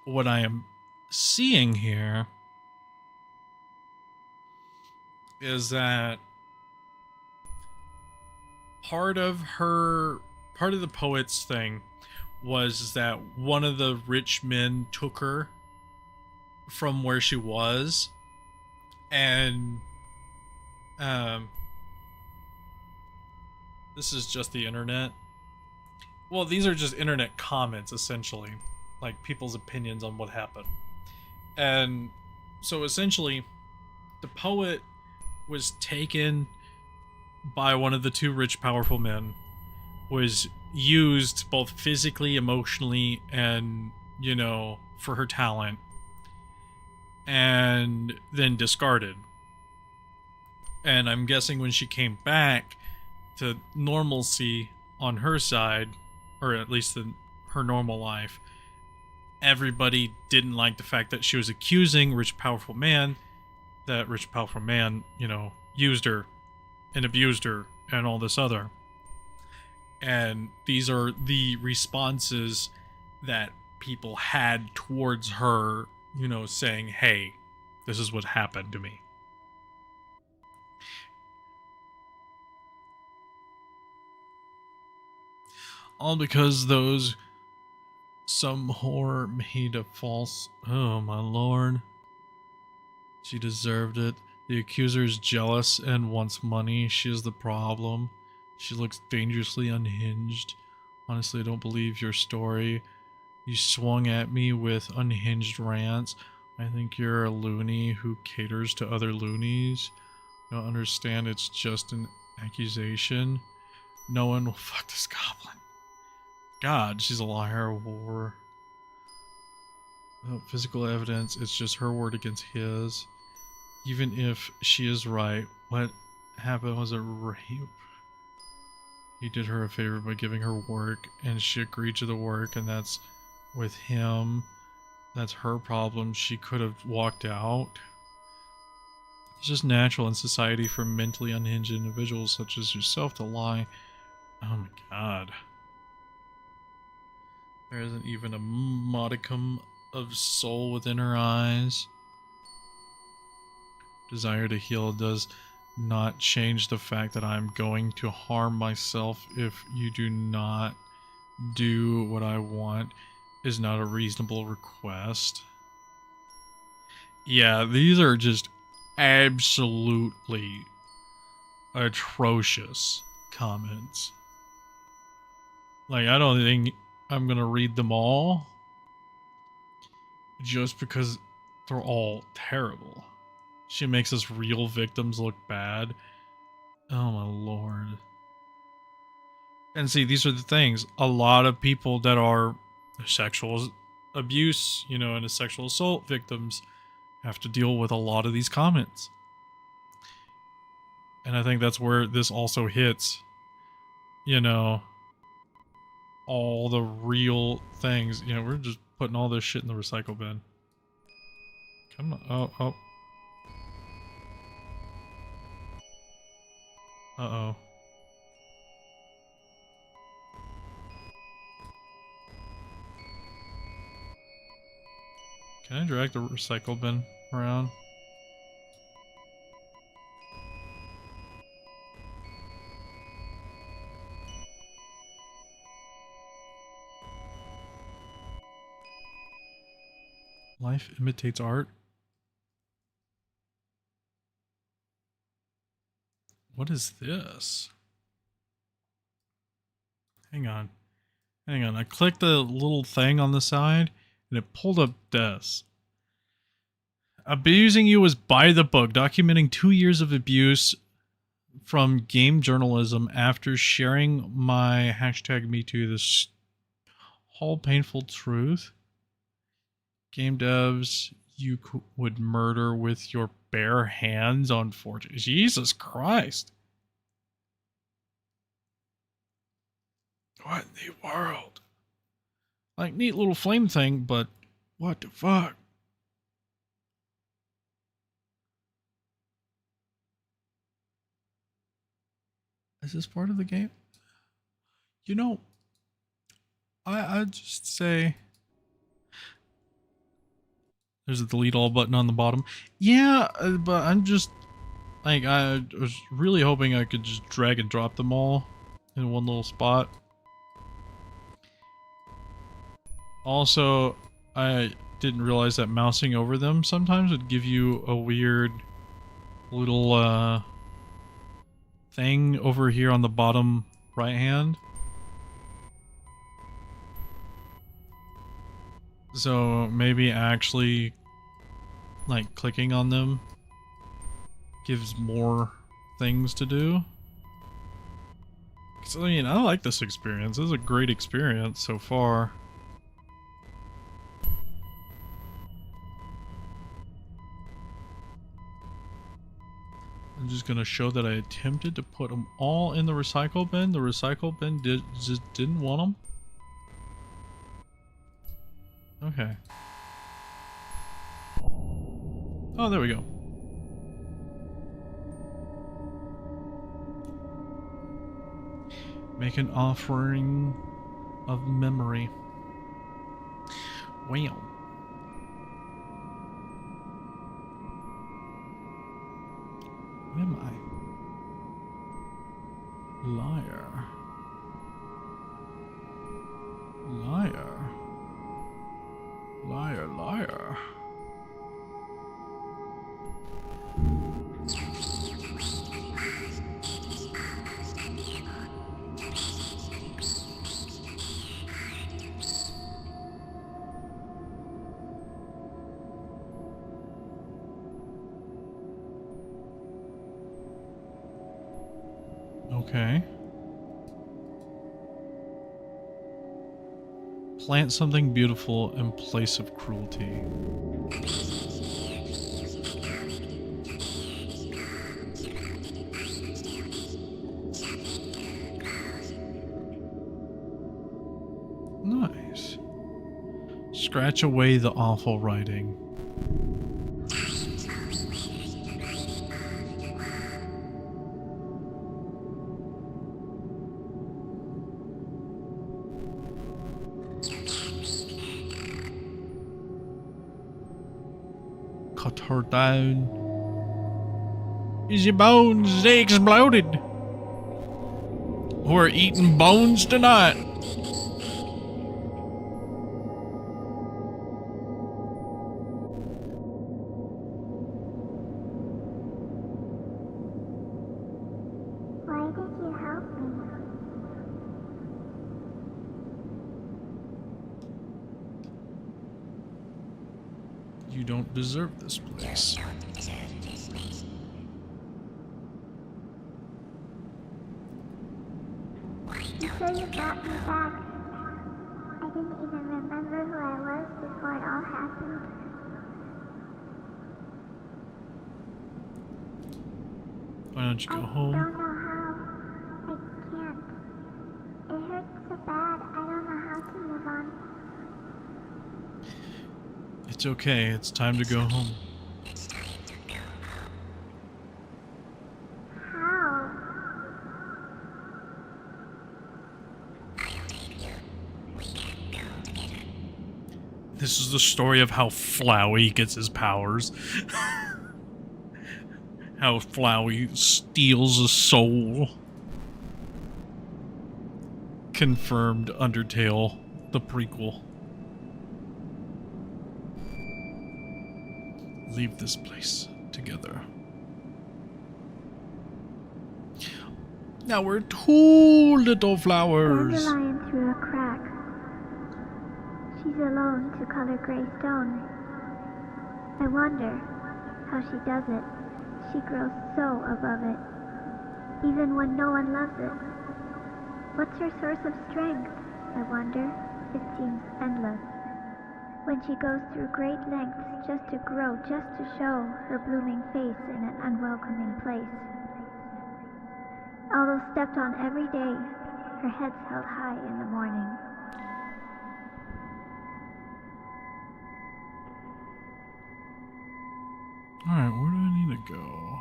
what I am seeing here is that part of the poet's thing was that one of the rich men took her from where she was, and this is just the internet. Well, these are just internet comments, essentially, like people's opinions on what happened. And so essentially the poet was taken by one of the two rich powerful men, was used both physically, emotionally, and, you know, for her talent, and then discarded. And I'm guessing when she came back to normalcy on her side, or at least her normal life, everybody didn't like the fact that she was accusing rich powerful man, that rich powerful man, you know, used her and abused her and all this other. And these are the responses that people had towards her, you know, saying, hey, This is what happened to me. All because some whore made a false... Oh, my lord. She deserved it. The accuser is jealous and wants money. She is the problem. She looks dangerously unhinged. Honestly, I don't believe your story. You swung at me with unhinged rants. I think you're a loony who caters to other loonies. I don't understand, it's just an accusation. No one will fuck this goblin. God, she's a liar, a whore. Without physical evidence, it's just her word against his. Even if she is right, what happened was a rape. He did her a favor by giving her work, and she agreed to the work, and that's with him. That's her problem. She could have walked out. It's just natural in society for mentally unhinged individuals such as yourself to lie. Oh my god. There isn't even a modicum of soul within her eyes. Desire to heal does not change the fact that I'm going to harm myself if you do not do what I want. Is not a reasonable request. Yeah, these are just absolutely atrocious comments. Like, I don't think I'm gonna read them all just because they're all terrible. She makes us real victims look bad. Oh my lord. And see, these are the things. A lot of people that are sexual abuse, you know, and sexual assault victims have to deal with a lot of these comments. And I think that's where this also hits, you know, all the real things. You know, we're just putting all this shit in the recycle bin. Come on. Oh. Uh-oh. Can I drag the recycle bin around? Life imitates art? What is this? Hang on. I clicked the little thing on the side and it pulled up this. Abusing you was by the book, documenting 2 years of abuse from game journalism after sharing my #MeToo, this whole painful truth. Game devs you would murder with your bare hands on 4G. Jesus Christ. What in the world? Like, neat little flame thing, but what the fuck? Is this part of the game? You know, I'd just say there's a delete all button on the bottom. Yeah, but I'm just like, I was really hoping I could just drag and drop them all in one little spot. Also, I didn't realize that mousing over them sometimes would give you a weird little thing over here on the bottom right hand. So maybe actually like clicking on them gives more things to do. 'Cause, I mean, I like this experience. This is a great experience so far. I'm just gonna show that I attempted to put them all in the recycle bin. The recycle bin just didn't want them. Okay. Oh, there we go. Make an offering of memory. Wow. am I? Liar. Liar. Liar, liar. Okay. Plant something beautiful in place of cruelty. Nice. Scratch away the awful writing. Cut her down. Is your bones they exploded? We're eating bones tonight. Why did you help me? You don't deserve this place. You say you brought me back. I didn't even remember who I was before it all happened. Why don't you go I home? don't know how. I can't. It hurts so bad. I don't know how to move on. It's okay. It's time to go home. How? This is the story of how Flowey gets his powers. How Flowey steals a soul. Confirmed Undertale, the prequel. Leave this place together. Now we're two little flowers. Dandelion through a crack. She's alone to color gray stone. I wonder how she does it. She grows so above it, even when no one loves it. What's her source of strength? I wonder. It seems endless. When she goes through great lengths just to grow, just to show her blooming face in an unwelcoming place. Although stepped on every day, her head's held high in the morning. Alright, where do I need to go?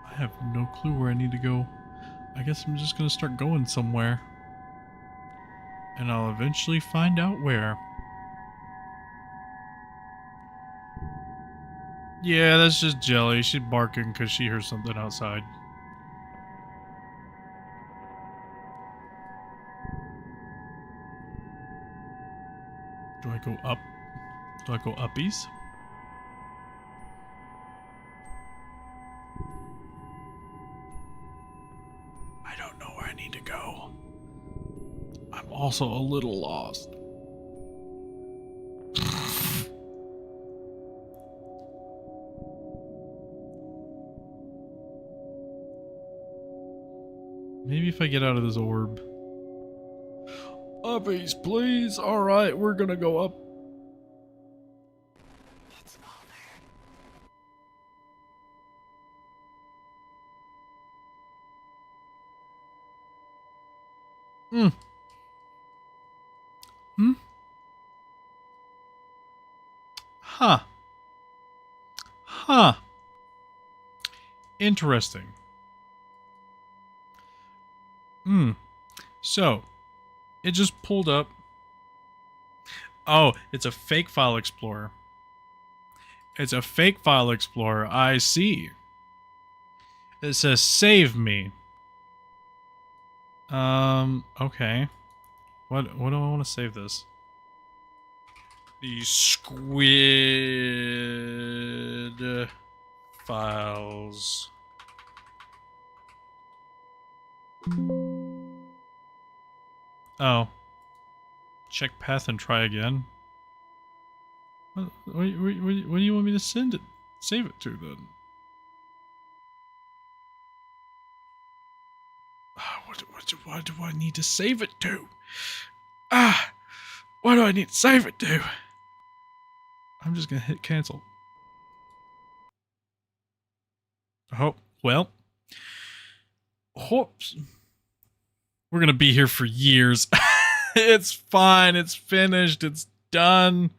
I have no clue where I need to go. I guess I'm just gonna start going somewhere. And I'll eventually find out where. Yeah, that's just Jelly. She's barking because she hears something outside. Do I go up? Do I go uppies? I don't know where I need to go. I'm also a little lost. Maybe if I get out of this orb. Uppies, please. Alright, we're gonna go up. Hmm. Hmm? Huh. Huh. Interesting. Hmm. So, it just pulled up. Oh, it's a fake file explorer. It's a fake file explorer. I see. It says save me. Okay. What do I want to save this? The squid files. Oh. Check path and try again. What do you want me to save it to then? What do I need to save it to? What do I need to save it to? I'm just gonna hit cancel. Oh, well. Whoops. We're gonna be here for years. It's fine. It's finished. It's done.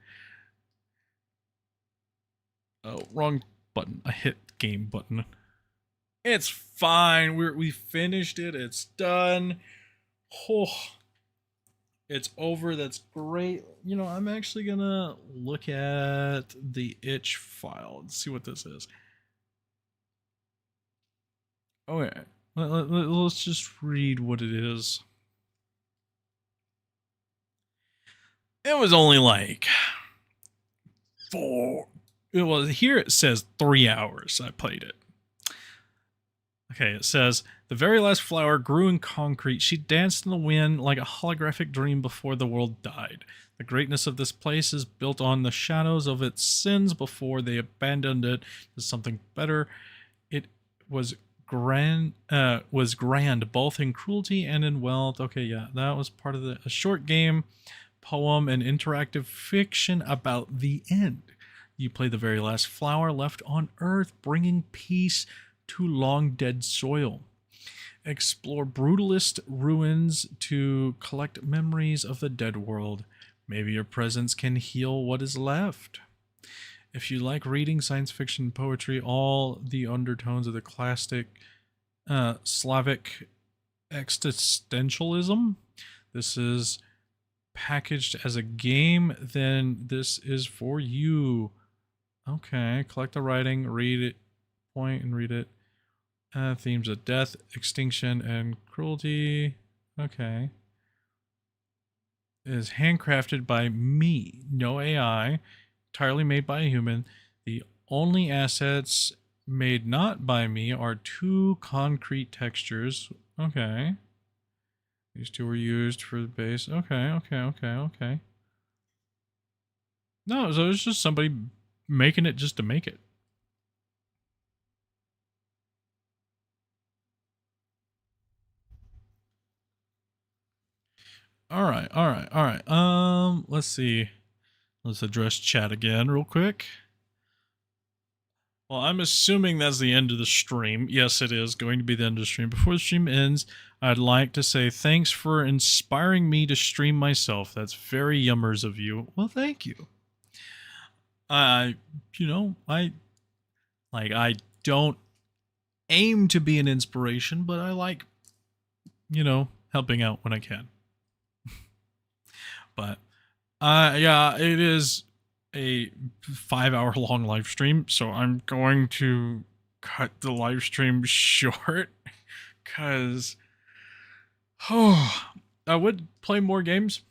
Oh, wrong button. I hit game button. It's fine. We finished it. It's done. Oh, it's over. That's great. You know, I'm actually gonna look at the itch file and see what this is. Okay. Let's just read what it is. It was only like here it says 3 hours I played it. Okay, it says, the very last flower grew in concrete. She danced in the wind like a holographic dream before the world died. The greatness of this place is built on the shadows of its sins before they abandoned it to something better. It was grand both in cruelty and in wealth. Okay, yeah, that was part of a short game, poem, and interactive fiction about the end. You play the very last flower left on Earth, bringing peace to long dead soil. Explore brutalist ruins to collect memories of the dead world. Maybe your presence can heal what is left. If you like reading science fiction poetry, all the undertones of the classic Slavic existentialism, this is packaged as a game, then this is for you. Okay, collect the writing, read it, point and read it. Themes of death, extinction, and cruelty. Okay. It is handcrafted by me, no AI, entirely made by a human. The only assets made not by me are 2 concrete textures. Okay. These 2 were used for the base. Okay. No, so it's just somebody making it just to make it. All right. Let's see. Let's address chat again real quick. Well, I'm assuming that's the end of the stream. Yes, it is going to be the end of the stream. Before the stream ends, I'd like to say thanks for inspiring me to stream myself. That's very yummers of you. Well, thank you. I don't aim to be an inspiration, but I like, helping out when I can. But yeah, it is a 5-hour long live stream, so I'm going to cut the live stream short because I would play more games,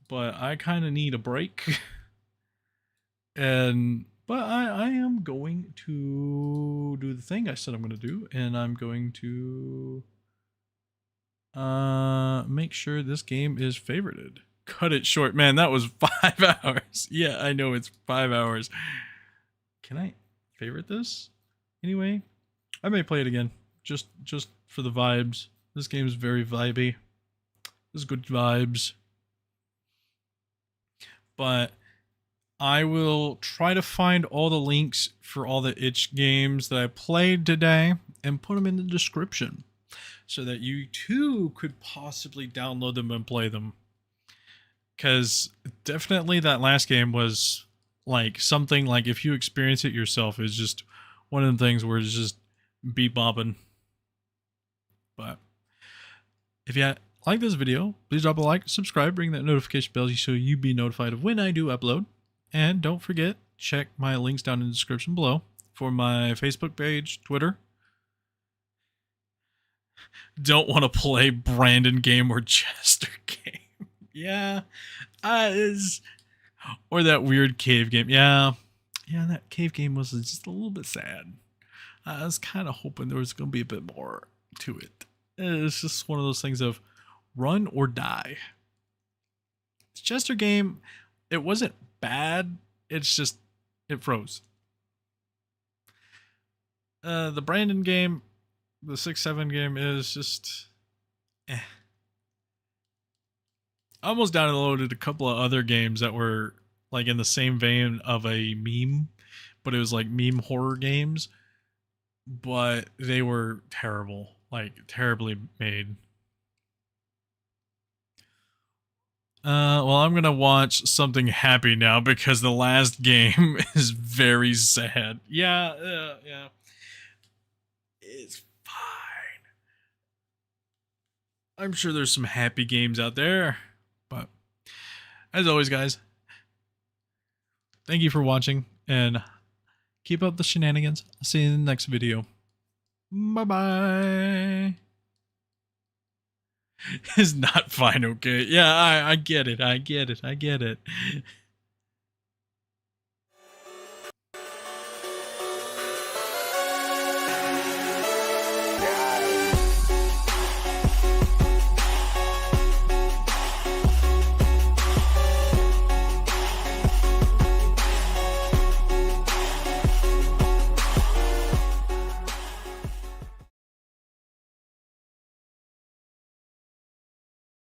but I kind of need a break. But I am going to do the thing I said I'm going to do, and I'm going to make sure this game is favorited. Cut it short. Man, that was 5 hours. Yeah, I know it's 5 hours. Can I favorite this? Anyway, I may play it again. Just for the vibes. This game is very vibey. This is good vibes. But I will try to find all the links for all the itch games that I played today and put them in the description so that you too could possibly download them and play them. Because definitely that last game was like something like if you experience it yourself, it's just one of the things where it's just beat bopping. But if you like this video, please drop a like, subscribe, ring that notification bell so you be notified of when I do upload. And don't forget check my links down in the description below for my Facebook page, Twitter. Don't want to play Brandon game or Chester game. Yeah. Or that weird cave game. Yeah, that cave game was just a little bit sad. I was kind of hoping there was going to be a bit more to it. It's just one of those things of run or die. The Chester game, it wasn't bad. It's just, it froze. The Brandon game, the 6-7 game is just, I almost downloaded a couple of other games that were like in the same vein of a meme, but it was like meme horror games, but they were terrible, like terribly made. Well, I'm gonna watch something happy now because the last game is very sad. Yeah. It's fine. I'm sure there's some happy games out there, but as always, guys, thank you for watching and keep up the shenanigans. I'll see you in the next video. Bye-bye. It's not fine, okay? Yeah, I get it.